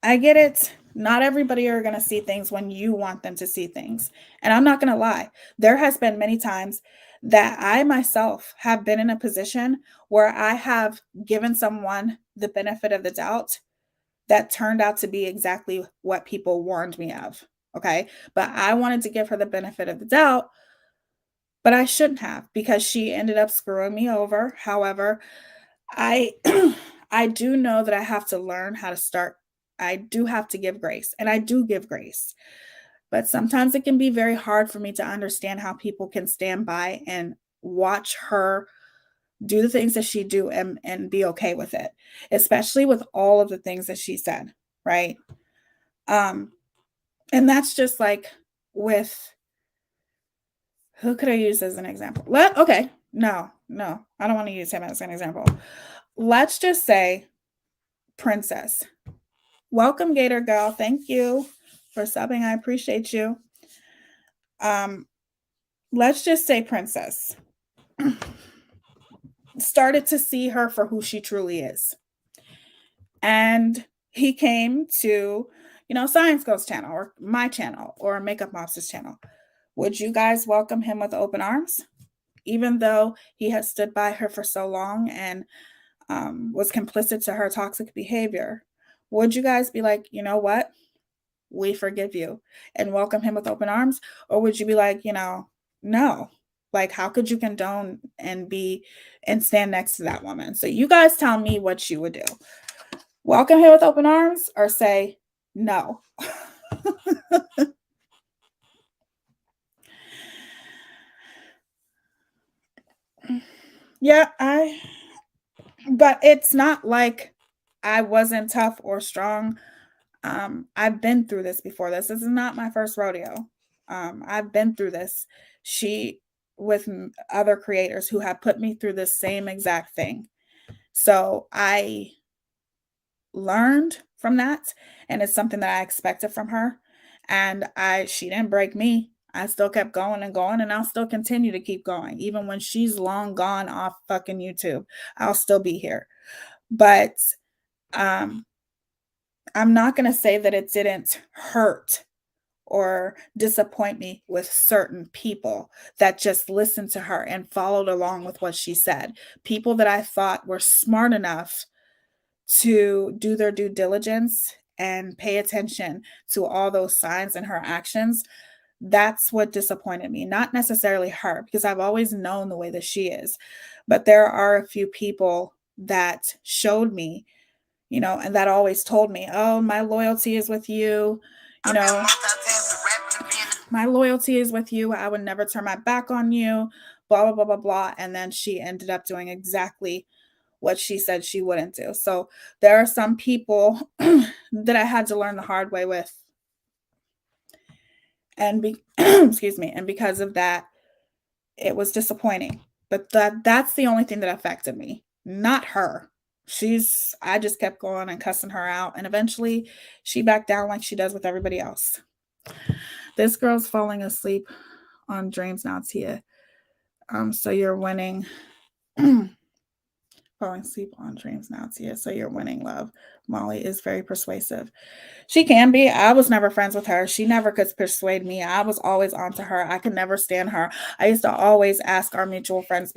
I get it. Not everybody are going to see things when you want them to see things. And I'm not going to lie. There has been many times that I myself have been in a position where I have given someone the benefit of the doubt that turned out to be exactly what people warned me of. Okay. But I wanted to give her the benefit of the doubt, but I shouldn't have, because she ended up screwing me over. However, I do know that I have to learn how to start. I do have to give grace, and I do give grace. But sometimes it can be very hard for me to understand how people can stand by and watch her do the things that she do and be okay with it, especially with all of the things that she said. right? And that's just like with, who could I use as an example? Okay, no, I don't want to use him as an example. Let's just say Princess. Welcome, Gator Girl. Thank you for subbing. I appreciate you. Let's just say Princess started to see her for who she truly is. And he came to, Science Girl's channel or my channel or Makeup Mobster's channel. Would you guys welcome him with open arms? Even though he has stood by her for so long and was complicit to her toxic behavior, would you guys be like, you know what? We forgive you and welcome him with open arms? Or would you be like, no, like, how could you condone and stand next to that woman? So you guys tell me what you would do. Welcome him with open arms or say no? Yeah, but it's not like I wasn't tough or strong. I've been through this before. This is not my first rodeo. I've been through this. With other creators who have put me through the same exact thing. So I learned from that, and it's something that I expected from her. And she didn't break me. I still kept going and going, and I'll still continue to keep going. Even when she's long gone off fucking YouTube, I'll still be here. But I'm not going to say that it didn't hurt or disappoint me with certain people that just listened to her and followed along with what she said. People that I thought were smart enough to do their due diligence and pay attention to all those signs in her actions. That's what disappointed me. Not necessarily her, because I've always known the way that she is. But there are a few people that showed me, and that always told me, oh, my loyalty is with you. My loyalty is with you. I would never turn my back on you, blah, blah, blah, blah, blah. And then she ended up doing exactly what she said she wouldn't do. So there are some people that I had to learn the hard way with. And excuse me. And because of that, it was disappointing. But that's the only thing that affected me, not her. I just kept going and cussing her out. And eventually she backed down like she does with everybody else. This girl's falling asleep on dreams now, Tia. So you're winning. Falling asleep on dreams now, Tia. So you're winning, love. Molly is very persuasive. She can be. I was never friends with her. She never could persuade me. I was always onto her. I could never stand her. I used to always ask our mutual friend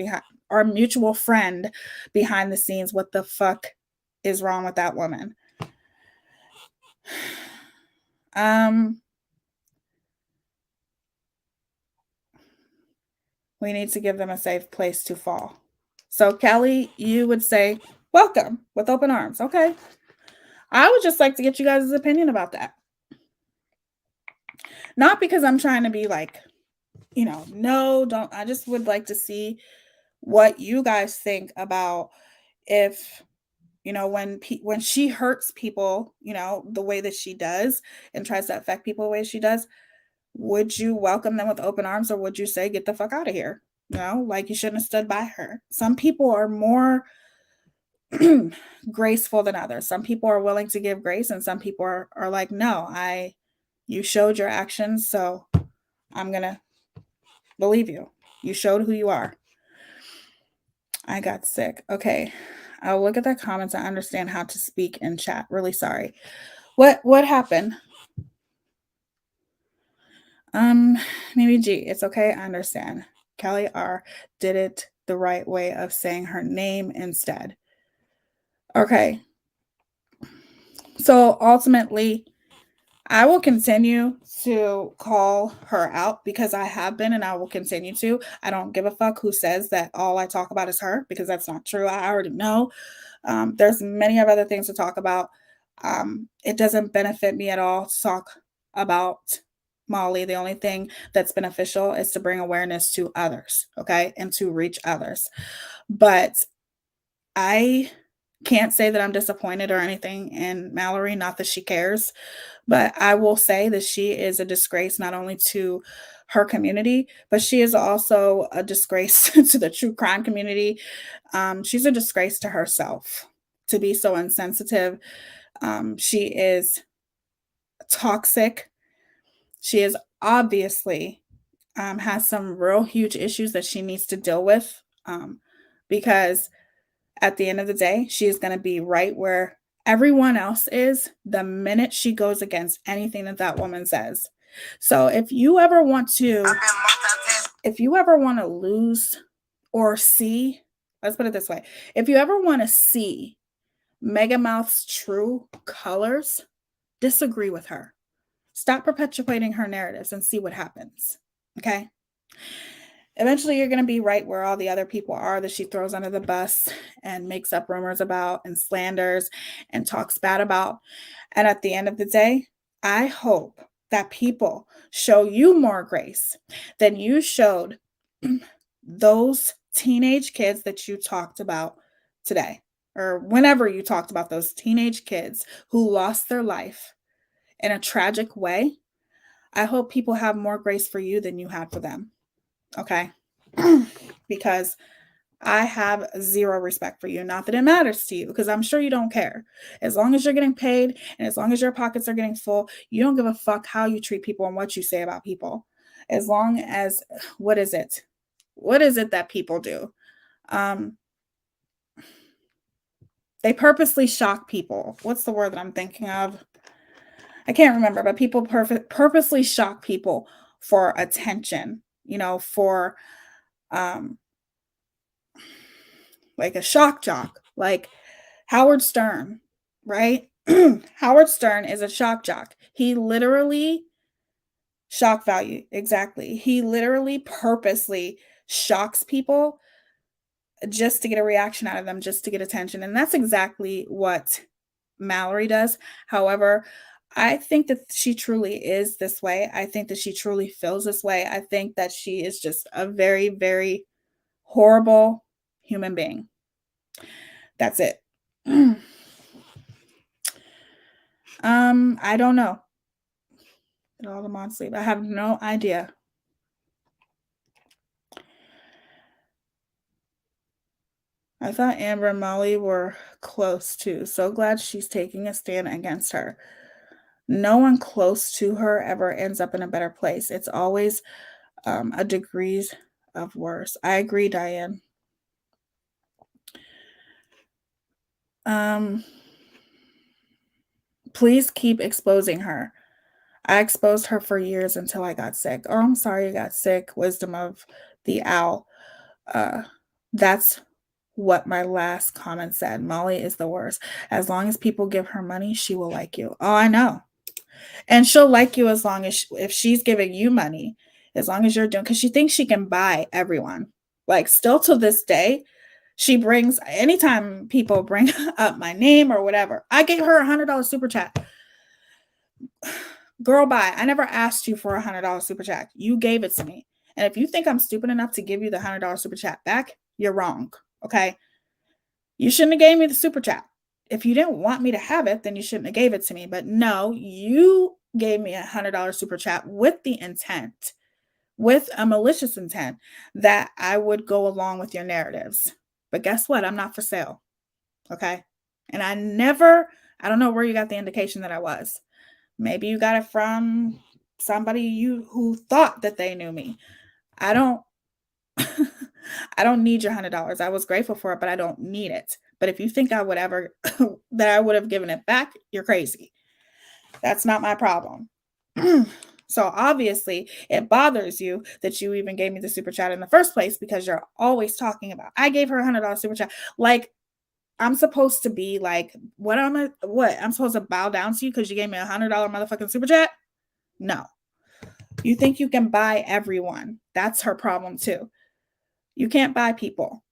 behind the scenes, what the fuck is wrong with that woman? We need to give them a safe place to fall. So Kelly, you would say, welcome with open arms. Okay. I would just like to get you guys' opinion about that. Not because I'm trying to be like, no, don't. I just would like to see what you guys think about if, when she hurts people, the way that she does and tries to affect people the way she does, would you welcome them with open arms, or would you say, get the fuck out of here? Like, you shouldn't have stood by her. Some people are more graceful than others. Some people are willing to give grace, and some people are like, no, you showed your actions, so I'm gonna believe you. You showed who you are. I got sick. Okay. I'll look at the comments. I understand how to speak in chat. Really sorry. What happened? Maybe G. It's okay. I understand. Kelly R did it the right way of saying her name instead. Okay. So ultimately, I will continue to call her out because I have been, and I will continue to. I don't give a fuck who says that all I talk about is her, because that's not true. I already know. There's many other things to talk about. It doesn't benefit me at all to talk about Molly. The only thing that's beneficial is to bring awareness to others, okay, and to reach others. But I can't say that I'm disappointed or anything in Mallory, not that she cares, but I will say that she is a disgrace not only to her community, but she is also a disgrace to the true crime community. She's a disgrace to herself to be so insensitive. She is toxic. She is obviously has some real huge issues that she needs to deal with, because at the end of the day, she is going to be right where everyone else is the minute she goes against anything that that woman says. So if you ever want to lose or see, let's put it this way, if you ever want to see Mega Mouth's true colors, disagree with her. Stop perpetuating her narratives and see what happens. Okay? Eventually, you're going to be right where all the other people are that she throws under the bus and makes up rumors about and slanders and talks bad about. And at the end of the day, I hope that people show you more grace than you showed those teenage kids that you talked about today, or whenever you talked about those teenage kids who lost their life in a tragic way. I hope people have more grace for you than you had for them. Okay? Because I have zero respect for you. Not that it matters to you, because I'm sure you don't care. As long as you're getting paid and as long as your pockets are getting full, you don't give a fuck how you treat people and what you say about people. As long as, what is it? What is it that people do? They purposely shock people. What's the word that I'm thinking of? I can't remember, but people purposely shock people for attention, for like a shock jock, like Howard Stern, right? Howard Stern is a shock jock. He literally, shock value, exactly. He literally purposely shocks people just to get a reaction out of them, just to get attention. And that's exactly what Mallory does. However, I think that she truly is this way. I think that she truly feels this way. I think that she is just a very, very horrible human being. That's it. I don't know. Did all the mods sleep? I have no idea. I thought Amber and Molly were close too. So glad she's taking a stand against her. No one close to her ever ends up in a better place. It's always a degrees of worse. I agree, Diane. Please keep exposing her. I exposed her for years until I got sick. Oh, I'm sorry you got sick. Wisdom of the owl. That's what my last comment said. Molly is the worst. As long as people give her money, she will like you. Oh, I know. And she'll like you as long as if she's giving you money, as long as you're doing, because she thinks she can buy everyone. Like still to this day, she brings, anytime people bring up my name or whatever, I gave her $100 super chat. Girl, bye. I never asked you for $100 super chat. You gave it to me. And if you think I'm stupid enough to give you the $100 super chat back, you're wrong. Okay? You shouldn't have gave me the super chat. If you didn't want me to have it, then you shouldn't have gave it to me. But no, you gave me $100 super chat with the intent, with a malicious intent, that I would go along with your narratives. But guess what? I'm not for sale. Okay? And I don't know where you got the indication that I was. Maybe you got it from somebody who thought that they knew me. I don't need your $100. I was grateful for it, but I don't need it. But if you think I would ever that I would have given it back, you're crazy. That's not my problem. So obviously it bothers you that you even gave me the super chat in the first place, because you're always talking about, I gave her $100 super chat. Like, I'm supposed to be like, I'm supposed to bow down to you because you gave me $100 motherfucking super chat? No. You think you can buy everyone. That's her problem too. You can't buy people.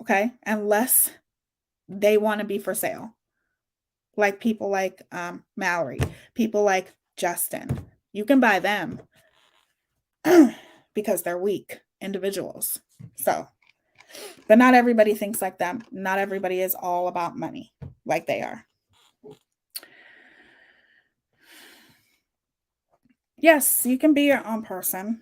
Okay? Unless they want to be for sale. Like people like Mallory, people like Justin. You can buy them because they're weak individuals. So But not everybody thinks like them. Not everybody is all about money like they are. Yes, you can be your own person.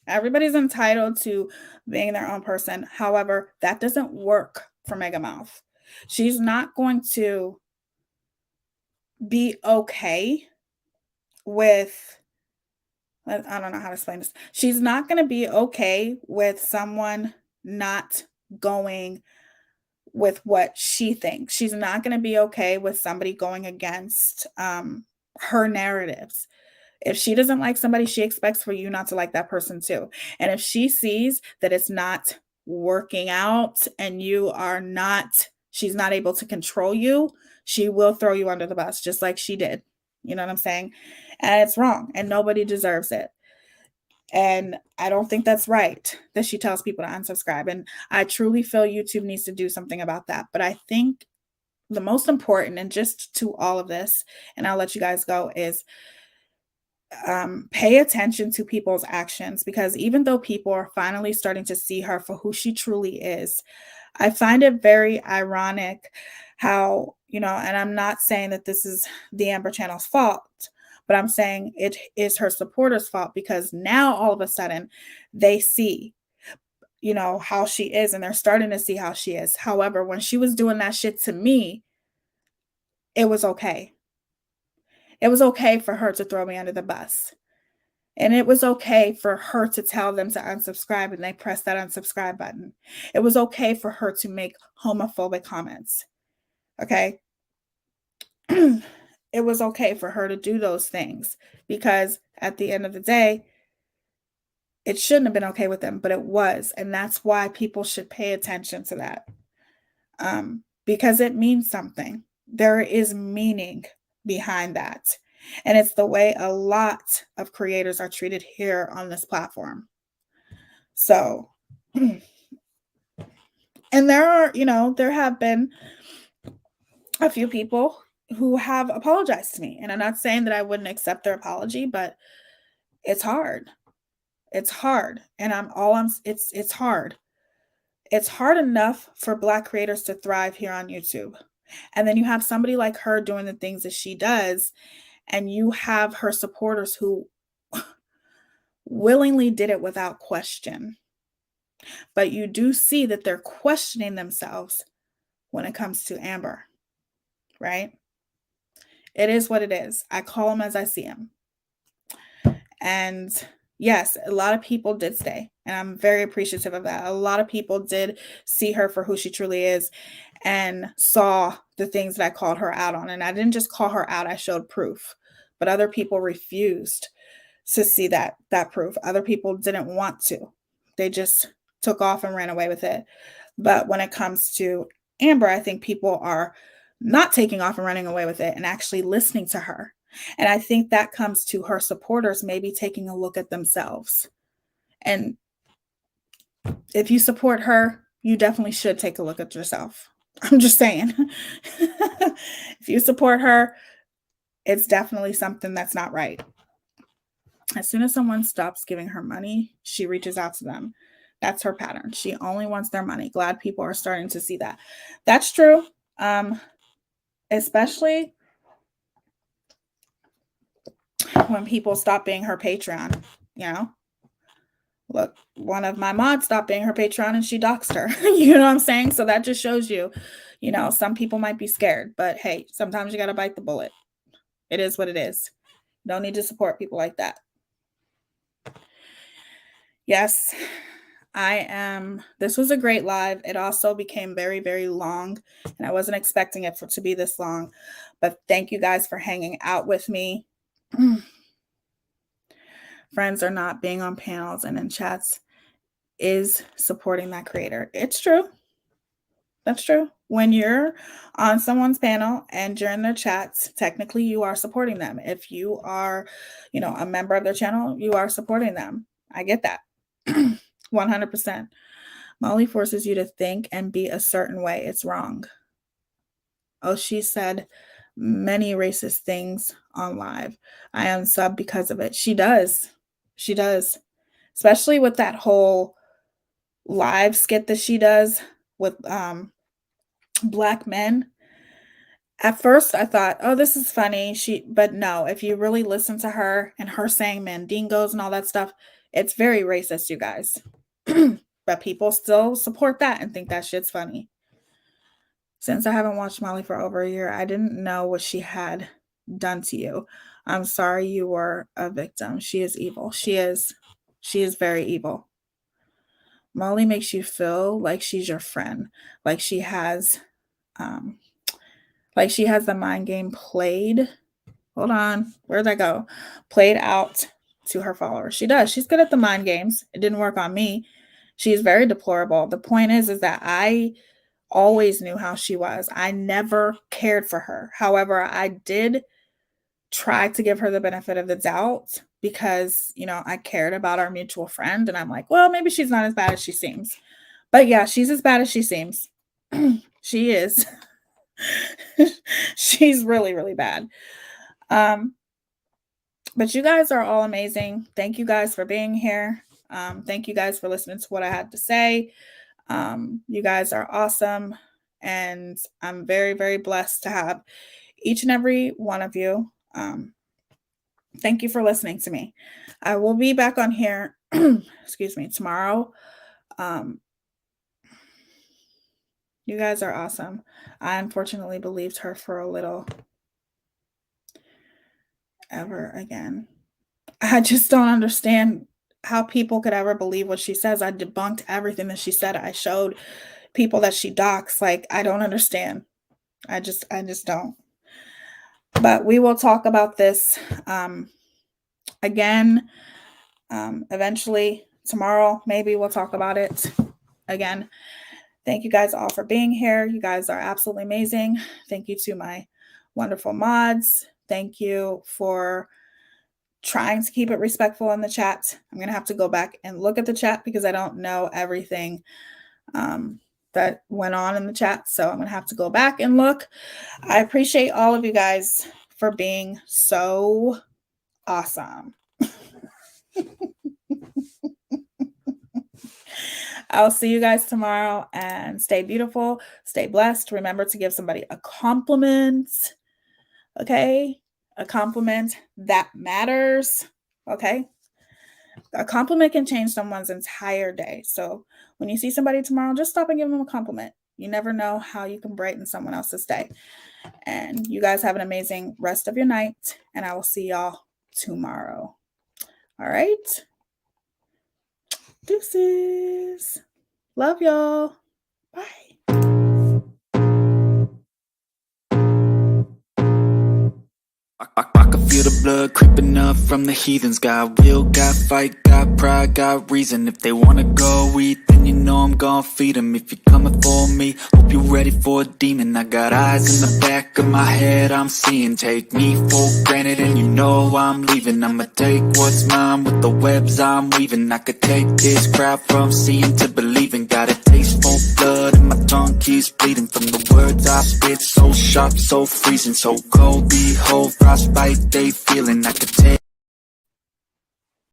Everybody's entitled to being their own person. However, that doesn't work for Mega Mouth. She's not going to be okay with, I don't know how to explain this. She's not going to be okay with someone not going with what she thinks. She's not going to be okay with somebody going against her narratives. If she doesn't like somebody, she expects for you not to like that person too. And if she sees that it's not working out and she's not able to control you, she will throw you under the bus, just like she did. You know what I'm saying? And it's wrong, and nobody deserves it. And I don't think that's right that she tells people to unsubscribe. And I truly feel YouTube needs to do something about that. But I think the most important, and just to all of this, and I'll let you guys go, is pay attention to people's actions, because even though people are finally starting to see her for who she truly is, I find it very ironic how, and I'm not saying that this is the Amber Channel's fault, but I'm saying it is her supporters' fault, because now all of a sudden they see, how she is, and they're starting to see how she is. However, when she was doing that shit to me, it was okay. It was okay for her to throw me under the bus. And it was okay for her to tell them to unsubscribe, and they press that unsubscribe button. It was okay for her to make homophobic comments. Okay? It was okay for her to do those things, because at the end of the day, it shouldn't have been okay with them, but it was. And that's why people should pay attention to that. Because it means something. There is meaning behind that. And it's the way a lot of creators are treated here on this platform. So, and there have been a few people who have apologized to me. And I'm not saying that I wouldn't accept their apology, but it's hard. It's hard. And it's hard. It's hard enough for Black creators to thrive here on YouTube. And then you have somebody like her doing the things that she does, and you have her supporters who willingly did it without question. But you do see that they're questioning themselves when it comes to Amber, right? It is what it is. I call them as I see them. And yes, a lot of people did stay, and I'm very appreciative of that. A lot of people did see her for who she truly is and saw the things that I called her out on. And I didn't just call her out, I showed proof. But other people refused to see that proof. Other people didn't want to. They just took off and ran away with it. But when it comes to Amber, I think people are not taking off and running away with it and actually listening to her. And I think that comes to her supporters maybe taking a look at themselves. And if you support her, you definitely should take a look at yourself. I'm just saying. If you support her, it's definitely something that's not right. As soon as someone stops giving her money, she reaches out to them. That's her pattern. She only wants their money. Glad people are starting to see that. That's true. Especially when people stop being her Patreon, Look, one of my mods stopped being her Patreon and she doxed her. You know what I'm saying? So that just shows you, some people might be scared, but hey, sometimes you got to bite the bullet. It is what it is. Don't need to support people like that. Yes, this was a great live. It also became very, very long, and I wasn't expecting it to be this long, but thank you guys for hanging out with me. Friends are not being on panels and in chats is supporting that creator. It's true. That's true. When you're on someone's panel and you're in their chats, technically you are supporting them. If you are, a member of their channel, you are supporting them. I get that. 100%. Molly forces you to think and be a certain way. It's wrong. Oh, she said many racist things on live. I unsub because of it. She does. She does. Especially with that whole live skit that she does with black men. At first I thought, oh, this is funny. But no, if you really listen to her and her saying mandingos and all that stuff, it's very racist, you guys. But people still support that and think that shit's funny. Since I haven't watched Molly for over a year, I didn't know what she had done to you. I'm sorry you were a victim. She is evil. She is very evil. Molly makes you feel like she's your friend, like she has the mind game played. Hold on, where'd that go? Played out to her followers. She does. She's good at the mind games. It didn't work on me. She's very deplorable. The point is that I always knew how she was. I never cared for her. However, I did try to give her the benefit of the doubt because, I cared about our mutual friend. And I'm like, well, maybe she's not as bad as she seems. But yeah, she's as bad as she seems. She is. She's really, really bad. But you guys are all amazing. Thank you guys for being here. Thank you guys for listening to what I had to say. You guys are awesome. And I'm very, very blessed to have each and every one of you. Thank you for listening to me. I will be back on here, excuse me, tomorrow. You guys are awesome. I unfortunately believed her for a little ever again. I just don't understand how people could ever believe what she says. I debunked everything that she said. I showed people that she docs. Like, I don't understand. I just don't. But we will talk about this again eventually tomorrow. Maybe we'll talk about it again. Thank you guys all for being here. You guys are absolutely amazing. Thank you to my wonderful mods. Thank you for trying to keep it respectful in the chat. I'm going to have to go back and look at the chat because I don't know everything that went on in the chat. So I'm going to have to go back and look. I appreciate all of you guys for being so awesome. I'll see you guys tomorrow, and stay beautiful, stay blessed. Remember to give somebody a compliment. Okay? A compliment that matters. Okay? A compliment can change someone's entire day. So when you see somebody tomorrow, just stop and give them a compliment. You never know how you can brighten someone else's day. And you guys have an amazing rest of your night, and I will see y'all tomorrow. All right? Deuces. Love y'all. Bye. I can feel the blood creeping up from the heathens. Got will, got fight, got pride, got reason. If they wanna go eat, then you know I'm gonna feed them. If you're coming for me, hope you're ready for a demon. I got eyes in the back of my head, I'm seeing. Take me for granted and you know I'm leaving. I'ma take what's mine with the webs I'm weaving. I could take this crowd from seeing to believing. Got a taste for blood and my tongue keeps bleeding. From the words I spit, so sharp, so freezing. So cold, behold, frostbite they feeling. I could take